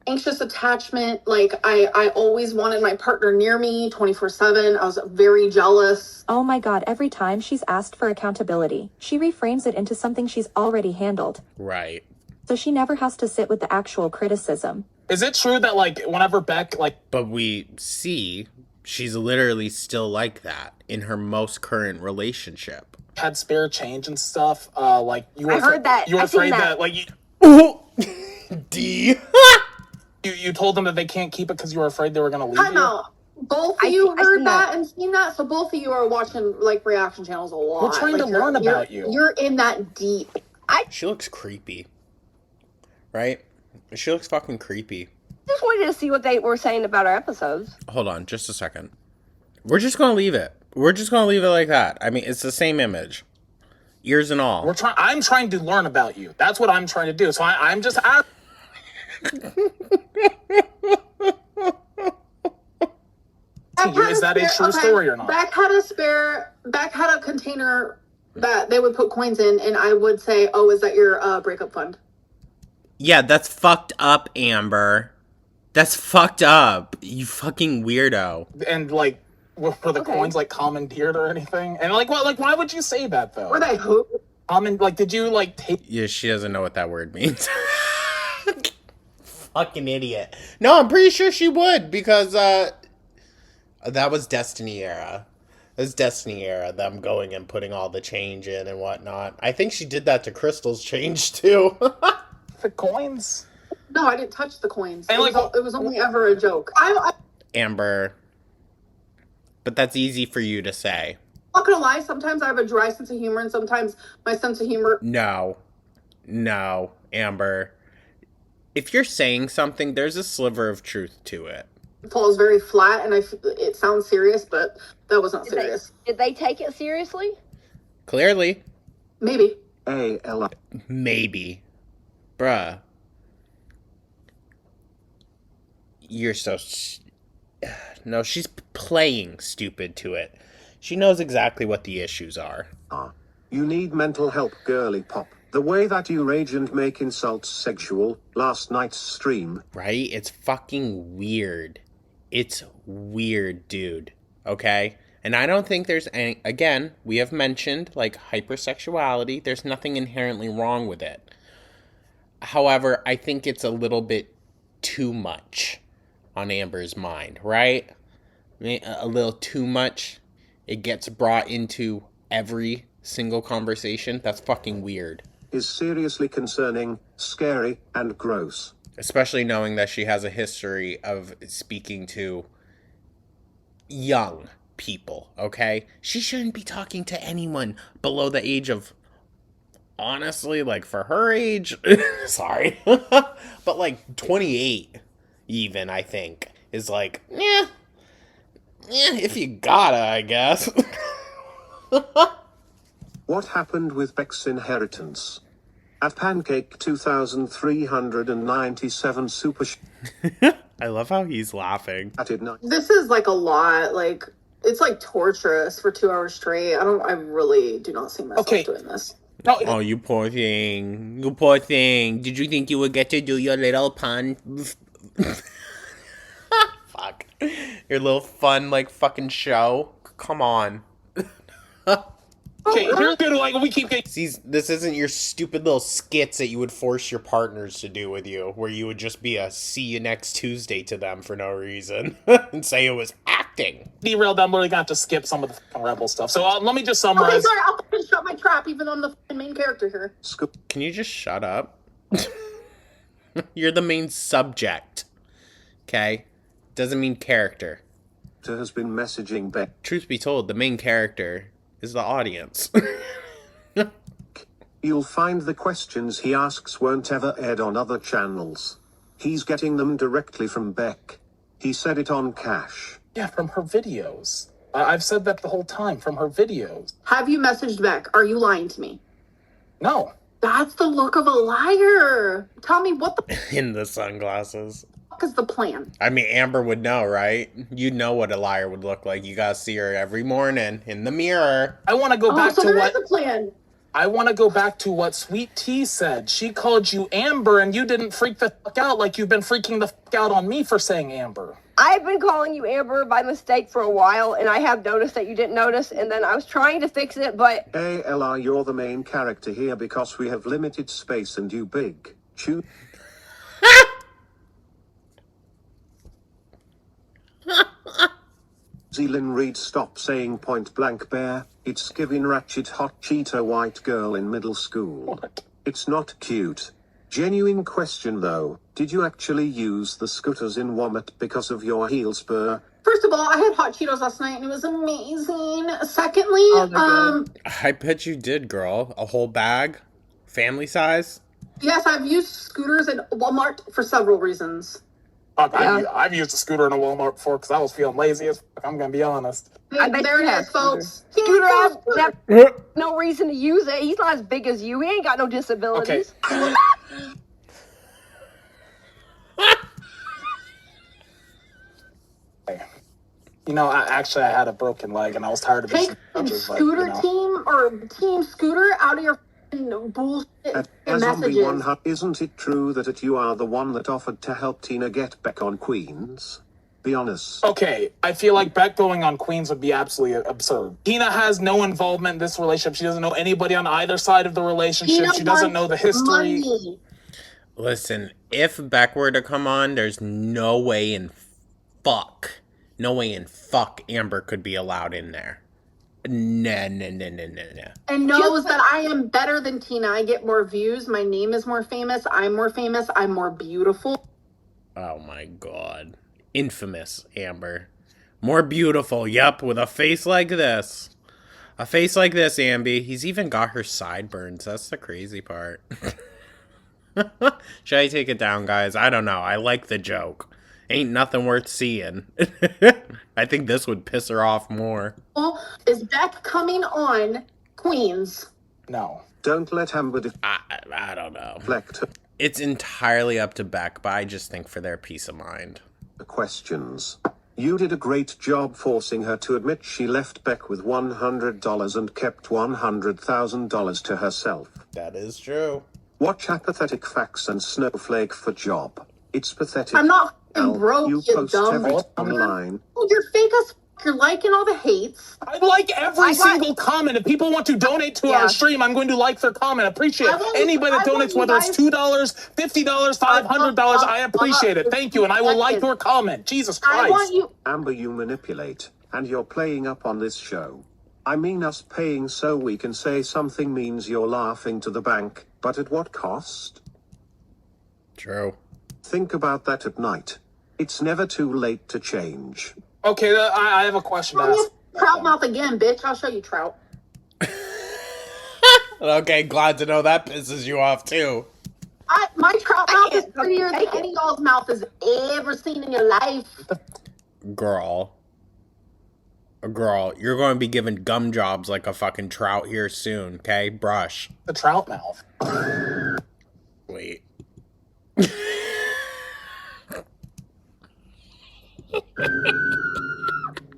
anxious attachment. Like, I always wanted my partner near me 24/7. I was very jealous. Oh my god, every time she's asked for accountability, she reframes it into something she's already handled. Right. So she never has to sit with the actual criticism. Is it true that, like, whenever Beck, like... But we see she's literally still like that in her most current relationship. had spare change and stuff, like, you were... I heard that. You were I seen afraid that. that, like, you... D. you told them that they can't keep it because you were afraid they were going to leave Time you? out. Both of you heard that and seen that, so both of you are watching, like, reaction channels a lot. We're trying to learn about you. You're in that deep. She looks creepy. Right? She looks fucking creepy. Just wanted to see what they were saying about our episodes. Hold on, just a second. We're just going to leave it. We're just going to leave it like that. I mean, it's the same image. Ears and all. I'm trying to learn about you. That's what I'm trying to do. So I'm just asking. Is that a true story or not? Beck had a container that they would put coins in, and I would say, oh, is that your breakup fund? Yeah, that's fucked up, Amber. That's fucked up. You fucking weirdo. And, like, were the coins, like, commandeered or anything? And, like, what? Like, why would you say that, though? Were they who? Like, did you, like, take... Yeah, she doesn't know what that word means. Fucking idiot. No, I'm pretty sure she would, because, that was Destiny era. It was Destiny era, them going and putting all the change in and whatnot. I think she did that to Crystal's change, too. The coins? No, I didn't touch the coins. And, like, It was only ever a joke. I'm Amber. But that's easy for you to say. not gonna lie, sometimes I have a dry sense of humor, and sometimes my sense of humor... No, Amber. If you're saying something, there's a sliver of truth to it. falls very flat, and it sounds serious, but that was not serious. Did they take it seriously? Clearly. Maybe. Maybe. Bruh. You're so... No, she's playing stupid to it. She knows exactly what the issues are. You need mental help, girly pop. The way that you rage and make insults sexual, last night's stream. Right? It's fucking weird. It's weird, dude. Okay? And I don't think there's any... Again, we have mentioned, like, hypersexuality. There's nothing inherently wrong with it. However, I think it's a little bit too much. on Amber's mind, right? A little too much. It gets brought into every single conversation. That's fucking weird. Is seriously concerning, scary, and gross. Especially knowing that she has a history of speaking to young people, okay? She shouldn't be talking to anyone below the age of, honestly, like, for her age, sorry, but like 28 even, I think, is like, if you gotta, I guess. What happened with Beck's inheritance? At Pancake 2397 Super I love how he's laughing. This is like a lot. Like, it's like torturous for 2 hours straight. I really do not see myself doing this. Oh, you poor thing. You poor thing. Did you think you would get to do your little pun? Fuck. Your little fun, like, fucking show? Come on. Okay, here's good. Like, we keep getting. See, this isn't your stupid little skits that you would force your partners to do with you, where you would just be a see you next Tuesday to them for no reason and say it was acting. Derailed. I'm literally going to have to skip some of the fucking Rebel stuff. So let me just Okay, summarize. sorry, I'll fucking shut my trap even though I'm the fucking main character here. Can you just shut up? You're the main subject. Okay? Doesn't mean character. Has been messaging Beck. Truth be told, the main character is the audience. You'll find the questions he asks won't ever aired on other channels. He's getting them directly from Beck. He said it on Cash. Yeah, from her videos. I've said that the whole time, from her videos. Have you messaged Beck? Are you lying to me? No. That's the look of a liar. Tell me, what the In the sunglasses. fuck is the plan? I mean, Amber would know, right? You'd know what a liar would look like. You gotta see her every morning in the mirror. I want to go back so to there what... is a plan. I want to go back to what Sweet Tea said. She called you Amber, and you didn't freak the fuck out like you've been freaking the fuck out on me for saying Amber. I've been calling you Amber by mistake for a while, and I have noticed that you didn't notice, and then I was trying to fix it, but... ALR, you're the main character here because we have limited space and you big. Choose. Zealand Reed, stop saying point blank bear. It's giving ratchet hot cheetah white girl in middle school. What? It's not cute. Genuine question though. Did you actually use the scooters in Womit because of your heel spur? First of all, I had hot Cheetos last night and it was amazing. Secondly, I bet you did, girl. A whole bag? Family size? yes, I've used scooters at Walmart for several reasons. I've used a scooter in a Walmart before because I was feeling lazy as fuck. I'm going to be honest. There it is, folks. Scooter has no reason to use it. He's not as big as you. He ain't got no disabilities. You know, I had a broken leg and I was tired of Take it. Scooter Team or Team Scooter out of your bullshit Zombie messages. 1, isn't it true that you are the one that offered to help Tina get back on Queens? Be honest. Okay, I feel like Beck going on Queens would be absolutely absurd. Tina has no involvement in this relationship. She doesn't know anybody on either side of the relationship. She doesn't know the history. Money. Listen, if Beck were to come on, there's no way in fuck Amber could be allowed in there. No. And knows that I am better than Tina. I get more views. My name is more famous. I'm more famous. I'm more beautiful. Oh my god. Infamous Amber. More beautiful, yup, with a face like this. A face like this, Ambi. He's even got her sideburns. That's the crazy part. Should I take it down, guys? I don't know. I like the joke. Ain't nothing worth seeing. I think this would piss her off more. Is Beck coming on Queens? No. Don't let Amber I don't know. deflect It's entirely up to Beck, but I just think for their peace of mind. the questions. You did a great job forcing her to admit she left Beck with $100 and kept $100,000 to herself. That is true. Watch Apathetic Facts and Snowflake for job. It's pathetic. I'm not Al, broke, you you post dumb everything bitch. online. Oh, you're fake as You're liking all the hates. I like every I want- single comment. If people want to donate to Yeah. our stream, I'm going to like their comment. Appreciate I it. want- Anybody that I want donates, you whether it's guys- $2, $50, $500, I appreciate it. Thank you, and I will like your comment. Jesus Christ. I want you. Amber, you manipulate, and you're playing up on this show. I mean, us paying so we can say something means you're laughing to the bank, but at what cost? True. Think about that at night. It's never too late to change. Okay, I have a question to ask. Trout mouth again, bitch. I'll show you trout. Okay, glad to know that pisses you off too. My trout mouth is can't prettier than take it. any y'all's mouth has ever seen in your life. Girl, you're going to be given gum jobs like a fucking trout here soon, okay? Brush. The trout mouth. Wait.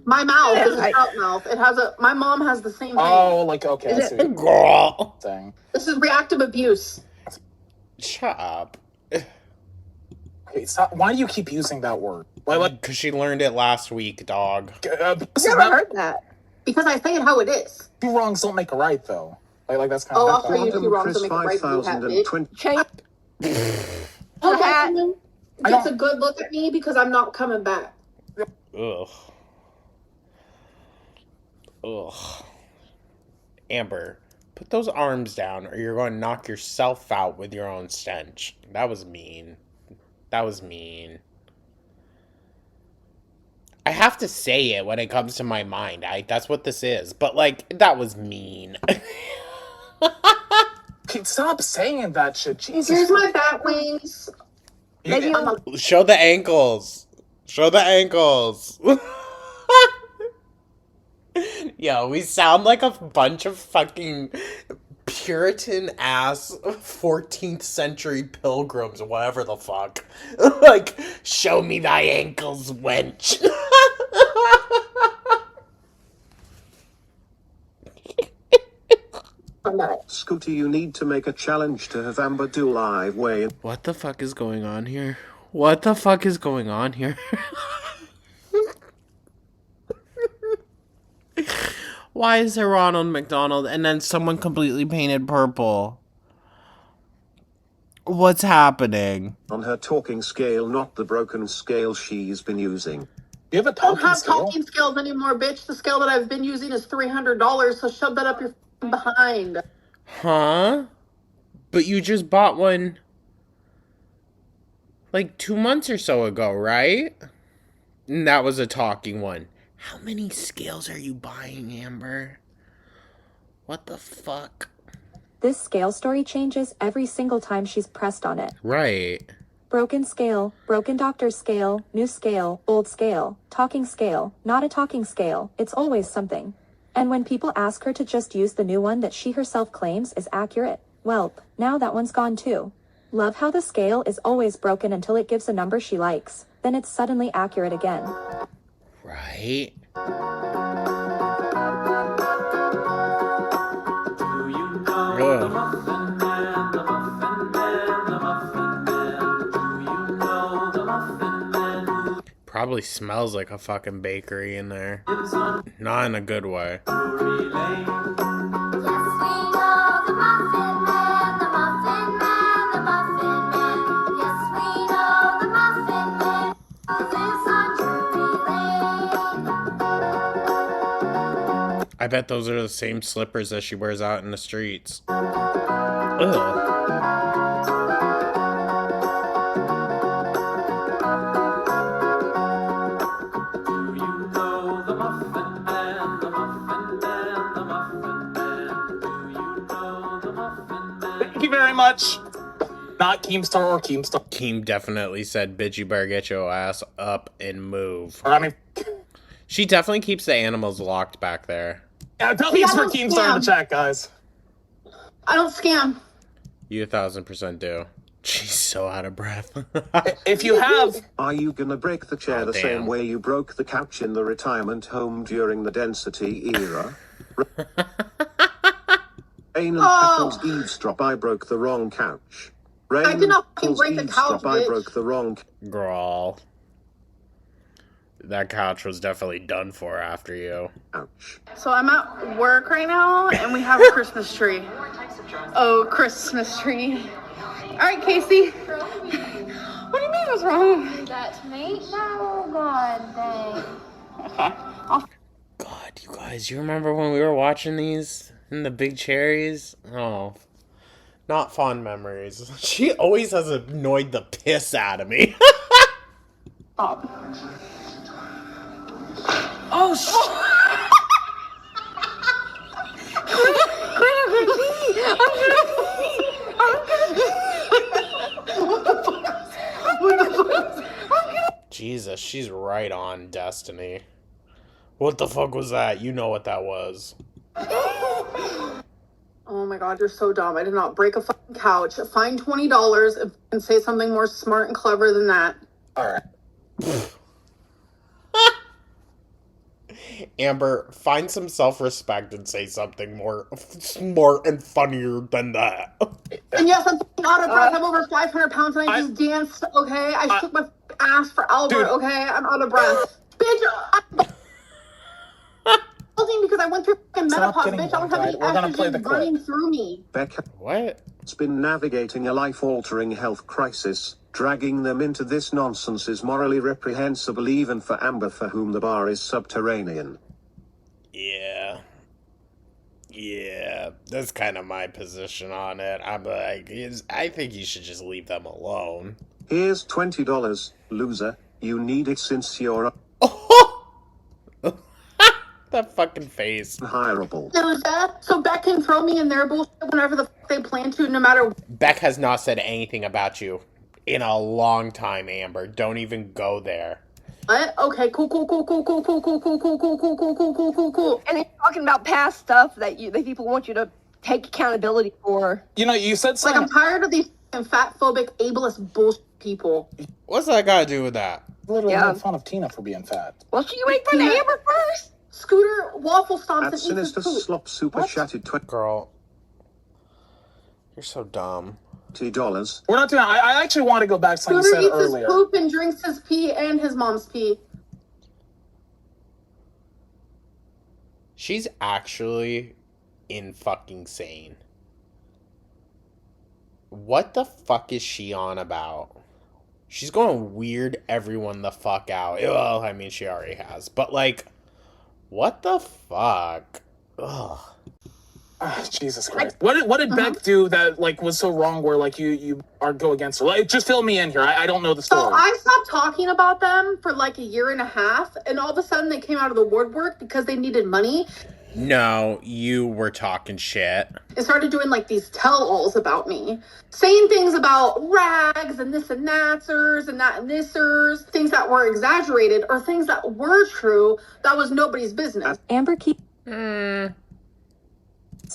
My mouth is a trout mouth. It has a. My mom has the same thing. Oh, like, okay. I Is see. it- Girl. Thing. This is reactive abuse. Shut up. Okay, stop. Why do you keep using that word? Like, Because she learned it last week, dog. this is Never not, heard that. Because I say it how it is. two wrongs don't make a right, though. Like that's kind Oh, of. I'll show you two wrongs to make it right, you hat, bitch. 5020. Change Okay, hat. I gets don't- a good look at me because I'm not coming back. Ugh. Ugh. Amber, put those arms down or you're going to knock yourself out with your own stench. That was mean. That was mean. I have to say it when it comes to my mind. That's what this is. But, like, that was mean. Okay, stop saying that shit. Jesus. Here's my bat wings. Maybe You- you'll Show the ankles. Show the ankles. Yo, we sound like a bunch of fucking Puritan ass 14th century pilgrims, whatever the fuck. Like, show me thy ankles, wench. Scooty, you need to make a challenge to have Amber do live weigh. What the fuck is going on here? What the fuck is going on here? Why is there Ronald McDonald and then someone completely painted purple? What's happening? On her talking scale, not the broken scale she's been using. You have a I don't talking have scale? talking scales anymore, bitch. The scale that I've been using is $300, so shove that up your f***ing behind. Huh? But you just bought one like 2 months or so ago, right? And that was a talking one. How many scales are you buying, Amber? What the fuck? This scale story changes every single time she's pressed on it. Right. Broken scale, broken doctor's scale, new scale, old scale, talking scale, not a talking scale, it's always something. And when people ask her to just use the new one that she herself claims is accurate, welp, now that one's gone too. Love how the scale is always broken until it gives a number she likes, then it's suddenly accurate again. Right? Ugh. Probably smells like a fucking bakery in there. Not in a good way. I bet those are the same slippers that she wears out in the streets. Ugh. Thank you very much. Not Keemstar or Keemstar. Keem definitely said, bitch, you better get your ass up and move. I mean, She definitely keeps the animals locked back there. yeah, W's for I don't Keemstar in the scam. chat, guys. I don't scam. You 1,000% do. She's so out of breath. If you have, Are you gonna break the chair Oh, the damn. same way you broke the couch in the retirement home during the density era? Rain and Oh. Petals eavesdrop, I broke the wrong couch. Rain I did not and Petals break the couch, eavesdrop, I bitch. broke the wrong Girl. That couch was definitely done for after you. Ouch. So I'm at work right now, and we have a Christmas tree. Oh, Christmas tree. All right, Casey. What do you mean what's wrong? That's me? No, God dang. Okay. God, you guys, you remember when we were watching these in the Big Cherries? Oh, not fond memories. She always has annoyed the piss out of me. Stop. Oh, shit. Jesus, she's right on, Destiny. What the fuck was that? You know what that was. Oh my God, you're so dumb. I did not break a fucking couch. Find $20 and say something more smart and clever than that. All right. Amber, find some self-respect and say something more smart and funnier than that. And yes, I'm fucking out of breath. I'm over 500 pounds and I just danced, okay? I shook my ass for Albert, Dude. okay? I'm out of breath. Bitch, I'm because I went through fucking Stop menopause, getting bitch. I don't have any one-eyed. We're gonna play the estrogen clip. running through me. Becca What? has been navigating a life-altering health crisis. Dragging them into this nonsense is morally reprehensible even for Amber, for whom the bar is subterranean. Yeah. Yeah, that's kind of my position on it. I'm like, I think you should just leave them alone. Here's $20, loser. You need it since you're That fucking face. unhireable. So Beck can throw me in their bullshit whenever the fuck they plan to, no matter Beck has not said anything about you in a long time, Amber. Don't even go there. what. Okay, cool. And then talking about past stuff that people want you to take accountability for. You know, you said Like, something. I'm tired of these fucking fat-phobic, ableist bullshit people. What's that got to do with that? Literally Yeah. made fun of Tina for being fat. Well, you ain't fun to Amber first. Scooter waffle stomps At and eats his Sinister poop. Slop Super chatted Girl, you're so dumb. $20. We're not doing. I actually want to go back to something you Scooter said eats earlier. his poop and drinks his pee and his mom's pee. She's actually in fucking sane. What the fuck is she on about? She's going weird everyone the fuck out. Well, I mean, she already has. But, like, what the fuck? Ugh. Ah, Jesus Christ! What did Beck do that like was so wrong? Where like you are go against her? Like, just fill me in here. I don't know the So story. I stopped talking about them for like a year and a half, and all of a sudden they came out of the woodwork because they needed money No, you were talking shit. and started doing like these tell-alls about me, saying things about rags and this and thatsers and that and thisers, things that were exaggerated or things that were true that was nobody's business. Amber keeps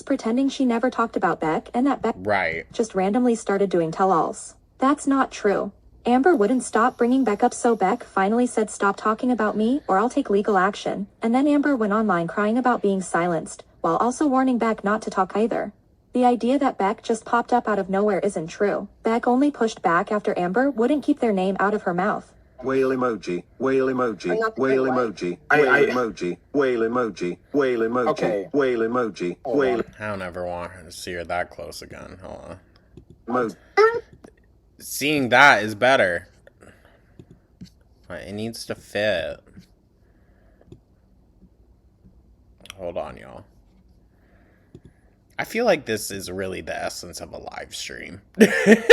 pretending she never talked about Beck and that Beck Right. just randomly started doing tell-alls. That's not true. Amber wouldn't stop bringing Beck up, so Beck finally said, "Stop talking about me or I'll take legal action." And then Amber went online crying about being silenced, while also warning Beck not to talk either. The idea that Beck just popped up out of nowhere isn't true. Beck only pushed back after Amber wouldn't keep their name out of her mouth. Whale emoji, whale emoji, not the whale big one. emoji, I- whale emoji, whale emoji, whale emoji, Okay. whale emoji, Hold whale on. I don't ever want her to see her that close again. Hold on. emoji. Seeing that is better. But it needs to fit. Hold on, y'all. I feel like this is really the essence of a live stream. I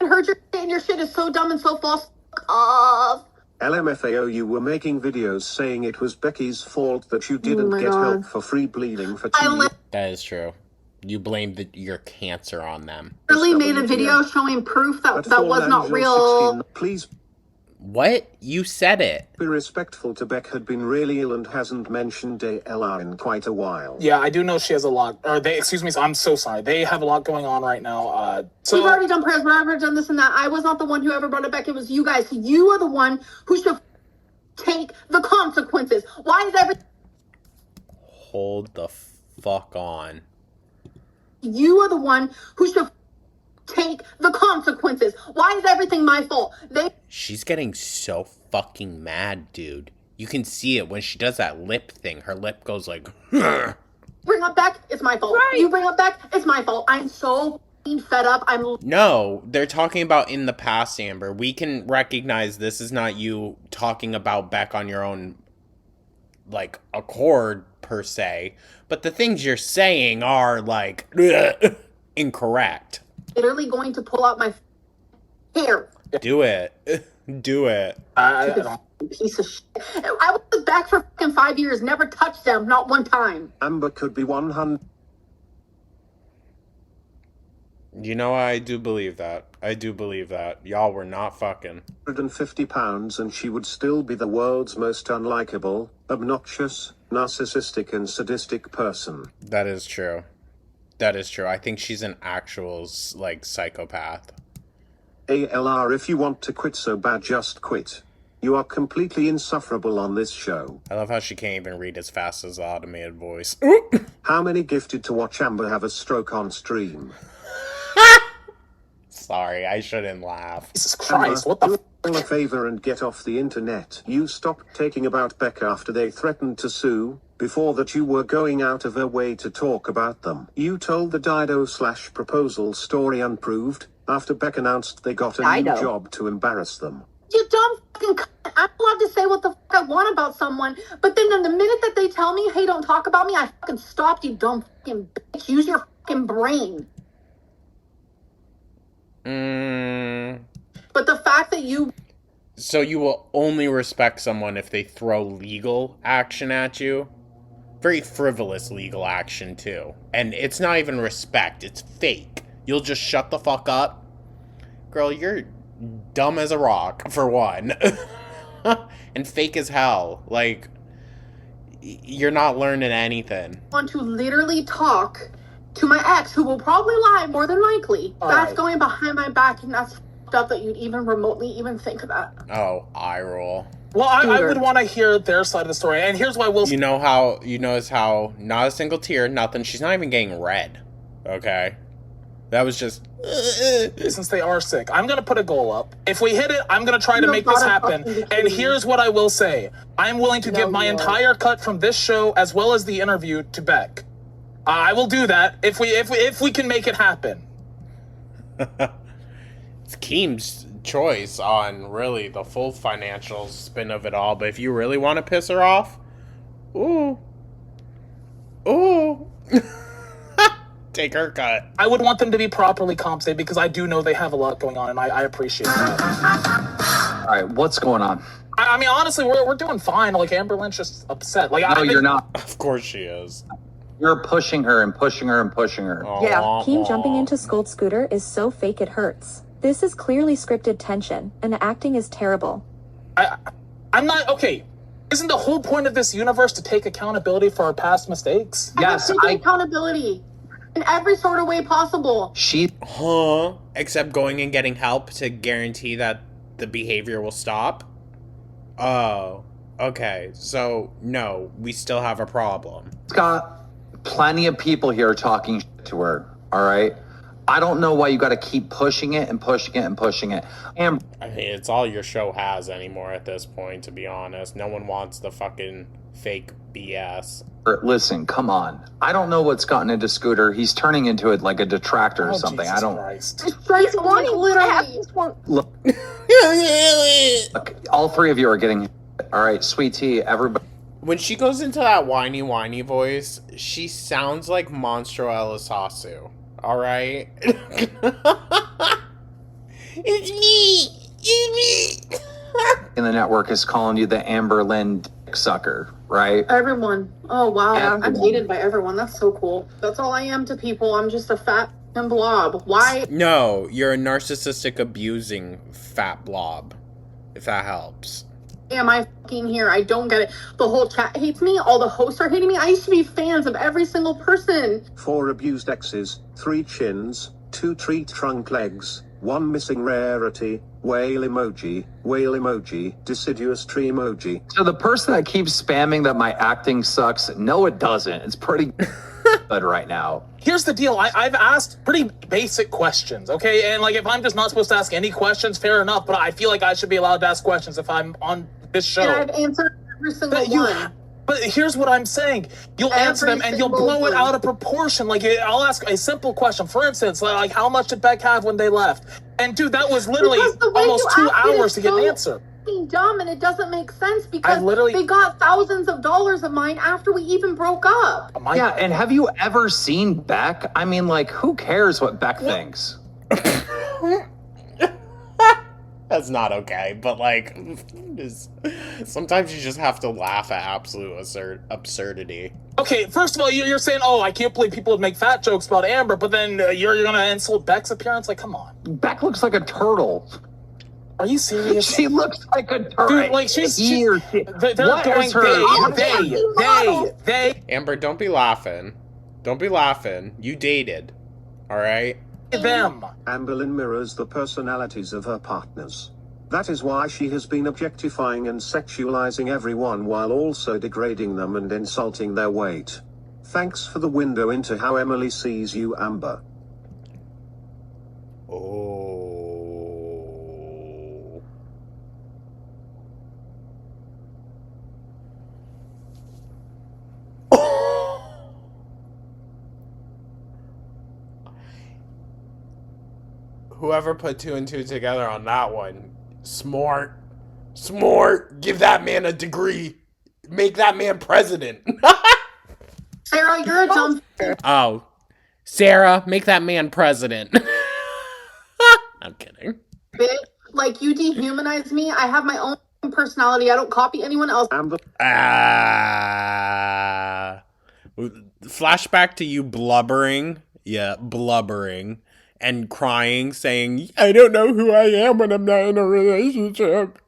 heard your shit and your shit is so dumb and so false. Fuck off. LMFAO, you were making videos saying it was Becky's fault that you didn't my get God. help for free bleeding for I 2 years. That is true. You blamed your cancer on them. literally made a video showing proof that But that was Fall not Angel real. 16, please What? You said it. be respectful to Beck, had been really ill and hasn't mentioned ALR in quite a while. Yeah, I do know she has a lot. Or they, excuse me, I'm so sorry. They have a lot going on right now. We've So already done prayers, we've already done this and that. I was not the one who ever brought it back. It was you guys. You are the one who should take the consequences. Why is everything? Hold the fuck on. You are the one who should take the consequences. Why is everything my fault? They She's getting so fucking mad, dude. You can see it when she does that lip thing. Her lip goes like, Bring up Beck, it's my fault. Right. You bring up Beck, it's my fault. I'm so fed up. No, they're talking about in the past, Amber. We can recognize this is not you talking about Beck on your own, like, accord, per se. But the things you're saying are, like, incorrect. literally going to pull out my hair. Do it. Do it. Piece of shit. I was with Beck for fucking 5 years, never touched them, not one time. Amber could be 100. You know, I do believe that. I do believe that. Y'all were not fucking. 150 pounds and she would still be the world's most unlikable, obnoxious, narcissistic and sadistic person. That is true. That is true. I think she's an actual, like, psychopath. ALR, if you want to quit so bad, just quit. You are completely insufferable on this show. I love how she can't even read as fast as the automated voice. How many gifted to watch Amber have a stroke on stream? Sorry, I shouldn't laugh. Jesus Christ, what the do a favor and get off the internet. You stopped taking about Beck after they threatened to sue. Before that you were going out of her way to talk about them. You told the Dido/proposal story unproved, after Beck announced they got a new Dido. job to embarrass them. You dumb fucking cunt. I'm allowed to say what the fuck I want about someone, but then in the minute that they tell me, hey, don't talk about me, I fucking stopped, you dumb fucking bitch. Use your fucking brain. But the fact that you... So you will only respect someone if they throw legal action at you? Very frivolous legal action, too. And it's not even respect, it's fake. You'll just shut the fuck up? Girl, you're dumb as a rock, for one. And fake as hell. Like, you're not learning anything. want to literally talk to my ex, who will probably lie more than likely. That's going behind my back, and that's fucked up that you'd even remotely even think of that. Oh, eye roll. Well, I would want to hear their side of the story, and here's why Will. You know how, you notice how, not a single tear, nothing, she's not even getting red. Okay? That was just... Since they are sick, I'm going to put a goal up. If we hit it, I'm going to try to make this happen. And here's what I will say. I'm willing to give my entire cut from this show, as well as the interview, to Beck. I will do that if we can make it happen. It's Keem's choice on really the full financial spin of it all, but if you really want to piss her off, ooh. Take her cut. I would want them to be properly compensated because I do know they have a lot going on, and I appreciate that. All right, what's going on? I mean, honestly, we're doing fine. Like, Amber Lynn's just upset. Like, No, you're not. Of course she is. You're pushing her and pushing her and pushing her. Yeah. Keem jumping into Scold Scooter is so fake it hurts. This is clearly scripted tension, and the acting is terrible. I'm not okay. Isn't the whole point of this universe to take accountability for our past mistakes? Yes, taking accountability in every sort of way possible. Except going and getting help to guarantee that the behavior will stop? Oh, okay. So, no, we still have a problem. It's got plenty of people here talking to her, all right? I don't know why you got to keep pushing it and pushing it and pushing it. I mean, it's all your show has anymore at this point, to be honest. No one wants the fucking fake BS. Listen, come on. I don't know what's gotten into Scooter. He's turning into it like a detractor or something. Jesus I don't. Christ. He's wanting literally. Look, all three of you are getting. All right, sweet tea, everybody. When she goes into that whiny voice, she sounds like Monstro Elisasu. Alright? It's me! And the network is calling you the Amber Lynn dick sucker, right? Everyone. Oh, wow. I'm Everyone. hated by everyone. That's so cool. That's all I am to people. I'm just a fat fucking blob. Why? No, you're a narcissistic abusing fat blob. If that helps. Am I fucking here? I don't get it. The whole chat hates me. All the hosts are hating me. I used to be fans of every single person. 4 abused exes, 3 chins, 2 tree trunk legs, 1 missing rarity, whale emoji, deciduous tree emoji. So the person that keeps spamming that my acting sucks, no, it doesn't. It's pretty good right now. Here's the deal. I've asked pretty basic questions, okay? And, like, if I'm just not supposed to ask any questions, fair enough. But I feel like I should be allowed to ask questions if I'm on this show. And I've answered every single one. But here's what I'm saying. You'll answer them and you'll blow it out of proportion. Like, I'll ask a simple question. For instance, like how much did Beck have when they left? And dude, that was literally almost 2 hours to get an answer. Dumb, and it doesn't make sense because they got thousands of dollars of mine after we even broke up. Yeah, and have you ever seen Beck? I mean, like, who cares what Beck thinks? That's not okay, but like, sometimes you just have to laugh at absolute absurdity. Okay, first of all, you're saying, oh, I can't believe people would make fat jokes about Amber, but then you're gonna insult Beck's appearance? Like, come on. Beck looks like a turtle. Are you serious? She looks like a turtle. Dude, like, they. Amber, don't be laughing. Don't be laughing. You dated, all right? Them. Amberlynn mirrors the personalities of her partners. That is why she has been objectifying and sexualizing everyone while also degrading them and insulting their weight. Thanks for the window into how Emily sees you, Amber. Oh. Whoever put 2 and 2 together on that one, smart. Give that man a degree. Make that man president. Sarah, you're a dumb. Oh, Sarah, make that man president. I'm kidding. Bitch, like, you dehumanize me. I have my own personality. I don't copy anyone else. Flashback to you blubbering. Yeah, blubbering. And crying, saying, I don't know who I am when I'm not in a relationship.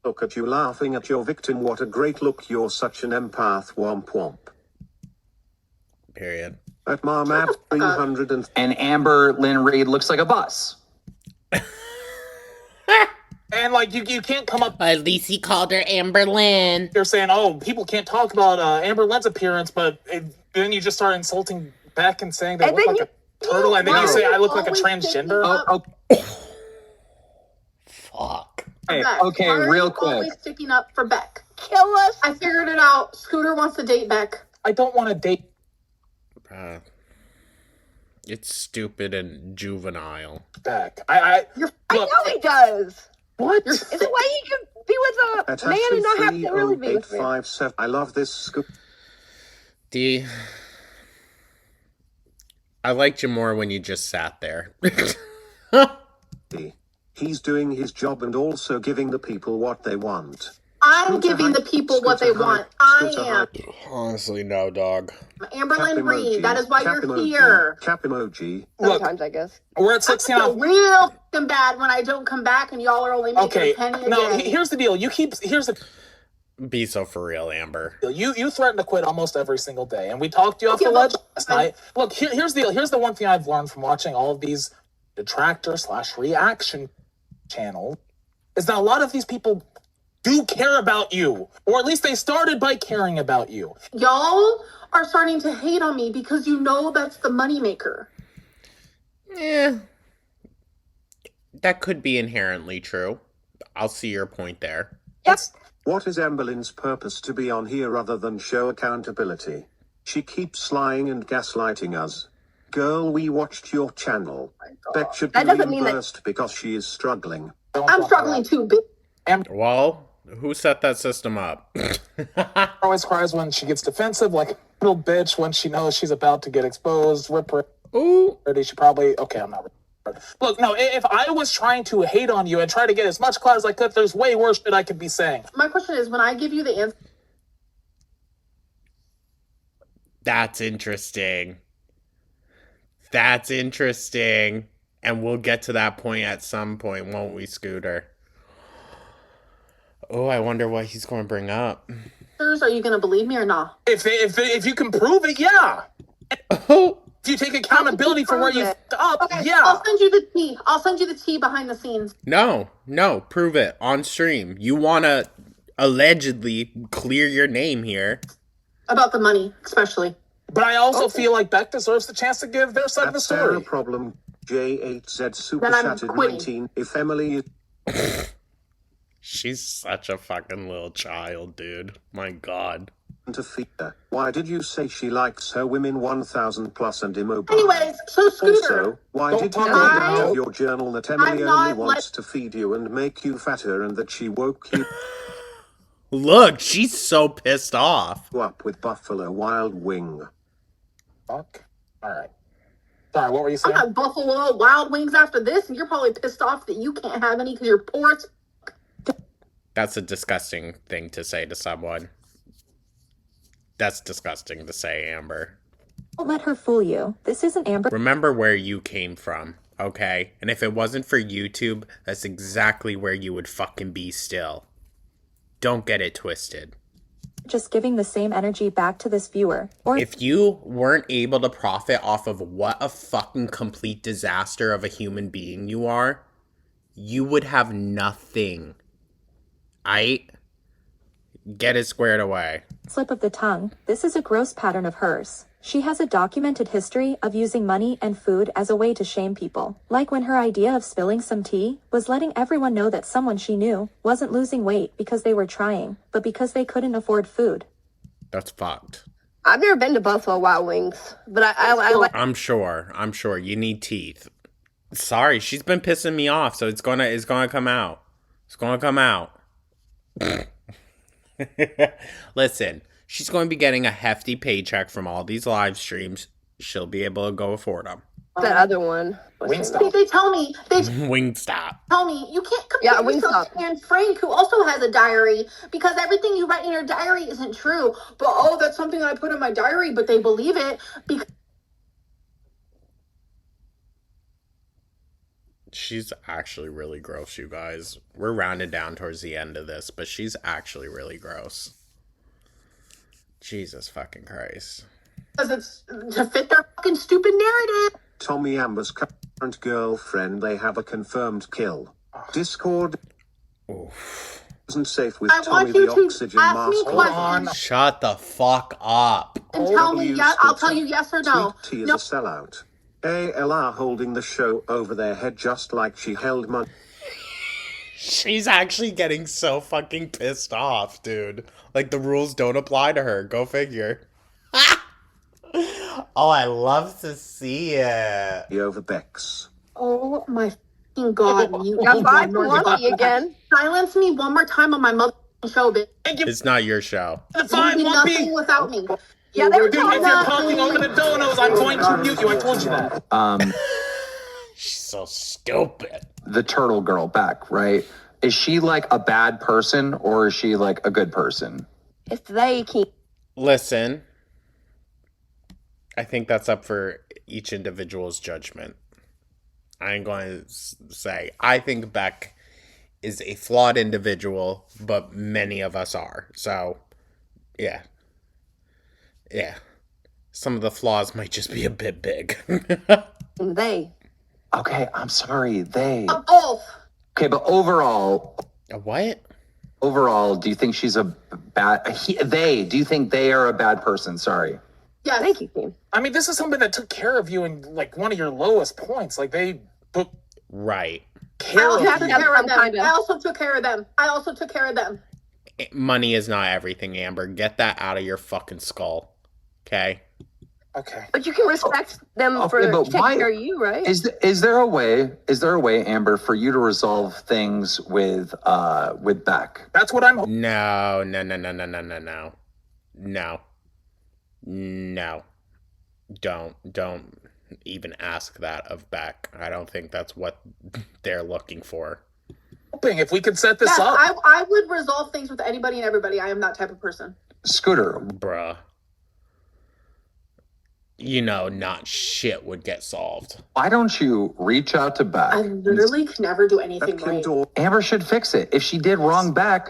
Look at you laughing at your victim. What a great look. You're such an empath. Womp womp. Period. At Marmap 300 and Amber Lynn Reed looks like a bus. And like you can't come up. At least he called her Amber Lynn. You're saying, oh, people can't talk about Amber Lynn's appearance, but then you just start insulting Beck and saying they look like a turtle, and then you say I look like a transgender. Fuck. Hey, okay, Why are real you quick. always sticking up for Beck. Kill us. I figured it out. Scooter wants to date Beck. I don't want to date. It's stupid and juvenile. Beck. I know he does. What? Is it why he can be with a man and not have to really be with me? I love this scoop. I liked you more when you just sat there. He's doing his job and also giving the people what they want. I'm giving the people what they want. I am. Honestly, no, dog. Amberlynn Reed. That is why you're here. Cap emoji. Sometimes, I guess. We're at 16. I feel real fucking bad when I don't come back and y'all are only making a penny a day. Here's the deal. Be so for real, Amber. You threaten to quit almost every single day, and we talked you off the ledge last night. Look, here's the deal. Here's the one thing I've learned from watching all of these detractor/reaction channels is that a lot of these people do care about you, or at least they started by caring about you. Y'all are starting to hate on me because you know that's the moneymaker. Yeah. That could be inherently true. I'll see your point there. Yes. What is Amberlynn's purpose to be on here other than show accountability? She keeps lying and gaslighting us. Girl, we watched your channel. Beck should be reimbursed because she is struggling. I'm struggling too, bitch. Well, who set that system up? Always cries when she gets defensive, like a little bitch when she knows she's about to get exposed. Rip her. Ooh. She probably. Okay, I'm not. Look, no, if I was trying to hate on you and try to get as much clout as I could, there's way worse shit I could be saying. My question is, when I give you the answer... That's interesting. That's interesting. And we'll get to that point at some point, won't we, Scooter? Oh, I wonder what he's going to bring up. Are you going to believe me or not? If you can prove it, yeah. If you take accountability for where you fucked up, okay, yeah. I'll send you the tea. I'll send you the tea behind the scenes. No, prove it on stream. You want to allegedly clear your name here. About the money, especially. But I also feel like Beck deserves the chance to give their side of the story. No problem. J8Z Super Shattered 19. If Emily is... She's such a fucking little child, dude. My god. To feed her. Why did you say she likes her women 1000 plus and immobile? Anyways, so Scooter. Also, why Don't did you talk write about out it. of your journal that Emily not only wants to feed you and make you fatter and that she woke you Look, she's so pissed off. up with Buffalo Wild Wing? Fuck. All right. Sorry, what were you I'm saying? having Buffalo Wild Wings after this, and you're probably pissed off that you can't have any because you're poor as That's a disgusting thing to say to someone. That's disgusting to say, Amber. Don't let her fool you. This isn't Amber Remember where you came from, okay? And if it wasn't for YouTube, that's exactly where you would fucking be still. Don't get it twisted. just giving the same energy back to this viewer. Or If you weren't able to profit off of what a fucking complete disaster of a human being you are, you would have nothing. Get it squared away. slip of the tongue, this is a gross pattern of hers. She has a documented history of using money and food as a way to shame people. Like when her idea of spilling some tea was letting everyone know that someone she knew wasn't losing weight because they were trying, but because they couldn't afford food. That's fucked. I've never been to Buffalo Wild Wings, but I like. I'm sure. You need teeth. Sorry, she's been pissing me off, so it's gonna come out. It's gonna come out. Listen, she's going to be getting a hefty paycheck from all these live streams. She'll be able to go afford them. That other one. Wingstop. They tell me Wingstop. you can't compare yourself to Anne Frank, who also has a diary, because everything you write in your diary isn't true. But that's something that I put in my diary, but they believe it because She's actually really gross, you guys. We're rounded down towards the end of this, but she's actually really gross. Jesus fucking Christ. it's to fit their fucking stupid narrative. Tommy Amber's current girlfriend, they have a confirmed kill. Discord isn't safe with I Tommy want you the to oxygen ask me mask. questions Shut the fuck up. and tell me yes. I'll tell you yes or no. Sweet Tea is a sellout. ALR holding the show over their head just like she held money. She's actually getting so fucking pissed off, dude. Like, the rules don't apply to her. Go figure. Oh, I love to see it. Over Bex. Oh my fucking god! You Got 5 for Lumpy again. Silence me one more time on my mother show, bitch. It's not your show. You would be nothing without me. Yeah, they were Dude, if you're talking over the donos, I'm going to mute you. I told you that. She's so stupid. The turtle girl back, right? Is she like a bad person or is she like a good person? If they keep. Listen, I think that's up for each individual's judgment. I ain't going to say. I think Beck is a flawed individual, but many of us are. So, yeah. Yeah. Some of the flaws might just be a bit big. They. Okay, I'm sorry. They. Both. Okay, but overall. What? Overall, do you think she's a bad. Do you think they are a bad person? Sorry. Yes. Thank you, Team. I mean, this is something that took care of you in like one of your lowest points. Like they took Right. care of you. I also took care of them. Money is not everything, Amber. Get that out of your fucking skull. Okay? Okay. But you can respect them for but taking why- care of you, right? Is there a way, Amber, for you to resolve things with Beck? That's what I'm. No. Don't even ask that of Beck. I don't think that's what they're looking for. Hoping if we could set this Yes, up. I would resolve things with anybody and everybody. I am that type of person. Scooter. Bruh. You know, not shit would get solved. Why don't you reach out to Beck? I literally can never do anything right. Amber should fix it. If she did wrong Beck.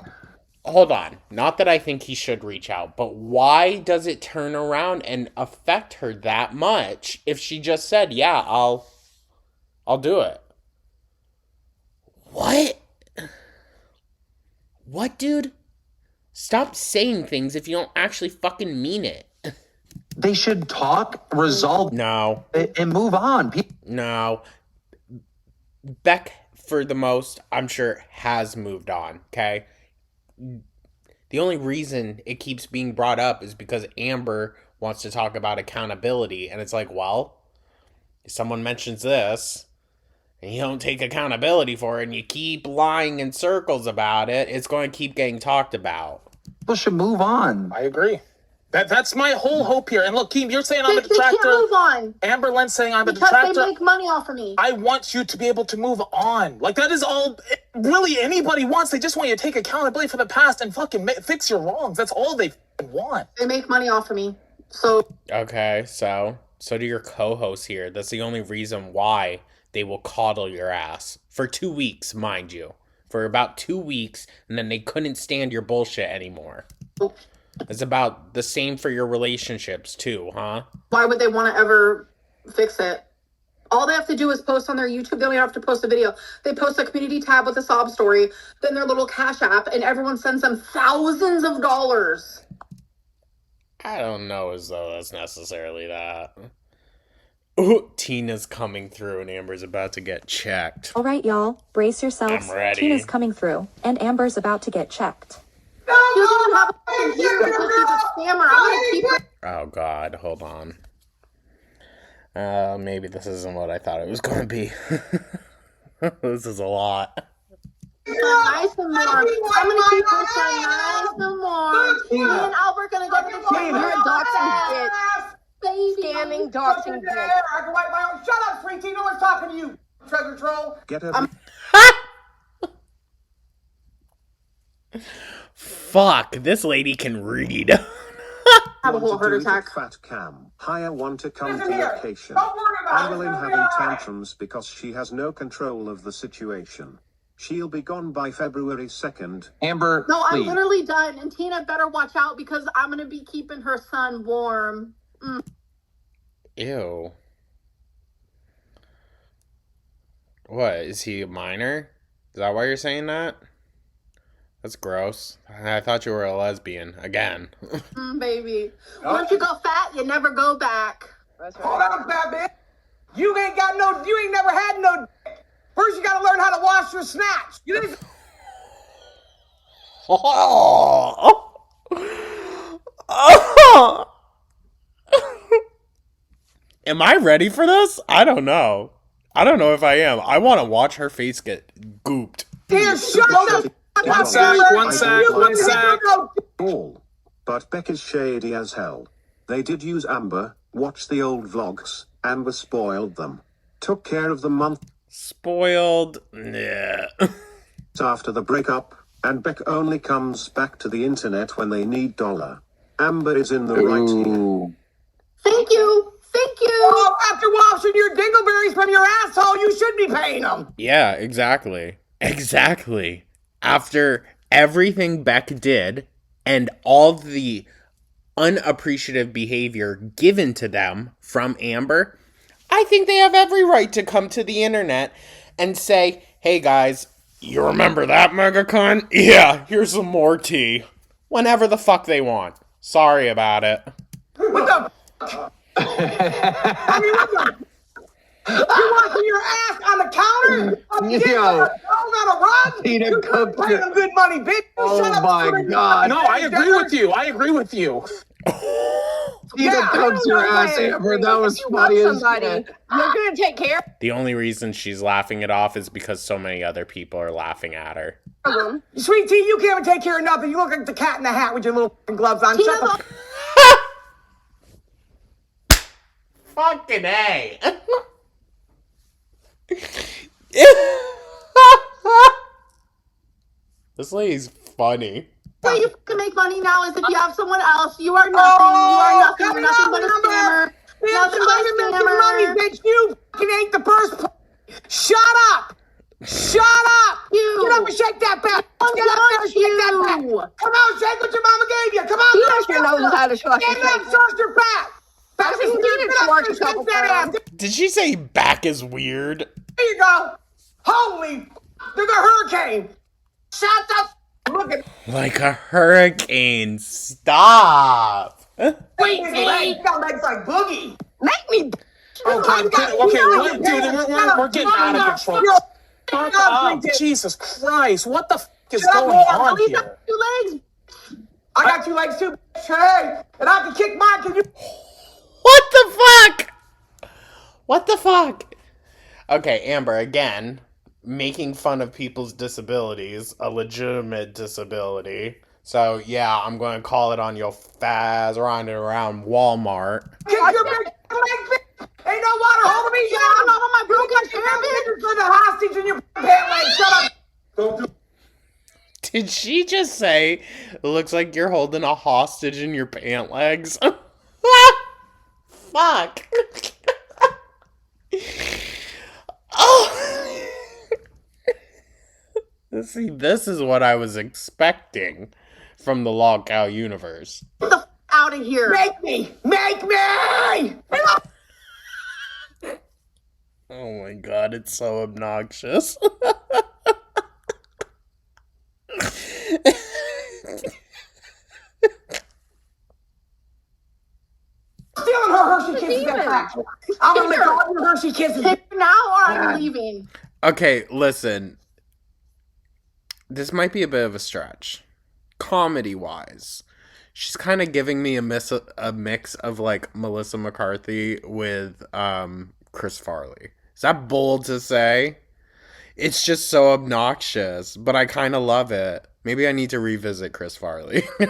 Hold on. Not that I think he should reach out, but why does it turn around and affect her that much if she just said, yeah, I'll do it? What? What, dude? Stop saying things if you don't actually fucking mean it. They should talk, resolve, No. and move on. No. Beck for the most, I'm sure, has moved on, okay? The only reason it keeps being brought up is because Amber wants to talk about accountability, and it's like, well, if someone mentions this, and you don't take accountability for it, and you keep lying in circles about it, it's going to keep getting talked about. People should move on. I agree. That's my whole hope here. And look, Keem, you're saying I'm a They detractor. can't move on Amber Lynn's saying I'm a because detractor. they make money off of me. I want you to be able to move on. Like, that is all really anybody wants. They just want you to take accountability for the past and fucking fix your wrongs. That's all they want. They make money off of me. So Okay, so do your co-hosts here. That's the only reason why they will coddle your ass. For 2 weeks, mind you. For about 2 weeks, and then they couldn't stand your bullshit anymore. It's about the same for your relationships, too, huh? why would they want to ever fix it? All they have to do is post on their YouTube. They don't even have to post a video. They post a community tab with a sob story, then their little Cash App, and everyone sends them thousands of dollars. I don't know as though that's necessarily that. Ooh, Tina's coming through and Amber's about to get checked. All right, y'all, brace yourselves. I'm ready. Tina's coming through, and Amber's about to get checked. She doesn't even have a fucking view because she's a scammer. I'm gonna keep her. Oh god, hold on. Maybe this isn't what I thought it was going to be. This is a lot. Nice and warm. I'm gonna keep her so nice and warm. Me and Albert gonna go to the Tina, you're a doxing Baby. Scamming, doxing bitch. I can wipe my own. Shut up, sweet tea. No one's talking to you, treasure troll. Get a Fuck, this lady can read. Have a whole heart attack. Fat Cam. Hire one to come Listen to here. location. Don't worry about it. Amberlynn It's gonna be having all right. tantrums because she has no control of the situation. She'll be gone by February 2nd. Amber, No, I'm please. literally done. And Tina better watch out because I'm gonna be keeping her son warm. Ew. What, is he a minor? Is that why you're saying that? That's gross. I thought you were a lesbian. Again. Baby. Once you go fat, you never go back. Hold on, fat bitch. You ain't never had no dick. First, you gotta learn how to wash your snatch. You didn't. Am I ready for this? I don't know. I don't know if I am. I want to watch her face get gooped. Here, shut the fuck One up, sec, Amber. one sec, You one couldn't sec. have no All. But Beck is shady as hell. They did use Amber, watched the old vlogs. Amber spoiled them. Took care of the month Spoiled. Yeah. after the breakup, and Beck only comes back to the internet when they need dollar. Amber is in the right here. Thank you. Thank you. Oh, after washing your dingleberries from your asshole, you should be paying them. Yeah, exactly. Exactly. After everything Beck did and all the unappreciative behavior given to them from Amber, I think they have every right to come to the internet and say, hey guys, you remember that megacon? Yeah, here's some more tea. Whenever the fuck they want. Sorry about it. What the? I mean, what the? You washing your ass on the counter? Yo. On a rug? Tina You cooked pay it. them good money, bitch. Oh Shut up, my screw God. No, I agree with you. I agree with you. Tina Yeah, cooks your ass, Amber. That was funny as shit. You're gonna take care The only reason she's laughing it off is because so many other people are laughing at her. of them. Sweet tea, you can't even take care of nothing. You look like the cat in the hat with your little gloves on. Shut the Fucking A. This lady's funny. The way you can make money now is if you have someone else. You are nothing. You are nothing. You're nothing but a scammer. Nothing but a scammer. money, bitch. You fucking ain't the first. Shut up. Shut up. You. Get up and shake that back. I Get up there and want shake that back. you. Come on, shake what your mama gave you. Come on, Tina sure knows how to fucking Get up, shake. search your back. Back I've seen Tina twerk a couple times. Did she say back is weird? There you go. Holy, there's a hurricane. Shut the look at Like a hurricane. Stop. wait, his legs got legs like Boogie. Make me. Okay, we're getting out of control. Fuck up. Jesus Christ. What the f is Shut up, going whore. on At least I here? got 2 legs. I got 2 legs too, bitch. Hey, and I can kick mine because you. What the fuck? What the fuck? Okay, Amber, again, making fun of people's disabilities, a legitimate disability. So, yeah, I'm going to call it on your faz around Walmart. Kick your big legs, bitch. Ain't no water holding me down. off of my broken You got pictures for the hostage in your pant leg. Shut up. Don't do. Did she just say, it looks like you're holding a hostage in your pant legs? Fuck. Oh. See, this is what I was expecting from the Log Cow universe. Get the out of here. Make me. Make me. Oh my god, it's so obnoxious. Stealing her Hershey Kisses that fact. I'm gonna lick all your Hershey Kisses. Now or I'm leaving. Okay, listen. This might be a bit of a stretch. Comedy-wise. She's kind of giving me a mix of, like, Melissa McCarthy with Chris Farley. Is that bold to say? It's just so obnoxious, but I kind of love it. Maybe I need to revisit Chris Farley. Oh,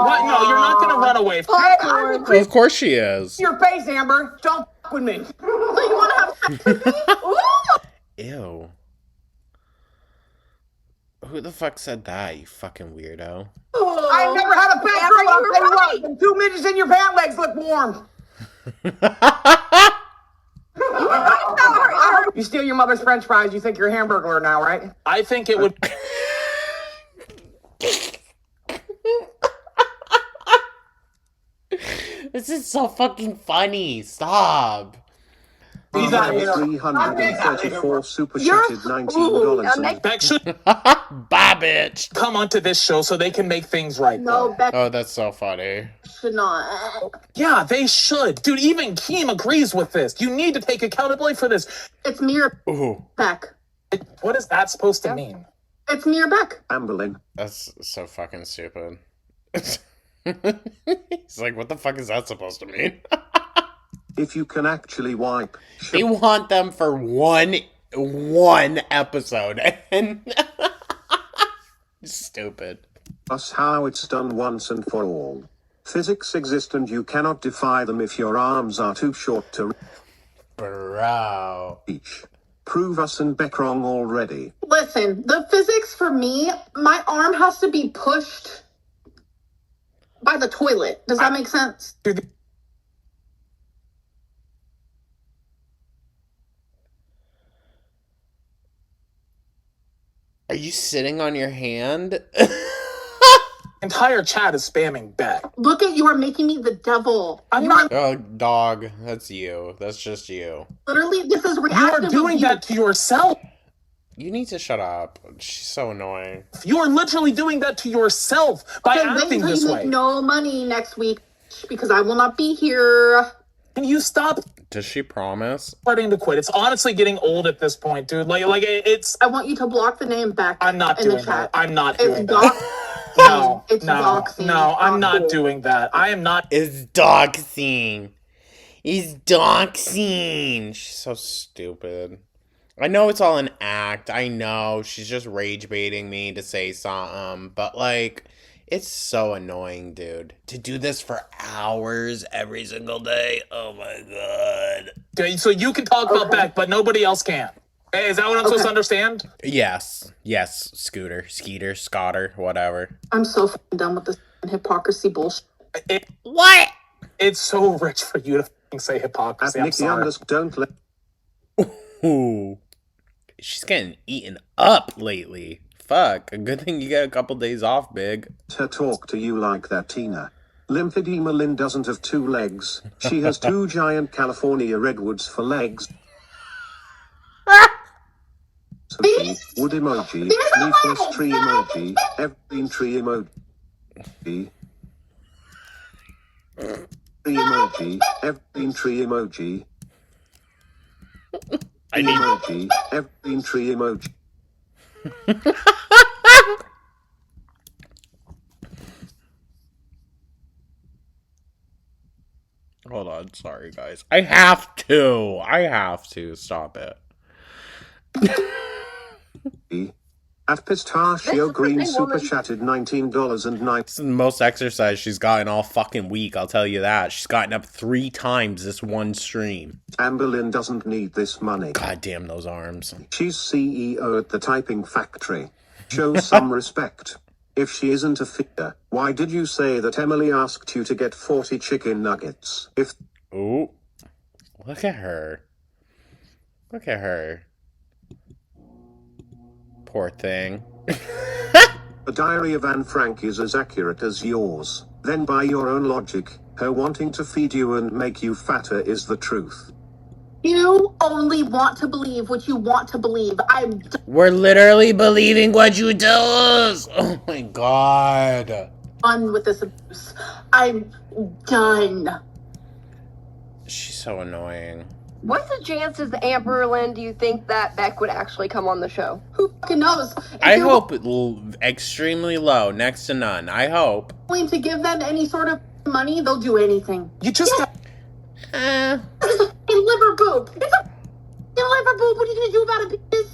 what? No, you're not going to run away. Well, of course she is. Your face, Amber. Don't f with me. You want to have sex with me? Ooh. Ew. Who the fuck said that, you fucking weirdo? I never had a fat girl. I'll tell you what. Them 2 midgets in your pant legs look warm. You steal your mother's French fries. You think you're a hamburglar now, right? I think it would. This is so fucking funny. Stop. He's out here. 334 super chatted $19. Beck should Bye, bitch. come onto this show so they can make things right. No, Beck Oh, that's so funny. should not. Yeah, they should. Dude, even Keem agrees with this. You need to take accountability for this. It's me or Ooh. Beck. What is that supposed to mean? It's me or Beck. Amberlin. That's so fucking stupid. He's like, what the fuck is that supposed to mean? If you can actually wipe. They want them for one episode, and stupid. Us how it's done once and for all. Physics exist and you cannot defy them if your arms are too short to Bro. reach. Prove us and Beck wrong already. Listen, the physics for me, my arm has to be pushed by the toilet. Does that make sense? Are you sitting on your hand? Entire chat is spamming Beck. Look at you are making me the devil. I'm You not. Oh, dog. That's you. That's just you. Literally, this is You reactive. are doing that to yourself. You need to shut up. She's so annoying. You are literally doing that to yourself by Okay, wait acting until this you way. make no money next week because I will not be here. Can you stop Does she promise? starting to quit? It's honestly getting old at this point, dude. It's. I want you to block the name Beck. I'm not in the doing chat. that. I'm not It's doing doc- that. No, It's no, doxing. no. I'm Not not cool. doing that. I am not. It's doxing. He's doxing. She's so stupid. I know it's all an act. I know she's just rage baiting me to say something, but like, it's so annoying, dude. To do this for hours every single day. Oh my god. Okay, so you can talk about Beck, but nobody else can. Hey, is that what I'm supposed to understand? Yes. Yes, Skeeter, Scotter, whatever. I'm so fucking done with this hypocrisy bullshit. What? It's so rich for you to f***ing say hypocrisy. At I'm Nikki sorry. don't let Ooh. She's getting eaten up lately. Fuck. A good thing you get a couple days off, big. her talk to you like that, Tina. Lymphedema Lynn doesn't have 2 legs. She has 2 giant California redwoods for legs. Sophie, wood emoji, leafless tree emoji, evergreen tree emoji. Tree emoji, evergreen tree emoji. I need emoji, evergreen tree emoji. Hold on, sorry guys. I have to stop it. At Pistachio Green super chatted $19.09. This is the most exercise she's gotten all fucking week, I'll tell you that. She's gotten up 3 times this one stream. Amberlynn doesn't need this money. God damn those arms. She's CEO at the typing factory. Show some respect. If she isn't a feeder, why did you say that Emily asked you to get 40 chicken nuggets? Ooh. Look at her. Look at her. Poor thing. The Diary of Anne Frank is as accurate as yours. Then by your own logic, her wanting to feed you and make you fatter is the truth. You only want to believe what you want to believe. I'm We're literally believing what you tell us. Oh my god. done with this abuse. I'm done. She's so annoying. What's the chances, Amberlynn, do you think that Beck would actually come on the show? Who fucking knows? I hope extremely low, next to none. I hope. Going to give them any sort of money, they'll do anything. You just got. In liver boob. It's a liver boob. What are you gonna do about it, bitches?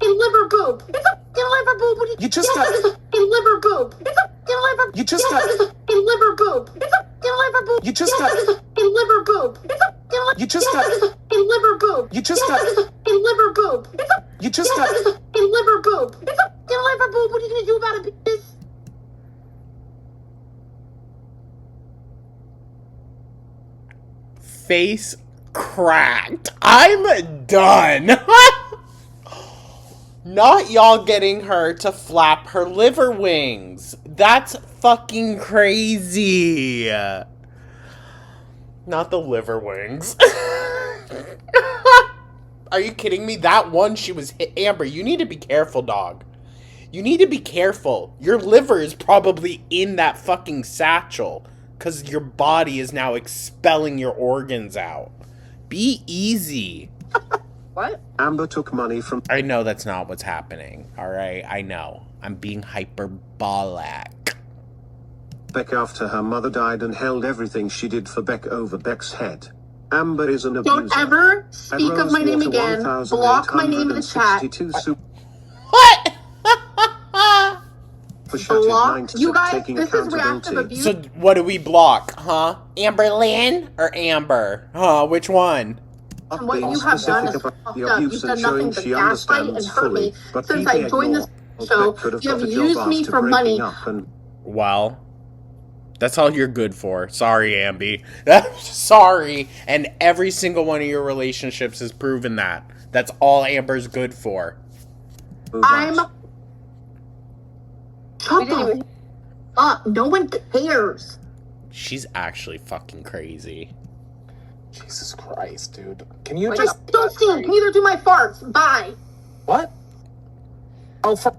In liver boob. It's a liver boob. You just got. In liver boob. It's a liver. You just got. In liver boob. It's a liver boob. You just got. In liver boob. It's a You just got. in liver boob. You just got. In liver boob. It's a You just got. in liver boob. It's a liver boob. What are you gonna do about it, bitches? Face cracked. I'm done. Not y'all getting her to flap her liver wings. That's fucking crazy. Not the liver wings. Are you kidding me? That one she was hit. Amber, you need to be careful, dog. You need to be careful. Your liver is probably in that fucking satchel because your body is now expelling your organs out. Be easy. What? Amber took money from. I know that's not what's happening. All right, I know. I'm being hyperbolic. Beck after her mother died and held everything she did for Beck over Beck's head. Amber is an abuser. Don't ever speak of my name again. Block my name in the chat. What? Block. You guys, this is reactive abuse. So what do we block, huh? Amberlynn or Amber? Huh, which one? And what you have done is fucked up. You've done nothing but gaslight and hurt me since I joined this show. You have used me for money. Well, that's all you're good for. Sorry, Ambi. Sorry. And every single one of your relationships has proven that. That's all Amber's good for. I'm... Shut up. No one cares. She's actually fucking crazy. Jesus Christ, dude. Can you Wait, just... don't sing. Neither do my farts. Bye. What? Oh, for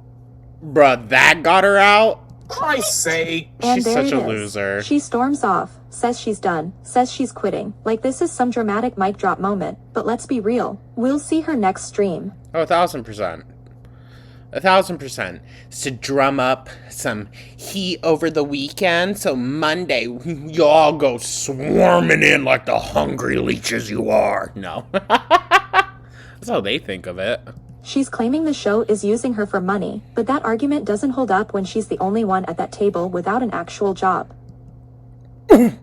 Bruh, that got her out? Christ's sake. And She's there such it a is. loser. She storms off, says she's done, says she's quitting. Like this is some dramatic mic drop moment. But let's be real. We'll see her next stream. Oh, 1,000%. 1,000%. It's to drum up some heat over the weekend, so Monday, y'all go swarming in like the hungry leeches you are. No. That's how they think of it. She's claiming the show is using her for money, but that argument doesn't hold up when she's the only one at that table without an actual job. They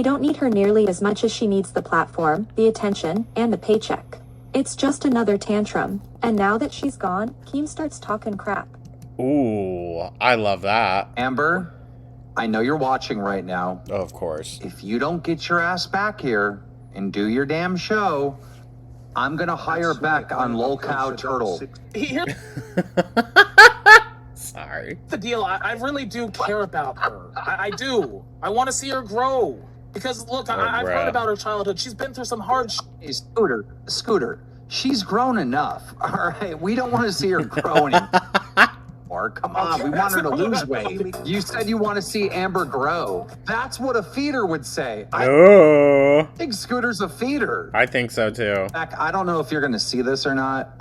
don't need her nearly as much as she needs the platform, the attention, and the paycheck. It's just another tantrum. And now that she's gone, Keem starts talking crap. Ooh, I love that. Amber, I know you're watching right now. Oh, of course. If you don't get your ass back here and do your damn show, I'm gonna hire Beck on Lolcow Turtle. Here's Sorry. the deal. I really do care about her. I do. I want to see her grow. Because, look, I've bruh. heard about her childhood. She's been through some hard shit. Hey, Scooter, she's grown enough. All right, we don't want to see her grow anymore. for? Come on, we want her to lose weight. You said you want to see Amber grow. That's what a feeder would say. I think Scooter's a feeder. I think so too. Beck, I don't know if you're going to see this or not,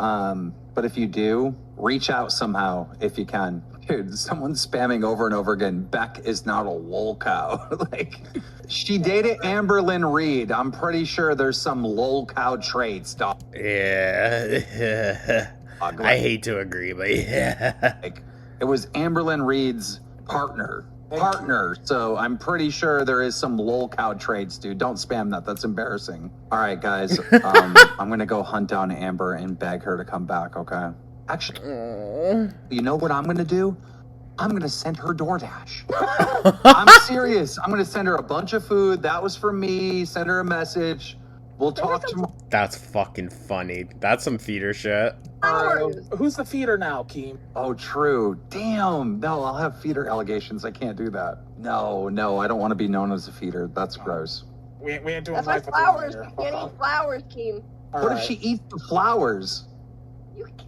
but if you do, reach out somehow if you can. Dude, someone's spamming over and over again, Beck is not a lol cow. Like, she dated Amberlynn Reed. I'm pretty sure there's some lol cow traits, dog. Yeah. I hate to agree, but yeah. Like, it was Amberlynn Reed's partner. So I'm pretty sure there is some lol cow traits, dude. Don't spam that. That's embarrassing. All right, guys. I'm going to go hunt down Amber and beg her to come back, okay? Actually, you know what I'm going to do? I'm going to send her DoorDash. I'm serious. I'm going to send her a bunch of food. That was for me. Send her a message. We'll talk tomorrow. That's fucking funny. That's some feeder shit. Who's the feeder now, Keem? Oh, true. Damn. No, I'll have feeder allegations. I can't do that. No, I don't want to be known as a feeder. That's gross. We ain't doing That's life like with flowers. you You here. can't eat flowers, Keem. What if she eats the flowers?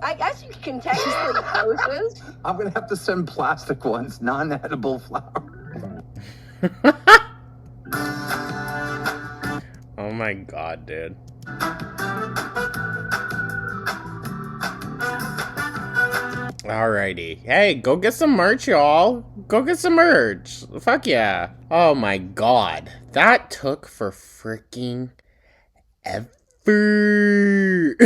I guess you can technically roses. I'm going to have to send plastic ones, non-edible flowers. Oh my god, dude. Alrighty. Hey, go get some merch, y'all. Go get some merch. Fuck yeah. Oh my god. That took for freaking ever.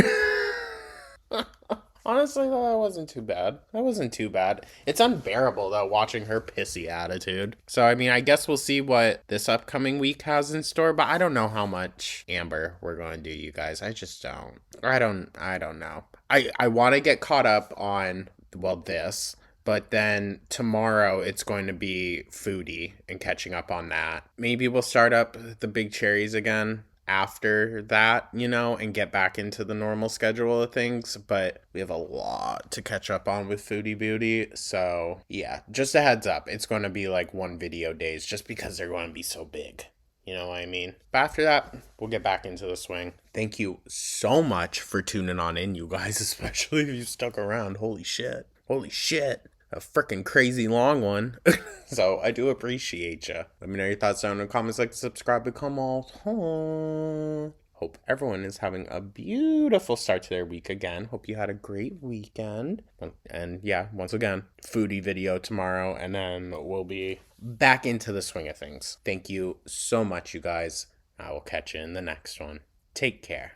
Honestly, though, that wasn't too bad. That wasn't too bad. It's unbearable, though, watching her pissy attitude. So, I mean, I guess we'll see what this upcoming week has in store, but I don't know how much Amber we're going to do, you guys. I just don't. I don't know. I want to get caught up on, well, this, but then tomorrow it's going to be Foodie and catching up on that. Maybe we'll start up the Big Cherries again after that, you know, and get back into the normal schedule of things, but we have a lot to catch up on with Foodie Booty, so yeah, just a heads up, it's going to be like 1 video days just because they're going to be so big, you know what I mean? But after that, we'll get back into the swing. Thank you so much for tuning on in, you guys, especially if you stuck around. Holy shit, a freaking crazy long one. So I do appreciate you. Let me know your thoughts down in the comments, like, subscribe, become all home. Hope everyone is having a beautiful start to their week again. Hope you had a great weekend. And yeah, once again, Foodie video tomorrow, and then we'll be back into the swing of things. Thank you so much, you guys. I will catch you in the next one. Take care.